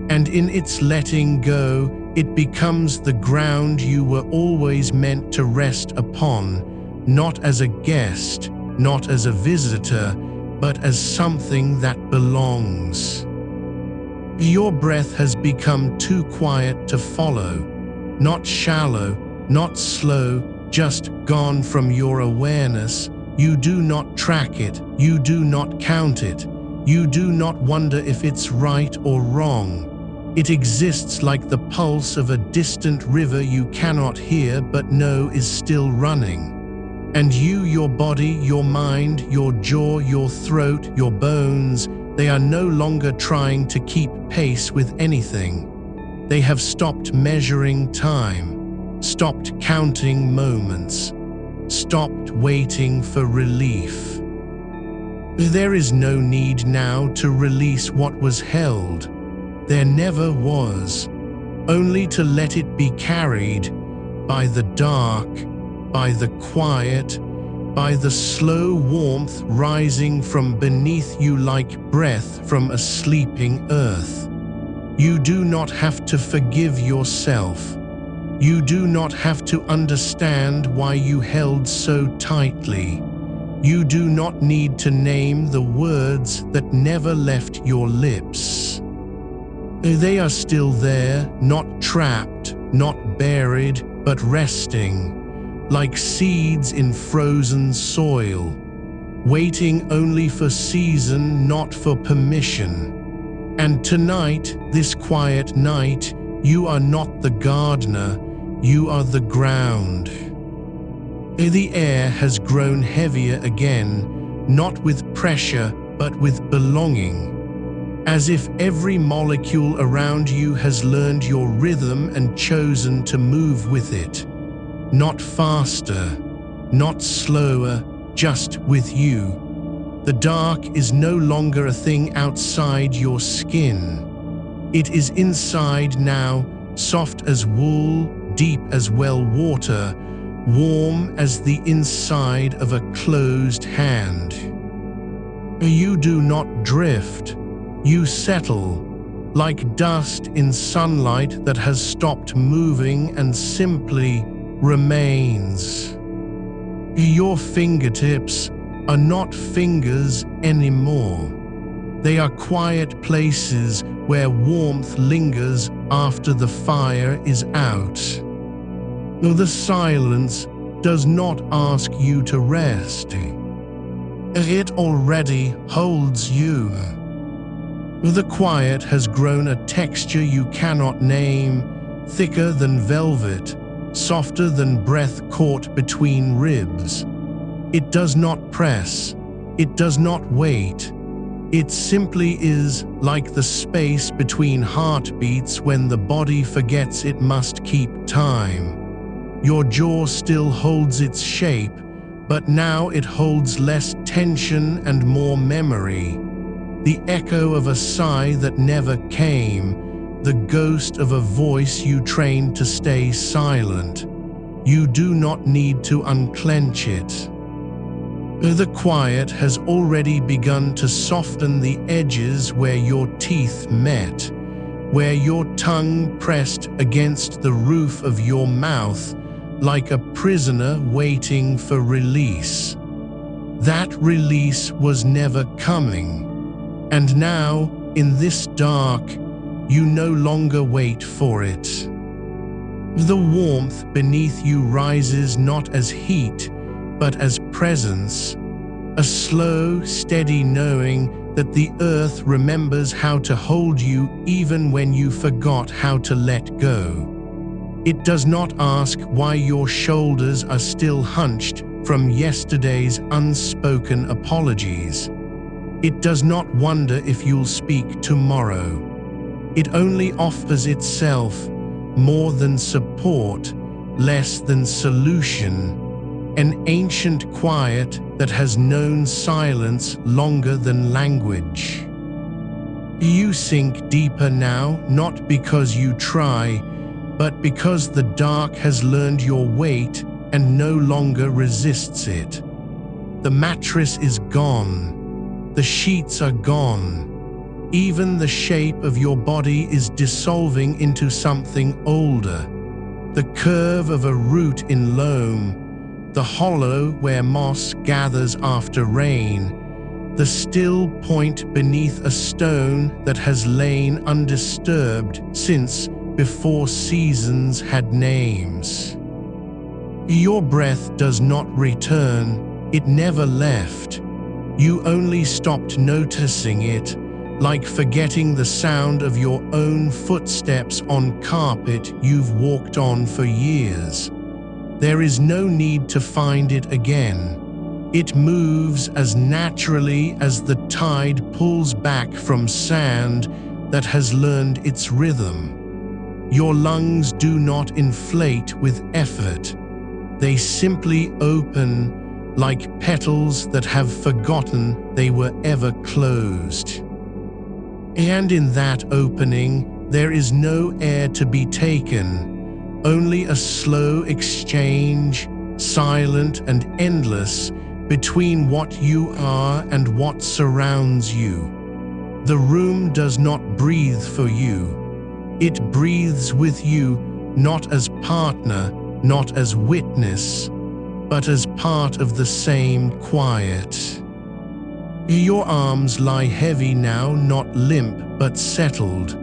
And in its letting go, it becomes the ground you were always meant to rest upon, not as a guest, not as a visitor, but as something that belongs. Your breath has become too quiet to follow, not shallow, not slow, just gone from your awareness. You do not track it, you do not count it, you do not wonder if it's right or wrong. It exists like the pulse of a distant river you cannot hear but know is still running. And you, your body, your mind, your jaw, your throat, your bones, they are no longer trying to keep pace with anything. They have stopped measuring time, stopped counting moments, stopped waiting for relief. There is no need now to release what was held. There never was, only to let it be carried by the dark, by the quiet, by the slow warmth rising from beneath you like breath from a sleeping earth. You do not have to forgive yourself. You do not have to understand why you held so tightly. You do not need to name the words that never left your lips. They are still there, not trapped, not buried, but resting, like seeds in frozen soil, waiting only for season, not for permission. And tonight, this quiet night, you are not the gardener, you are the ground. The air has grown heavier again, not with pressure, but with belonging, as if every molecule around you has learned your rhythm and chosen to move with it. Not faster, not slower, just with you. The dark is no longer a thing outside your skin. It is inside now, soft as wool, deep as well water, warm as the inside of a closed hand. You do not drift, you settle, like dust in sunlight that has stopped moving and simply remains. Your fingertips are not fingers anymore. They are quiet places where warmth lingers after the fire is out. The silence does not ask you to rest. It already holds you. The quiet has grown a texture you cannot name, thicker than velvet, softer than breath caught between ribs. It does not press, it does not wait. It simply is, like the space between heartbeats when the body forgets it must keep time. Your jaw still holds its shape, but now it holds less tension and more memory. The echo of a sigh that never came, the ghost of a voice you trained to stay silent. You do not need to unclench it. The quiet has already begun to soften the edges where your teeth met, where your tongue pressed against the roof of your mouth like a prisoner waiting for release. That release was never coming, and now, in this dark, you no longer wait for it. The warmth beneath you rises not as heat, but as presence, a slow, steady knowing that the earth remembers how to hold you even when you forgot how to let go. It does not ask why your shoulders are still hunched from yesterday's unspoken apologies. It does not wonder if you'll speak tomorrow. It only offers itself more than support, less than solution. An ancient quiet that has known silence longer than language. You sink deeper now, not because you try, but because the dark has learned your weight and no longer resists it. The mattress is gone. The sheets are gone. Even the shape of your body is dissolving into something older. The curve of a root in loam, the hollow where moss gathers after rain, the still point beneath a stone that has lain undisturbed since before seasons had names. Your breath does not return, it never left. You only stopped noticing it, like forgetting the sound of your own footsteps on carpet you've walked on for years. There is no need to find it again. It moves as naturally as the tide pulls back from sand that has learned its rhythm. Your lungs do not inflate with effort. They simply open like petals that have forgotten they were ever closed. And in that opening, there is no air to be taken. Only a slow exchange, silent and endless, between what you are and what surrounds you. The room does not breathe for you. It breathes with you, not as partner, not as witness, but as part of the same quiet. Your arms lie heavy now, not limp, but settled.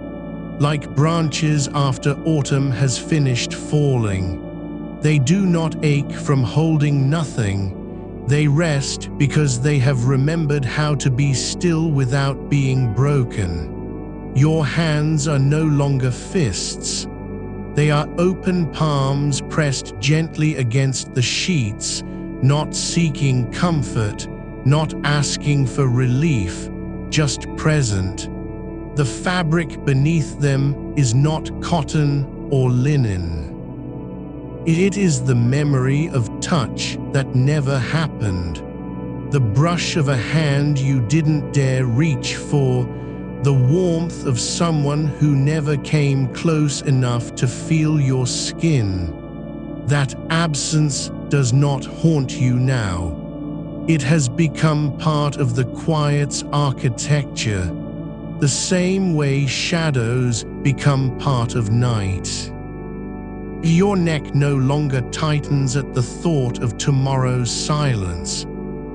Like branches after autumn has finished falling. They do not ache from holding nothing. They rest because they have remembered how to be still without being broken. Your hands are no longer fists. They are open palms pressed gently against the sheets, not seeking comfort, not asking for relief, just present. The fabric beneath them is not cotton or linen. It is the memory of touch that never happened, the brush of a hand you didn't dare reach for, the warmth of someone who never came close enough to feel your skin. That absence does not haunt you now. It has become part of the quiet's architecture. the same way shadows become part of night. Your neck no longer tightens at the thought of tomorrow's silence.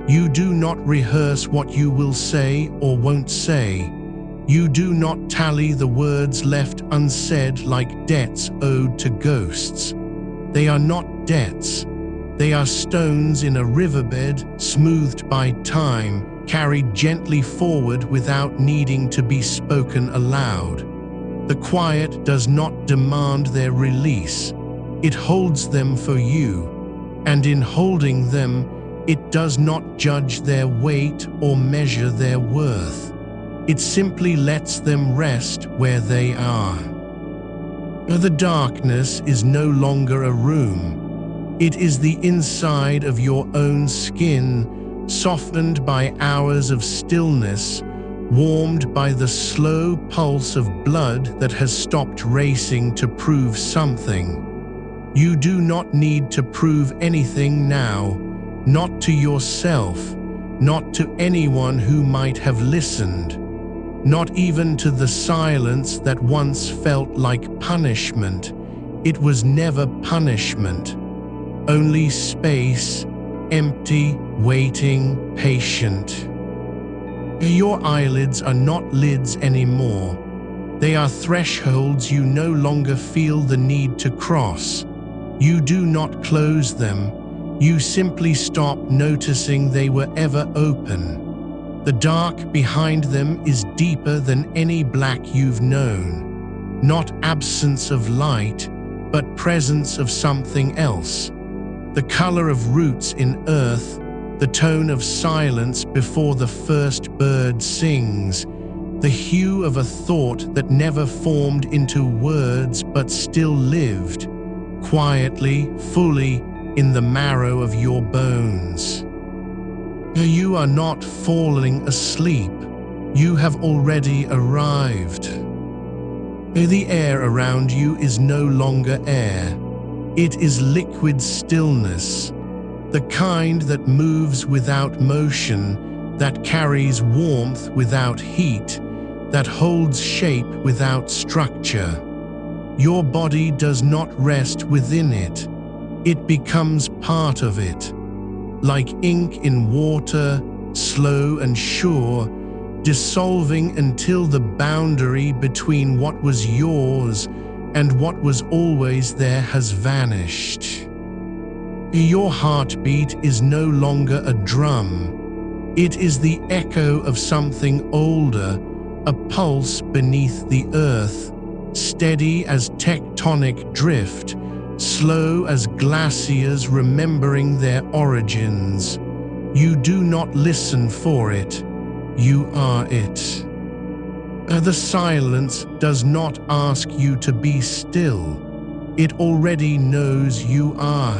You do not rehearse what you will say or won't say. You do not tally the words left unsaid like debts owed to ghosts. They are not debts. They are stones in a riverbed, smoothed by time, carried gently forward without needing to be spoken aloud. The quiet does not demand their release. It holds them for you, and in holding them, it does not judge their weight or measure their worth. It simply lets them rest where they are. The darkness is no longer a room. It is the inside of your own skin, softened by hours of stillness, warmed by the slow pulse of blood that has stopped racing to prove something. You do not need to prove anything now, not to yourself, not to anyone who might have listened, not even to the silence that once felt like punishment. It was never punishment, only space, empty, waiting, patient. Your eyelids are not lids anymore. They are thresholds you no longer feel the need to cross. You do not close them. You simply stop noticing they were ever open. The dark behind them is deeper than any black you've known. Not absence of light, but presence of something else. The color of roots in earth, the tone of silence before the first bird sings, the hue of a thought that never formed into words but still lived, quietly, fully, in the marrow of your bones. You are not falling asleep. You have already arrived. The air around you is no longer air. It is liquid stillness, the kind that moves without motion, that carries warmth without heat, that holds shape without structure. Your body does not rest within it. It becomes part of it. Like ink in water, slow and sure, dissolving until the boundary between what was yours and what was always there has vanished. Your heartbeat is no longer a drum. It is the echo of something older, a pulse beneath the earth, steady as tectonic drift, slow as glaciers remembering their origins. You do not listen for it. You are it. The silence does not ask you to be still. It already knows you are.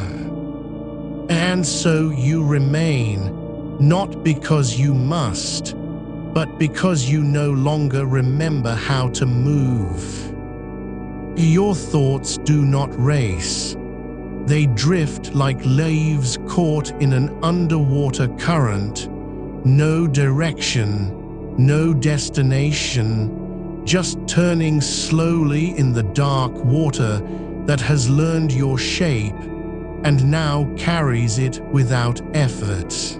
And so you remain, not because you must, but because you no longer remember how to move. Your thoughts do not race. They drift like leaves caught in an underwater current. No direction, no destination, just turning slowly in the dark water that has learned your shape and now carries it without effort.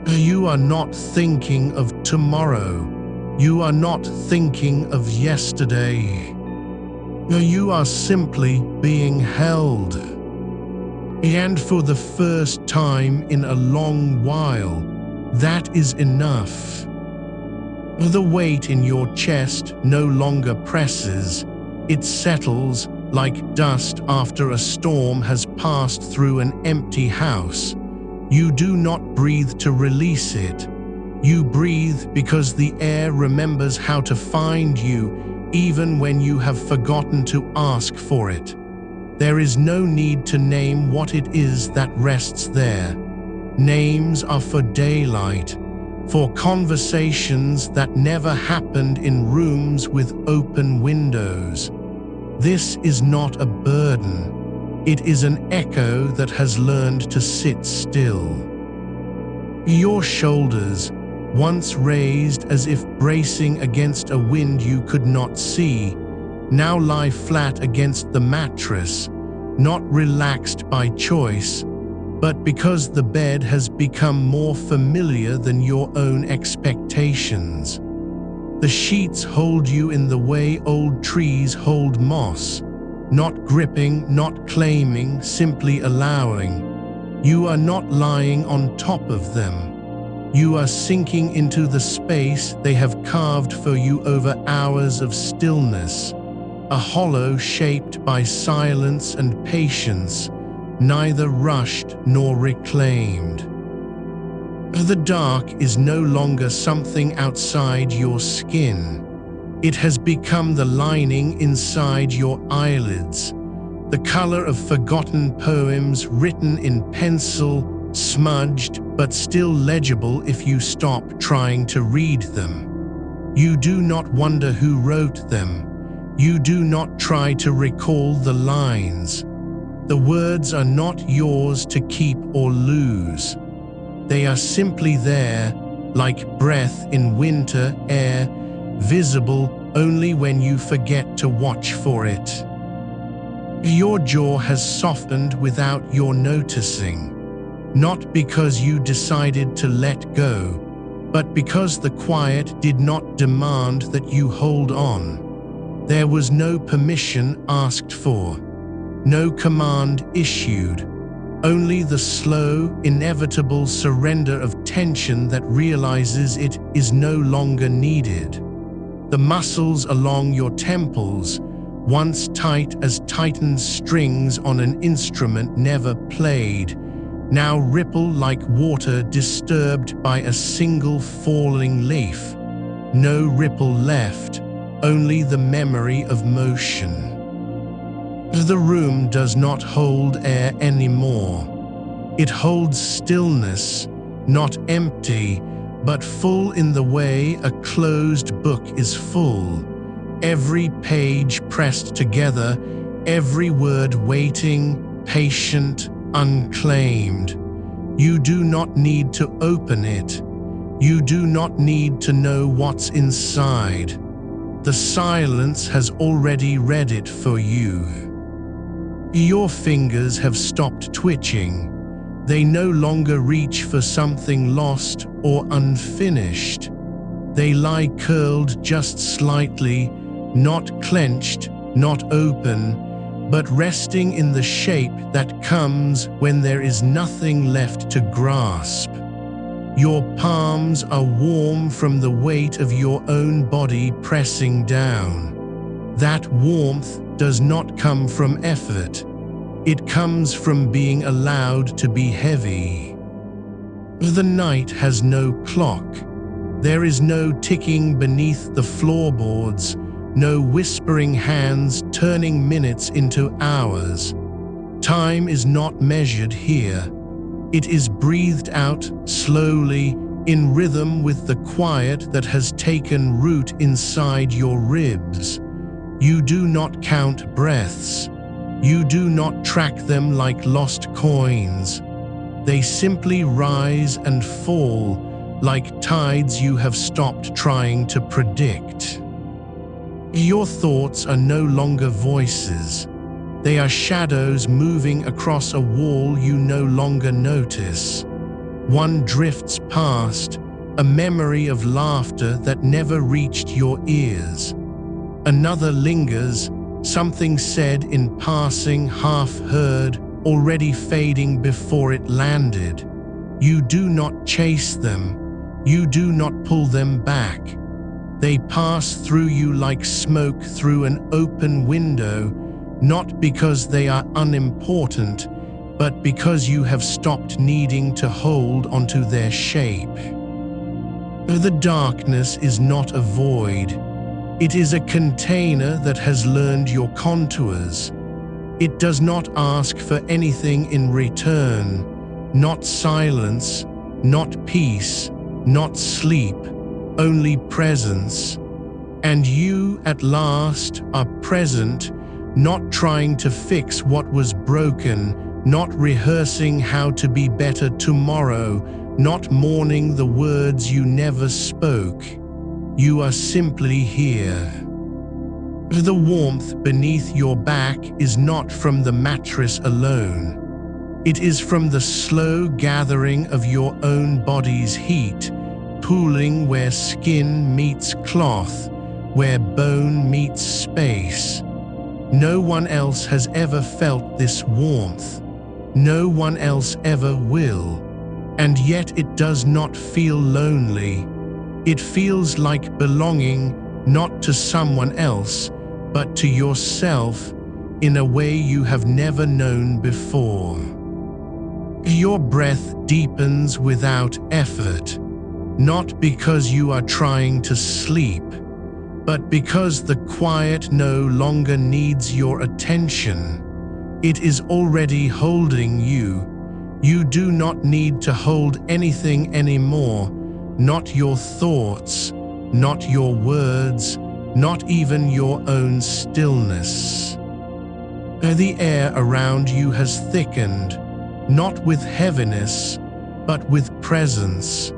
You are not thinking of tomorrow. You are not thinking of yesterday. You are simply being held. And for the first time in a long while, that is enough. The weight in your chest no longer presses. It settles like dust after a storm has passed through an empty house. You do not breathe to release it. You breathe because the air remembers how to find you even when you have forgotten to ask for it. There is no need to name what it is that rests there. Names are for daylight, for conversations that never happened in rooms with open windows. This is not a burden. It is an echo that has learned to sit still. Your shoulders, once raised as if bracing against a wind you could not see, now lie flat against the mattress, not relaxed by choice, but because the bed has become more familiar than your own expectations. The sheets hold you in the way old trees hold moss, not gripping, not claiming, simply allowing. You are not lying on top of them. You are sinking into the space they have carved for you over hours of stillness, a hollow shaped by silence and patience, neither rushed nor reclaimed. The dark is no longer something outside your skin. It has become the lining inside your eyelids, the color of forgotten poems written in pencil, smudged but still legible if you stop trying to read them. You do not wonder who wrote them. You do not try to recall the lines. The words are not yours to keep or lose. They are simply there, like breath in winter air, visible only when you forget to watch for it. Your jaw has softened without your noticing, not because you decided to let go, but because the quiet did not demand that you hold on. There was no permission asked for, no command issued, only the slow, inevitable surrender of tension that realizes it is no longer needed. The muscles along your temples, once tight as tightened strings on an instrument never played, now ripple like water disturbed by a single falling leaf. No ripple left, only the memory of motion. The room does not hold air anymore. It holds stillness, not empty, but full in the way a closed book is full. Every page pressed together, every word waiting, patient, unclaimed. You do not need to open it. You do not need to know what's inside. The silence has already read it for you. Your fingers have stopped twitching. They no longer reach for something lost or unfinished. They lie curled just slightly, not clenched, not open, but resting in the shape that comes when there is nothing left to grasp. Your palms are warm from the weight of your own body pressing down. That warmth does not come from effort. It comes from being allowed to be heavy. The night has no clock. There is no ticking beneath the floorboards, no whispering hands turning minutes into hours. Time is not measured here. It is breathed out slowly, in rhythm with the quiet that has taken root inside your ribs. You do not count breaths. You do not track them like lost coins. They simply rise and fall like tides you have stopped trying to predict. Your thoughts are no longer voices. They are shadows moving across a wall you no longer notice. One drifts past, a memory of laughter that never reached your ears. Another lingers, something said in passing, half heard, already fading before it landed. You do not chase them. You do not pull them back. They pass through you like smoke through an open window, not because they are unimportant, but because you have stopped needing to hold onto their shape. The darkness is not a void. It is a container that has learned your contours. It does not ask for anything in return, not silence, not peace, not sleep, only presence. And you, at last, are present, not trying to fix what was broken, not rehearsing how to be better tomorrow, not mourning the words you never spoke. You are simply here. The warmth beneath your back is not from the mattress alone. It is from the slow gathering of your own body's heat, pooling where skin meets cloth, where bone meets space. No one else has ever felt this warmth. No one else ever will. And yet it does not feel lonely. It feels like belonging not to someone else, but to yourself in a way you have never known before. Your breath deepens without effort, not because you are trying to sleep, but because the quiet no longer needs your attention. It is already holding you. You do not need to hold anything anymore, not your thoughts, not your words, not even your own stillness. The air around you has thickened, not with heaviness, but with presence.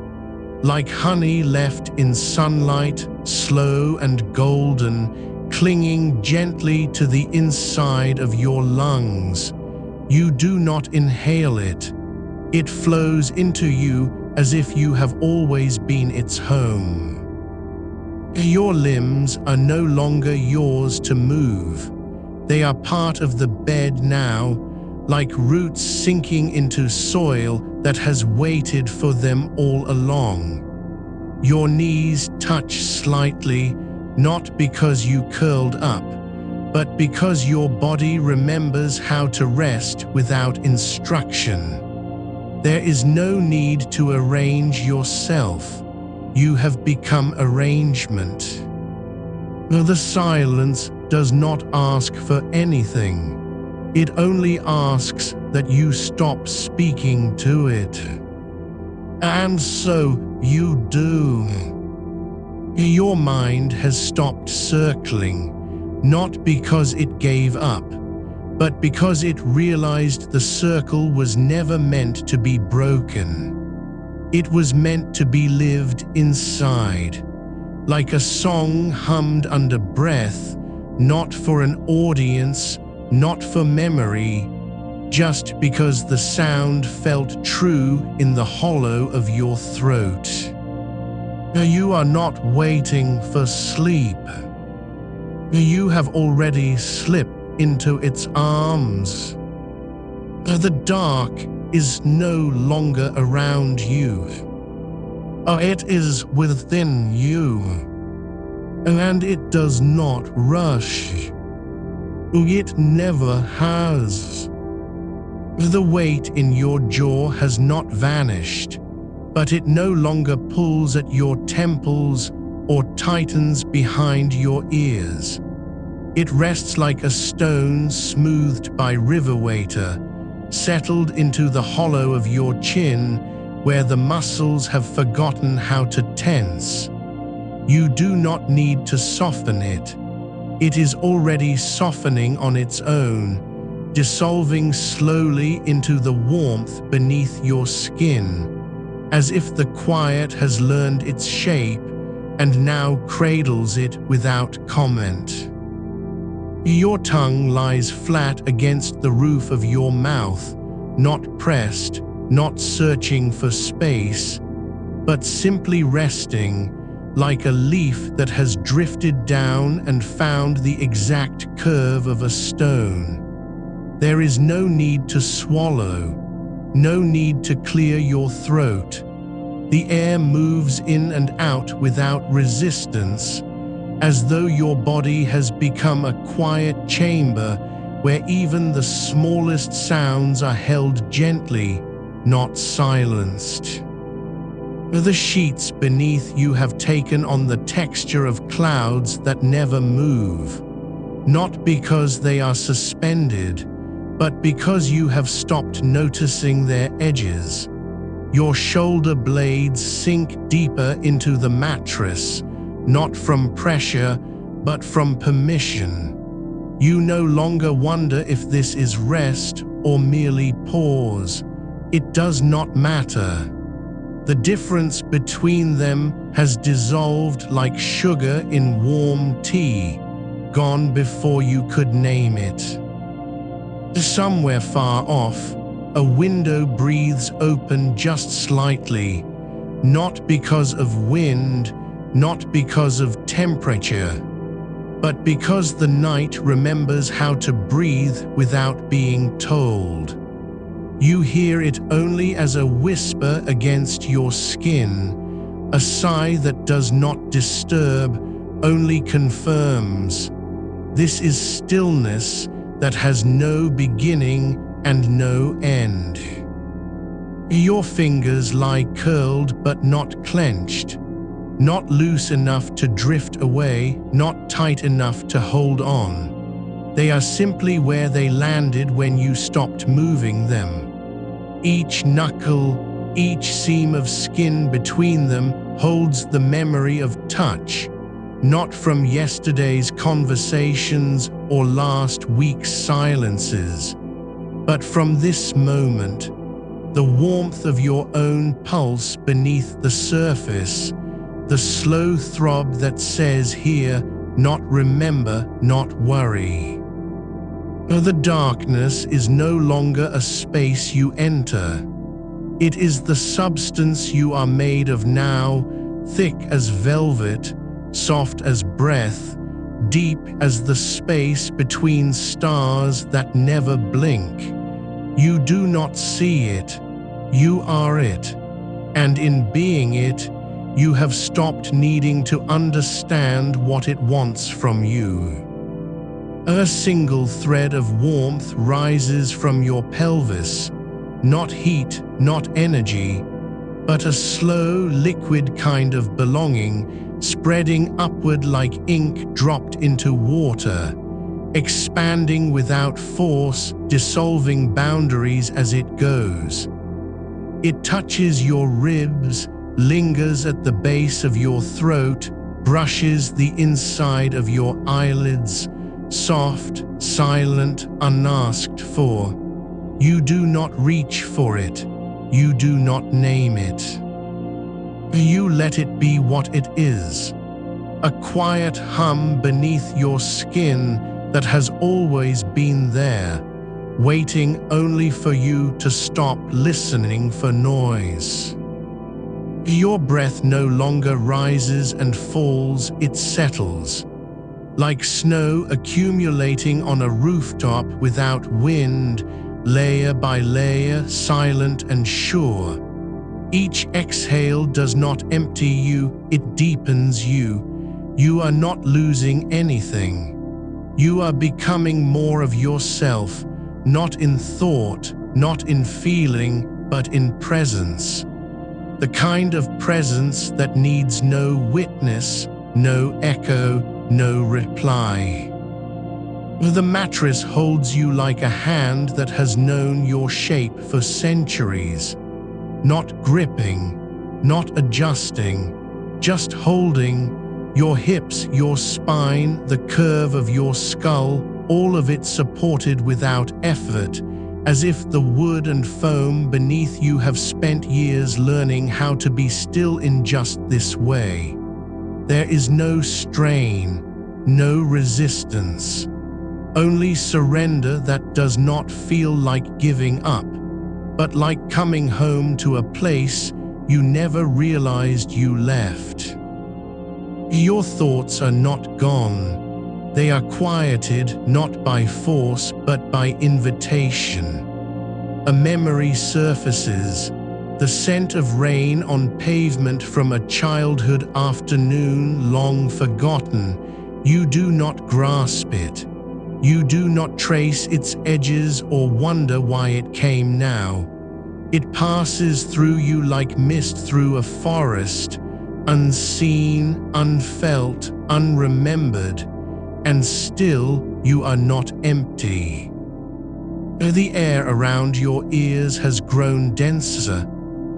Like honey left in sunlight, slow and golden, clinging gently to the inside of your lungs. You do not inhale it. It flows into you as if you have always been its home. Your limbs are no longer yours to move. They are part of the bed now, like roots sinking into soil that has waited for them all along. Your knees touch slightly, not because you curled up, but because your body remembers how to rest without instruction. There is no need to arrange yourself. You have become arrangement. The silence does not ask for anything. It only asks that you stop speaking to it. And so you do. Your mind has stopped circling, not because it gave up, but because it realized the circle was never meant to be broken. It was meant to be lived inside, like a song hummed under breath, not for an audience, not for memory, just because the sound felt true in the hollow of your throat. You are not waiting for sleep. You have already slipped into its arms. The dark is no longer around you. It is within you, and it does not rush. It never has. The weight in your jaw has not vanished, but it no longer pulls at your temples or tightens behind your ears. It rests like a stone smoothed by river water, settled into the hollow of your chin where the muscles have forgotten how to tense. You do not need to soften it. It is already softening on its own, dissolving slowly into the warmth beneath your skin, as if the quiet has learned its shape and now cradles it without comment. Your tongue lies flat against the roof of your mouth, not pressed, not searching for space, but simply resting, like a leaf that has drifted down and found the exact curve of a stone. There is no need to swallow, no need to clear your throat. The air moves in and out without resistance, as though your body has become a quiet chamber where even the smallest sounds are held gently, not silenced. The sheets beneath you have taken on the texture of clouds that never move, not because they are suspended, but because you have stopped noticing their edges. Your shoulder blades sink deeper into the mattress, not from pressure, but from permission. You no longer wonder if this is rest or merely pause. It does not matter. The difference between them has dissolved like sugar in warm tea, gone before you could name it. Somewhere far off, a window breathes open just slightly, not because of wind, not because of temperature, but because the night remembers how to breathe without being told. You hear it only as a whisper against your skin, a sigh that does not disturb, only confirms. This is stillness that has no beginning and no end. Your fingers lie curled but not clenched, not loose enough to drift away, not tight enough to hold on. They are simply where they landed when you stopped moving them. Each knuckle, each seam of skin between them holds the memory of touch, not from yesterday's conversations or last week's silences, but from this moment, the warmth of your own pulse beneath the surface, the slow throb that says here, not remember, not worry. The darkness is no longer a space you enter. It is the substance you are made of now, thick as velvet, soft as breath, deep as the space between stars that never blink. You do not see it, you are it, and in being it, you have stopped needing to understand what it wants from you. A single thread of warmth rises from your pelvis, not heat, not energy, but a slow, liquid kind of belonging, spreading upward like ink dropped into water, expanding without force, dissolving boundaries as it goes. It touches your ribs, lingers at the base of your throat, brushes the inside of your eyelids, soft, silent, unasked for. You do not reach for it. You do not name it. You let it be what it is. A quiet hum beneath your skin that has always been there, waiting only for you to stop listening for noise. Your breath no longer rises and falls, it settles. Like snow accumulating on a rooftop without wind, layer by layer, silent and sure. Each exhale does not empty you, it deepens you. You are not losing anything. You are becoming more of yourself, not in thought, not in feeling, but in presence. The kind of presence that needs no witness, no echo, no reply. The mattress holds you like a hand that has known your shape for centuries, not gripping, not adjusting, just holding your hips, your spine, the curve of your skull, all of it supported without effort, as if the wood and foam beneath you have spent years learning how to be still in just this way. There is no strain, no resistance, only surrender that does not feel like giving up, but like coming home to a place you never realized you left. Your thoughts are not gone. They are quieted not by force but by invitation. A memory surfaces, the scent of rain on pavement from a childhood afternoon long forgotten. You do not grasp it. You do not trace its edges or wonder why it came now. It passes through you like mist through a forest, unseen, unfelt, unremembered, and still you are not empty. The air around your ears has grown denser,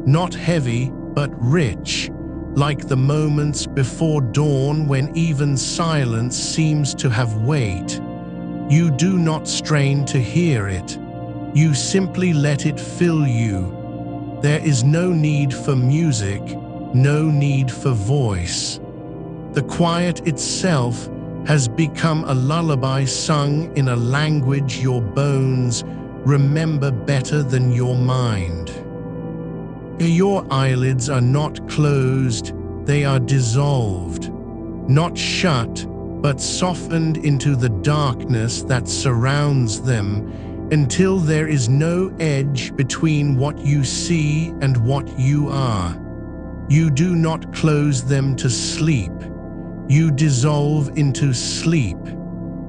not heavy but rich, like the moments before dawn when even silence seems to have weight. You do not strain to hear it. You simply let it fill you. There is no need for music, no need for voice. The quiet itself has become a lullaby sung in a language your bones remember better than your mind. Your eyelids are not closed, they are dissolved, not shut, but softened into the darkness that surrounds them until there is no edge between what you see and what you are. You do not close them to sleep. You dissolve into sleep,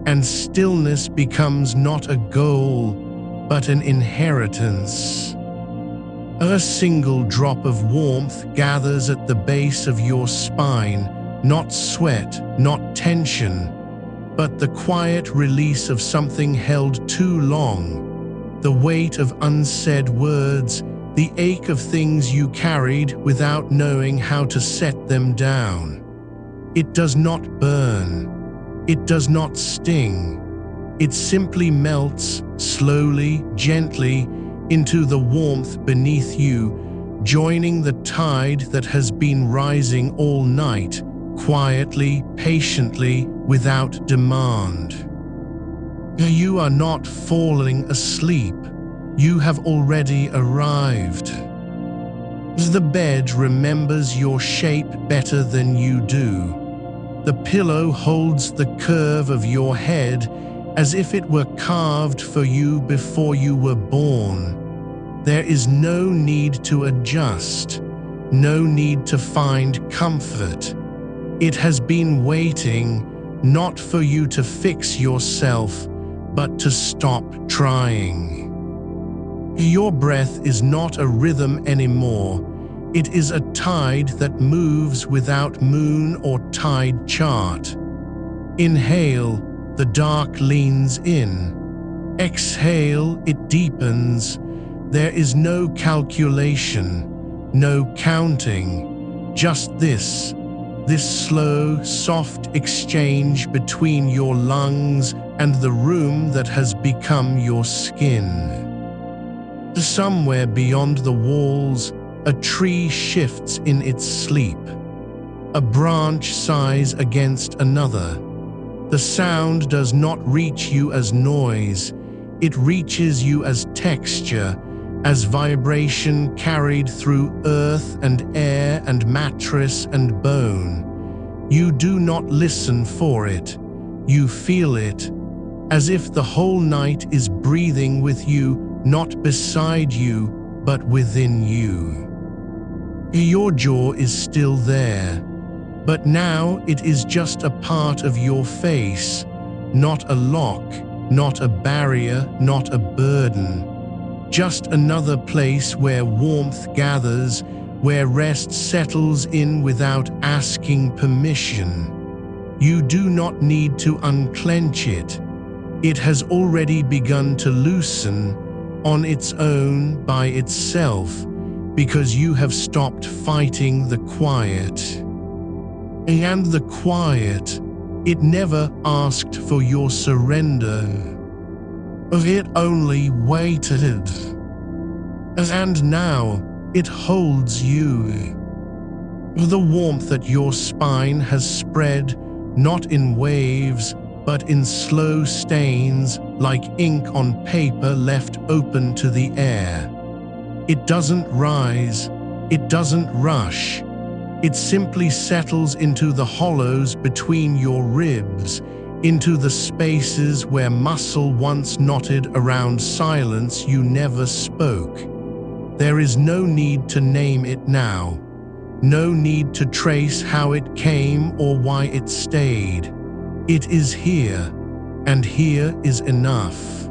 and stillness becomes not a goal, but an inheritance. A single drop of warmth gathers at the base of your spine, not sweat, not tension, but the quiet release of something held too long, the weight of unsaid words, the ache of things you carried without knowing how to set them down. It does not burn. It does not sting. It simply melts, slowly, gently, into the warmth beneath you, joining the tide that has been rising all night, quietly, patiently, without demand. You are not falling asleep. You have already arrived. The bed remembers your shape better than you do. The pillow holds the curve of your head as if it were carved for you before you were born. There is no need to adjust, no need to find comfort. It has been waiting, not for you to fix yourself, but to stop trying. Your breath is not a rhythm anymore. It is a tide that moves without moon or tide chart. Inhale, the dark leans in. Exhale, it deepens. There is no calculation, no counting, just this slow, soft exchange between your lungs and the room that has become your skin. Somewhere beyond the walls, a tree shifts in its sleep. A branch sighs against another. The sound does not reach you as noise. It reaches you as texture, as vibration carried through earth and air and mattress and bone. You do not listen for it. You feel it, as if the whole night is breathing with you, not beside you, but within you. Your jaw is still there, but now it is just a part of your face, not a lock, not a barrier, not a burden. Just another place where warmth gathers, where rest settles in without asking permission. You do not need to unclench it. It has already begun to loosen on its own by itself, because you have stopped fighting the quiet. And the quiet, it never asked for your surrender. It only waited. And now it holds you. The warmth at your spine has spread, not in waves, but in slow stains, like ink on paper left open to the air. It doesn't rise, it doesn't rush. It simply settles into the hollows between your ribs, into the spaces where muscle once knotted around silence you never spoke. There is no need to name it now, no need to trace how it came or why it stayed. It is here, and here is enough.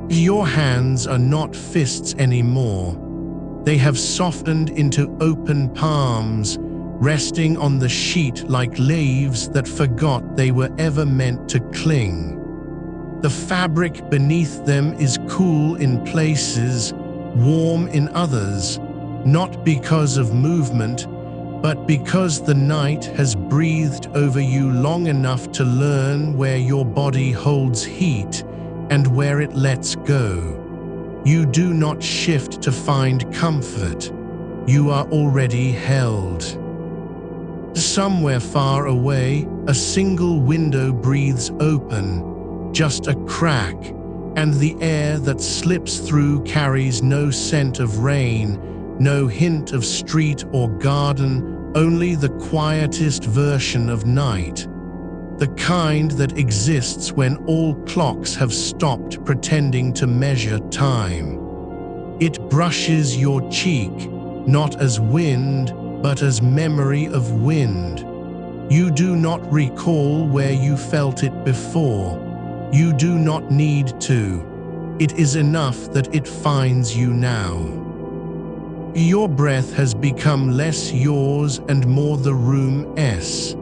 Your hands are not fists anymore. They have softened into open palms, resting on the sheet like leaves that forgot they were ever meant to cling. The fabric beneath them is cool in places, warm in others, not because of movement, but because the night has breathed over you long enough to learn where your body holds heat and where it lets go. You do not shift to find comfort. You are already held. Somewhere far away, a single window breathes open, just a crack, and the air that slips through carries no scent of rain, no hint of street or garden, only the quietest version of night. The kind that exists when all clocks have stopped pretending to measure time. It brushes your cheek, not as wind, but as memory of wind. You do not recall where you felt it before. You do not need to. It is enough that it finds you now. Your breath has become less yours and more the room's.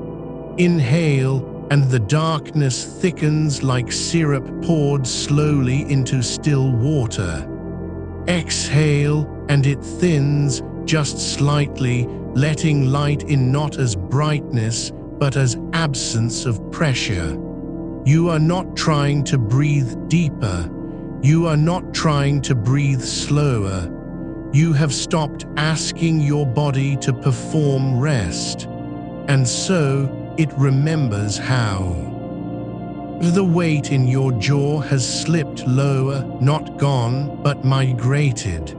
Inhale, and the darkness thickens like syrup poured slowly into still water. Exhale, and it thins just slightly, letting light in not as brightness, but as absence of pressure. You are not trying to breathe deeper. You are not trying to breathe slower. You have stopped asking your body to perform rest, and so it remembers how. The weight in your jaw has slipped lower, not gone, but migrated.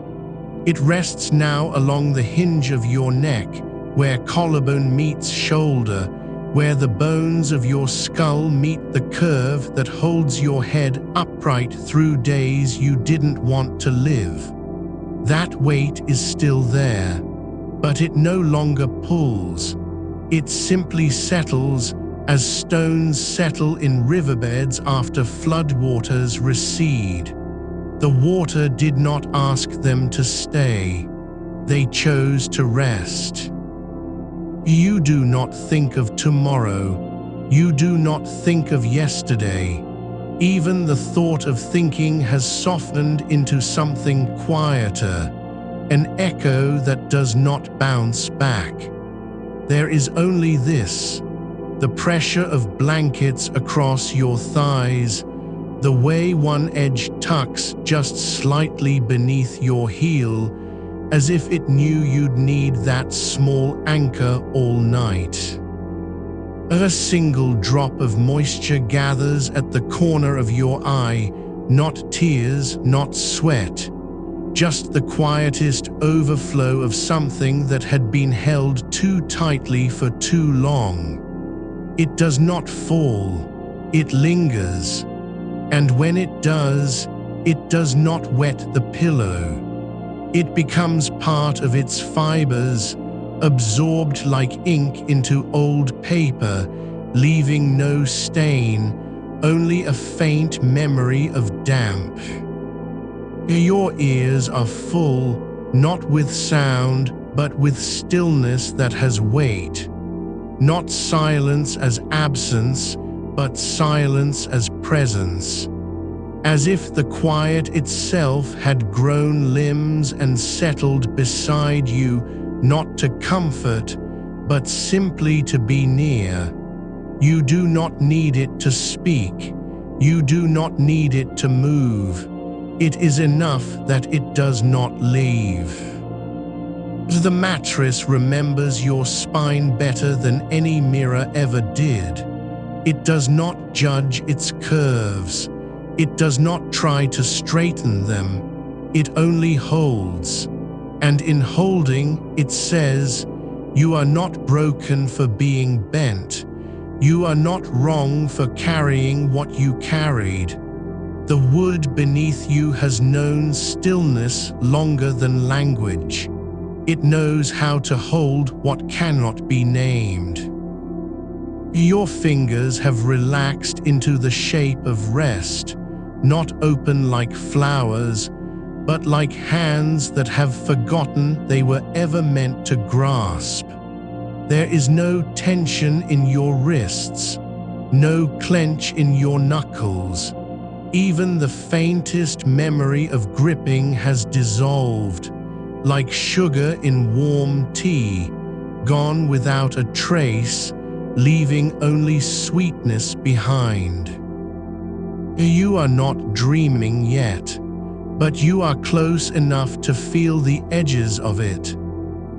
It rests now along the hinge of your neck, where collarbone meets shoulder, where the bones of your skull meet the curve that holds your head upright through days you didn't want to live. That weight is still there, but it no longer pulls. It simply settles as stones settle in riverbeds after floodwaters recede. The water did not ask them to stay. They chose to rest. You do not think of tomorrow. You do not think of yesterday. Even the thought of thinking has softened into something quieter, an echo that does not bounce back. There is only this, the pressure of blankets across your thighs, the way one edge tucks just slightly beneath your heel, as if it knew you'd need that small anchor all night. A single drop of moisture gathers at the corner of your eye, not tears, not sweat, just the quietest overflow of something that had been held too tightly for too long. It does not fall, it lingers, and when it does not wet the pillow. It becomes part of its fibers, absorbed like ink into old paper, leaving no stain, only a faint memory of damp. Your ears are full, not with sound, but with stillness that has weight. Not silence as absence, but silence as presence. As if the quiet itself had grown limbs and settled beside you, not to comfort, but simply to be near. You do not need it to speak. You do not need it to move. It is enough that it does not leave. The mattress remembers your spine better than any mirror ever did. It does not judge its curves. It does not try to straighten them. It only holds. And in holding, it says, "You are not broken for being bent. You are not wrong for carrying what you carried." The wood beneath you has known stillness longer than language. It knows how to hold what cannot be named. Your fingers have relaxed into the shape of rest, not open like flowers, but like hands that have forgotten they were ever meant to grasp. There is no tension in your wrists, no clench in your knuckles. Even the faintest memory of gripping has dissolved, like sugar in warm tea, gone without a trace, leaving only sweetness behind. You are not dreaming yet, but you are close enough to feel the edges of it.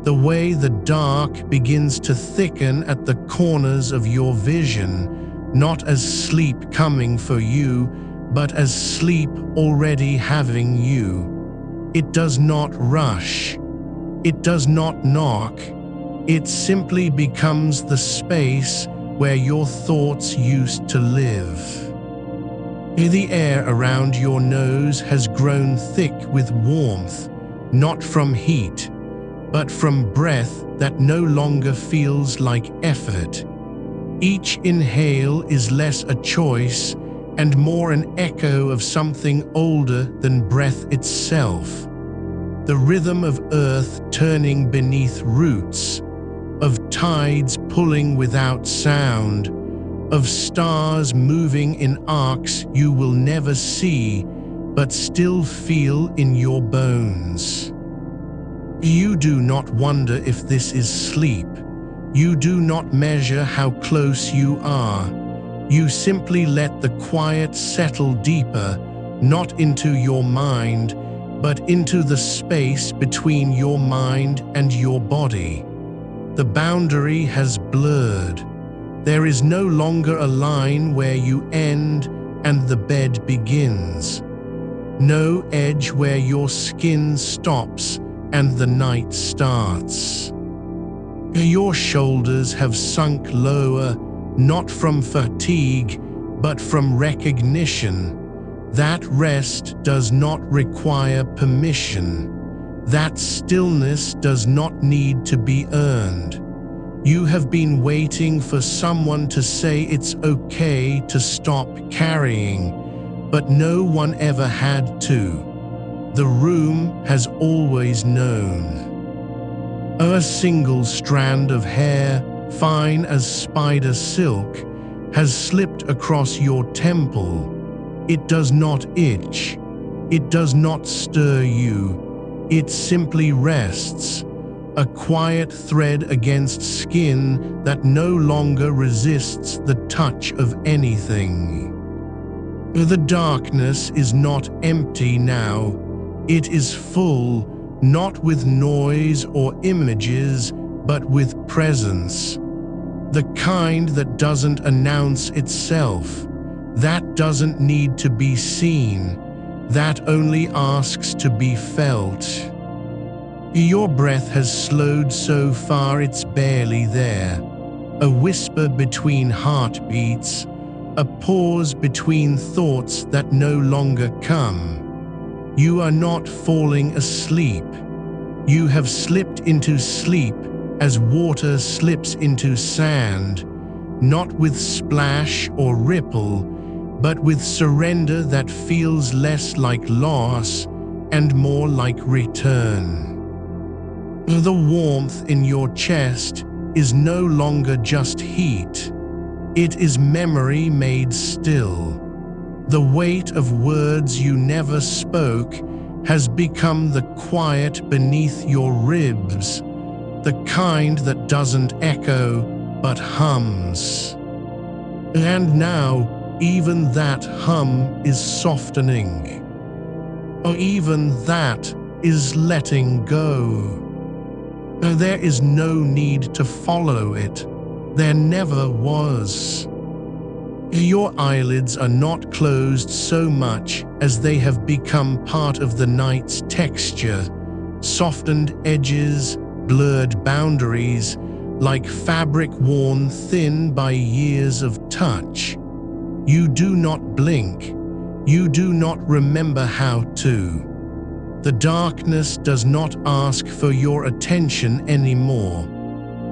The way the dark begins to thicken at the corners of your vision, not as sleep coming for you, but as sleep already having you. It does not rush. It does not knock. It simply becomes the space where your thoughts used to live. The air around your nose has grown thick with warmth, not from heat, but from breath that no longer feels like effort. Each inhale is less a choice and more an echo of something older than breath itself. The rhythm of earth turning beneath roots, of tides pulling without sound, of stars moving in arcs you will never see, but still feel in your bones. You do not wonder if this is sleep. You do not measure how close you are. You simply let the quiet settle deeper, not into your mind, but into the space between your mind and your body. The boundary has blurred. There is no longer a line where you end and the bed begins. No edge where your skin stops and the night starts. Your shoulders have sunk lower, not from fatigue, but from recognition. That rest does not require permission. That stillness does not need to be earned. You have been waiting for someone to say it's okay to stop carrying, but no one ever had to. The room has always known. A single strand of hair, fine as spider silk, has slipped across your temple. It does not itch. It does not stir you. It simply rests, a quiet thread against skin that no longer resists the touch of anything. The darkness is not empty now. It is full, not with noise or images, but with presence. The kind that doesn't announce itself, that doesn't need to be seen, that only asks to be felt. Your breath has slowed so far it's barely there. A whisper between heartbeats, a pause between thoughts that no longer come. You are not falling asleep. You have slipped into sleep as water slips into sand, not with splash or ripple, but with surrender that feels less like loss and more like return. The warmth in your chest is no longer just heat. It is memory made still. The weight of words you never spoke has become the quiet beneath your ribs, the kind that doesn't echo but hums. And now, even that hum is softening. Or even that is letting go. There is no need to follow it. There never was. Your eyelids are not closed so much as they have become part of the night's texture, softened edges, blurred boundaries, like fabric worn thin by years of touch. You do not blink. You do not remember how to. The darkness does not ask for your attention anymore.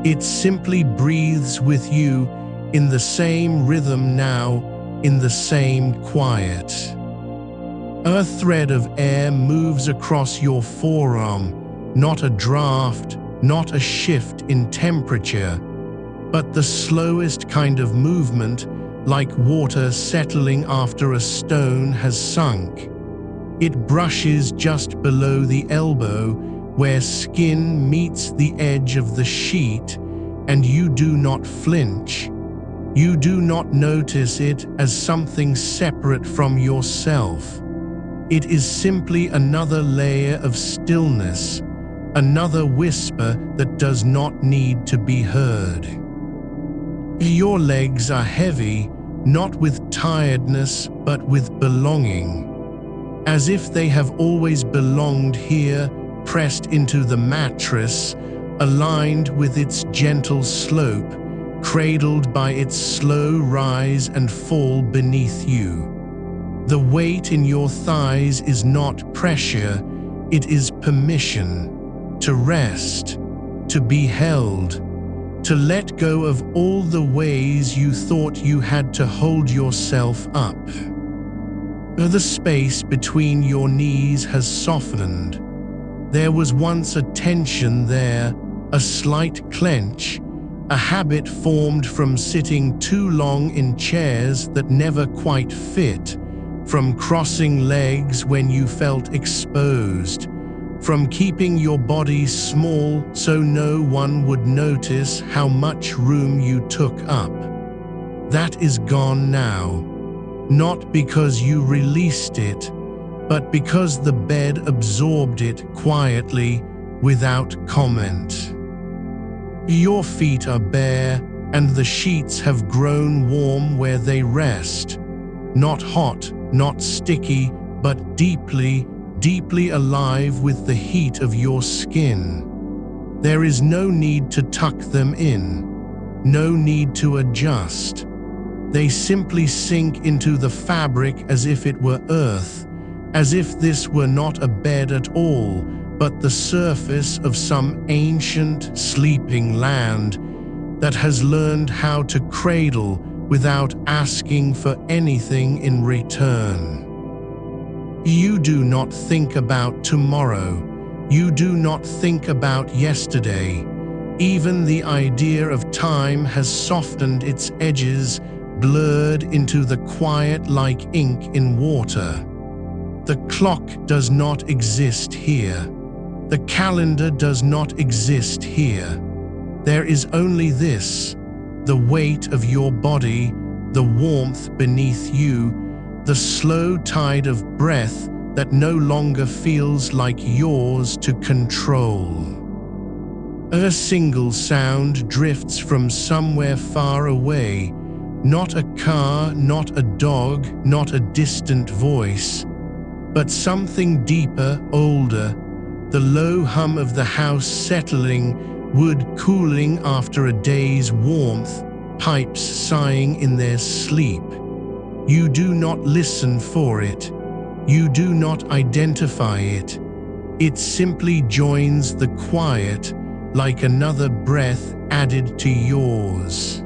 It simply breathes with you in the same rhythm now, in the same quiet. A thread of air moves across your forearm, not a draft, not a shift in temperature, but the slowest kind of movement, like water settling after a stone has sunk. It brushes just below the elbow, where skin meets the edge of the sheet, and you do not flinch. You do not notice it as something separate from yourself. It is simply another layer of stillness, another whisper that does not need to be heard. Your legs are heavy, not with tiredness, but with belonging, as if they have always belonged here, pressed into the mattress, aligned with its gentle slope, cradled by its slow rise and fall beneath you. The weight in your thighs is not pressure, it is permission to rest, to be held, to let go of all the ways you thought you had to hold yourself up. The space between your knees has softened. There was once a tension there, a slight clench, a habit formed from sitting too long in chairs that never quite fit, from crossing legs when you felt exposed, from keeping your body small so no one would notice how much room you took up. That is gone now, not because you released it, but because the bed absorbed it quietly, without comment. Your feet are bare, and the sheets have grown warm where they rest, not hot, not sticky, but deeply, deeply alive with the heat of your skin. There is no need to tuck them in, no need to adjust. They simply sink into the fabric as if it were earth, as if this were not a bed at all, but the surface of some ancient, sleeping land that has learned how to cradle without asking for anything in return. You do not think about tomorrow. You do not think about yesterday. Even the idea of time has softened its edges, blurred into the quiet like ink in water. The clock does not exist here. The calendar does not exist here. There is only this, the weight of your body, the warmth beneath you, the slow tide of breath that no longer feels like yours to control. A single sound drifts from somewhere far away, not a car, not a dog, not a distant voice, but something deeper, older, the low hum of the house settling, wood cooling after a day's warmth, pipes sighing in their sleep. You do not listen for it. You do not identify it. It simply joins the quiet like another breath added to yours.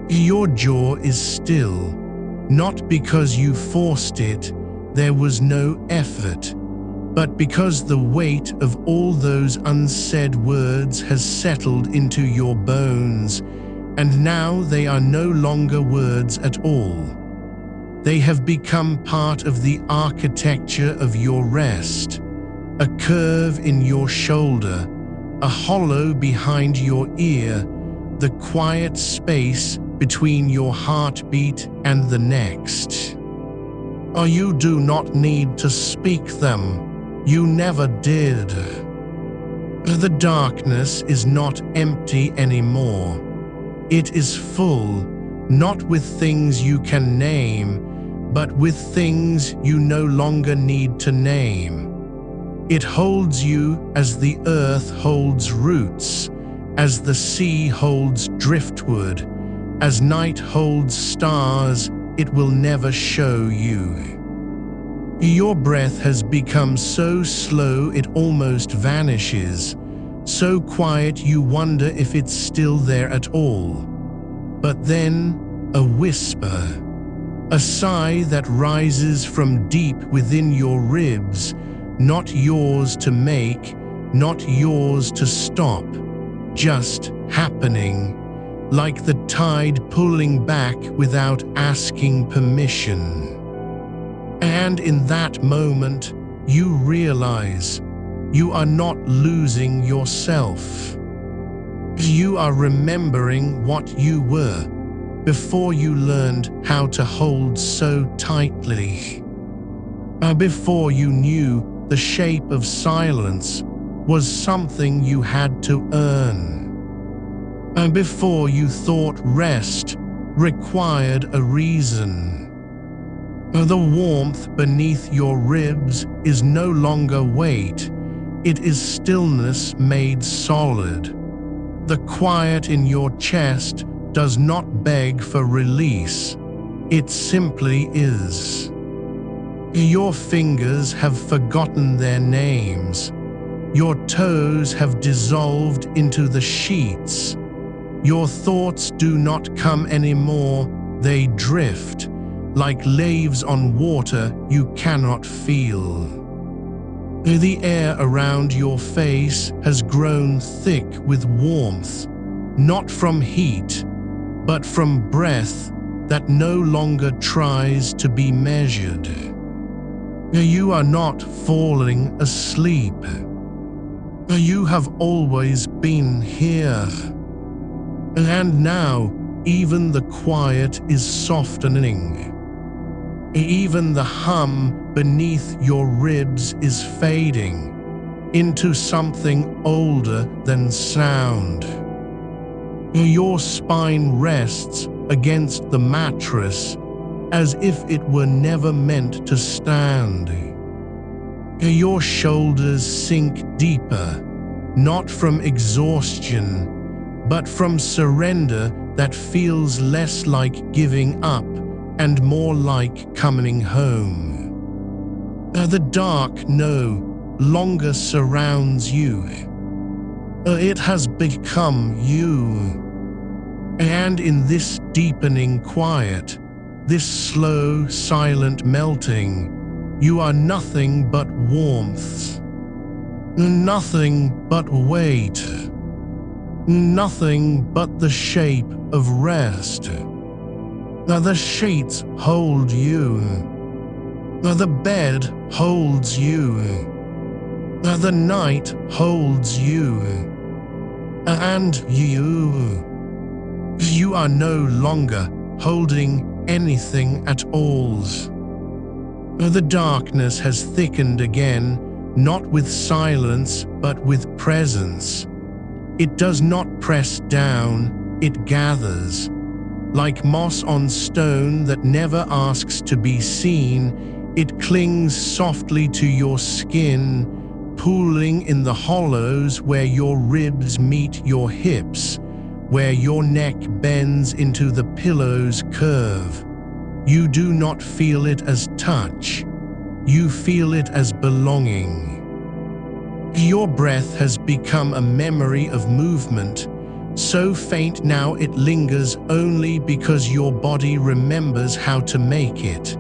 Your jaw is still, not because you forced it, there was no effort, but because the weight of all those unsaid words has settled into your bones, and now they are no longer words at all. They have become part of the architecture of your rest, a curve in your shoulder, a hollow behind your ear, the quiet space between your heartbeat and the next. Or you do not need to speak them. You never did. The darkness is not empty anymore. It is full, not with things you can name, but with things you no longer need to name. It holds you as the earth holds roots, as the sea holds driftwood, as night holds stars it will never show you. Your breath has become so slow it almost vanishes, so quiet you wonder if it's still there at all. But then, a whisper, a sigh that rises from deep within your ribs, not yours to make, not yours to stop, just happening, like the tide pulling back without asking permission. And in that moment, you realize you are not losing yourself. You are remembering what you were before you learned how to hold so tightly. Before you knew, the shape of silence was something you had to earn. Before you thought rest required a reason. The warmth beneath your ribs is no longer weight, it is stillness made solid. The quiet in your chest does not beg for release, it simply is. Your fingers have forgotten their names. Your toes have dissolved into the sheets. Your thoughts do not come anymore, they drift, like leaves on water you cannot feel. The air around your face has grown thick with warmth, not from heat, but from breath that no longer tries to be measured. You are not falling asleep. You have always been here. And now, even the quiet is softening. Even the hum beneath your ribs is fading into something older than sound. Your spine rests against the mattress as if it were never meant to stand. Your shoulders sink deeper, not from exhaustion, but from surrender that feels less like giving up and more like coming home. The dark no longer surrounds you. It has become you. And in this deepening quiet, this slow, silent melting, you are nothing but warmth. Nothing but weight. Nothing but the shape of rest. The sheets hold you. The bed holds you. The night holds you. And you are no longer holding anything at all. The darkness has thickened again, not with silence, but with presence. It does not press down, it gathers. Like moss on stone that never asks to be seen, it clings softly to your skin, pooling in the hollows where your ribs meet your hips, where your neck bends into the pillow's curve. You do not feel it as touch, you feel it as belonging. Your breath has become a memory of movement, so faint now it lingers only because your body remembers how to make it.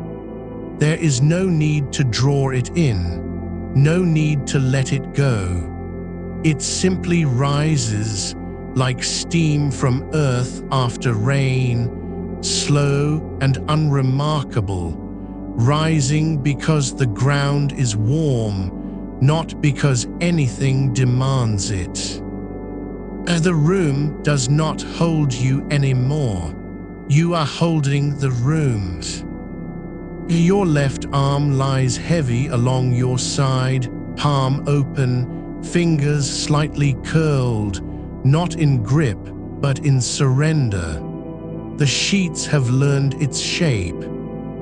There is no need to draw it in, no need to let it go. It simply rises like steam from earth after rain, slow and unremarkable, rising because the ground is warm, not because anything demands it. The room does not hold you anymore. You are holding the room. Your left arm lies heavy along your side, palm open, fingers slightly curled, not in grip, but in surrender. The sheets have learned its shape.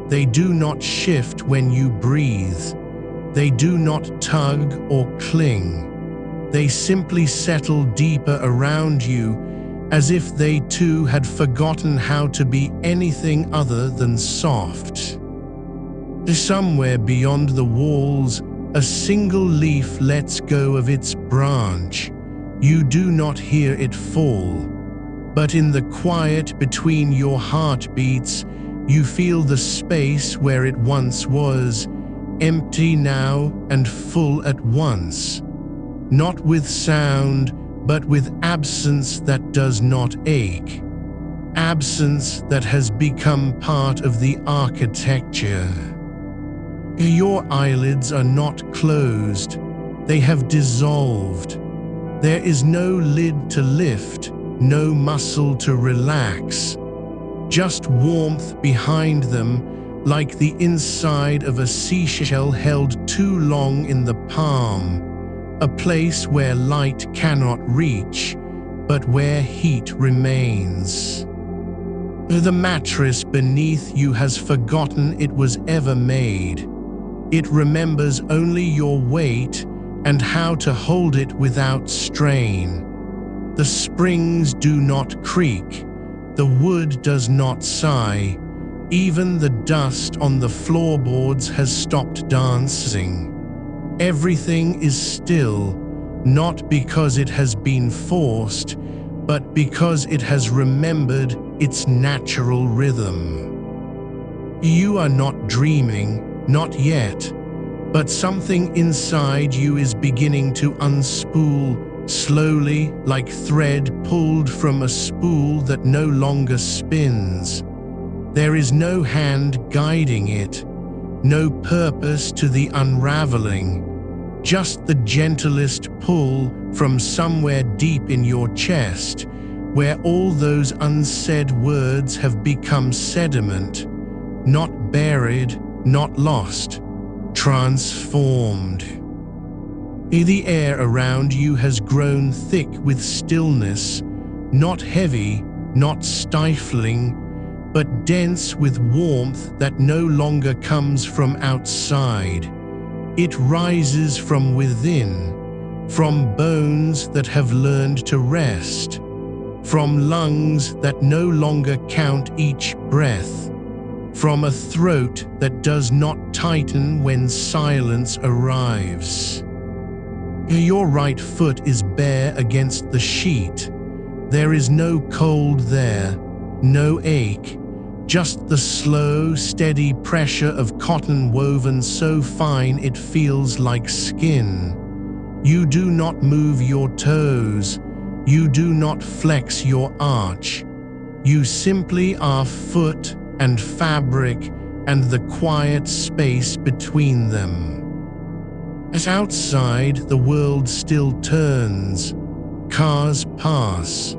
They do not shift when you breathe. They do not tug or cling. They simply settle deeper around you, as if they too had forgotten how to be anything other than soft. Somewhere beyond the walls, a single leaf lets go of its branch. You do not hear it fall, but in the quiet between your heartbeats, you feel the space where it once was, empty now and full at once, not with sound, but with absence that does not ache, absence that has become part of the architecture. Your eyelids are not closed, they have dissolved. There is no lid to lift, no muscle to relax, just warmth behind them, like the inside of a seashell held too long in the palm, a place where light cannot reach, but where heat remains. The mattress beneath you has forgotten it was ever made. It remembers only your weight and how to hold it without strain. The springs do not creak, the wood does not sigh, even the dust on the floorboards has stopped dancing. Everything is still, not because it has been forced, but because it has remembered its natural rhythm. You are not dreaming, not yet, but something inside you is beginning to unspool, slowly, like thread pulled from a spool that no longer spins. There is no hand guiding it, no purpose to the unraveling, just the gentlest pull from somewhere deep in your chest, where all those unsaid words have become sediment, not buried, not lost, transformed. The air around you has grown thick with stillness, not heavy, not stifling, but dense with warmth that no longer comes from outside. It rises from within, from bones that have learned to rest, from lungs that no longer count each breath, from a throat that does not tighten when silence arrives. Your right foot is bare against the sheet. There is no cold there, no ache, just the slow, steady pressure of cotton woven so fine it feels like skin. You do not move your toes. You do not flex your arch. You simply are foot and fabric and the quiet space between them. As outside, the world still turns. Cars pass.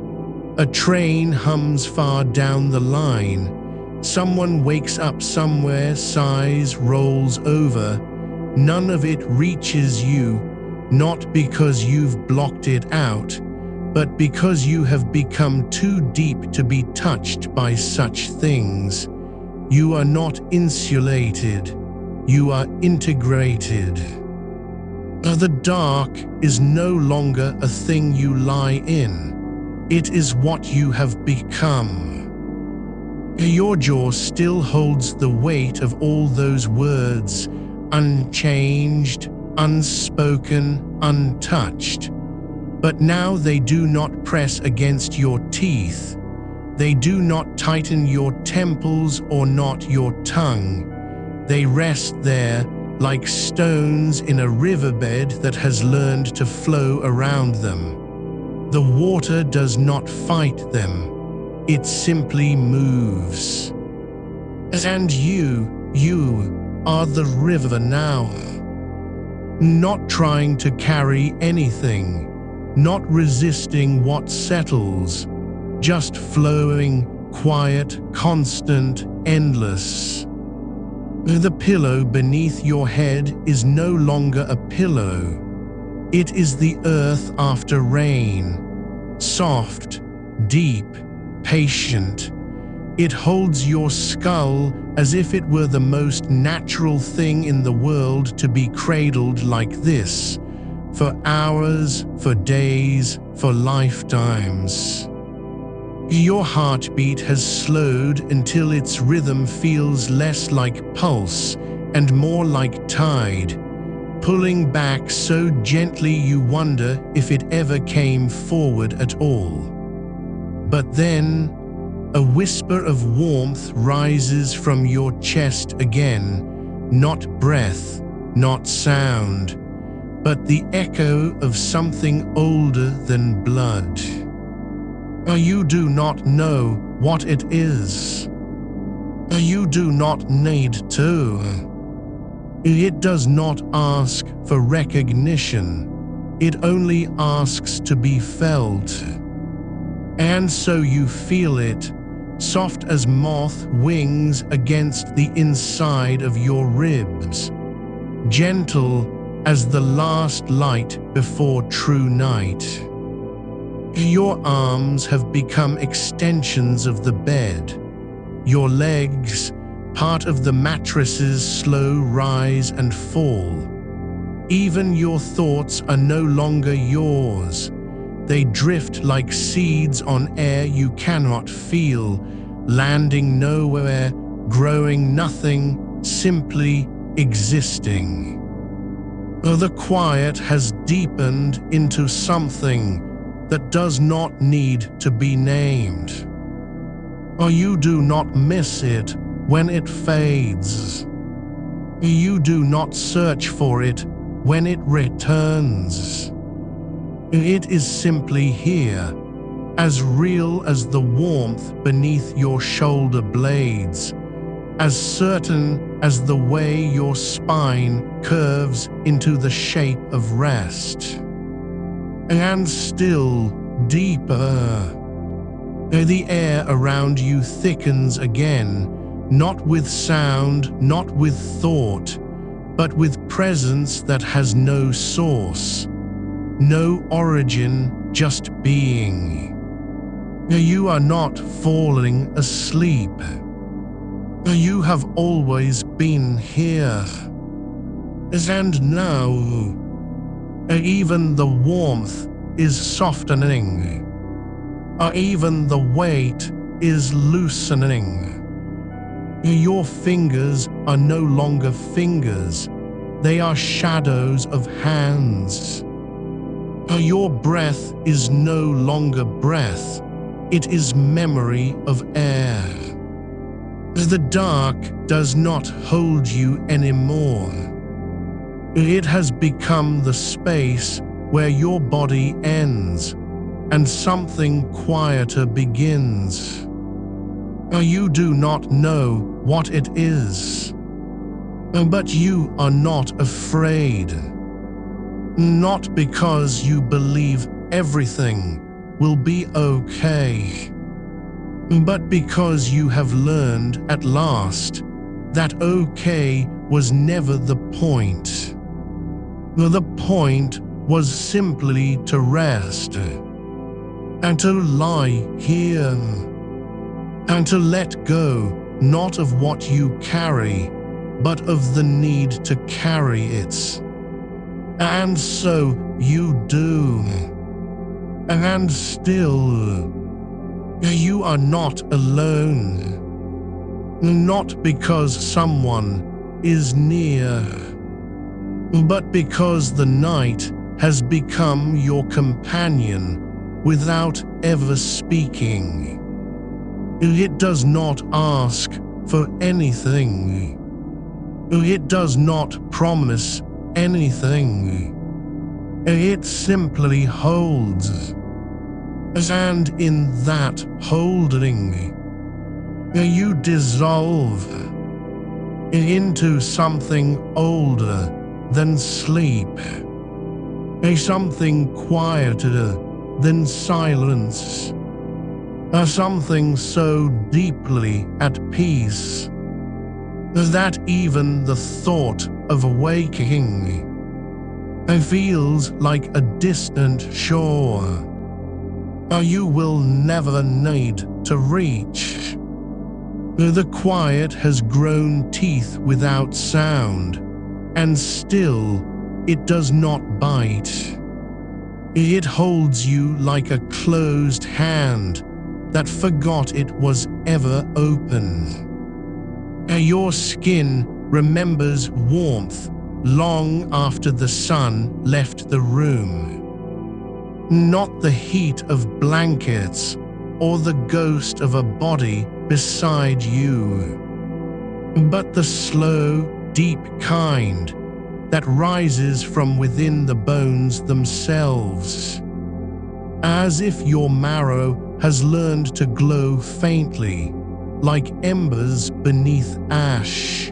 A train hums far down the line. Someone wakes up somewhere, sighs, rolls over. None of it reaches you, not because you've blocked it out, but because you have become too deep to be touched by such things. You are not insulated, you are integrated. The dark is no longer a thing you lie in. It is what you have become. Your jaw still holds the weight of all those words, unchanged, unspoken, untouched. But now they do not press against your teeth. They do not tighten your temples or knot your tongue. They rest there like stones in a riverbed that has learned to flow around them. The water does not fight them. It simply moves. And you are the river now. Not trying to carry anything, not resisting what settles, just flowing, quiet, constant, endless. The pillow beneath your head is no longer a pillow. It is the earth after rain, soft, deep, patient. It holds your skull as if it were the most natural thing in the world to be cradled like this, for hours, for days, for lifetimes. Your heartbeat has slowed until its rhythm feels less like pulse and more like tide, pulling back so gently you wonder if it ever came forward at all. But then, a whisper of warmth rises from your chest again, not breath, not sound, but the echo of something older than blood. You do not know what it is. You do not need to. It does not ask for recognition. It only asks to be felt. And so you feel it, soft as moth wings against the inside of your ribs, gentle as the last light before true night. Your arms have become extensions of the bed. Your legs, part of the mattress's slow rise and fall. Even your thoughts are no longer yours. They drift like seeds on air you cannot feel, landing nowhere, growing nothing, simply existing. The quiet has deepened into something that does not need to be named. You do not miss it when it fades. You do not search for it when it returns. It is simply here, as real as the warmth beneath your shoulder blades, as certain as the way your spine curves into the shape of rest. And still deeper. The air around you thickens again, not with sound, not with thought, but with presence that has no source, no origin, just being. You are not falling asleep. You have always been here. And now, even the warmth is softening. Even the weight is loosening. Your fingers are no longer fingers. They are shadows of hands. Your breath is no longer breath. It is memory of air. The dark does not hold you anymore. It has become the space where your body ends and something quieter begins. You do not know what it is, but you are not afraid. Not because you believe everything will be okay, but because you have learned at last that okay was never the point. The point was simply to rest, and to lie here, and to let go not of what you carry, but of the need to carry it. And so you do. And still, you are not alone. Not because someone is near, but because the night has become your companion without ever speaking. It does not ask for anything. It does not promise anything. It simply holds. And in that holding, you dissolve into something older than sleep, something quieter than silence, something so deeply at peace that even the thought of waking feels like a distant shore you will never need to reach. The quiet has grown teeth without sound, and still it does not bite. It holds you like a closed hand that forgot it was ever open. Your skin remembers warmth long after the sun left the room. Not the heat of blankets or the ghost of a body beside you, but the slow, deep kind that rises from within the bones themselves, as if your marrow has learned to glow faintly, like embers beneath ash.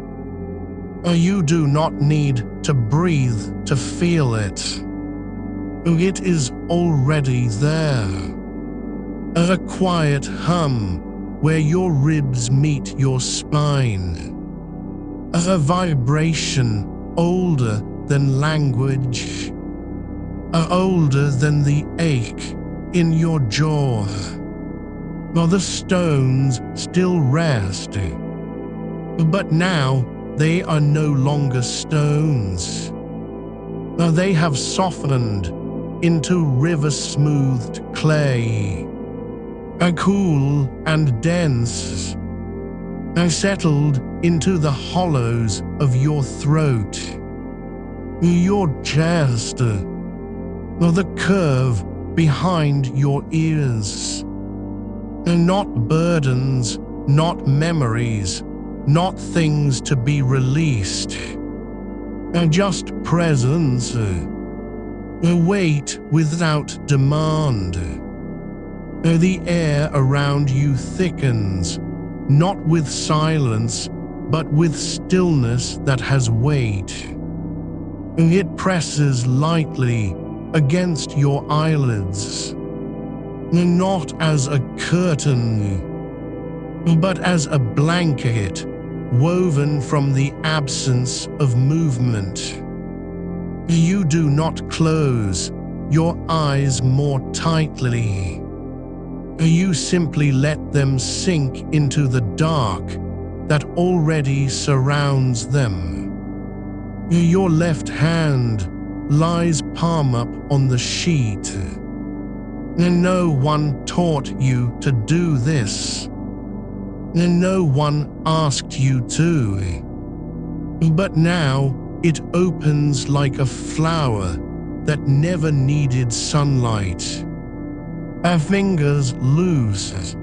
You do not need to breathe to feel it. It is already there. A quiet hum, where your ribs meet your spine. A vibration older than language, older than the ache in your jaw. While the stones still rest, but now they are no longer stones. They have softened into river-smoothed clay, cool and dense, settled into the hollows of your throat, your chest, the curve behind your ears. Not burdens, not memories, not things to be released. Just presence, weight without demand. The air around you thickens, not with silence, but with stillness that has weight. It presses lightly against your eyelids, not as a curtain, but as a blanket woven from the absence of movement. You do not close your eyes more tightly. You simply let them sink into the dark that already surrounds them. Your left hand lies palm up on the sheet. No one taught you to do this. No one asked you to. But now it opens like a flower that never needed sunlight. Our fingers loose,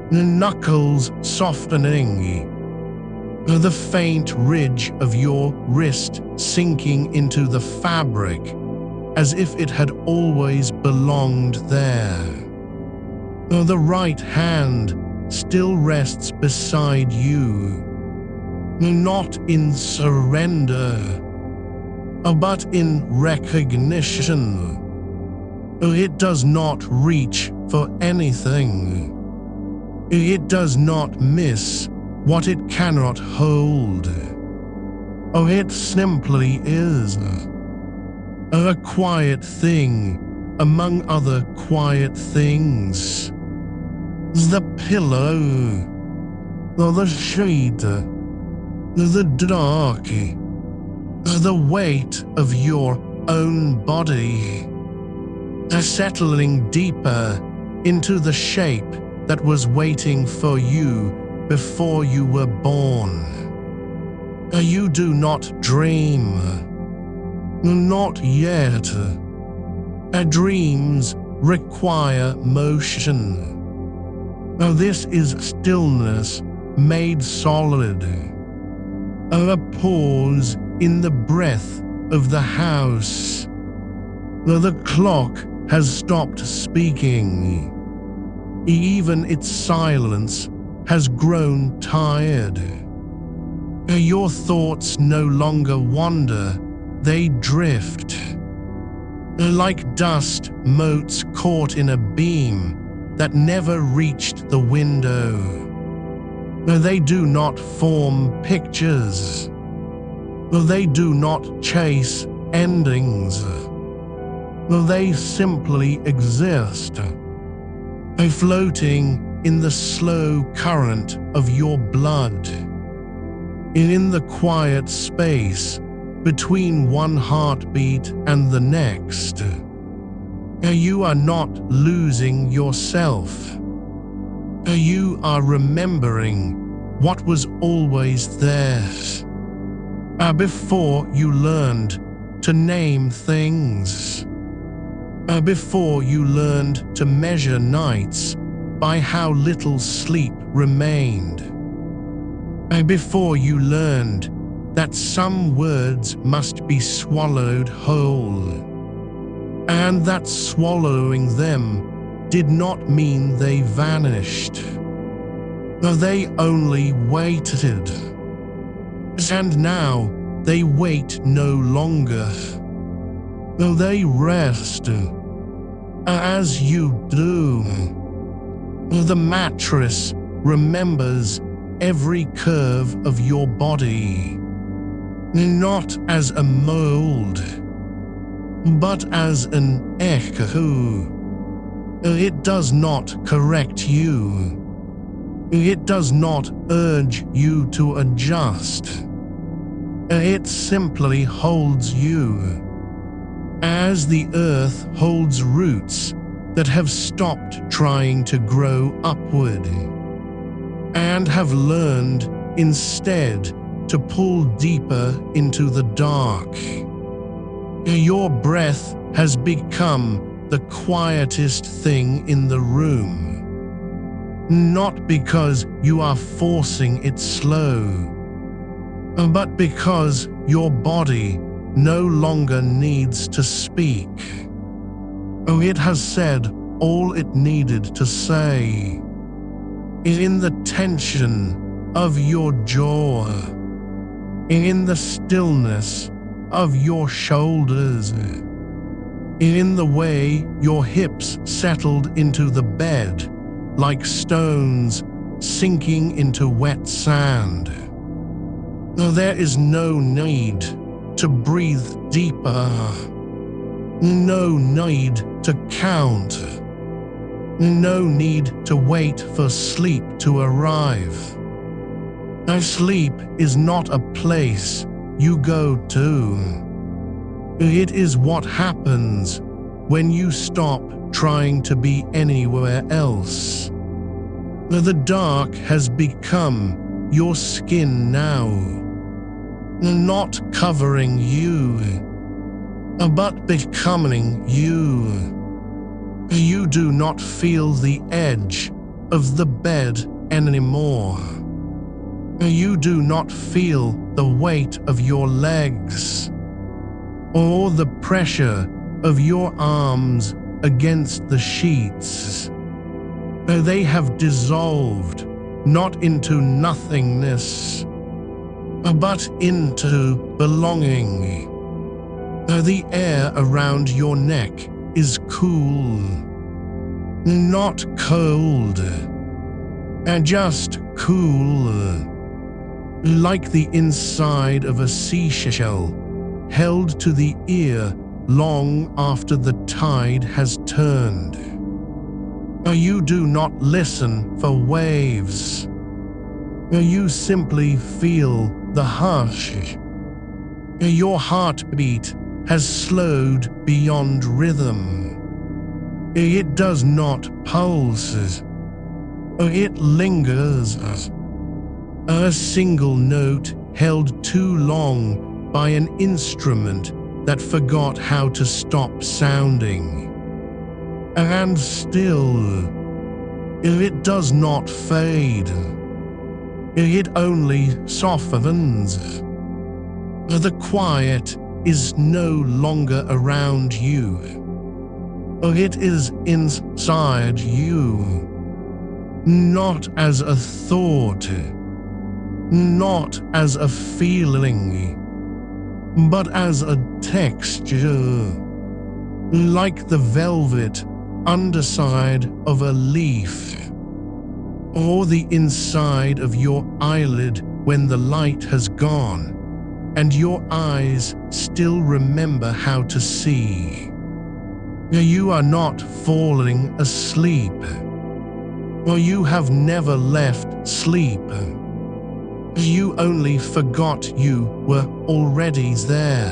knuckles softening, the faint ridge of your wrist sinking into the fabric as if it had always belonged there. The right hand still rests beside you, not in surrender, but in recognition. It does not reach for anything. It does not miss what it cannot hold. It simply is. A quiet thing among other quiet things. The pillow, the sheet, the dark, the weight of your own body, settling deeper into the shape that was waiting for you before you were born. You do not dream, not yet. Dreams require motion. This is stillness made solid. A pause in the breath of the house. The clock has stopped speaking. Even its silence has grown tired. Your thoughts no longer wander, they drift. Like dust motes caught in a beam that never reached the window. They do not form pictures. They do not chase endings. They simply exist, floating in the slow current of your blood, in the quiet space between one heartbeat and the next. You are not losing yourself. You are remembering what was always there. Before you learned to name things. Before you learned to measure nights by how little sleep remained. Before you learned that some words must be swallowed whole, and that swallowing them did not mean they vanished. They only waited. And now they wait no longer. They rest, as you do. The mattress remembers every curve of your body, not as a mold, but as an echo. It does not correct you. It does not urge you to adjust. It simply holds you, as the earth holds roots that have stopped trying to grow upward and have learned instead to pull deeper into the dark. Your breath has become the quietest thing in the room, not because you are forcing it slow, but because your body no longer needs to speak. It has said all it needed to say. In the tension of your jaw, in the stillness of your shoulders, in the way your hips settled into the bed like stones sinking into wet sand. There is no need to breathe deeper, no need to count, no need to wait for sleep to arrive. Sleep is not a place you go to. It is what happens when you stop trying to be anywhere else. The dark has become your skin now, not covering you, but becoming you. You do not feel the edge of the bed anymore. You do not feel the weight of your legs or the pressure of your arms against the sheets. They have dissolved not into nothingness, but into belonging. The air around your neck is cool, not cold, just cool, like the inside of a seashell held to the ear long after the tide has turned. You do not listen for waves. You simply feel the hush. Your heartbeat has slowed beyond rhythm. It does not pulse. It lingers. A single note held too long by an instrument that forgot how to stop sounding. And still, it does not fade. It only softens. The quiet is no longer around you. It is inside you, not as a thought, not as a feeling, but as a texture, like the velvet underside of a leaf, or the inside of your eyelid when the light has gone and your eyes still remember how to see. You are not falling asleep, or you have never left sleep. You only forgot you were already there.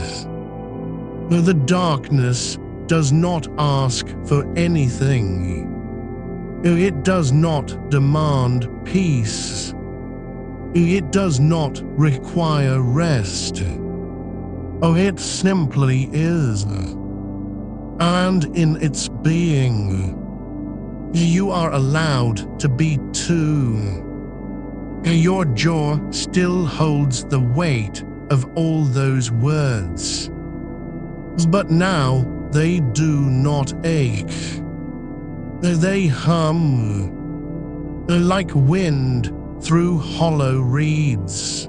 The darkness does not ask for anything. It does not demand peace. It does not require rest. It simply is. And in its being, you are allowed to be too. Your jaw still holds the weight of all those words, but now they do not ache. They hum, like wind through hollow reeds,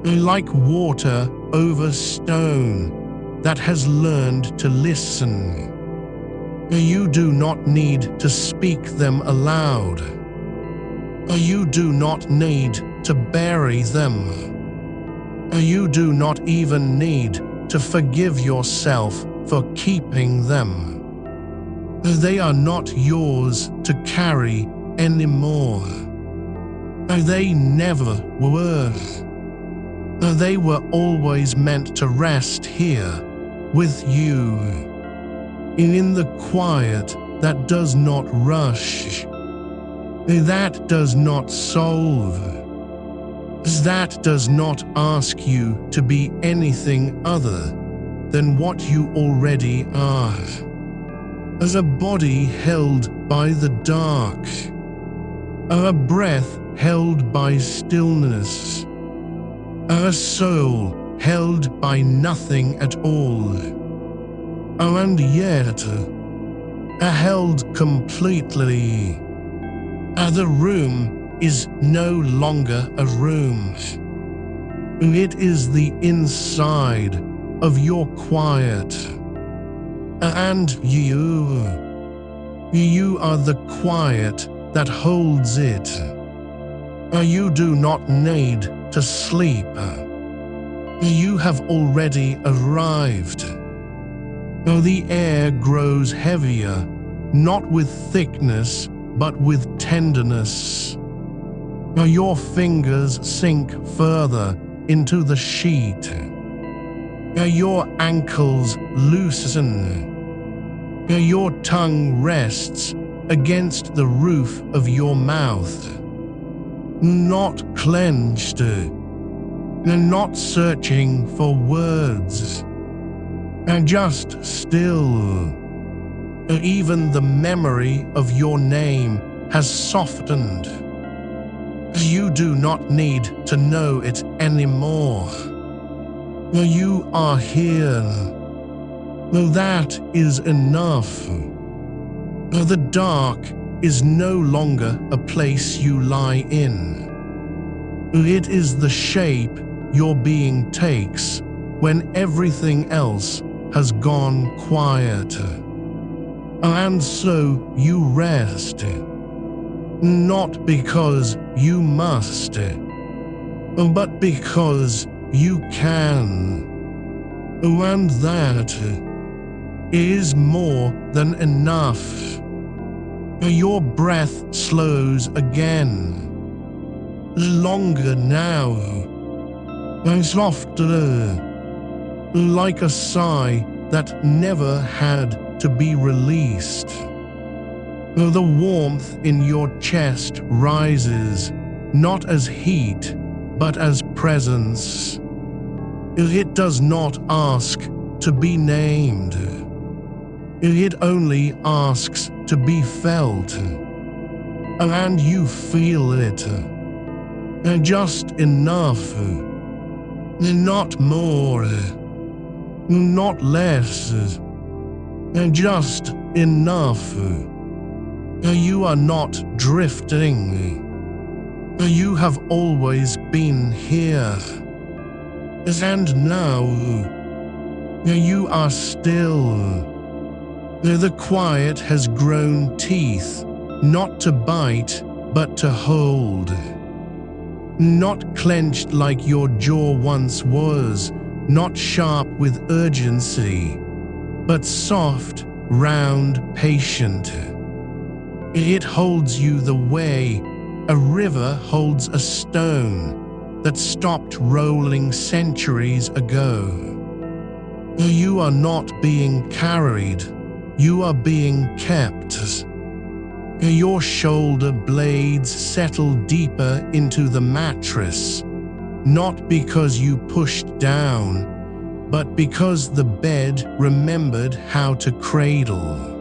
like water over stone that has learned to listen. You do not need to speak them aloud. You do not need to bury them. You do not even need to forgive yourself for keeping them. They are not yours to carry anymore. They never were. They were always meant to rest here with you, in the quiet that does not rush, that does not solve, that does not ask you to be anything other than what you already are. As a body held by the dark, a breath held by stillness, a soul held by nothing at all, and yet held completely. The room is no longer a room. It is the inside of your quiet. And you are the quiet that holds it. You do not need to sleep. You have already arrived. The air grows heavier, not with thickness, but with tenderness. Your fingers sink further into the sheet. Your ankles loosen. Your tongue rests against the roof of your mouth. Not clenched, not searching for words, just still. Even the memory of your name has softened. You do not need to know it anymore. You are here. That is enough. The dark is no longer a place you lie in. It is the shape your being takes when everything else has gone quiet. And so you rest, not because you must, but because you can. And that is more than enough. Your breath slows again, longer now, softer, like a sigh that never had to be released. The warmth in your chest rises, not as heat, but as presence. It does not ask to be named. It only asks to be felt. And you feel it. Just enough. Not more. Not less. Just enough. You are not drifting. You have always been here. And now, you are still. The quiet has grown teeth, not to bite, but to hold. Not clenched like your jaw once was, not sharp with urgency, but soft, round, patient. It holds you the way a river holds a stone that stopped rolling centuries ago. You are not being carried, you are being kept. Your shoulder blades settle deeper into the mattress, not because you pushed down, but because the bed remembered how to cradle.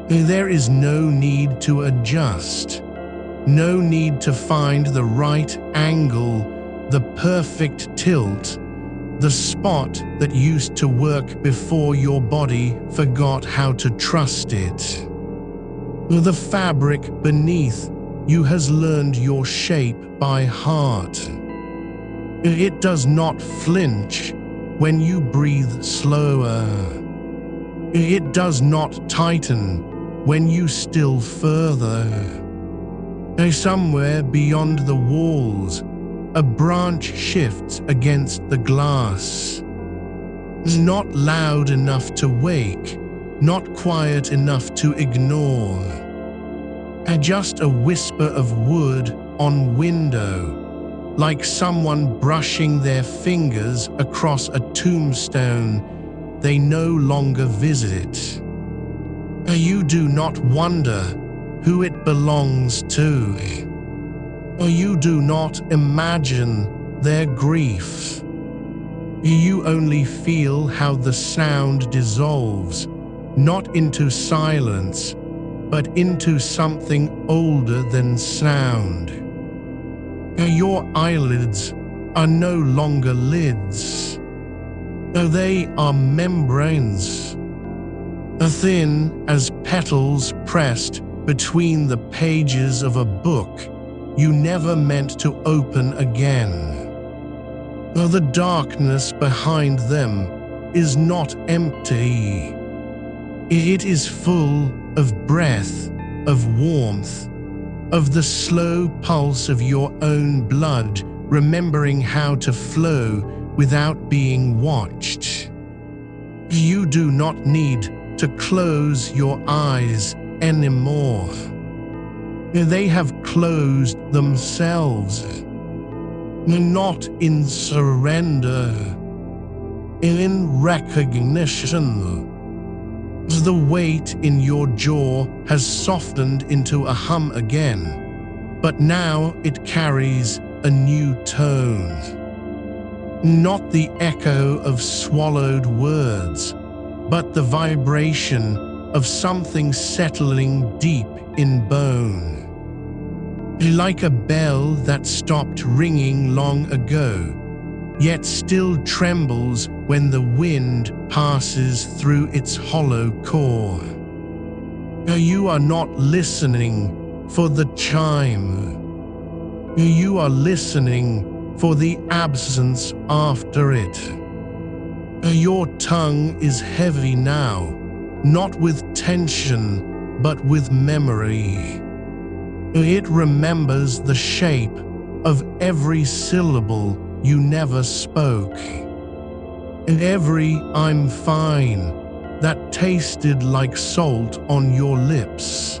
There is no need to adjust, no need to find the right angle, the perfect tilt, the spot that used to work before your body forgot how to trust it. The fabric beneath you has learned your shape by heart. It does not flinch when you breathe slower. It does not tighten when you still further. Somewhere beyond the walls, a branch shifts against the glass. Not loud enough to wake, not quiet enough to ignore. Just a whisper of wood on window, like someone brushing their fingers across a tombstone they no longer visit. You do not wonder who it belongs to. You do not imagine their grief. You only feel how the sound dissolves, not into silence, but into something older than sound. Your eyelids are no longer lids. They are membranes, thin as petals pressed between the pages of a book you never meant to open again. The darkness behind them is not empty. It is full of breath, of warmth, of the slow pulse of your own blood, remembering how to flow without being watched. You do not need to close your eyes anymore. They have closed themselves, not in surrender, in recognition. The weight in your jaw has softened into a hum again, but now it carries a new tone. Not the echo of swallowed words, but the vibration of something settling deep in bone. Like a bell that stopped ringing long ago, yet still trembles when the wind passes through its hollow core. You are not listening for the chime. You are listening for the absence after it. Your tongue is heavy now, not with tension, but with memory. It remembers the shape of every syllable you never spoke. Every "I'm fine" that tasted like salt on your lips.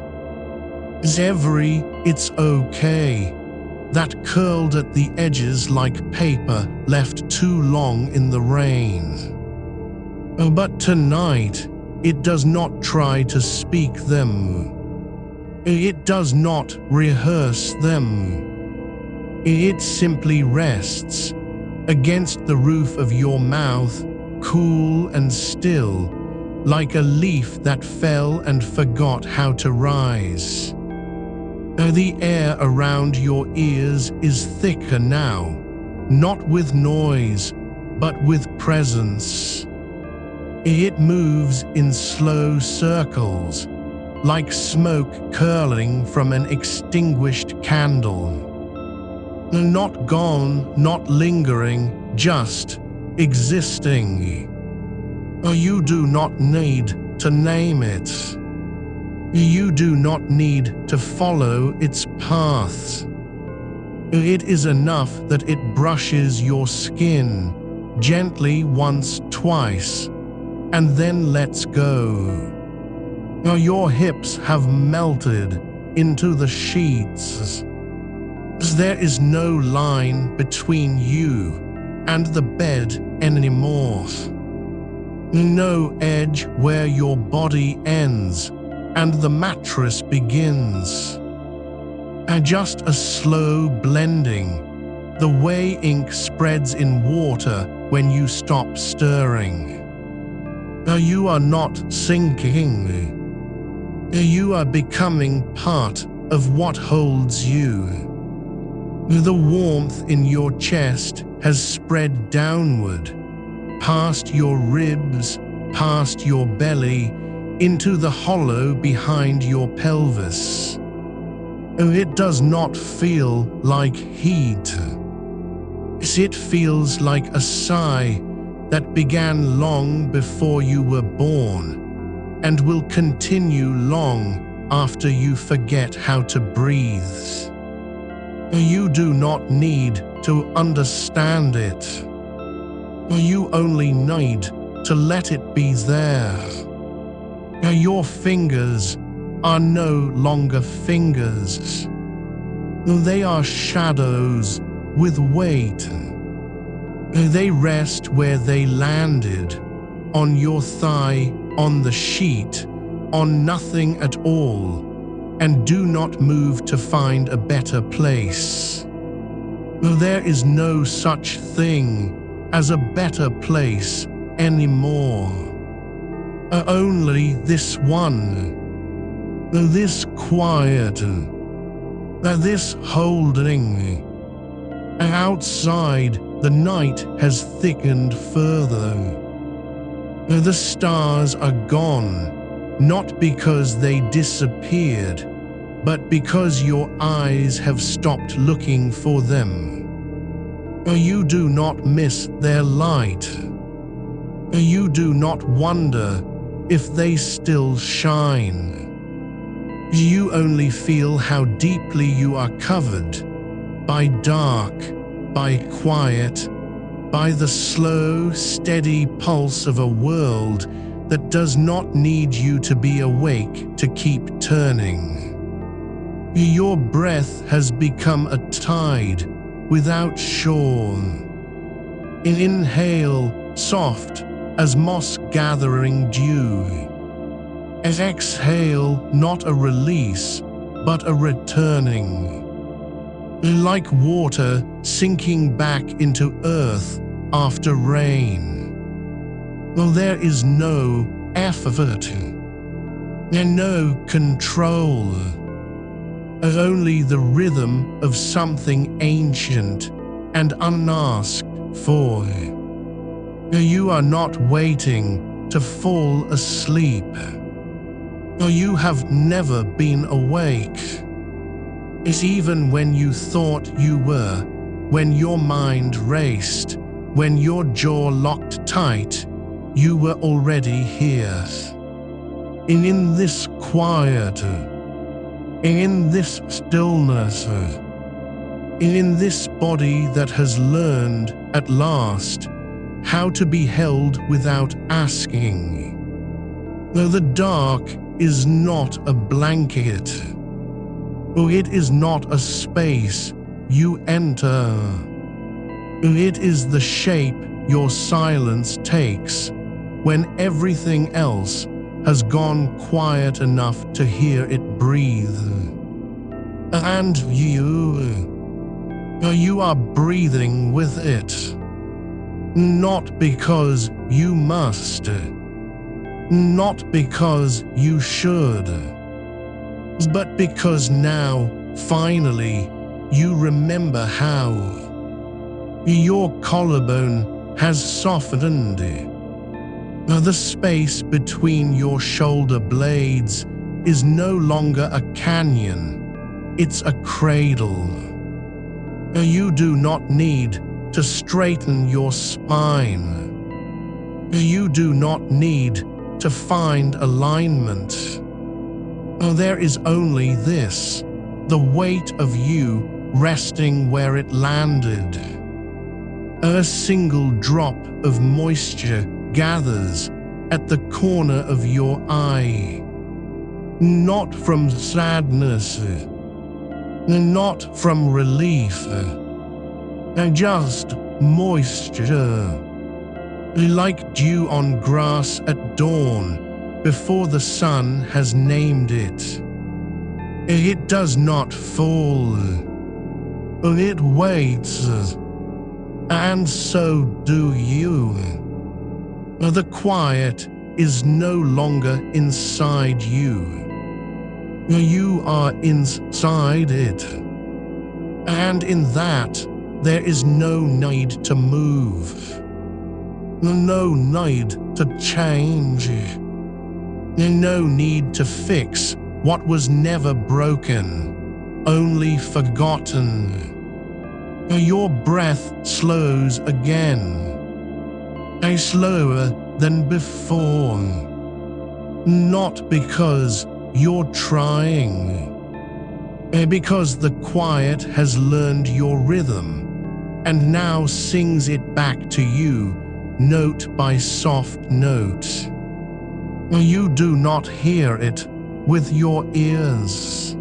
Every "it's okay" that curled at the edges like paper left too long in the rain. But tonight, it does not try to speak them. It does not rehearse them. It simply rests against the roof of your mouth, cool and still, like a leaf that fell and forgot how to rise. The air around your ears is thicker now, not with noise, but with presence. It moves in slow circles, like smoke curling from an extinguished candle. Not gone, not lingering, just existing. You do not need to name it. You do not need to follow its paths. It is enough that it brushes your skin gently once, twice, and then lets go. Your hips have melted into the sheets. There is no line between you and the bed anymore. No edge where your body ends and the mattress begins. Just a slow blending, the way ink spreads in water when you stop stirring. You are not sinking. You are becoming part of what holds you. The warmth in your chest has spread downward, past your ribs, past your belly, into the hollow behind your pelvis. It does not feel like heat. It feels like a sigh that began long before you were born and will continue long after you forget how to breathe. You do not need to understand it. You only need to let it be there. Your fingers are no longer fingers. They are shadows with weight. They rest where they landed, on your thigh, on the sheet, on nothing at all, and do not move to find a better place. There is no such thing as a better place anymore. Only this one, this quiet, this holding. Outside, the night has thickened further. The stars are gone, not because they disappeared, but because your eyes have stopped looking for them. You do not miss their light. You do not wonder if they still shine. You only feel how deeply you are covered by dark, by quiet, by the slow, steady pulse of a world that does not need you to be awake to keep turning. Your breath has become a tide without shore. Inhale, soft as moss gathering dew. Exhale, not a release, but a returning. Like water sinking back into earth after rain. There is no effort and no control, only the rhythm of something ancient and unasked for. You are not waiting to fall asleep. You have never been awake. It's even when you thought you were, when your mind raced, when your jaw locked tight, you were already here. In this quiet, in this stillness, in this body that has learned at last how to be held without asking. The dark is not a blanket. It is not a space you enter. It is the shape your silence takes when everything else has gone quiet enough to hear it breathe. And you are breathing with it. Not because you must, not because you should, but because now, finally, you remember how. Your collarbone has softened. The space between your shoulder blades is no longer a canyon, it's a cradle. You do not need to straighten your spine. You do not need to find alignment. There is only this, the weight of you resting where it landed. A single drop of moisture gathers at the corner of your eye. Not from sadness, not from relief, just moisture, like dew on grass at dawn before the sun has named it. It does not fall, it waits, and so do you. The quiet is no longer inside you. You are inside it. And in that, there is no need to move. No need to change. No need to fix what was never broken, only forgotten. Your breath slows again, slower than before. Not because you're trying. Because the quiet has learned your rhythm and now sings it back to you, note by soft note. You do not hear it with your ears.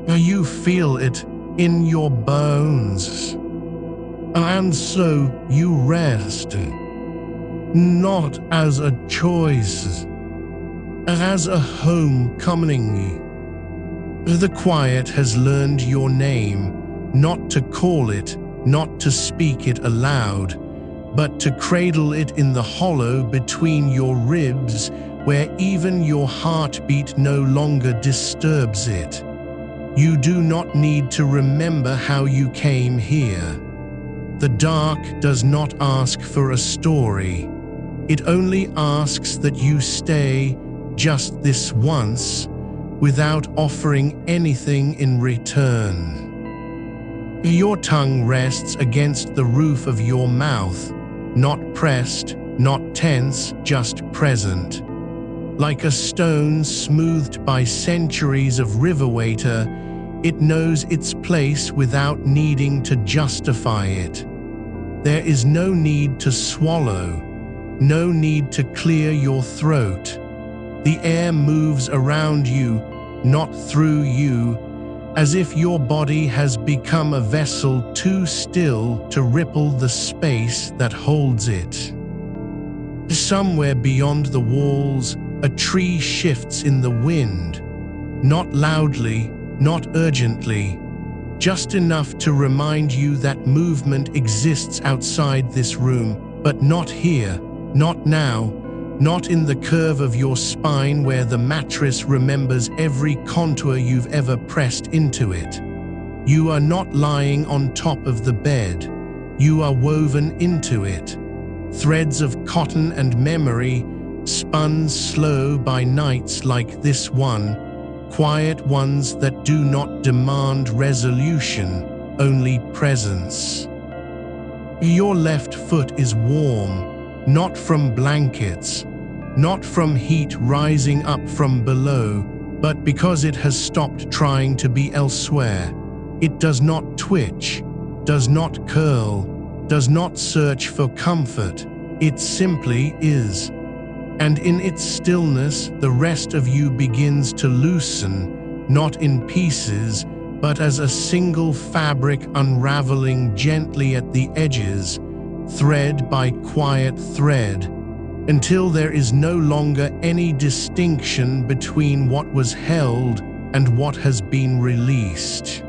You feel it in your bones. And so you rest, not as a choice, as a homecoming. The quiet has learned your name, not to call it, not to speak it aloud, but to cradle it in the hollow between your ribs, where even your heartbeat no longer disturbs it. You do not need to remember how you came here. The dark does not ask for a story. It only asks that you stay just this once, without offering anything in return. Your tongue rests against the roof of your mouth, not pressed, not tense, just present. Like a stone smoothed by centuries of river water, it knows its place without needing to justify it. There is no need to swallow, no need to clear your throat. The air moves around you, not through you, as if your body has become a vessel too still to ripple the space that holds it. Somewhere beyond the walls, a tree shifts in the wind, not loudly, not urgently, just enough to remind you that movement exists outside this room, but not here, not now, not in the curve of your spine where the mattress remembers every contour you've ever pressed into it. You are not lying on top of the bed. You are woven into it. Threads of cotton and memory, spun slow by nights like this one, quiet ones that do not demand resolution, only presence. Your left foot is warm, not from blankets, not from heat rising up from below, but because it has stopped trying to be elsewhere. It does not twitch, does not curl, does not search for comfort. It simply is. And in its stillness, the rest of you begins to loosen, not in pieces, but as a single fabric unraveling gently at the edges, thread by quiet thread, until there is no longer any distinction between what was held and what has been released.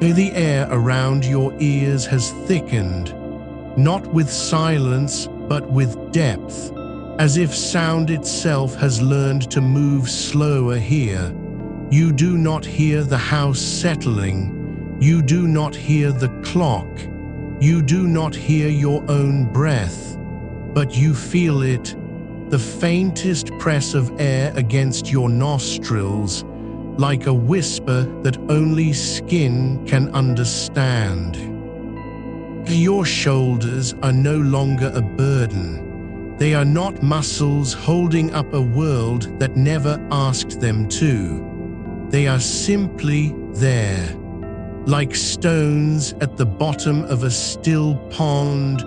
The air around your ears has thickened, not with silence, but with depth, as if sound itself has learned to move slower here. You do not hear the house settling. You do not hear the clock. You do not hear your own breath, but you feel it, the faintest press of air against your nostrils, like a whisper that only skin can understand. Your shoulders are no longer a burden. They are not muscles holding up a world that never asked them to. They are simply there, like stones at the bottom of a still pond,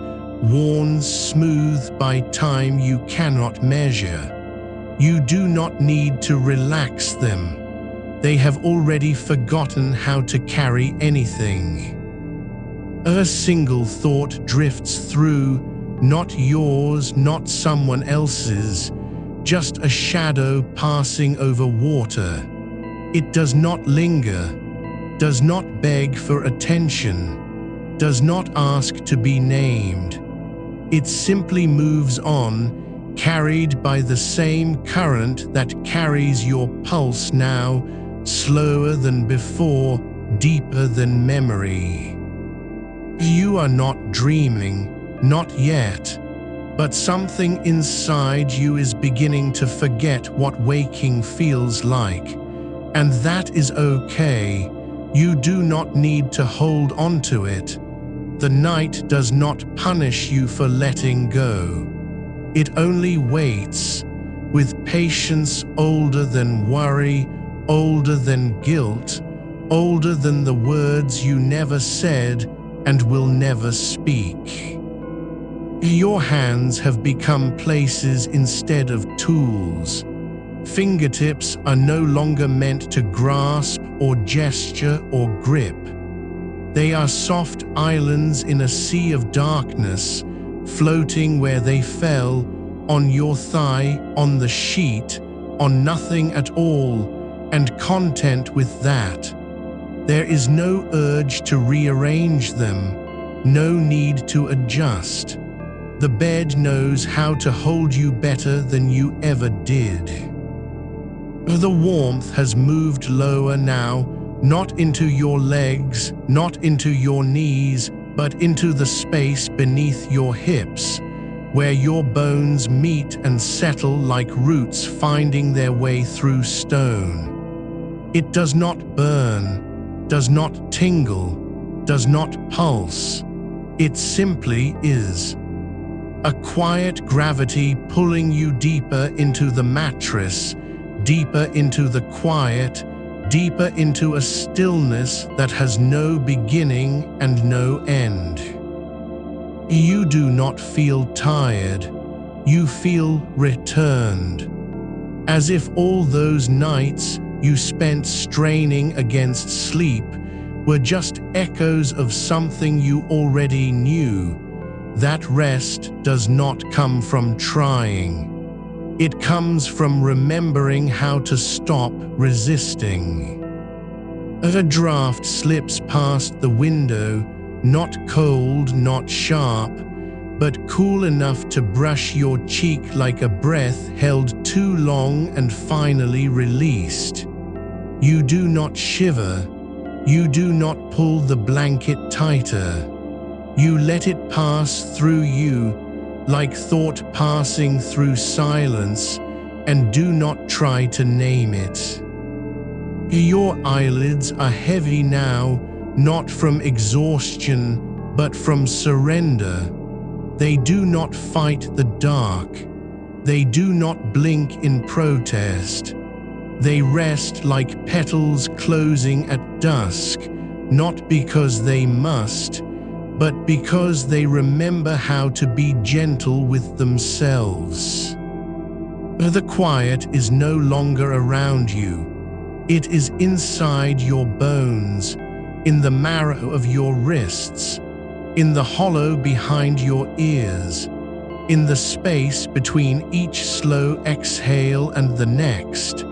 worn smooth by time you cannot measure. You do not need to relax them. They have already forgotten how to carry anything. A single thought drifts through, not yours, not someone else's, just a shadow passing over water. It does not linger, does not beg for attention, does not ask to be named. It simply moves on, carried by the same current that carries your pulse now, slower than before, deeper than memory. You are not dreaming, not yet, but something inside you is beginning to forget what waking feels like, and that is okay. You do not need to hold on to it. The night does not punish you for letting go. It only waits, with patience older than worry, older than guilt, older than the words you never said and will never speak. Your hands have become places instead of tools. Fingertips are no longer meant to grasp or gesture or grip. They are soft islands in a sea of darkness, floating where they fell, on your thigh, on the sheet, on nothing at all, and content with that. There is no urge to rearrange them, no need to adjust. The bed knows how to hold you better than you ever did. The warmth has moved lower now, not into your legs, not into your knees, but into the space beneath your hips, where your bones meet and settle like roots finding their way through stone. It does not burn, does not tingle, does not pulse. It simply is. A quiet gravity pulling you deeper into the mattress, deeper into the quiet, deeper into a stillness that has no beginning and no end. You do not feel tired, you feel returned, as if all those nights you spent straining against sleep were just echoes of something you already knew. That rest does not come from trying. It comes from remembering how to stop resisting. A draft slips past the window, not cold, not sharp, but cool enough to brush your cheek like a breath held too long and finally released. You do not shiver. You do not pull the blanket tighter. You let it pass through you, like thought passing through silence, and do not try to name it. Your eyelids are heavy now, not from exhaustion, but from surrender. They do not fight the dark. They do not blink in protest. They rest like petals closing at dusk, not because they must, but because they remember how to be gentle with themselves. The quiet is no longer around you. It is inside your bones, in the marrow of your wrists, in the hollow behind your ears, in the space between each slow exhale and the next.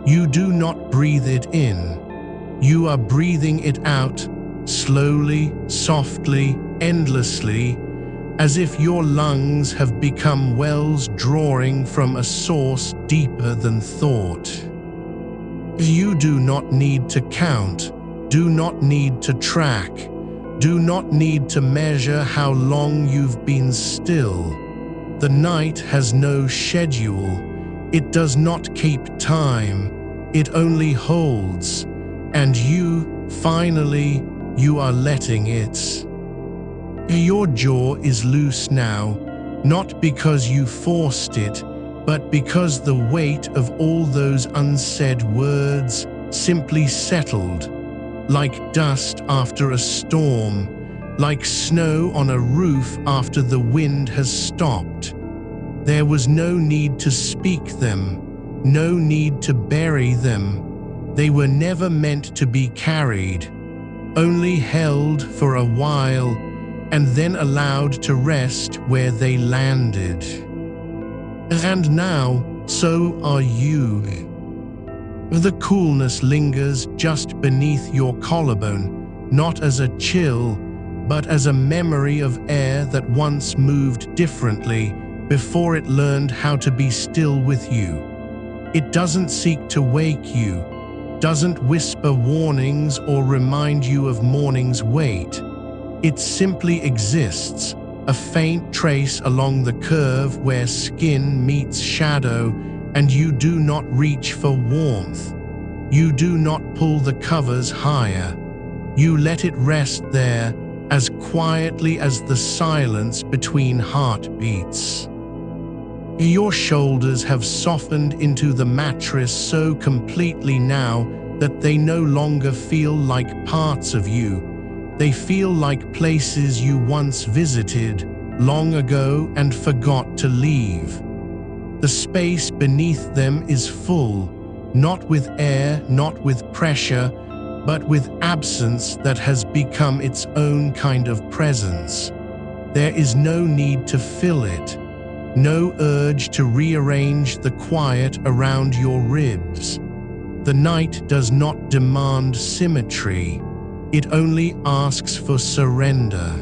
You do not breathe it in. You are breathing it out, slowly, softly, endlessly, as if your lungs have become wells drawing from a source deeper than thought. You do not need to count, do not need to track, do not need to measure how long you've been still. The night has no schedule. It does not keep time. It only holds. And you, finally, you are letting it. Your jaw is loose now, not because you forced it, but because the weight of all those unsaid words simply settled, like dust after a storm, like snow on a roof after the wind has stopped. There was no need to speak them, no need to bury them. They were never meant to be carried, only held for a while and then allowed to rest where they landed. And now, so are you. The coolness lingers just beneath your collarbone, not as a chill, but as a memory of air that once moved differently before it learned how to be still with you. It doesn't seek to wake you, doesn't whisper warnings or remind you of morning's wait. It simply exists, a faint trace along the curve where skin meets shadow, and you do not reach for warmth. You do not pull the covers higher. You let it rest there as quietly as the silence between heartbeats. Your shoulders have softened into the mattress so completely now that they no longer feel like parts of you. They feel like places you once visited long ago and forgot to leave. The space beneath them is full, not with air, not with pressure, but with absence that has become its own kind of presence. There is no need to fill it, no urge to rearrange the quiet around your ribs. The night does not demand symmetry, it only asks for surrender.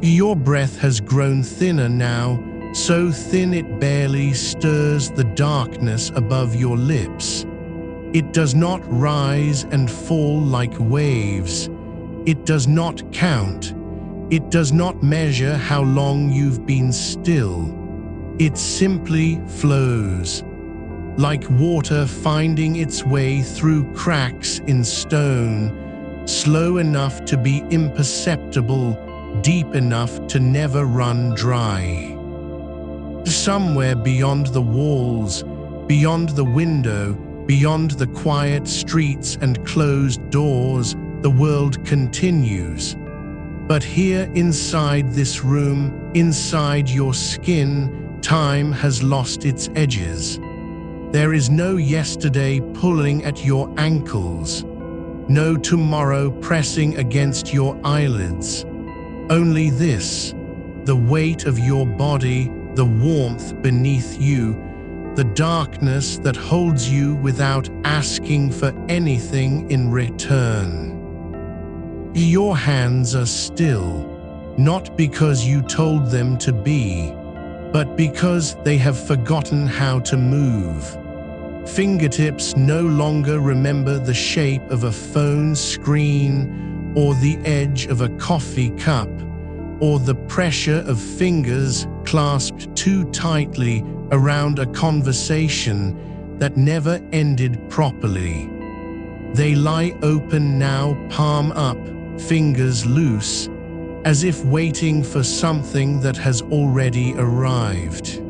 Your breath has grown thinner now, so thin it barely stirs the darkness above your lips. It does not rise and fall like waves. It does not count. It does not measure how long you've been still. It simply flows, like water finding its way through cracks in stone, slow enough to be imperceptible, deep enough to never run dry. Somewhere beyond the walls, beyond the window, beyond the quiet streets and closed doors, the world continues. But here inside this room, inside your skin, time has lost its edges. There is no yesterday pulling at your ankles, no tomorrow pressing against your eyelids. Only this, the weight of your body, the warmth beneath you, the darkness that holds you without asking for anything in return. Your hands are still, not because you told them to be, but because they have forgotten how to move. Fingertips no longer remember the shape of a phone screen or the edge of a coffee cup, or the pressure of fingers clasped too tightly around a conversation that never ended properly. They lie open now, palm up, fingers loose, as if waiting for something that has already arrived.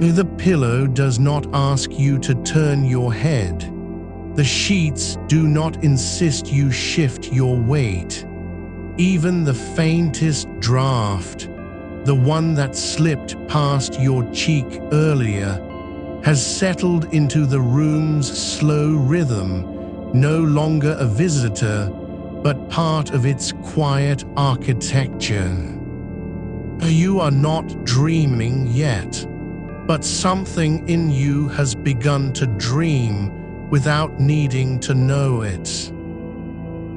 The pillow does not ask you to turn your head. The sheets do not insist you shift your weight. Even the faintest draft, the one that slipped past your cheek earlier, has settled into the room's slow rhythm, no longer a visitor, but part of its quiet architecture. You are not dreaming yet, but something in you has begun to dream without needing to know it.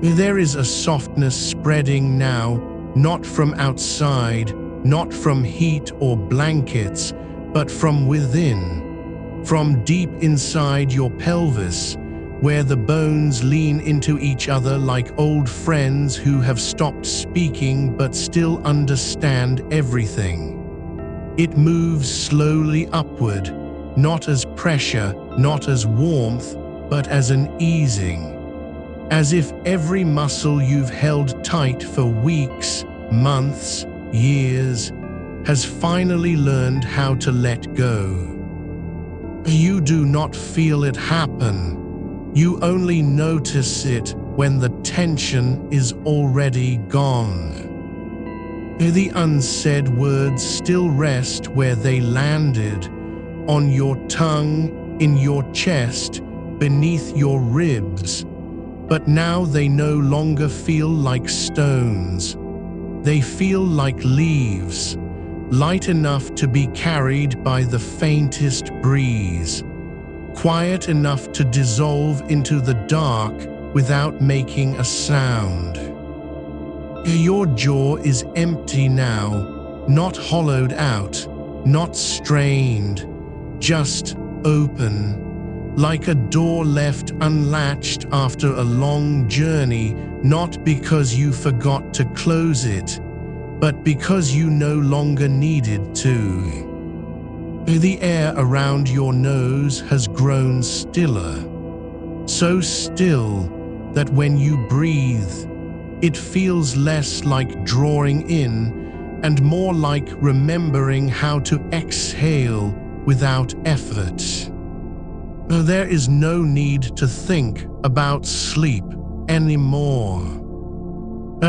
There is a softness spreading now, not from outside, not from heat or blankets, but from within, from deep inside your pelvis, where the bones lean into each other like old friends who have stopped speaking but still understand everything. It moves slowly upward, not as pressure, not as warmth, but as an easing. As if every muscle you've held tight for weeks, months, years, has finally learned how to let go. You do not feel it happen. You only notice it when the tension is already gone. The unsaid words still rest where they landed, on your tongue, in your chest, beneath your ribs. But now they no longer feel like stones. They feel like leaves, light enough to be carried by the faintest breeze, quiet enough to dissolve into the dark without making a sound. Your jaw is empty now, not hollowed out, not strained, just open. Like a door left unlatched after a long journey, not because you forgot to close it, but because you no longer needed to. The air around your nose has grown stiller, so still that when you breathe, it feels less like drawing in and more like remembering how to exhale witut effort. There is no need to think about sleep anymore.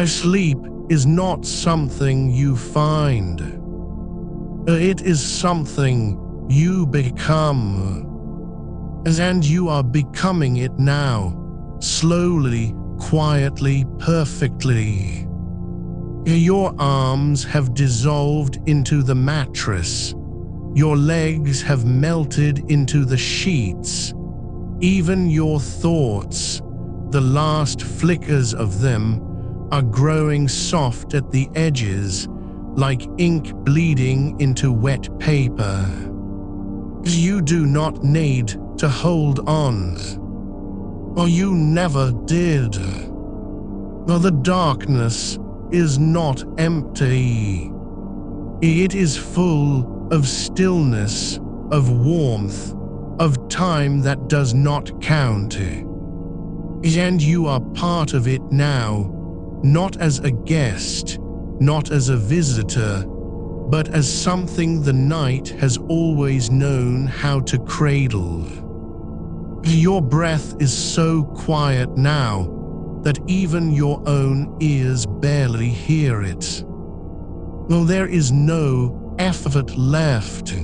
Sleep is not something you find. It is something you become. And you are becoming it now, slowly, quietly, perfectly. Your arms have dissolved into the mattress. Your legs have melted into the sheets. Even your thoughts, the last flickers of them, are growing soft at the edges, like ink bleeding into wet paper. You do not need to hold on, or you never did. The darkness is not empty. It is full of stillness, of warmth, of time that does not count. And you are part of it now, not as a guest, not as a visitor, but as something the night has always known how to cradle. Your breath is so quiet now that even your own ears barely hear it. There is no effort left,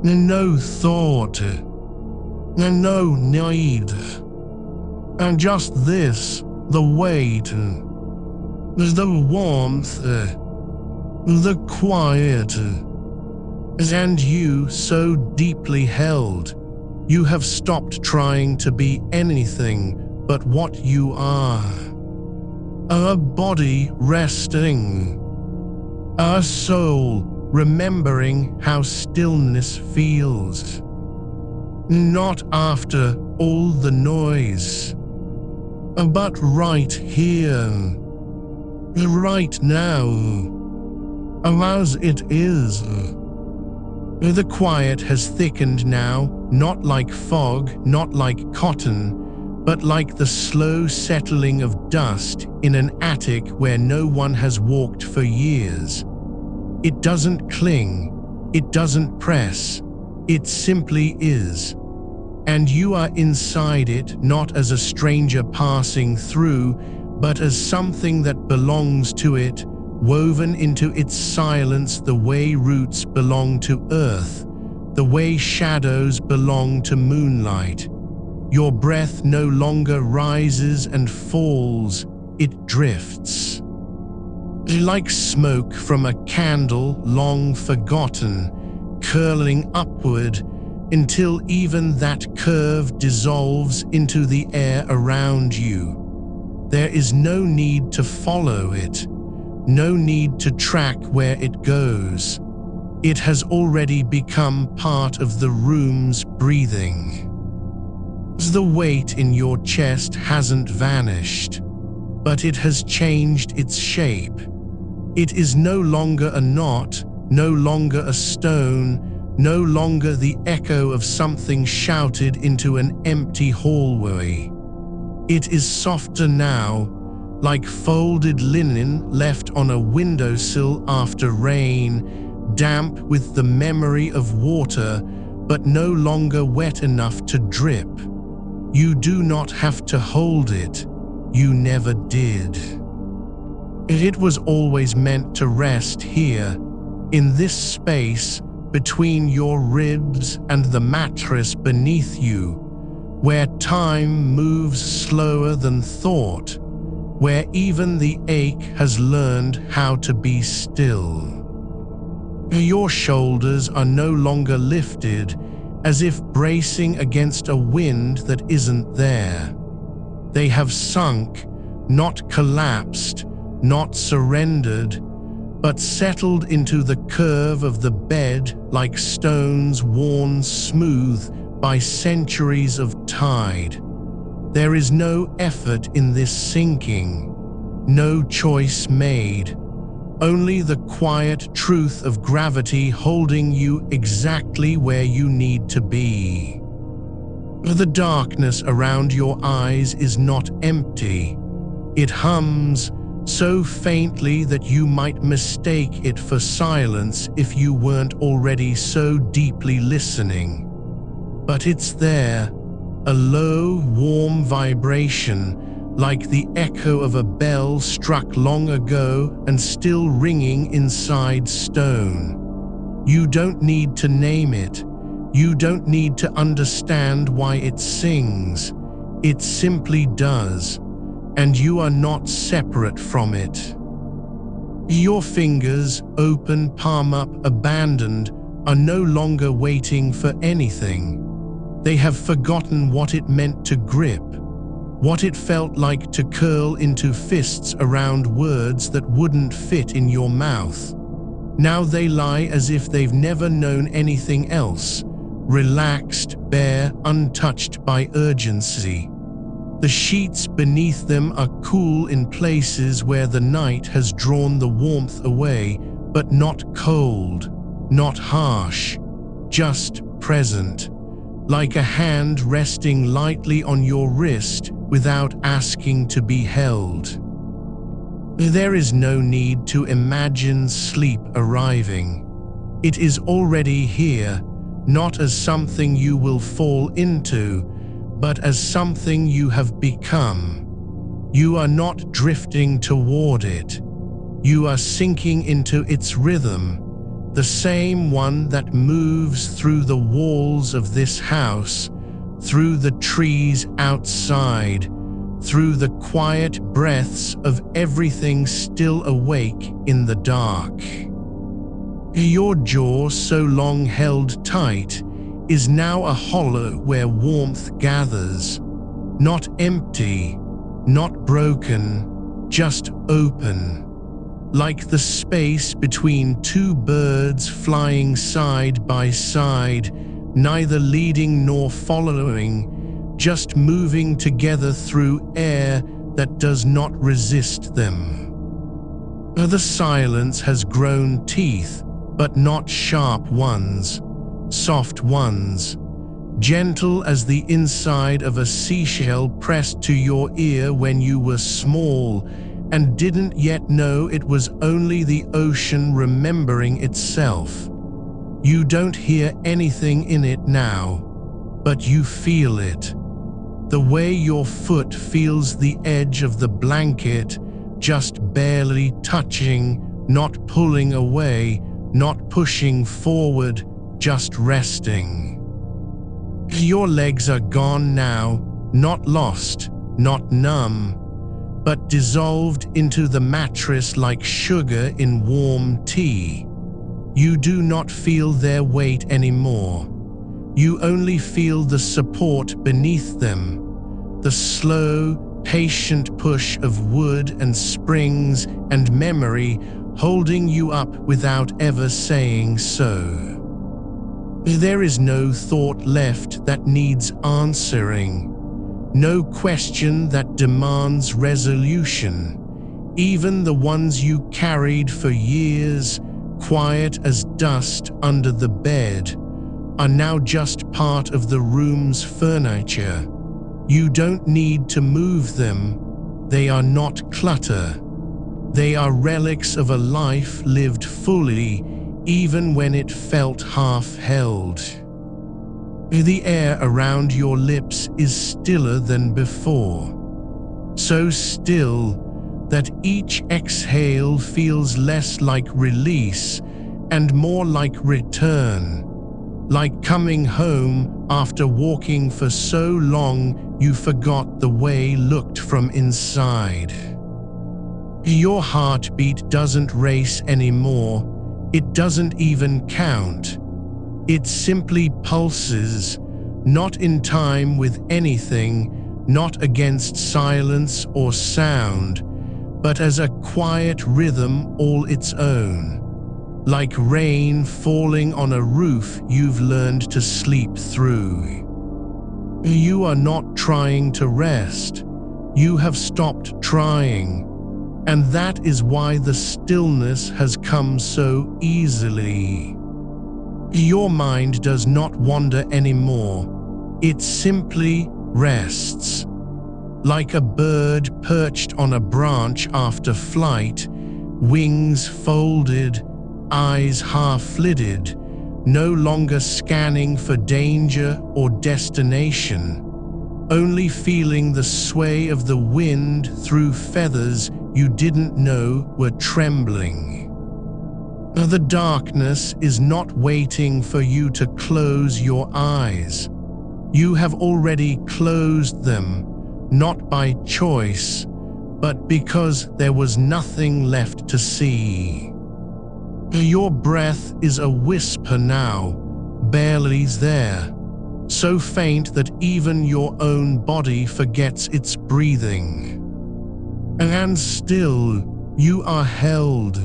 no thought, no need, and just this, the weight, the warmth, the quiet, and you so deeply held, you have stopped trying to be anything but what you are. A body resting, a soul remembering how stillness feels. Not after all the noise, but right here, right now, as it is. The quiet has thickened now, not like fog, not like cotton, but like the slow settling of dust in an attic where no one has walked for years. It doesn't cling, it doesn't press, it simply is. And you are inside it not as a stranger passing through, but as something that belongs to it, woven into its silence the way roots belong to earth, the way shadows belong to moonlight. Your breath no longer rises and falls, it drifts. Like smoke from a candle long forgotten, curling upward until even that curve dissolves into the air around you. There is no need to follow it, no need to track where it goes. It has already become part of the room's breathing. The weight in your chest hasn't vanished, but it has changed its shape. It is no longer a knot, no longer a stone, no longer the echo of something shouted into an empty hallway. It is softer now, like folded linen left on a windowsill after rain, damp with the memory of water, but no longer wet enough to drip. You do not have to hold it. You never did. It was always meant to rest here, in this space between your ribs and the mattress beneath you, where time moves slower than thought, where even the ache has learned how to be still. Your shoulders are no longer lifted, as if bracing against a wind that isn't there. They have sunk, not collapsed, not surrendered, but settled into the curve of the bed like stones worn smooth by centuries of tide. There is no effort in this sinking, no choice made, only the quiet truth of gravity holding you exactly where you need to be. The darkness around your eyes is not empty. It hums, so faintly that you might mistake it for silence if you weren't already so deeply listening. But it's there, a low, warm vibration, like the echo of a bell struck long ago and still ringing inside stone. You don't need to name it. You don't need to understand why it sings. It simply does, and you are not separate from it. Your fingers, open, palm up, abandoned, are no longer waiting for anything. They have forgotten what it meant to grip, what it felt like to curl into fists around words that wouldn't fit in your mouth. Now they lie as if they've never known anything else, relaxed, bare, untouched by urgency. The sheets beneath them are cool in places where the night has drawn the warmth away, but not cold, not harsh, just present, like a hand resting lightly on your wrist without asking to be held. There is no need to imagine sleep arriving. It is already here, not as something you will fall into, but as something you have become. You are not drifting toward it. You are sinking into its rhythm, the same one that moves through the walls of this house, through the trees outside, through the quiet breaths of everything still awake in the dark. Your jaw, so long held tight, is now a hollow where warmth gathers, not empty, not broken, just open, like the space between two birds flying side by side, neither leading nor following, just moving together through air that does not resist them. The silence has grown teeth, but not sharp ones, soft ones, gentle as the inside of a seashell pressed to your ear when you were small and didn't yet know it was only the ocean remembering itself. You don't hear anything in it now, but you feel it. The way your foot feels the edge of the blanket, just barely touching, not pulling away, not pushing forward, just resting. Your legs are gone now, not lost, not numb, but dissolved into the mattress like sugar in warm tea. You do not feel their weight anymore. You only feel the support beneath them, the slow, patient push of wood and springs and memory holding you up without ever saying so. There is no thought left that needs answering, no question that demands resolution. Even the ones you carried for years, quiet as dust under the bed, are now just part of the room's furniture. You don't need to move them. They are not clutter. They are relics of a life lived fully, even when it felt half-held. The air around your lips is stiller than before, so still that each exhale feels less like release and more like return, like coming home after walking for so long you forgot the way looked from inside. Your heartbeat doesn't race anymore. It doesn't even count. It simply pulses, not in time with anything, not against silence or sound, but as a quiet rhythm all its own, like rain falling on a roof you've learned to sleep through. You are not trying to rest. You have stopped trying. And that is why the stillness has come so easily. Your mind does not wander anymore. It simply rests, like a bird perched on a branch after flight, wings folded, eyes half-lidded, no longer scanning for danger or destination, only feeling the sway of the wind through feathers you didn't know were trembling. The darkness is not waiting for you to close your eyes. You have already closed them, not by choice, but because there was nothing left to see. Your breath is a whisper now, barely there, so faint that even your own body forgets its breathing. And still, you are held.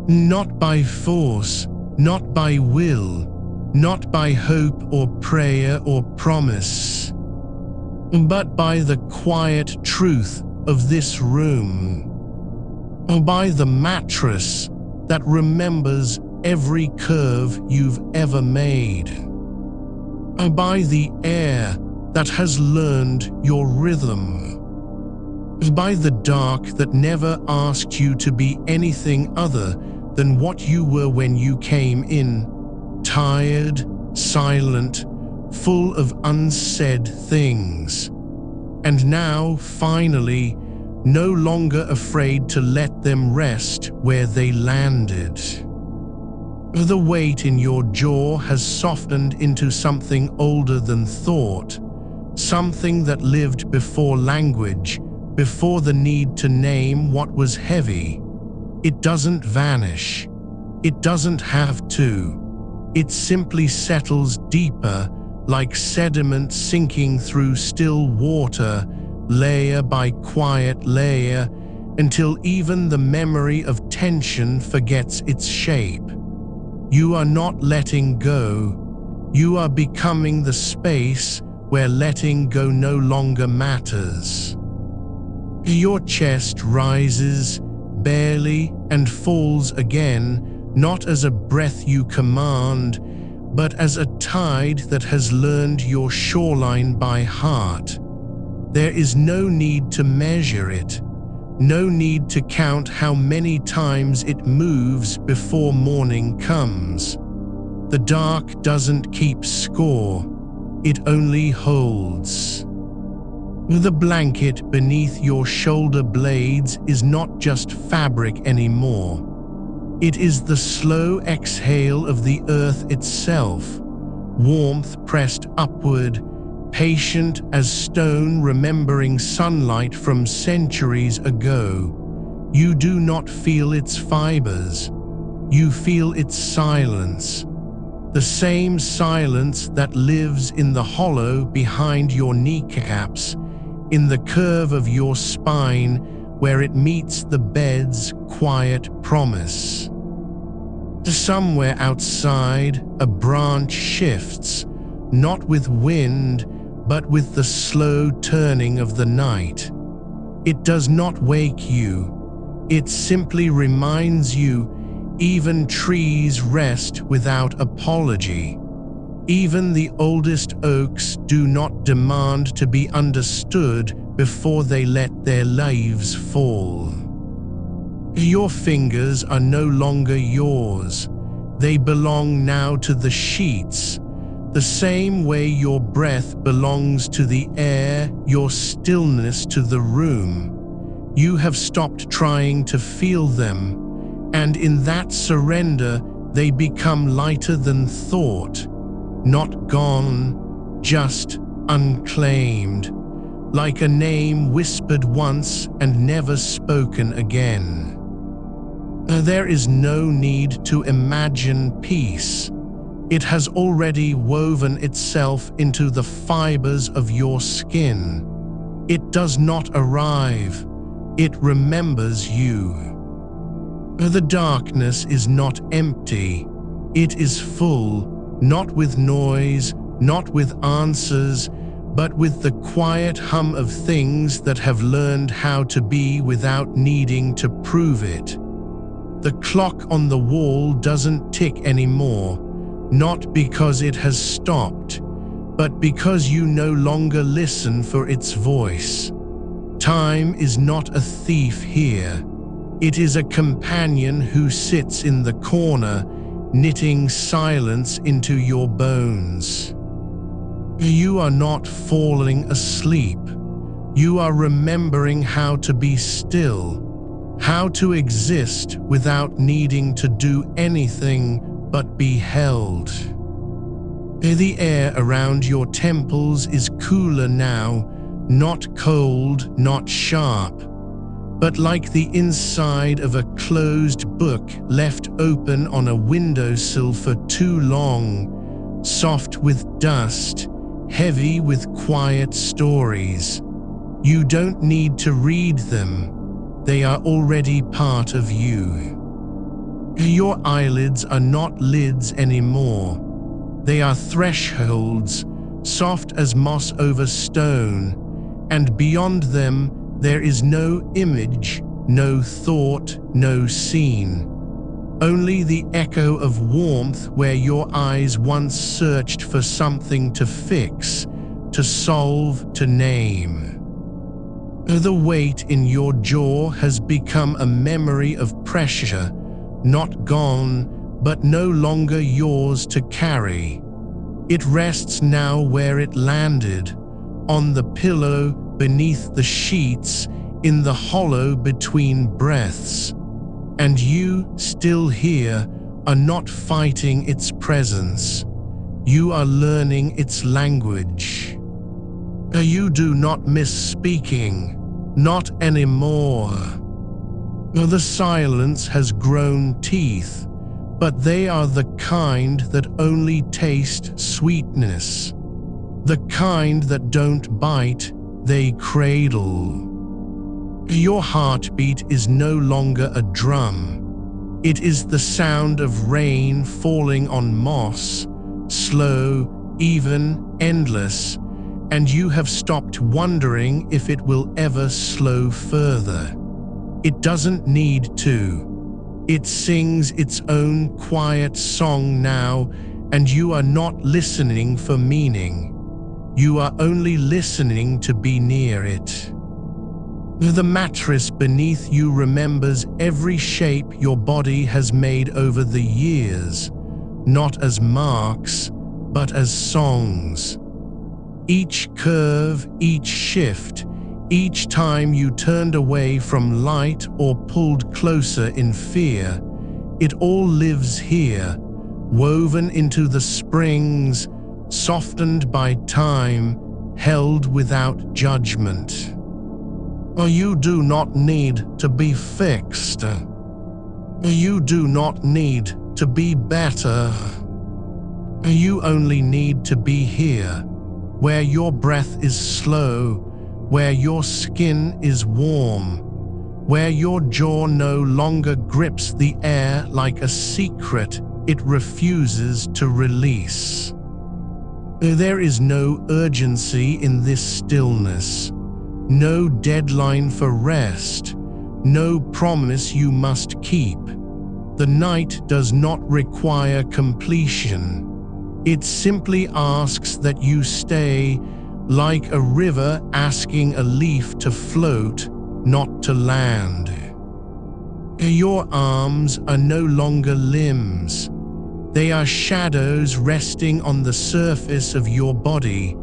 Not by force, not by will, not by hope or prayer or promise, but by the quiet truth of this room, by the mattress that remembers every curve you've ever made, by the air that has learned your rhythm, by the dark that never asked you to be anything other than what you were when you came in, tired, silent, full of unsaid things, and now, finally, no longer afraid to let them rest where they landed. The weight in your jaw has softened into something older than thought, something that lived before language, before the need to name what was heavy. It doesn't vanish. It doesn't have to. It simply settles deeper, like sediment sinking through still water, layer by quiet layer, until even the memory of tension forgets its shape. You are not letting go. You are becoming the space where letting go no longer matters. Your chest rises, barely, and falls again, not as a breath you command, but as a tide that has learned your shoreline by heart. There is no need to measure it, no need to count how many times it moves before morning comes. The dark doesn't keep score, it only holds. The blanket beneath your shoulder blades is not just fabric anymore. It is the slow exhale of the earth itself, warmth pressed upward, patient as stone remembering sunlight from centuries ago. You do not feel its fibers. You feel its silence. The same silence that lives in the hollow behind your kneecaps, in the curve of your spine where it meets the bed's quiet promise. Somewhere outside, a branch shifts, not with wind, but with the slow turning of the night. It does not wake you. It simply reminds you even trees rest without apology. Even the oldest oaks do not demand to be understood before they let their leaves fall. Your fingers are no longer yours. They belong now to the sheets, the same way your breath belongs to the air, your stillness to the room. You have stopped trying to feel them, and in that surrender, they become lighter than thought. Not gone, just unclaimed, like a name whispered once and never spoken again. There is no need to imagine peace. It has already woven itself into the fibers of your skin. It does not arrive. It remembers you. The darkness is not empty. It is full. Not with noise, not with answers, but with the quiet hum of things that have learned how to be without needing to prove it. The clock on the wall doesn't tick anymore, not because it has stopped, but because you no longer listen for its voice. Time is not a thief here. It is a companion who sits in the corner, knitting silence into your bones. You are not falling asleep. You are remembering how to be still, how to exist without needing to do anything but be held. The air around your temples is cooler now, not cold, not sharp, but like the inside of a closed book left open on a windowsill for too long, soft with dust, heavy with quiet stories. You don't need to read them. They are already part of you. Your eyelids are not lids anymore. They are thresholds, soft as moss over stone, and beyond them there is no image, no thought, no scene. Only the echo of warmth where your eyes once searched for something to fix, to solve, to name. The weight in your jaw has become a memory of pressure, not gone, but no longer yours to carry. It rests now where it landed, on the pillow, beneath the sheets, in the hollow between breaths. And you, still here, are not fighting its presence. You are learning its language. You do not miss speaking, not anymore. The silence has grown teeth, but they are the kind that only taste sweetness. The kind that don't bite, they cradle. Your heartbeat is no longer a drum. It is the sound of rain falling on moss, slow, even, endless, and you have stopped wondering if it will ever slow further. It doesn't need to. It sings its own quiet song now, and you are not listening for meaning. You are only listening to be near it. The mattress beneath you remembers every shape your body has made over the years, not as marks, but as songs. Each curve, each shift, each time you turned away from light or pulled closer in fear, it all lives here, woven into the springs, softened by time, held without judgment. You do not need to be fixed. You do not need to be better. You only need to be here, where your breath is slow, where your skin is warm, where your jaw no longer grips the air like a secret it refuses to release. There is no urgency in this stillness, no deadline for rest, no promise you must keep. The night does not require completion. It simply asks that you stay, like a river asking a leaf to float, not to land. Your arms are no longer limbs. They are shadows resting on the surface of your body,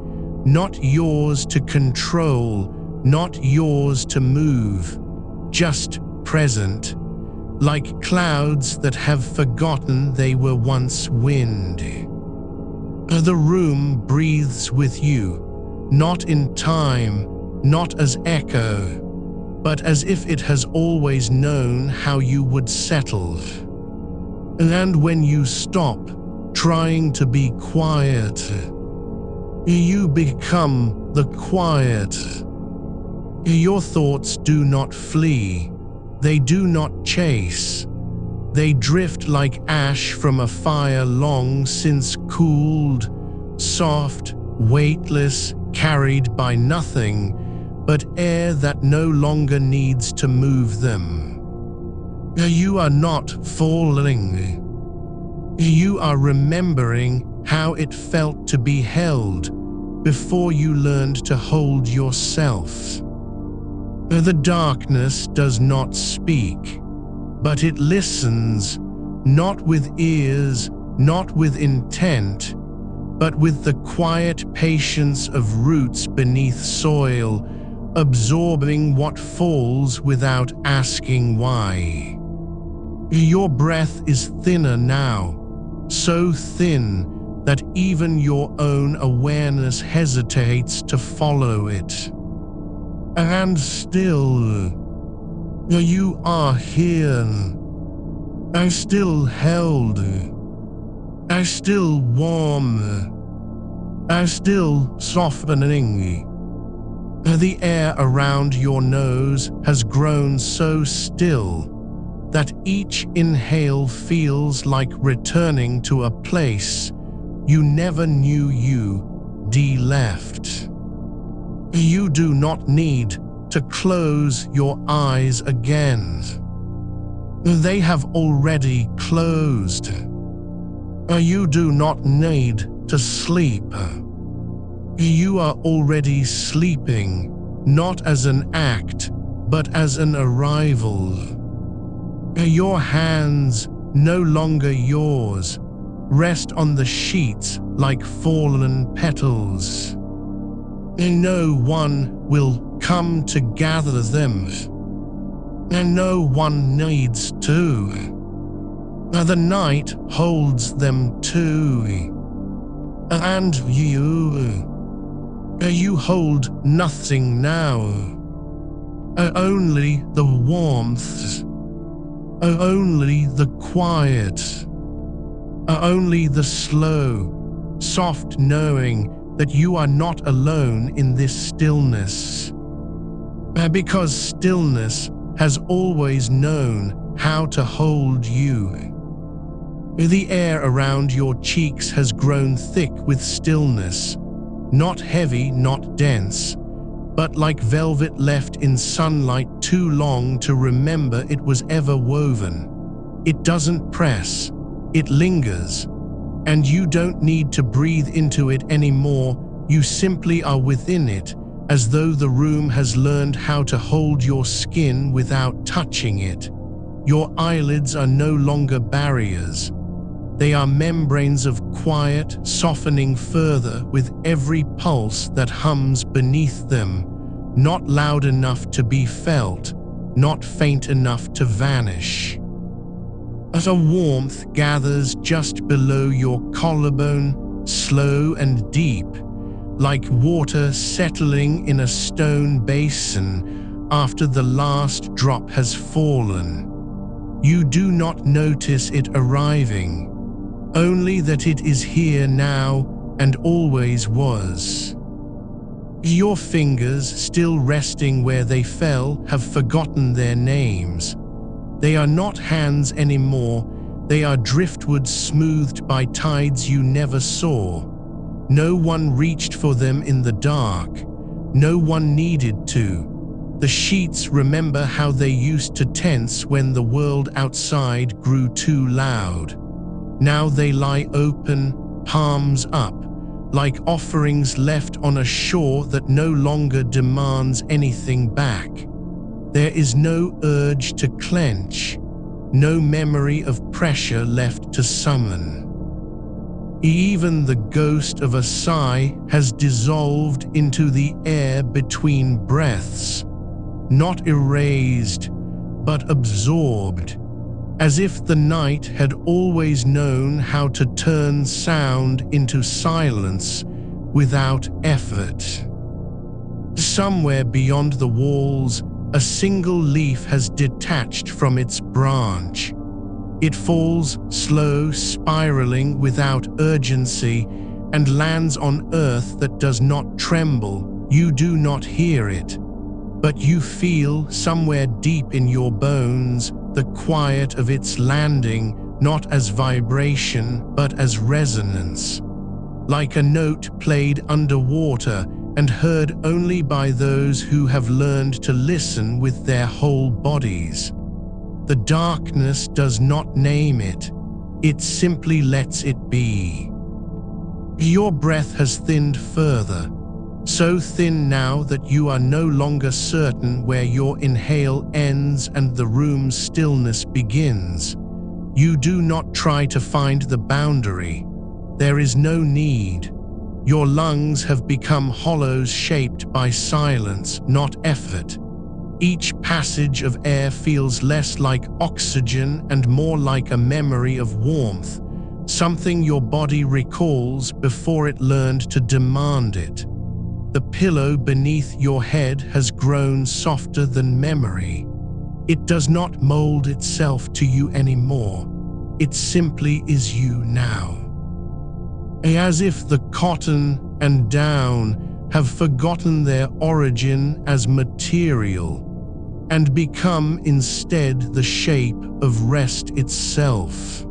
not yours to control, not yours to move, just present, like clouds that have forgotten they were once wind. The room breathes with you, not in time, not as echo, but as if it has always known how you would settle. And when you stop trying to be quiet, you become the quiet. Your thoughts do not flee, they do not chase. They drift like ash from a fire long since cooled, soft, weightless, carried by nothing but air that no longer needs to move them. You are not falling. You are remembering how it felt to be held, before you learned to hold yourself. The darkness does not speak, but it listens, not with ears, not with intent, but with the quiet patience of roots beneath soil, absorbing what falls without asking why. Your breath is thinner now, so thin that even your own awareness hesitates to follow it. And still, you are here. I still held. I still warm. I still softening. The air around your nose has grown so still that each inhale feels like returning to a place you never knew you left. You do not need to close your eyes again. They have already closed. You do not need to sleep. You are already sleeping, not as an act, but as an arrival. Your hands, no longer yours, rest on the sheets like fallen petals. No one will come to gather them, and no one needs to. The night holds them too, and you hold nothing now, only the warmth, only the quiet, only the slow, soft knowing that you are not alone in this stillness. Because stillness has always known how to hold you. The air around your cheeks has grown thick with stillness, not heavy, not dense, but like velvet left in sunlight too long to remember it was ever woven. It doesn't press, it lingers, and you don't need to breathe into it anymore. You simply are within it, as though the room has learned how to hold your skin without touching it. Your eyelids are no longer barriers. They are membranes of quiet, softening further with every pulse that hums beneath them, not loud enough to be felt, not faint enough to vanish. As a warmth gathers just below your collarbone, slow and deep, like water settling in a stone basin after the last drop has fallen. You do not notice it arriving, only that it is here now and always was. Your fingers, still resting where they fell, have forgotten their names. They are not hands anymore, they are driftwood smoothed by tides you never saw. No one reached for them in the dark. No one needed to. The sheets remember how they used to tense when the world outside grew too loud. Now they lie open, palms up, like offerings left on a shore that no longer demands anything back. There is no urge to clench, no memory of pressure left to summon. Even the ghost of a sigh has dissolved into the air between breaths, not erased, but absorbed, as if the night had always known how to turn sound into silence without effort. Somewhere beyond the walls, a single leaf has detached from its branch. It falls, slow, spiraling without urgency, and lands on earth that does not tremble. You do not hear it, but you feel somewhere deep in your bones the quiet of its landing, not as vibration, but as resonance. Like a note played underwater and heard only by those who have learned to listen with their whole bodies. The darkness does not name it, it simply lets it be. Your breath has thinned further, so thin now that you are no longer certain where your inhale ends and the room's stillness begins. You do not try to find the boundary. There is no need. Your lungs have become hollows shaped by silence, not effort. Each passage of air feels less like oxygen and more like a memory of warmth, something your body recalls before it learned to demand it. The pillow beneath your head has grown softer than memory. It does not mold itself to you anymore. It simply is you now. As if the cotton and down have forgotten their origin as material and become instead the shape of rest itself.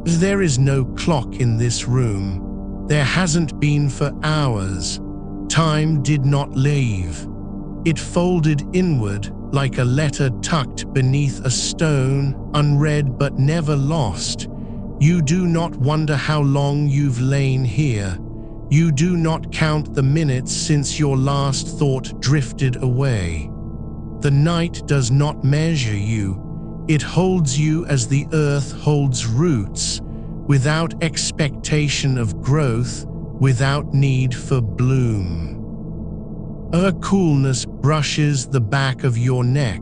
There is no clock in this room. There hasn't been for hours. Time did not leave. It folded inward like a letter tucked beneath a stone, unread but never lost. You do not wonder how long you've lain here. You do not count the minutes since your last thought drifted away. The night does not measure you. It holds you as the earth holds roots, without expectation of growth, without need for bloom. A coolness brushes the back of your neck,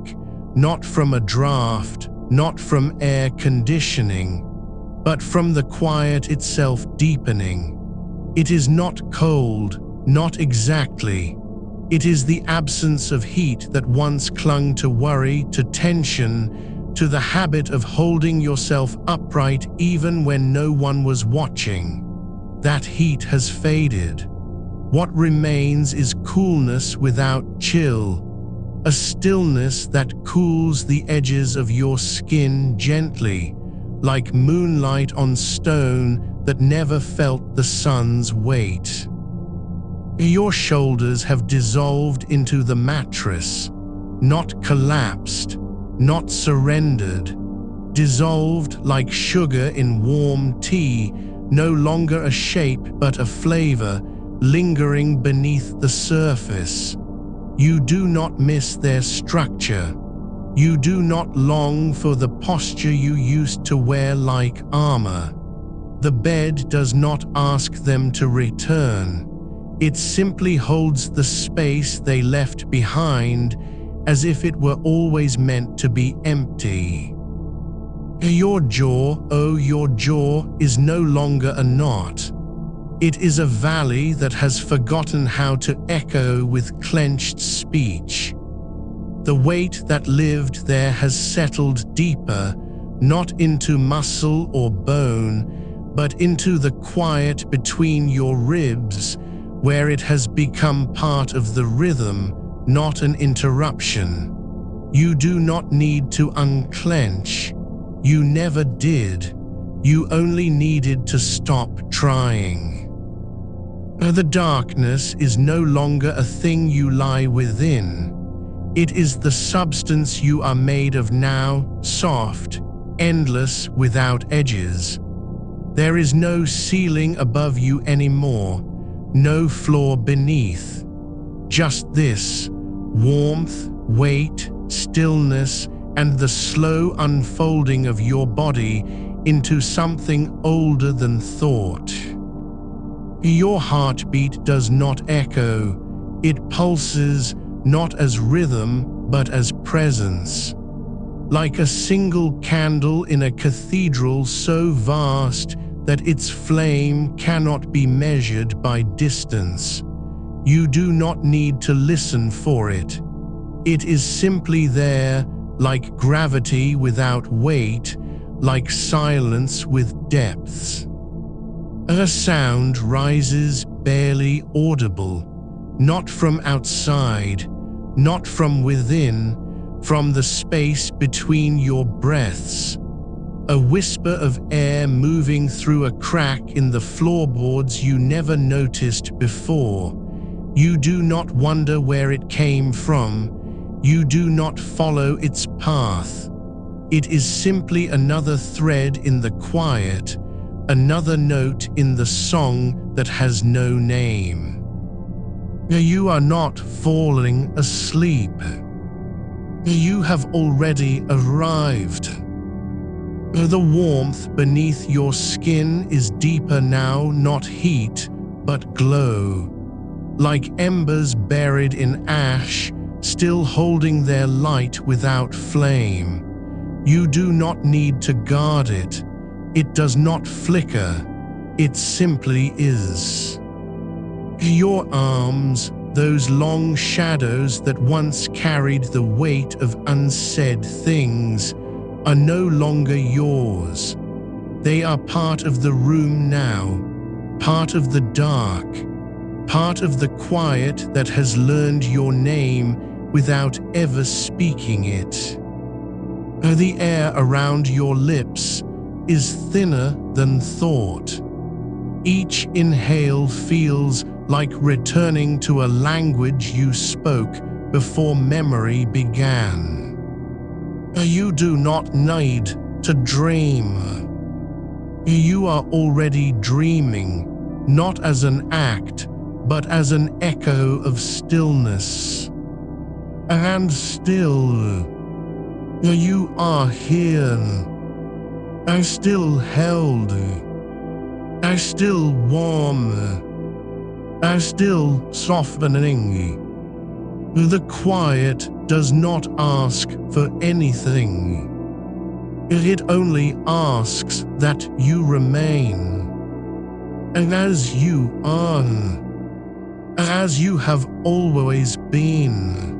not from a draft, not from air conditioning, but from the quiet itself deepening. It is not cold, not exactly. It is the absence of heat that once clung to worry, to tension, to the habit of holding yourself upright even when no one was watching. That heat has faded. What remains is coolness without chill, a stillness that cools the edges of your skin gently, like moonlight on stone that never felt the sun's weight. Your shoulders have dissolved into the mattress, not collapsed, not surrendered, dissolved like sugar in warm tea, no longer a shape but a flavor, lingering beneath the surface. You do not miss their structure. You do not long for the posture you used to wear like armor. The bed does not ask them to return. It simply holds the space they left behind, as if it were always meant to be empty. Your jaw, oh your jaw, is no longer a knot. It is a valley that has forgotten how to echo with clenched speech. The weight that lived there has settled deeper, not into muscle or bone, but into the quiet between your ribs, where it has become part of the rhythm, not an interruption. You do not need to unclench. You never did. You only needed to stop trying. The darkness is no longer a thing you lie within. It is the substance you are made of now, soft, endless, without edges. There is no ceiling above you anymore, no floor beneath. Just this, warmth, weight, stillness, and the slow unfolding of your body into something older than thought. Your heartbeat does not echo. It pulses not as rhythm, but as presence. Like a single candle in a cathedral so vast that its flame cannot be measured by distance. You do not need to listen for it. It is simply there, like gravity without weight, like silence with depths. A sound rises barely audible, not from outside, not from within, from the space between your breaths. A whisper of air moving through a crack in the floorboards you never noticed before. You do not wonder where it came from. You do not follow its path. It is simply another thread in the quiet, another note in the song that has no name. You are not falling asleep. You have already arrived. The warmth beneath your skin is deeper now, not heat, but glow. Like embers buried in ash, still holding their light without flame. You do not need to guard it. It does not flicker. It simply is. Your arms, those long shadows that once carried the weight of unsaid things, are no longer yours. They are part of the room now, part of the dark, part of the quiet that has learned your name without ever speaking it. The air around your lips is thinner than thought. Each inhale feels like returning to a language you spoke before memory began. You do not need to dream. You are already dreaming, not as an act, but as an echo of stillness. And still, you are here. I still held. I still warm. I still softening. The quiet does not ask for anything. It only asks that you remain. And as you are, as you have always been.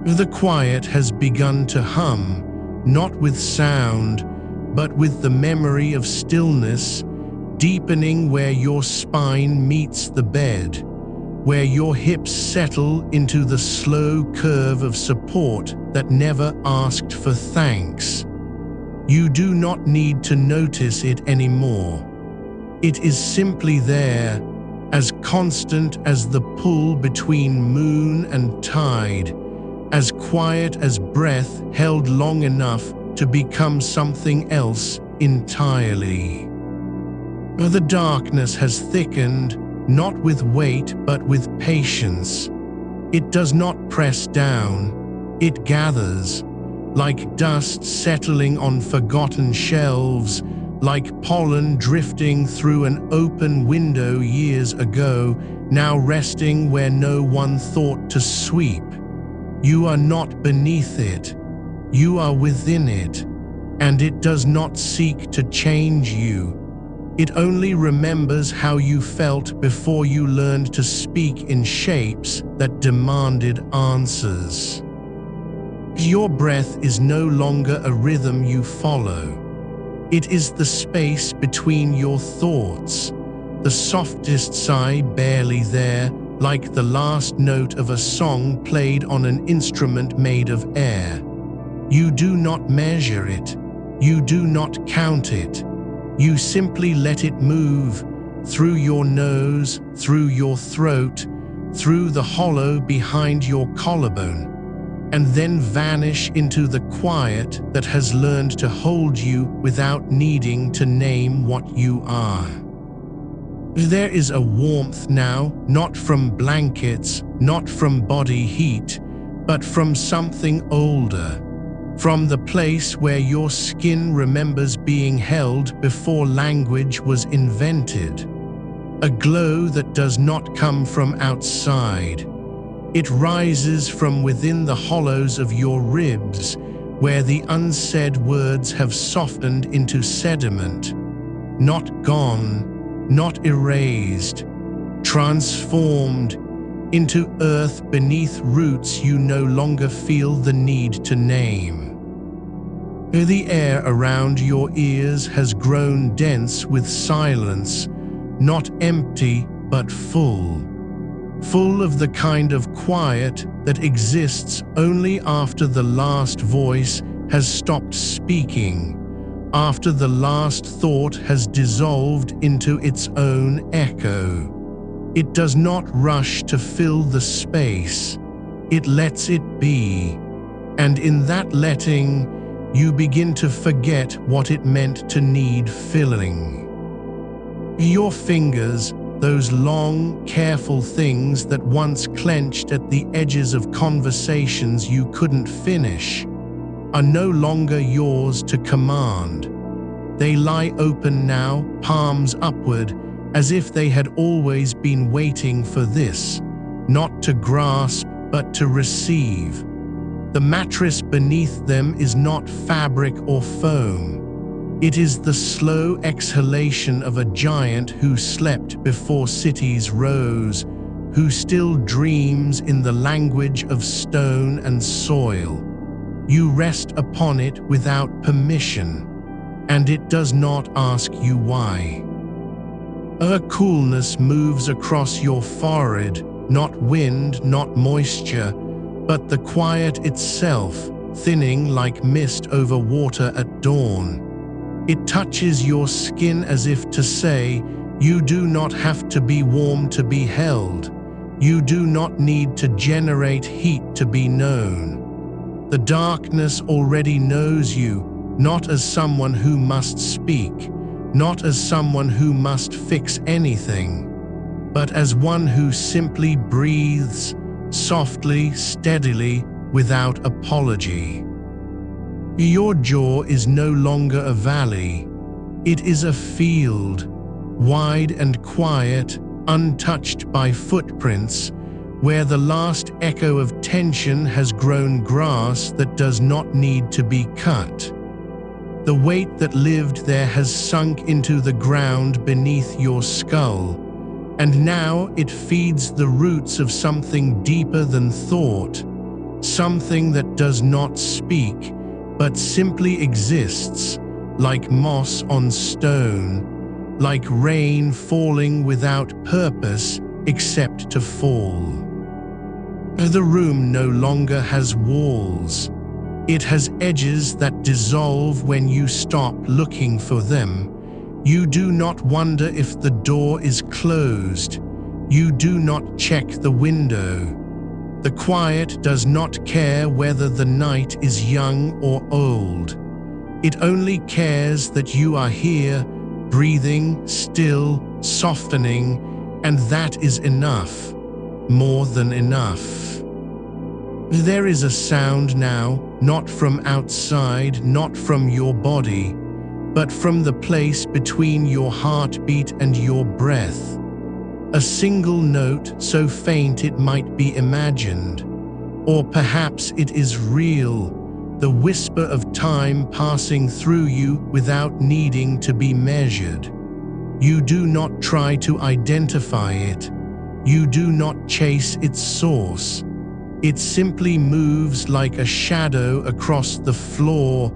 The quiet has begun to hum, not with sound, but with the memory of stillness, deepening where your spine meets the bed, where your hips settle into the slow curve of support that never asked for thanks. You do not need to notice it anymore. It is simply there, as constant as the pull between moon and tide, as quiet as breath held long enough to become something else entirely. The darkness has thickened, not with weight but with patience. It does not press down, it gathers, like dust settling on forgotten shelves, like pollen drifting through an open window years ago, now resting where no one thought to sweep. You are not beneath it, you are within it, and it does not seek to change you. It only remembers how you felt before you learned to speak in shapes that demanded answers. Your breath is no longer a rhythm you follow. It is the space between your thoughts, the softest sigh barely there, like the last note of a song played on an instrument made of air. You do not measure it. You do not count it. You simply let it move through your nose, through your throat, through the hollow behind your collarbone, and then vanish into the quiet that has learned to hold you without needing to name what you are. There is a warmth now, not from blankets, not from body heat, but from something older, from the place where your skin remembers being held before language was invented. A glow that does not come from outside. It rises from within the hollows of your ribs, where the unsaid words have softened into sediment, not gone, not erased, transformed into earth beneath roots you no longer feel the need to name. The air around your ears has grown dense with silence, not empty but full. Full of the kind of quiet that exists only after the last voice has stopped speaking, after the last thought has dissolved into its own echo. It does not rush to fill the space. It lets it be. And in that letting, you begin to forget what it meant to need filling. Your fingers, those long, careful things that once clenched at the edges of conversations you couldn't finish, are no longer yours to command. They lie open now, palms upward, as if they had always been waiting for this, not to grasp but to receive. The mattress beneath them is not fabric or foam. It is the slow exhalation of a giant who slept before cities rose, who still dreams in the language of stone and soil. You rest upon it without permission, and it does not ask you why. A coolness moves across your forehead, not wind, not moisture, but the quiet itself, thinning like mist over water at dawn. It touches your skin as if to say, you do not have to be warm to be held. You do not need to generate heat to be known. The darkness already knows you, not as someone who must speak, not as someone who must fix anything, but as one who simply breathes, softly, steadily, without apology. Your jaw is no longer a valley. It is a field, wide and quiet, untouched by footprints, where the last echo of tension has grown grass that does not need to be cut. The weight that lived there has sunk into the ground beneath your skull, and now it feeds the roots of something deeper than thought, something that does not speak, but simply exists, like moss on stone, like rain falling without purpose except to fall. The room no longer has walls. It has edges that dissolve when you stop looking for them. You do not wonder if the door is closed. You do not check the window. The quiet does not care whether the night is young or old. It only cares that you are here, breathing, still, softening, and that is enough, more than enough. There is a sound now, not from outside, not from your body, but from the place between your heartbeat and your breath. A single note so faint it might be imagined, or perhaps it is real, the whisper of time passing through you without needing to be measured. You do not try to identify it. You do not chase its source. It simply moves like a shadow across the floor,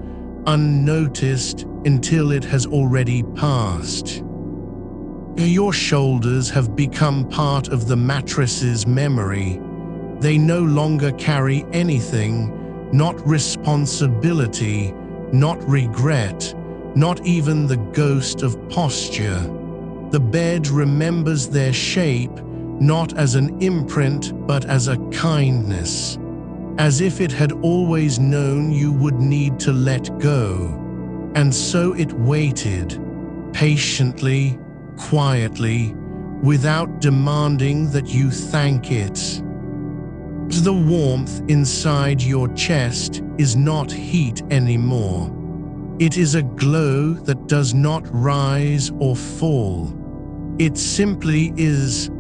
unnoticed until it has already passed. Your shoulders have become part of the mattress's memory. They no longer carry anything, not responsibility, not regret, not even the ghost of posture. The bed remembers their shape, not as an imprint, but as a kindness, as if it had always known you would need to let go. And so it waited, patiently, quietly, without demanding that you thank it. The warmth inside your chest is not heat anymore. It is a glow that does not rise or fall. It simply is,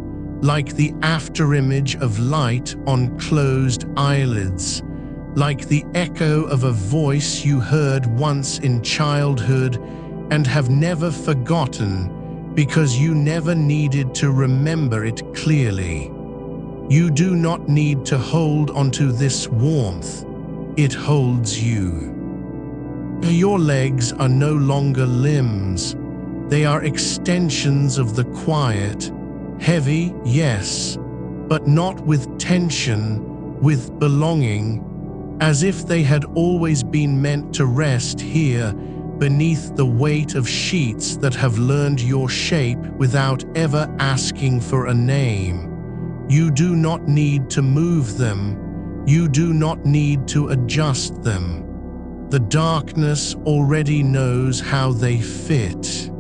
like the afterimage of light on closed eyelids, like the echo of a voice you heard once in childhood and have never forgotten because you never needed to remember it clearly. You do not need to hold onto this warmth. It holds you. Your legs are no longer limbs. They are extensions of the quiet. Heavy, yes, but not with tension, with belonging, as if they had always been meant to rest here beneath the weight of sheets that have learned your shape without ever asking for a name. You do not need to move them. You do not need to adjust them. The darkness already knows how they fit.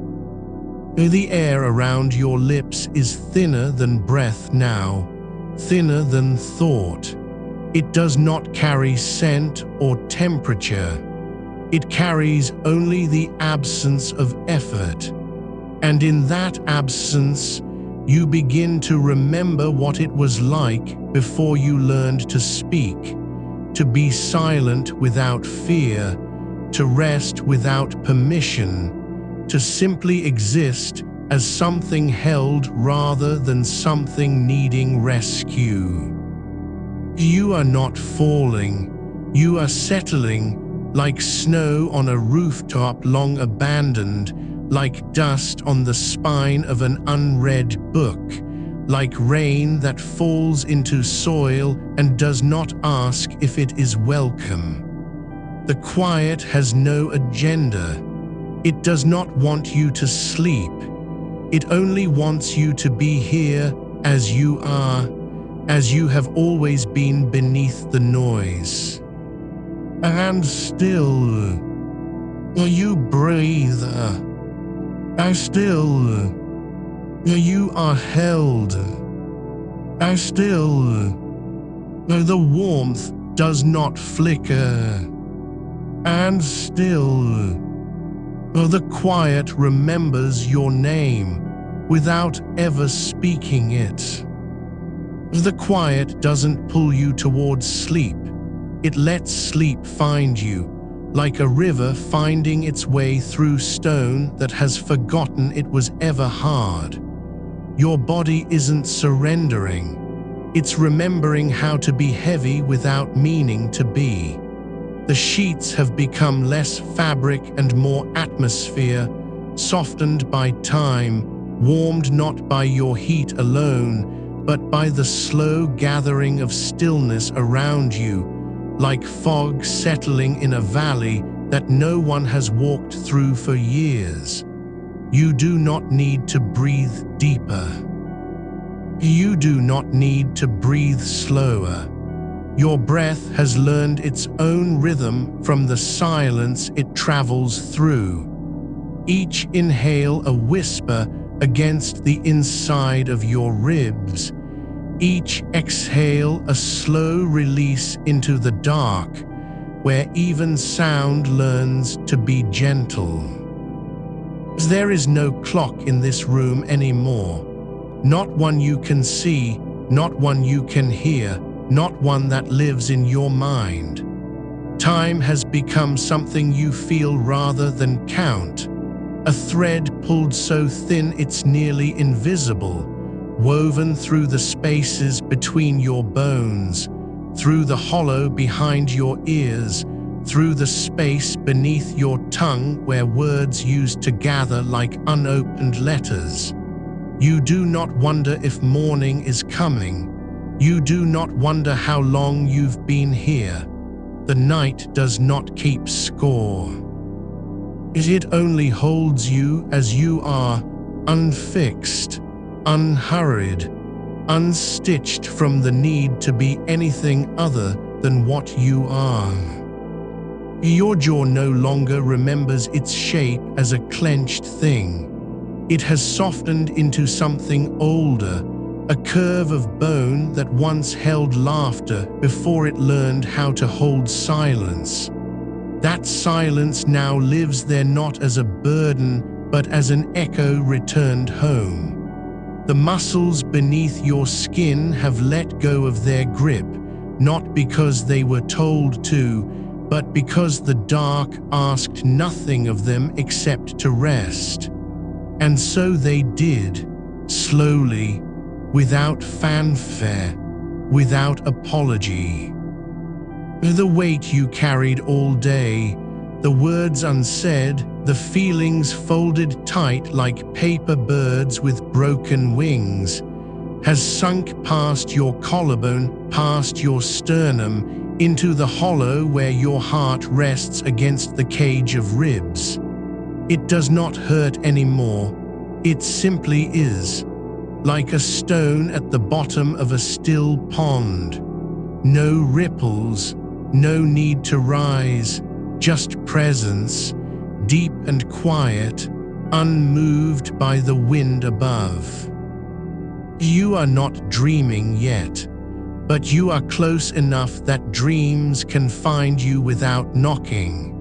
The air around your lips is thinner than breath now, thinner than thought. It does not carry scent or temperature. It carries only the absence of effort. And in that absence, you begin to remember what it was like before you learned to speak, to be silent without fear, to rest without permission, to simply exist as something held rather than something needing rescue. You are not falling, you are settling like snow on a rooftop long abandoned, like dust on the spine of an unread book, like rain that falls into soil and does not ask if it is welcome. The quiet has no agenda. It does not want you to sleep. It only wants you to be here as you are, as you have always been beneath the noise. And still, you breathe. And still, you are held. And still, the warmth does not flicker. And still, the quiet remembers your name without ever speaking it. The quiet doesn't pull you towards sleep. It lets sleep find you, like a river finding its way through stone that has forgotten it was ever hard. Your body isn't surrendering. It's remembering how to be heavy without meaning to be. The sheets have become less fabric and more atmosphere, softened by time, warmed not by your heat alone, but by the slow gathering of stillness around you, like fog settling in a valley that no one has walked through for years. You do not need to breathe deeper. You do not need to breathe slower. Your breath has learned its own rhythm from the silence it travels through. Each inhale a whisper against the inside of your ribs. Each exhale a slow release into the dark, where even sound learns to be gentle. There is no clock in this room anymore. Not one you can see, not one you can hear, not one that lives in your mind. Time has become something you feel rather than count, a thread pulled so thin it's nearly invisible, woven through the spaces between your bones, through the hollow behind your ears, through the space beneath your tongue where words used to gather like unopened letters. You do not wonder if morning is coming. You do not wonder how long you've been here. The night does not keep score. It only holds you as you are, unfixed, unhurried, unstitched from the need to be anything other than what you are. Your jaw no longer remembers its shape as a clenched thing. It has softened into something older, a curve of bone that once held laughter before it learned how to hold silence. That silence now lives there not as a burden, but as an echo returned home. The muscles beneath your skin have let go of their grip, not because they were told to, but because the dark asked nothing of them except to rest. And so they did, slowly, without fanfare, without apology. The weight you carried all day, the words unsaid, the feelings folded tight like paper birds with broken wings, has sunk past your collarbone, past your sternum, into the hollow where your heart rests against the cage of ribs. It does not hurt anymore. It simply is. Like a stone at the bottom of a still pond. No ripples, no need to rise, just presence, deep and quiet, unmoved by the wind above. You are not dreaming yet, but you are close enough that dreams can find you without knocking.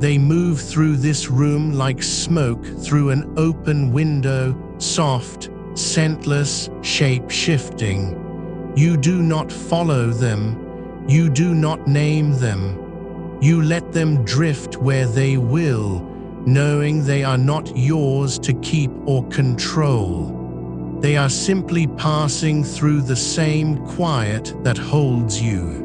They move through this room like smoke through an open window, soft, scentless, shape-shifting. You do not follow them. You do not name them. You let them drift where they will, knowing they are not yours to keep or control. They are simply passing through the same quiet that holds you.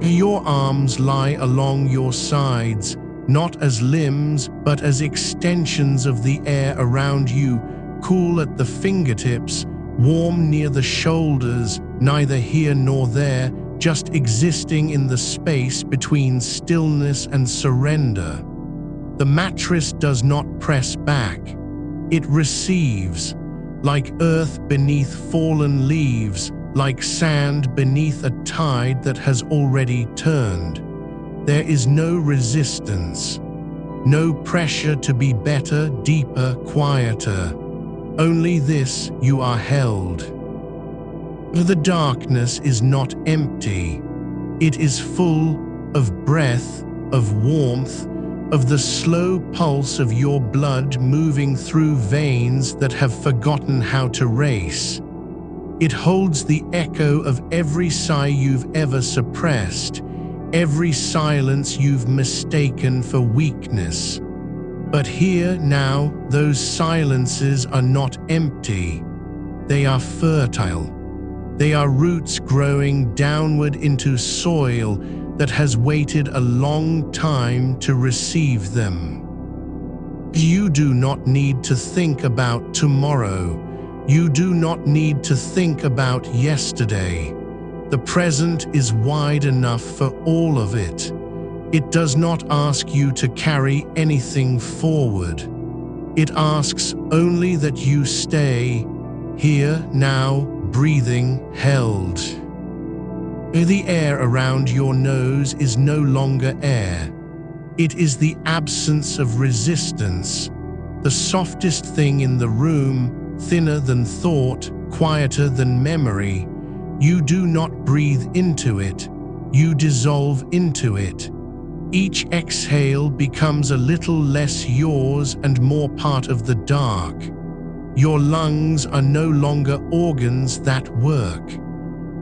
Your arms lie along your sides, not as limbs, but as extensions of the air around you, cool at the fingertips, warm near the shoulders, neither here nor there, just existing in the space between stillness and surrender. The mattress does not press back. It receives, like earth beneath fallen leaves, like sand beneath a tide that has already turned. There is no resistance, no pressure to be better, deeper, quieter. Only this: you are held. The darkness is not empty. It is full of breath, of warmth, of the slow pulse of your blood moving through veins that have forgotten how to race. It holds the echo of every sigh you've ever suppressed, every silence you've mistaken for weakness. But here now, those silences are not empty. They are fertile. They are roots growing downward into soil that has waited a long time to receive them. You do not need to think about tomorrow. You do not need to think about yesterday. The present is wide enough for all of it. It does not ask you to carry anything forward. It asks only that you stay here, now, breathing, held. The air around your nose is no longer air. It is the absence of resistance, the softest thing in the room, thinner than thought, quieter than memory. You do not breathe into it. You dissolve into it. Each exhale becomes a little less yours and more part of the dark. Your lungs are no longer organs that work.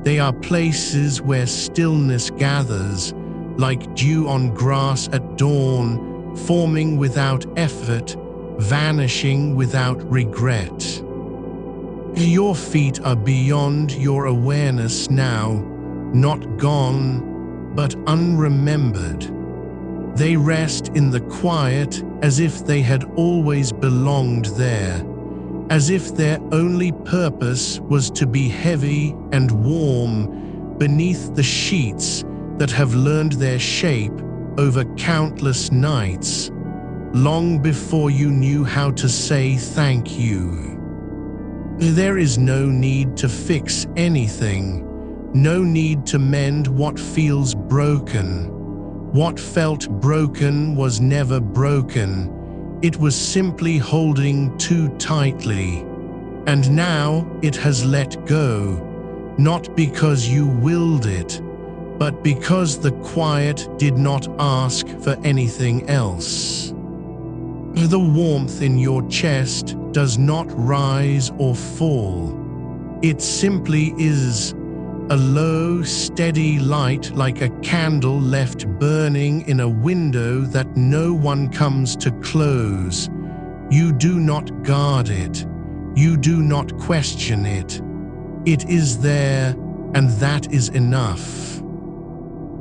They are places where stillness gathers, like dew on grass at dawn, forming without effort, vanishing without regret. Your feet are beyond your awareness now, not gone, but unremembered. They rest in the quiet as if they had always belonged there, as if their only purpose was to be heavy and warm beneath the sheets that have learned their shape over countless nights, long before you knew how to say thank you. There is no need to fix anything, no need to mend what feels broken. What felt broken was never broken. It was simply holding too tightly. And now it has let go, not because you willed it, but because the quiet did not ask for anything else. The warmth in your chest does not rise or fall. It simply is, a low, steady light like a candle left burning in a window that no one comes to close. You do not guard it. You do not question it. It is there, and that is enough.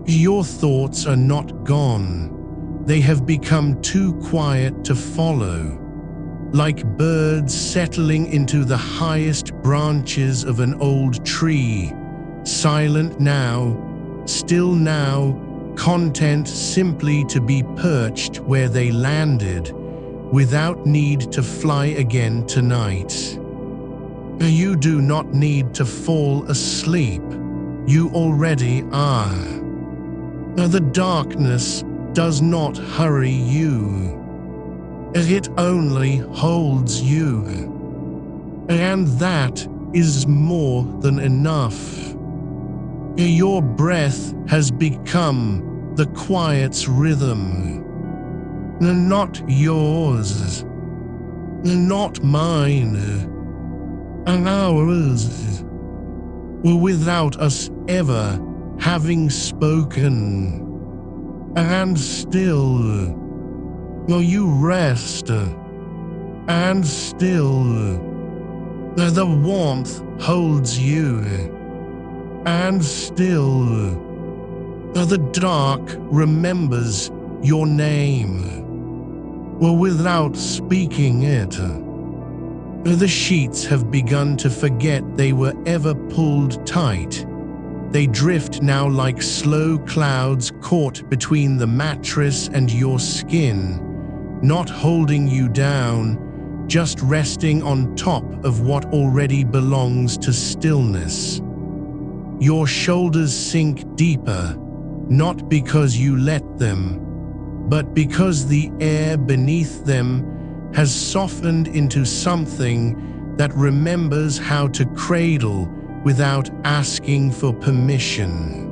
Your thoughts are not gone. They have become too quiet to follow. Like birds settling into the highest branches of an old tree, silent now, still now, content simply to be perched where they landed, without need to fly again tonight. You do not need to fall asleep. You already are. The darkness does not hurry you. It only holds you. And that is more than enough. Your breath has become the quiet's rhythm. Not yours, not mine, and ours, without us ever having spoken. And still, you rest, and still, the warmth holds you, and still, the dark remembers your name. Without speaking it, the sheets have begun to forget they were ever pulled tight. They drift now like slow clouds caught between the mattress and your skin, not holding you down, just resting on top of what already belongs to stillness. Your shoulders sink deeper, not because you let them, but because the air beneath them has softened into something that remembers how to cradle without asking for permission.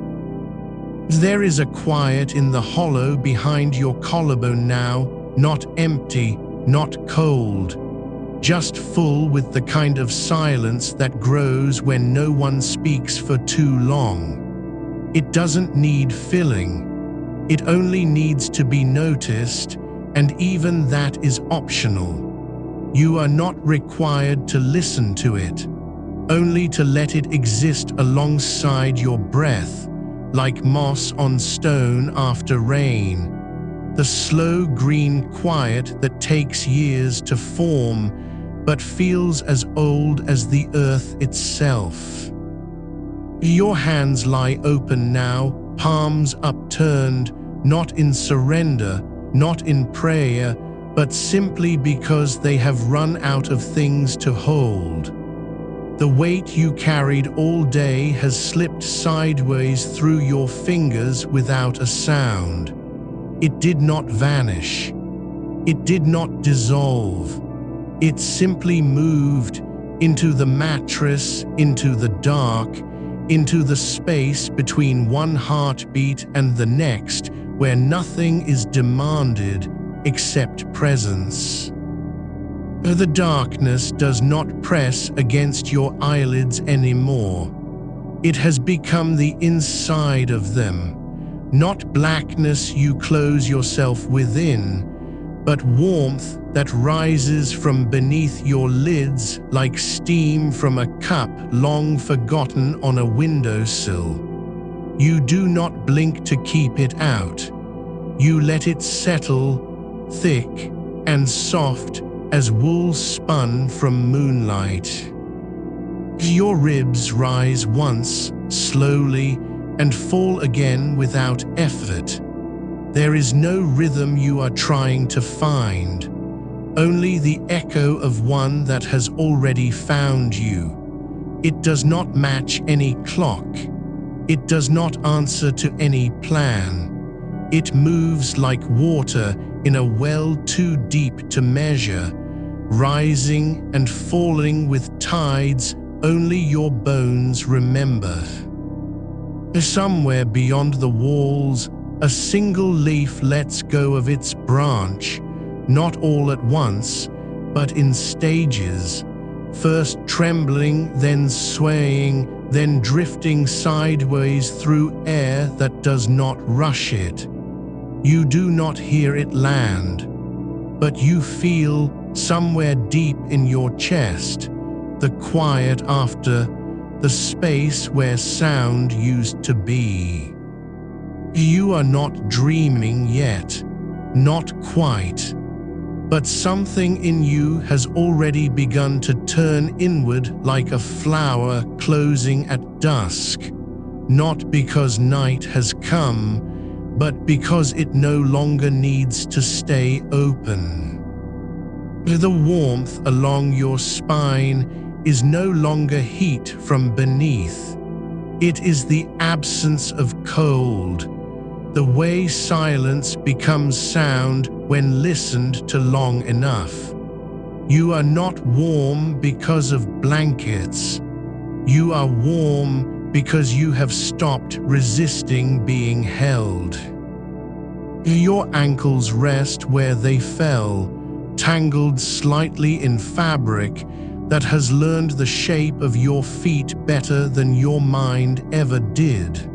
There is a quiet in the hollow behind your collarbone now, not empty, not cold, just full with the kind of silence that grows when no one speaks for too long. It doesn't need filling. It only needs to be noticed, and even that is optional. You are not required to listen to it, only to let it exist alongside your breath, like moss on stone after rain. The slow green quiet that takes years to form, but feels as old as the earth itself. Your hands lie open now, palms upturned, not in surrender, not in prayer, but simply because they have run out of things to hold. The weight you carried all day has slipped sideways through your fingers without a sound. It did not vanish. It did not dissolve. It simply moved into the mattress, into the dark, into the space between one heartbeat and the next, where nothing is demanded except presence. The darkness does not press against your eyelids anymore. It has become the inside of them, not blackness you close yourself within, but warmth that rises from beneath your lids like steam from a cup long forgotten on a windowsill. You do not blink to keep it out. You let it settle, thick and soft as wool spun from moonlight. Your ribs rise once, slowly, and fall again without effort. There is no rhythm you are trying to find, only the echo of one that has already found you. It does not match any clock. It does not answer to any plan. It moves like water in a well too deep to measure, rising and falling with tides only your bones remember. Somewhere beyond the walls, a single leaf lets go of its branch, not all at once, but in stages, first trembling, then swaying, then drifting sideways through air that does not rush it. You do not hear it land, but you feel somewhere deep in your chest the quiet after, the space where sound used to be. You are not dreaming yet, not quite, but something in you has already begun to turn inward like a flower closing at dusk, not because night has come, but because it no longer needs to stay open. The warmth along your spine is no longer heat from beneath. It is the absence of cold, The way silence becomes sound when listened to long enough. You are not warm because of blankets. You are warm because you have stopped resisting being held. Your ankles rest where they fell, tangled slightly in fabric that has learned the shape of your feet better than your mind ever did.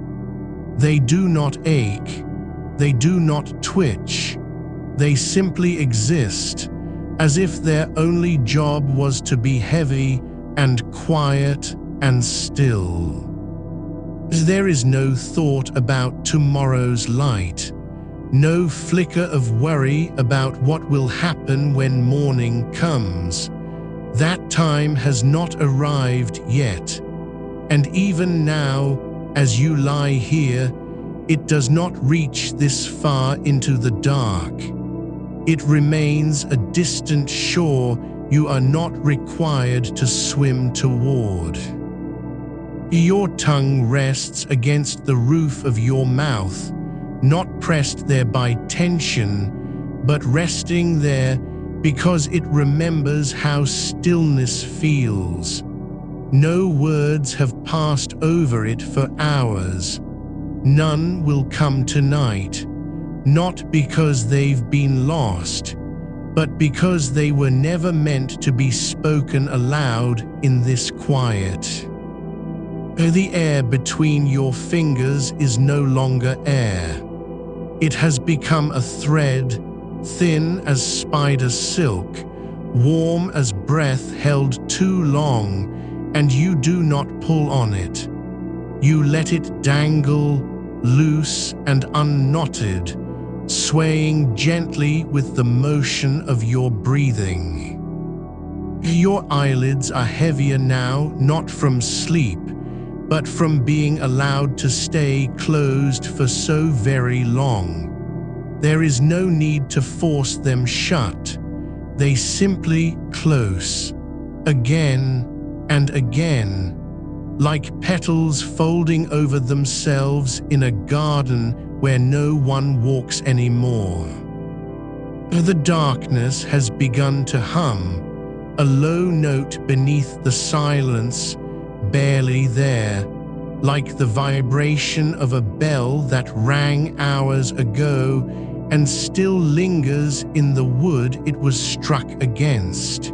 They do not ache. They do not twitch. They simply exist, as if their only job was to be heavy and quiet and still. There is no thought about tomorrow's light, no flicker of worry about what will happen when morning comes. That time has not arrived yet, and even now, as you lie here, it does not reach this far into the dark. It remains a distant shore you are not required to swim toward. Your tongue rests against the roof of your mouth, not pressed there by tension, but resting there because it remembers how stillness feels. No words have passed over it for hours. None will come tonight, not because they've been lost, but because they were never meant to be spoken aloud in this quiet. The air between your fingers is no longer air. It has become a thread, thin as spider silk, warm as breath held too long, and you do not pull on it. You let it dangle, loose and unknotted, swaying gently with the motion of your breathing. Your eyelids are heavier now, not from sleep, but from being allowed to stay closed for so very long. There is no need to force them shut. They simply close, again and again, like petals folding over themselves in a garden where no one walks anymore. The darkness has begun to hum, a low note beneath the silence, barely there, like the vibration of a bell that rang hours ago and still lingers in the wood it was struck against.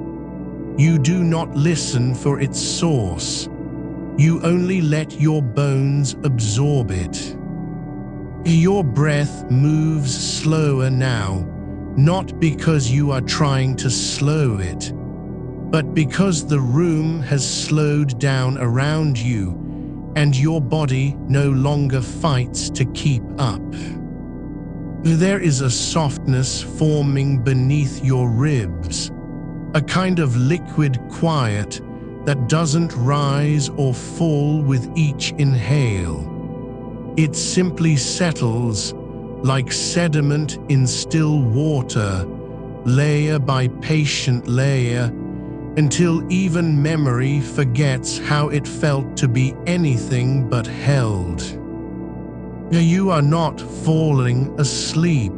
You do not listen for its source. You only let your bones absorb it. Your breath moves slower now, not because you are trying to slow it, but because the room has slowed down around you and your body no longer fights to keep up. There is a softness forming beneath your ribs, a kind of liquid quiet that doesn't rise or fall with each inhale. It simply settles like sediment in still water, layer by patient layer, until even memory forgets how it felt to be anything but held. You are not falling asleep.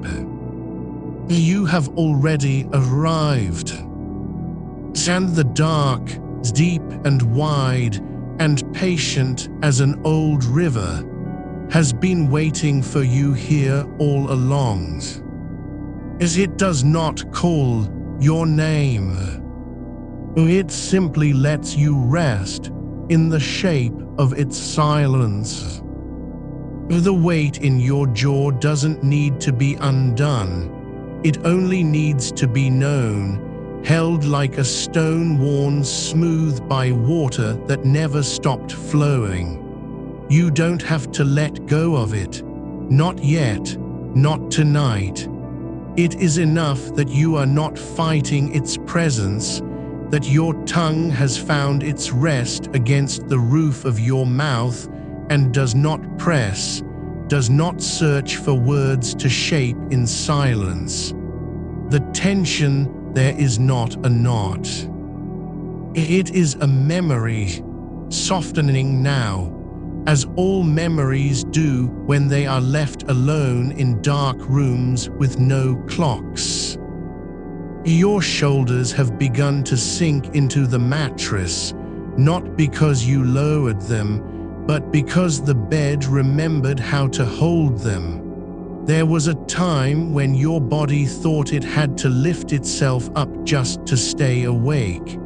You have already arrived. And the dark, deep and wide and patient as an old river, has been waiting for you here all along. As it does not call your name. It simply lets you rest in the shape of its silence. The weight in your jaw doesn't need to be undone. It only needs to be known, held like a stone worn smooth by water that never stopped flowing. You don't have to let go of it. Not yet, not tonight. It is enough that you are not fighting its presence, that your tongue has found its rest against the roof of your mouth and does not press, does not search for words to shape in silence. The tension there is not a knot. It is a memory, softening now, as all memories do when they are left alone in dark rooms with no clocks. Your shoulders have begun to sink into the mattress, not because you lowered them, but because the bed remembered how to hold them. There was a time when your body thought it had to lift itself up just to stay awake.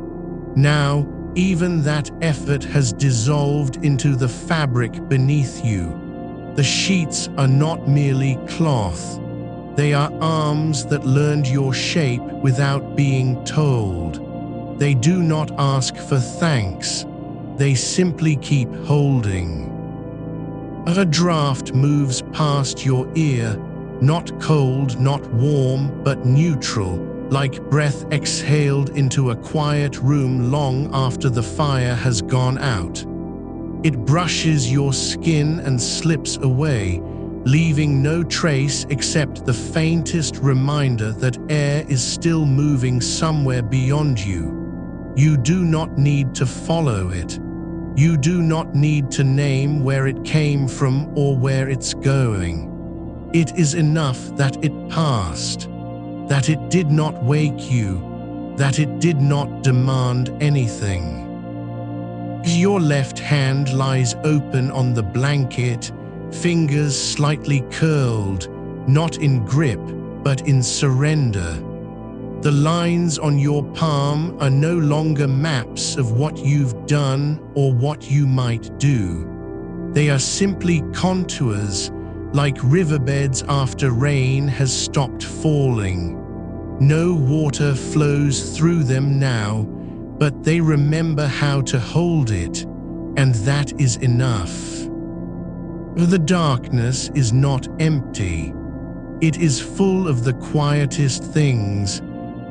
Now, even that effort has dissolved into the fabric beneath you. The sheets are not merely cloth. They are arms that learned your shape without being told. They do not ask for thanks. They simply keep holding. A draft moves past your ear, not cold, not warm, but neutral, like breath exhaled into a quiet room long after the fire has gone out. It brushes your skin and slips away, leaving no trace except the faintest reminder that air is still moving somewhere beyond you. You do not need to follow it. You do not need to name where it came from or where it's going. It is enough that it passed, that it did not wake you, that it did not demand anything. Your left hand lies open on the blanket, fingers slightly curled, not in grip, but in surrender. The lines on your palm are no longer maps of what you've done or what you might do. They are simply contours, like riverbeds after rain has stopped falling. No water flows through them now, but they remember how to hold it, and that is enough. The darkness is not empty. It is full of the quietest things,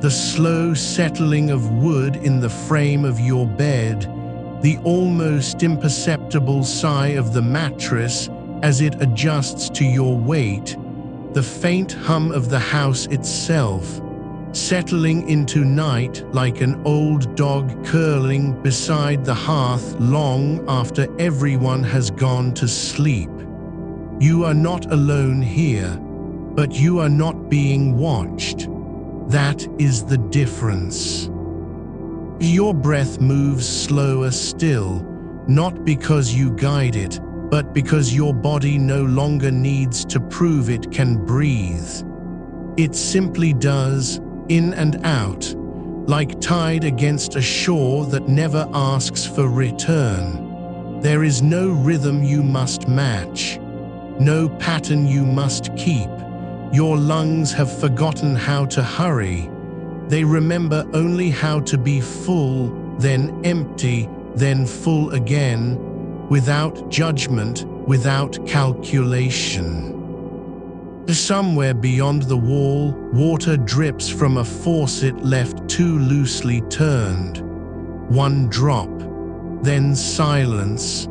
the slow settling of wood in the frame of your bed, the almost imperceptible sigh of the mattress as it adjusts to your weight, the faint hum of the house itself, settling into night like an old dog curling beside the hearth long after everyone has gone to sleep. You are not alone here, but you are not being watched. That is the difference. Your breath moves slower still, not because you guide it, but because your body no longer needs to prove it can breathe. It simply does, in and out, like tide against a shore that never asks for return. There is no rhythm you must match, no pattern you must keep. Your lungs have forgotten how to hurry. They remember only how to be full, then empty, then full again, without judgment, without calculation. Somewhere beyond the wall, water drips from a faucet left too loosely turned. One drop, then silence,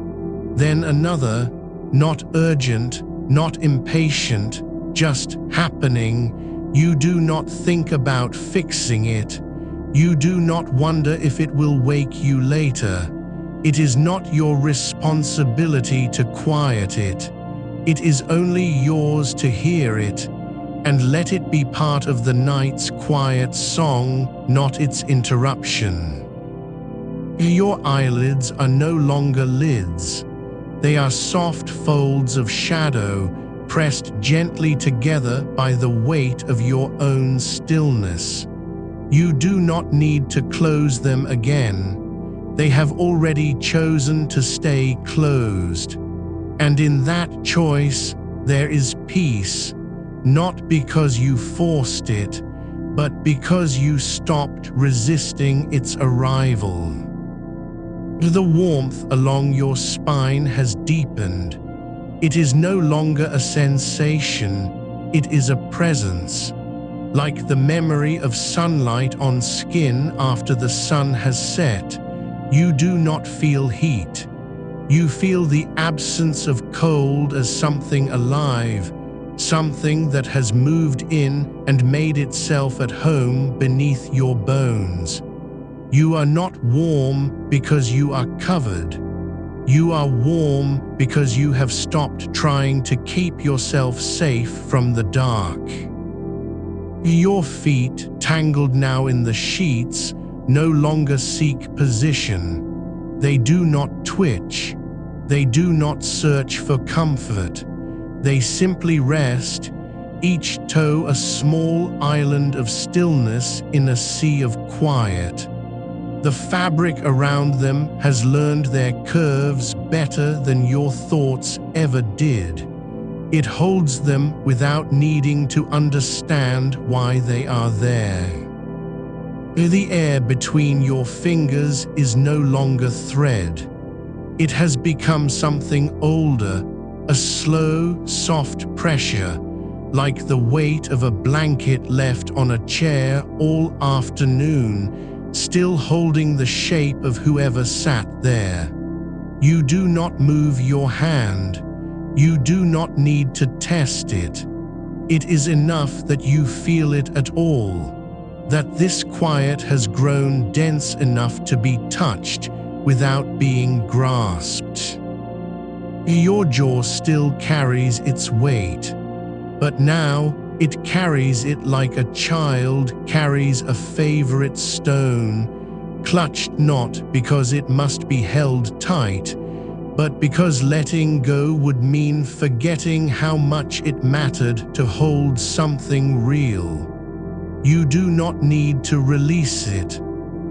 then another, not urgent, not impatient, just happening. You do not think about fixing it. You do not wonder if it will wake you later. It is not your responsibility to quiet it. It is only yours to hear it, and let it be part of the night's quiet song, not its interruption. Your eyelids are no longer lids. They are soft folds of shadow, pressed gently together by the weight of your own stillness. You do not need to close them again. They have already chosen to stay closed. And in that choice, there is peace, not because you forced it, but because you stopped resisting its arrival. The warmth along your spine has deepened. It is no longer a sensation, it is a presence, like the memory of sunlight on skin after the sun has set. You do not feel heat. You feel the absence of cold as something alive, something that has moved in and made itself at home beneath your bones. You are not warm because you are covered. You are warm because you have stopped trying to keep yourself safe from the dark. Your feet, tangled now in the sheets, no longer seek position. They do not twitch. They do not search for comfort. They simply rest, each toe a small island of stillness in a sea of quiet. The fabric around them has learned their curves better than your thoughts ever did. It holds them without needing to understand why they are there. The air between your fingers is no longer thread. It has become something older, a slow, soft pressure, like the weight of a blanket left on a chair all afternoon, still holding the shape of whoever sat there. You do not move your hand. You do not need to test it. It is enough that you feel it at all, that this quiet has grown dense enough to be touched without being grasped. Your jaw still carries its weight, but now it carries it like a child carries a favorite stone, clutched not because it must be held tight, but because letting go would mean forgetting how much it mattered to hold something real. You do not need to release it,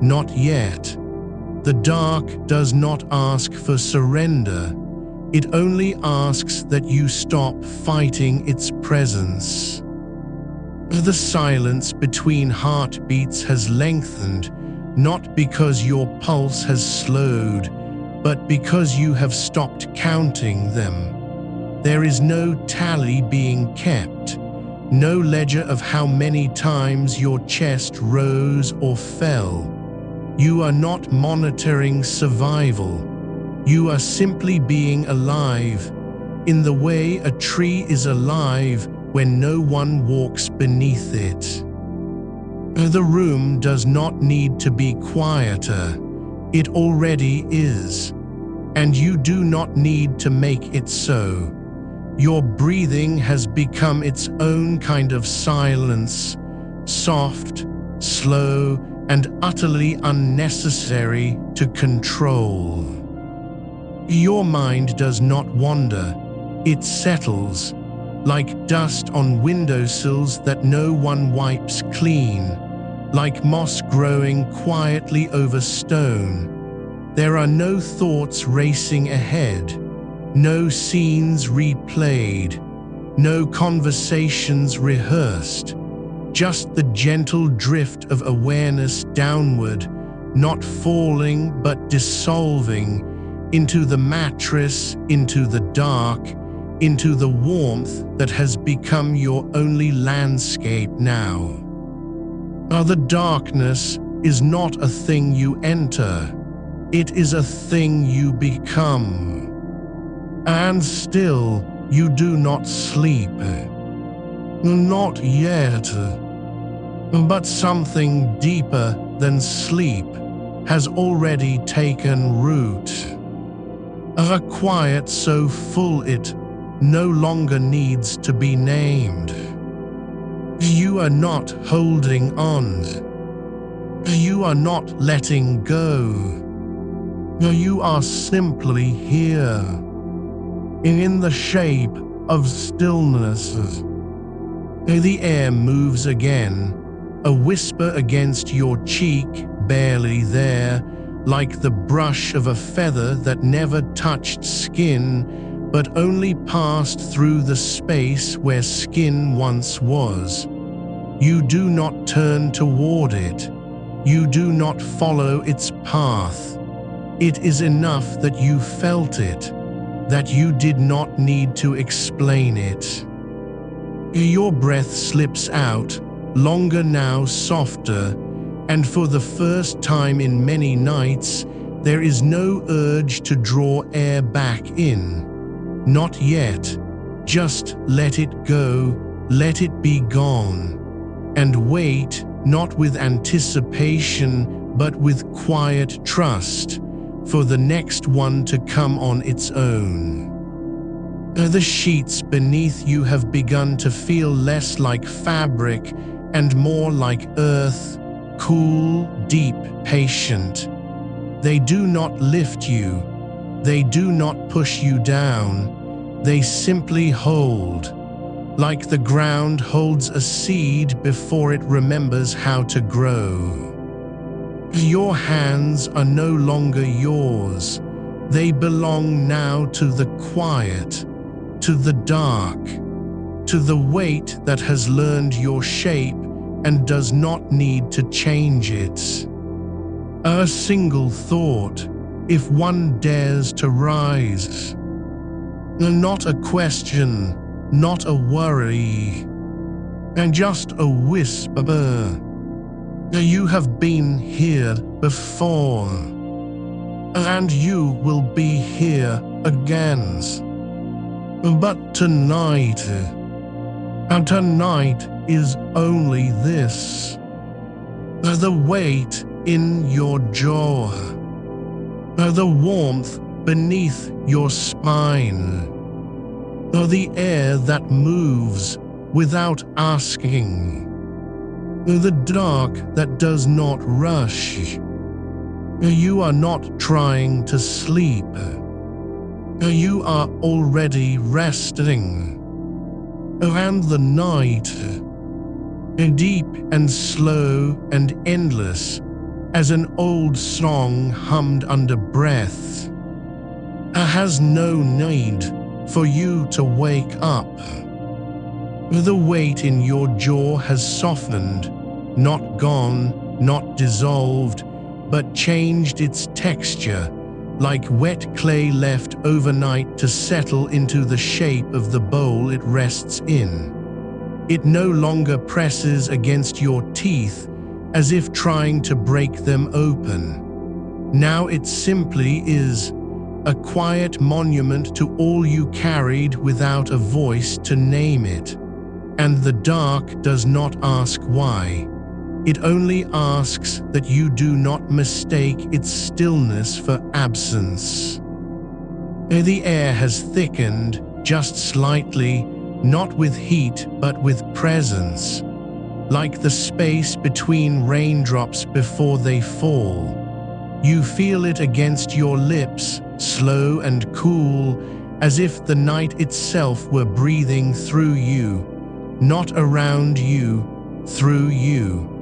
not yet. The dark does not ask for surrender. It only asks that you stop fighting its presence. The silence between heartbeats has lengthened, not because your pulse has slowed, but because you have stopped counting them. There is no tally being kept, no ledger of how many times your chest rose or fell. You are not monitoring survival. You are simply being alive, in the way a tree is alive when no one walks beneath it. The room does not need to be quieter. It already is, and you do not need to make it so. Your breathing has become its own kind of silence, soft, slow, and utterly unnecessary to control. Your mind does not wander. It settles, like dust on windowsills that no one wipes clean, like moss growing quietly over stone. There are no thoughts racing ahead, no scenes replayed, no conversations rehearsed, just the gentle drift of awareness downward, not falling but dissolving, into the mattress, into the dark, into the warmth that has become your only landscape now. The darkness is not a thing you enter, it is a thing you become. And still, you do not sleep. Not yet. But something deeper than sleep has already taken root. A quiet so full it no longer needs to be named. You are not holding on. You are not letting go. You are simply here, in the shape of stillness. The air moves again, a whisper against your cheek, barely there, like the brush of a feather that never touched skin, but only passed through the space where skin once was. You do not turn toward it. You do not follow its path. It is enough that you felt it, that you did not need to explain it. Your breath slips out, longer now, softer, and for the first time in many nights, there is no urge to draw air back in. Not yet. Just let it go, let it be gone. And wait, not with anticipation, but with quiet trust, for the next one to come on its own. The sheets beneath you have begun to feel less like fabric and more like earth, cool, deep, patient. They do not lift you. They do not push you down. They simply hold, like the ground holds a seed before it remembers how to grow. Your hands are no longer yours. They belong now to the quiet, to the dark, to the weight that has learned your shape and does not need to change it. A single thought, if one dares to rise. Not a question, not a worry, and just a whisper. You have been here before, and you will be here again. But tonight is only this. The weight in your jaw, the warmth beneath your spine, the air that moves without asking, the dark that does not rush. You are not trying to sleep. You are already resting. And the night, deep and slow and endless, as an old song hummed under breath, has no need for you to wake up. The weight in your jaw has softened, not gone, not dissolved, but changed its texture, like wet clay left overnight to settle into the shape of the bowl it rests in. It no longer presses against your teeth as if trying to break them open. Now it simply is, a quiet monument to all you carried without a voice to name it. And the dark does not ask why. It only asks that you do not mistake its stillness for absence. The air has thickened, just slightly, not with heat but with presence, like the space between raindrops before they fall. You feel it against your lips, slow and cool, as if the night itself were breathing through you, not around you, through you.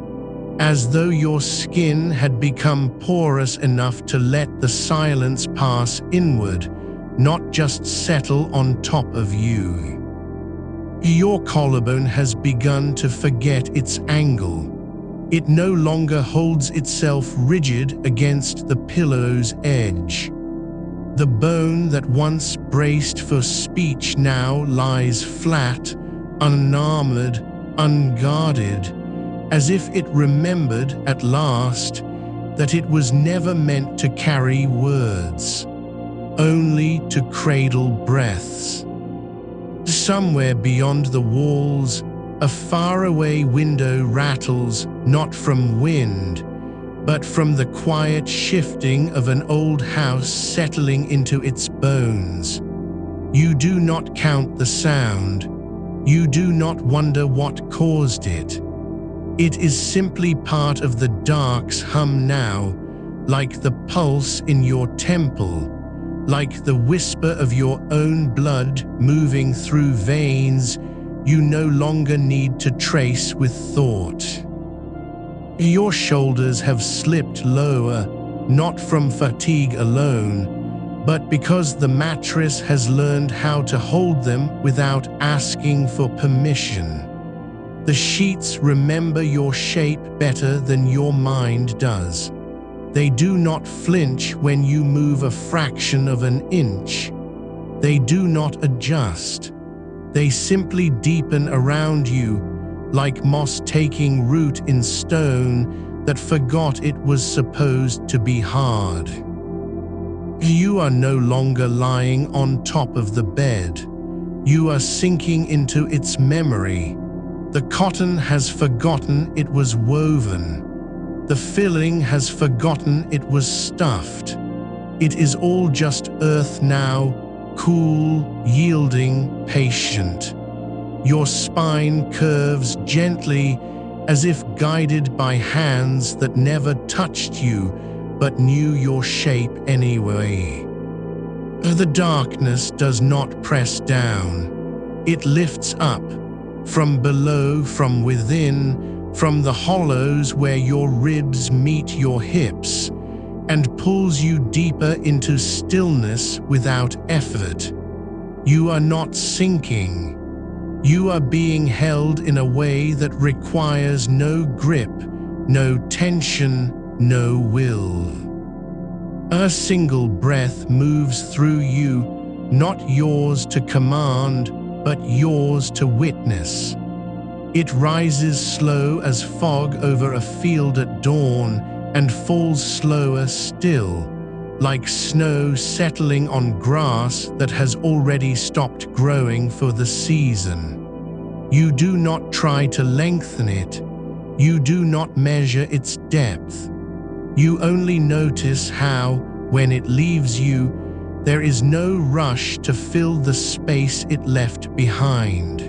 As though your skin had become porous enough to let the silence pass inward, not just settle on top of you. Your collarbone has begun to forget its angle. It no longer holds itself rigid against the pillow's edge. The bone that once braced for speech now lies flat, unarmored, unguarded, as if it remembered at last that it was never meant to carry words, only to cradle breaths. Somewhere beyond the walls, a faraway window rattles, not from wind, but from the quiet shifting of an old house settling into its bones. You do not count the sound. You do not wonder what caused it. It is simply part of the dark's hum now, like the pulse in your temple, like the whisper of your own blood moving through veins you no longer need to trace with thought. Your shoulders have slipped lower, not from fatigue alone, but because the mattress has learned how to hold them without asking for permission. The sheets remember your shape better than your mind does. They do not flinch when you move a fraction of an inch. They do not adjust. They simply deepen around you, like moss taking root in stone that forgot it was supposed to be hard. You are no longer lying on top of the bed. You are sinking into its memory. The cotton has forgotten it was woven. The filling has forgotten it was stuffed. It is all just earth now, cool, yielding, patient. Your spine curves gently, as if guided by hands that never touched you but knew your shape anyway. The darkness does not press down. It lifts up, from below, from within, from the hollows where your ribs meet your hips, and pulls you deeper into stillness without effort. You are not sinking. You are being held in a way that requires no grip, no tension, no will. A single breath moves through you, not yours to command, but yours to witness. It rises slow as fog over a field at dawn and falls slower still, like snow settling on grass that has already stopped growing for the season. You do not try to lengthen it. You do not measure its depth. You only notice how, when it leaves you, there is no rush to fill the space it left behind.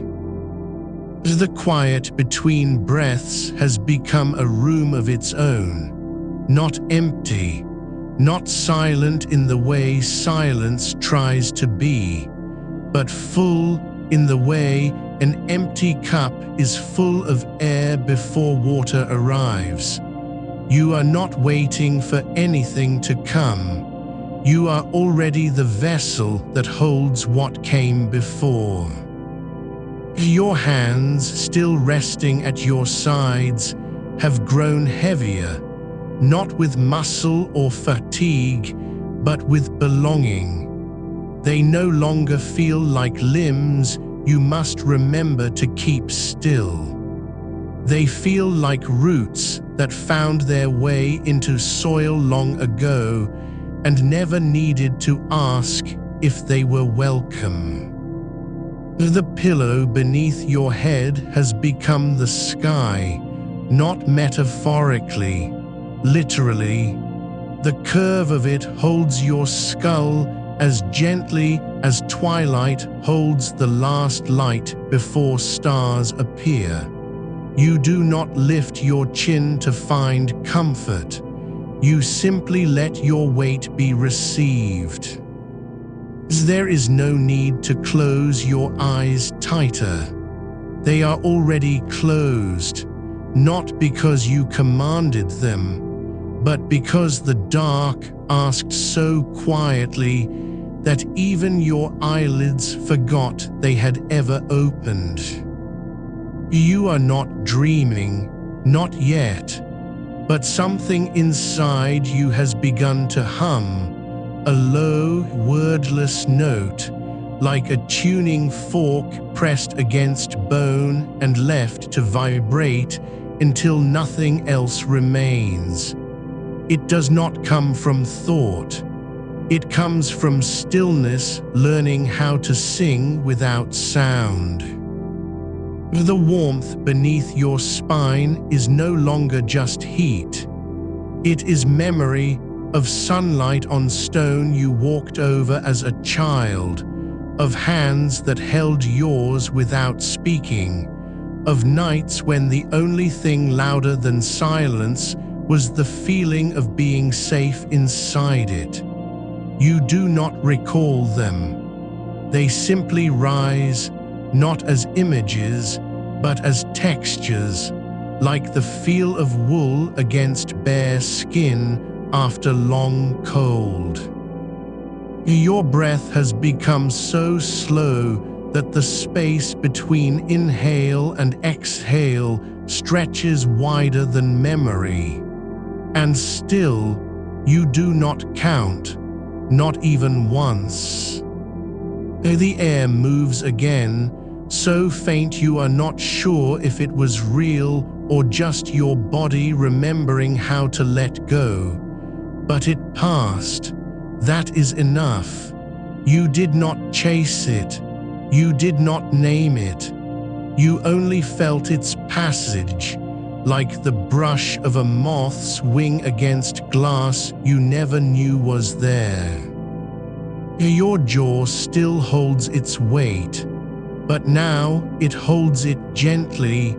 The quiet between breaths has become a room of its own, not empty, not silent in the way silence tries to be, but full in the way an empty cup is full of air before water arrives. You are not waiting for anything to come. You are already the vessel that holds what came before. Your hands, still resting at your sides, have grown heavier, not with muscle or fatigue, but with belonging. They no longer feel like limbs you must remember to keep still. They feel like roots that found their way into soil long ago and never needed to ask if they were welcome. The pillow beneath your head has become the sky, not metaphorically, literally. The curve of it holds your skull as gently as twilight holds the last light before stars appear. You do not lift your chin to find comfort. You simply let your weight be received. There is no need to close your eyes tighter. They are already closed, not because you commanded them, but because the dark asked so quietly that even your eyelids forgot they had ever opened. You are not dreaming, not yet, but something inside you has begun to hum, a low, wordless note, like a tuning fork pressed against bone and left to vibrate until nothing else remains. It does not come from thought. It comes from stillness, learning how to sing without sound. The warmth beneath your spine is no longer just heat. It is memory of sunlight on stone you walked over as a child, of hands that held yours without speaking, of nights when the only thing louder than silence was the feeling of being safe inside it. You do not recall them. They simply rise, not as images, but as textures, like the feel of wool against bare skin after long cold. Your breath has become so slow that the space between inhale and exhale stretches wider than memory. And still, you do not count, not even once. The air moves again, so faint you are not sure if it was real or just your body remembering how to let go. But it passed. That is enough. You did not chase it. You did not name it. You only felt its passage, like the brush of a moth's wing against glass you never knew was there. Your jaw still holds its weight, but now it holds it gently,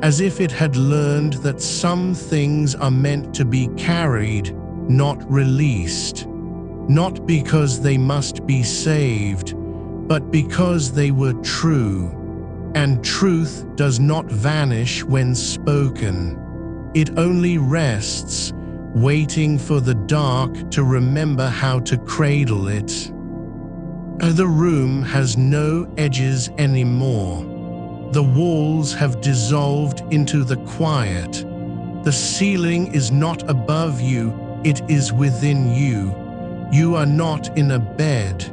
as if it had learned that some things are meant to be carried, not released, not because they must be saved, but because they were true. And truth does not vanish when spoken. It only rests, waiting for the dark to remember how to cradle it. The room has no edges anymore. The walls have dissolved into the quiet. The ceiling is not above you, it is within you. You are not in a bed.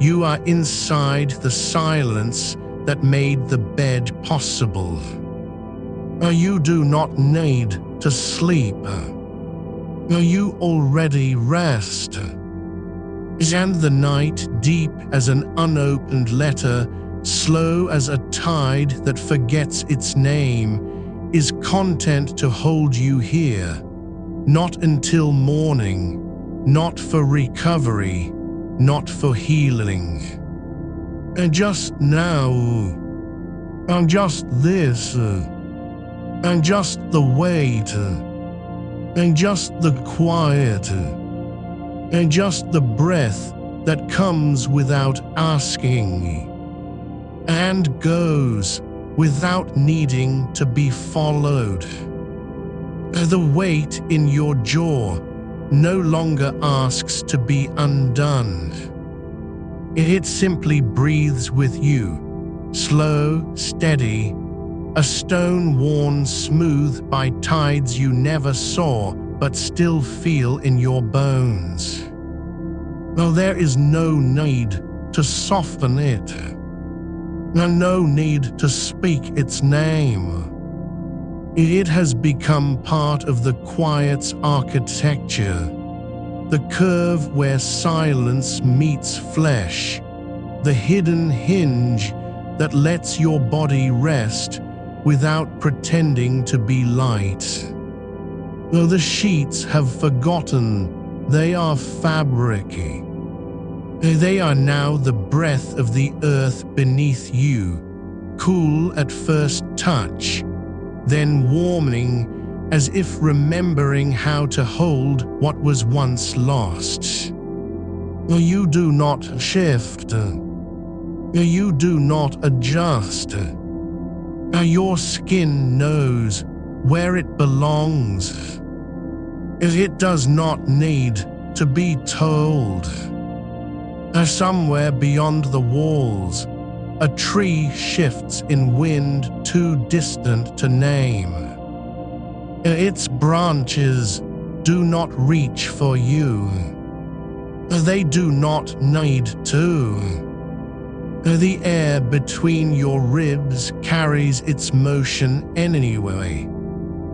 You are inside the silence that made the bed possible. You do not need to sleep. You already rest. And the night, deep as an unopened letter, slow as a tide that forgets its name, is content to hold you here, not until morning, not for recovery, not for healing. And just now, and just this, and just the weight, and just the quiet, and just the breath that comes without asking, and goes without needing to be followed. The weight in your jaw no longer asks to be undone. It simply breathes with you, slow, steady, a stone worn smooth by tides you never saw but still feel in your bones. Though there is no need to soften it, and no need to speak its name. It has become part of the quiet's architecture, the curve where silence meets flesh, the hidden hinge that lets your body rest without pretending to be light. Though the sheets have forgotten, they are fabric. They are now the breath of the earth beneath you, cool at first touch, then warming as if remembering how to hold what was once lost. You do not shift. You do not adjust. Your skin knows where it belongs. It does not need to be told. Somewhere beyond the walls, a tree shifts in wind too distant to name. Its branches do not reach for you. They do not need to. The air between your ribs carries its motion anyway.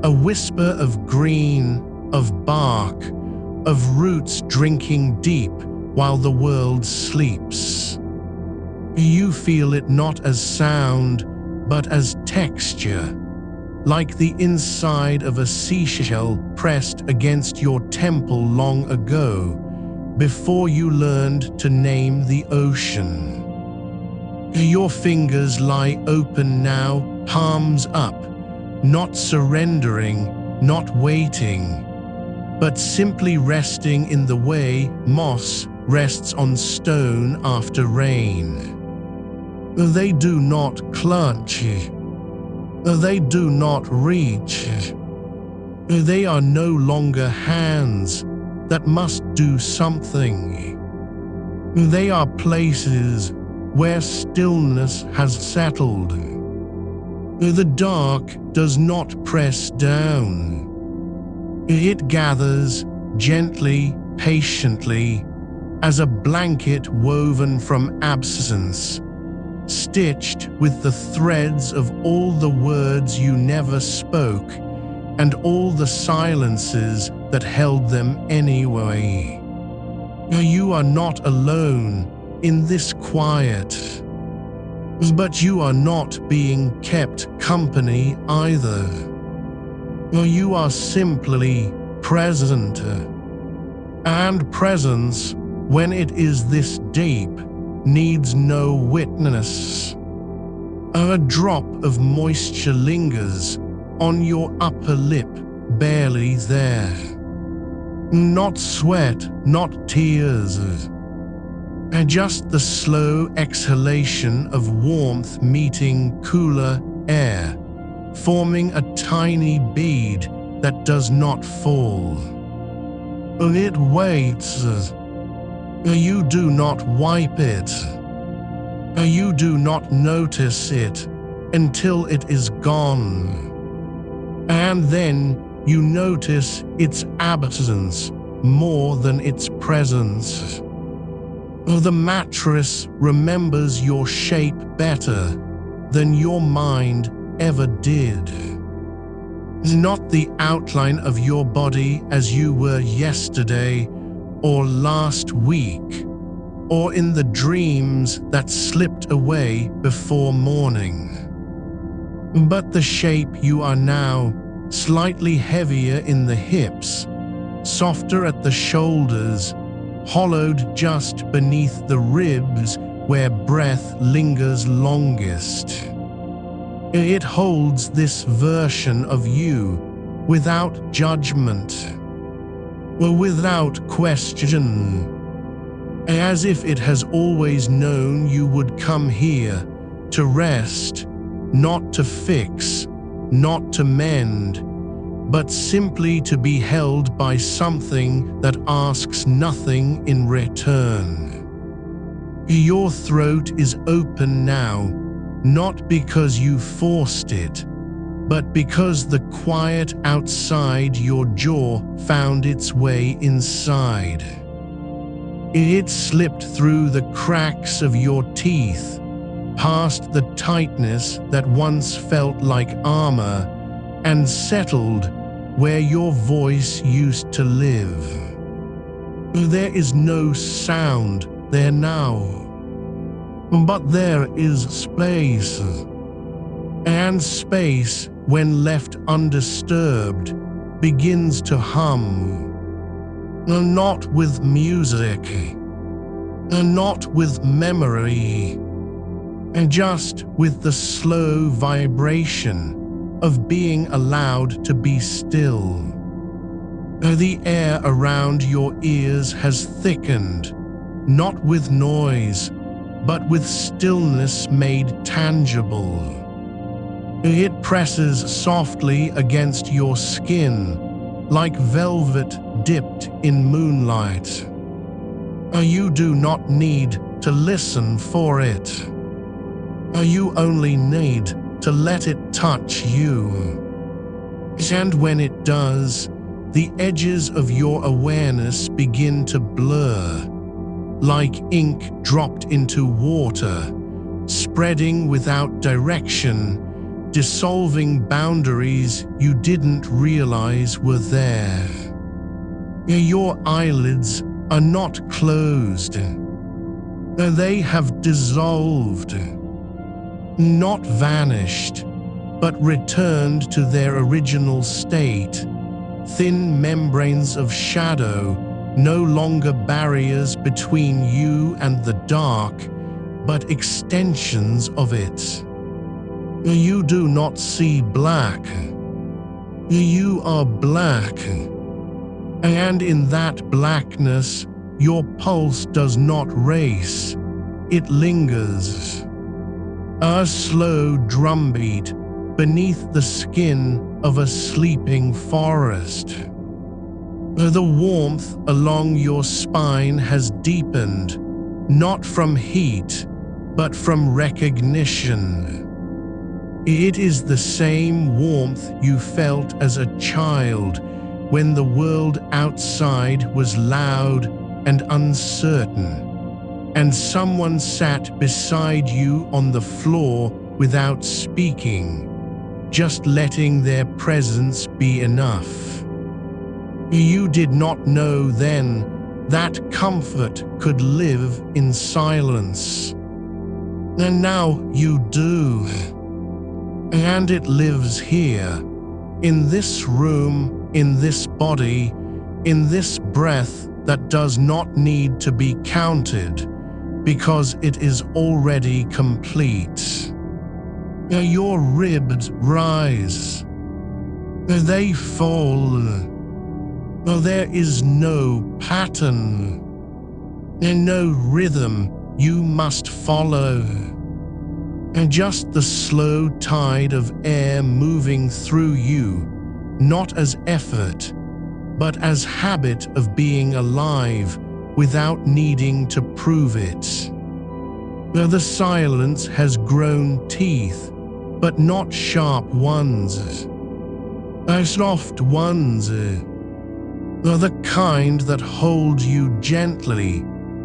A whisper of green, of bark, of roots drinking deep while the world sleeps. You feel it not as sound, but as texture, like the inside of a seashell pressed against your temple long ago, before you learned to name the ocean. Your fingers lie open now, palms up, not surrendering, not waiting, but simply resting in the way moss rests on stone after rain. They do not clutch. They do not reach. They are no longer hands that must do something. They are places where stillness has settled. The dark does not press down. It gathers gently, patiently, as a blanket woven from absence, stitched with the threads of all the words you never spoke and all the silences that held them anyway. You are not alone in this quiet, but you are not being kept company either. You are simply present. And presence, when it is this deep, needs no witness. A drop of moisture lingers on your upper lip, barely there. Not sweat, not tears. Just the slow exhalation of warmth meeting cooler air, forming a tiny bead that does not fall. It waits. You do not wipe it. You do not notice it until it is gone. And then you notice its absence more than its presence. The mattress remembers your shape better than your mind ever did. Not the outline of your body as you were yesterday or last week, or in the dreams that slipped away before morning. But the shape you are now, slightly heavier in the hips, softer at the shoulders, hollowed just beneath the ribs where breath lingers longest. It holds this version of you without judgment, without question, as if it has always known you would come here to rest, not to fix, not to mend, but simply to be held by something that asks nothing in return. Your throat is open now, not because you forced it, but because the quiet outside your jaw found its way inside. It slipped through the cracks of your teeth, past the tightness that once felt like armor, and settled where your voice used to live. There is no sound there now, but there is space. And space, when left undisturbed, begins to hum. Not with music, not with memory, just with the slow vibration of being allowed to be still. The air around your ears has thickened, not with noise, but with stillness made tangible. It presses softly against your skin, like velvet dipped in moonlight. You do not need to listen for it. You only need to let it touch you. And when it does, the edges of your awareness begin to blur, like ink dropped into water, spreading without direction, dissolving boundaries you didn't realize were there. Your eyelids are not closed. They have dissolved, not vanished, but returned to their original state, thin membranes of shadow, no longer barriers between you and the dark, but extensions of it. You do not see black. You are black. And in that blackness, your pulse does not race. It lingers. A slow drumbeat beneath the skin of a sleeping forest. The warmth along your spine has deepened, not from heat, but from recognition. It is the same warmth you felt as a child when the world outside was loud and uncertain, and someone sat beside you on the floor without speaking, just letting their presence be enough. You did not know then that comfort could live in silence. And now you do. And it lives here, In this room, in this body, in this breath that does not need to be counted, because it is already complete. Your ribs rise. They fall. There is no pattern, no rhythm you must follow. Just the slow tide of air moving through you, not as effort, but as habit of being alive without needing to prove it. The silence has grown teeth, but not sharp ones. Soft ones, the kind that hold you gently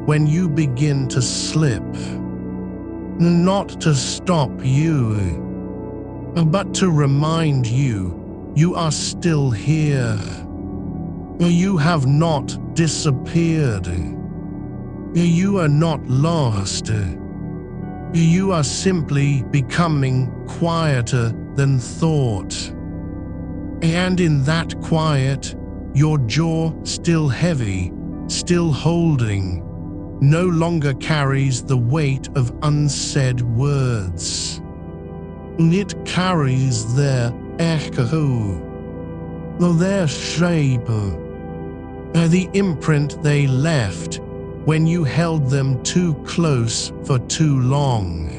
when you begin to slip. Not to stop you, but to remind you you are still here. You have not disappeared. You are not lost. You are simply becoming quieter than thought. And in that quiet, your jaw still heavy, still holding, no longer carries the weight of unsaid words. It carries their echo, their shape, the imprint they left when you held them too close for too long.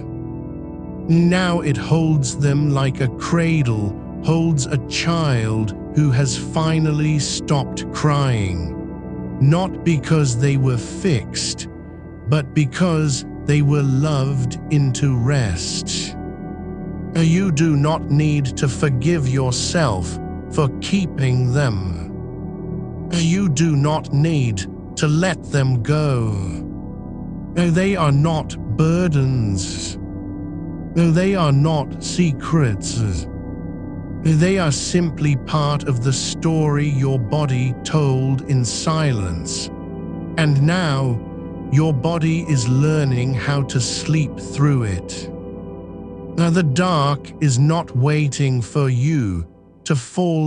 Now it holds them like a cradle holds a child who has finally stopped crying, not because they were fixed, but because they were loved into rest. You do not need to forgive yourself for keeping them. You do not need to let them go. They are not burdens. They are not secrets. They are simply part of the story your body told in silence. And now, your body is learning how to sleep through it. The dark is not waiting for you to fall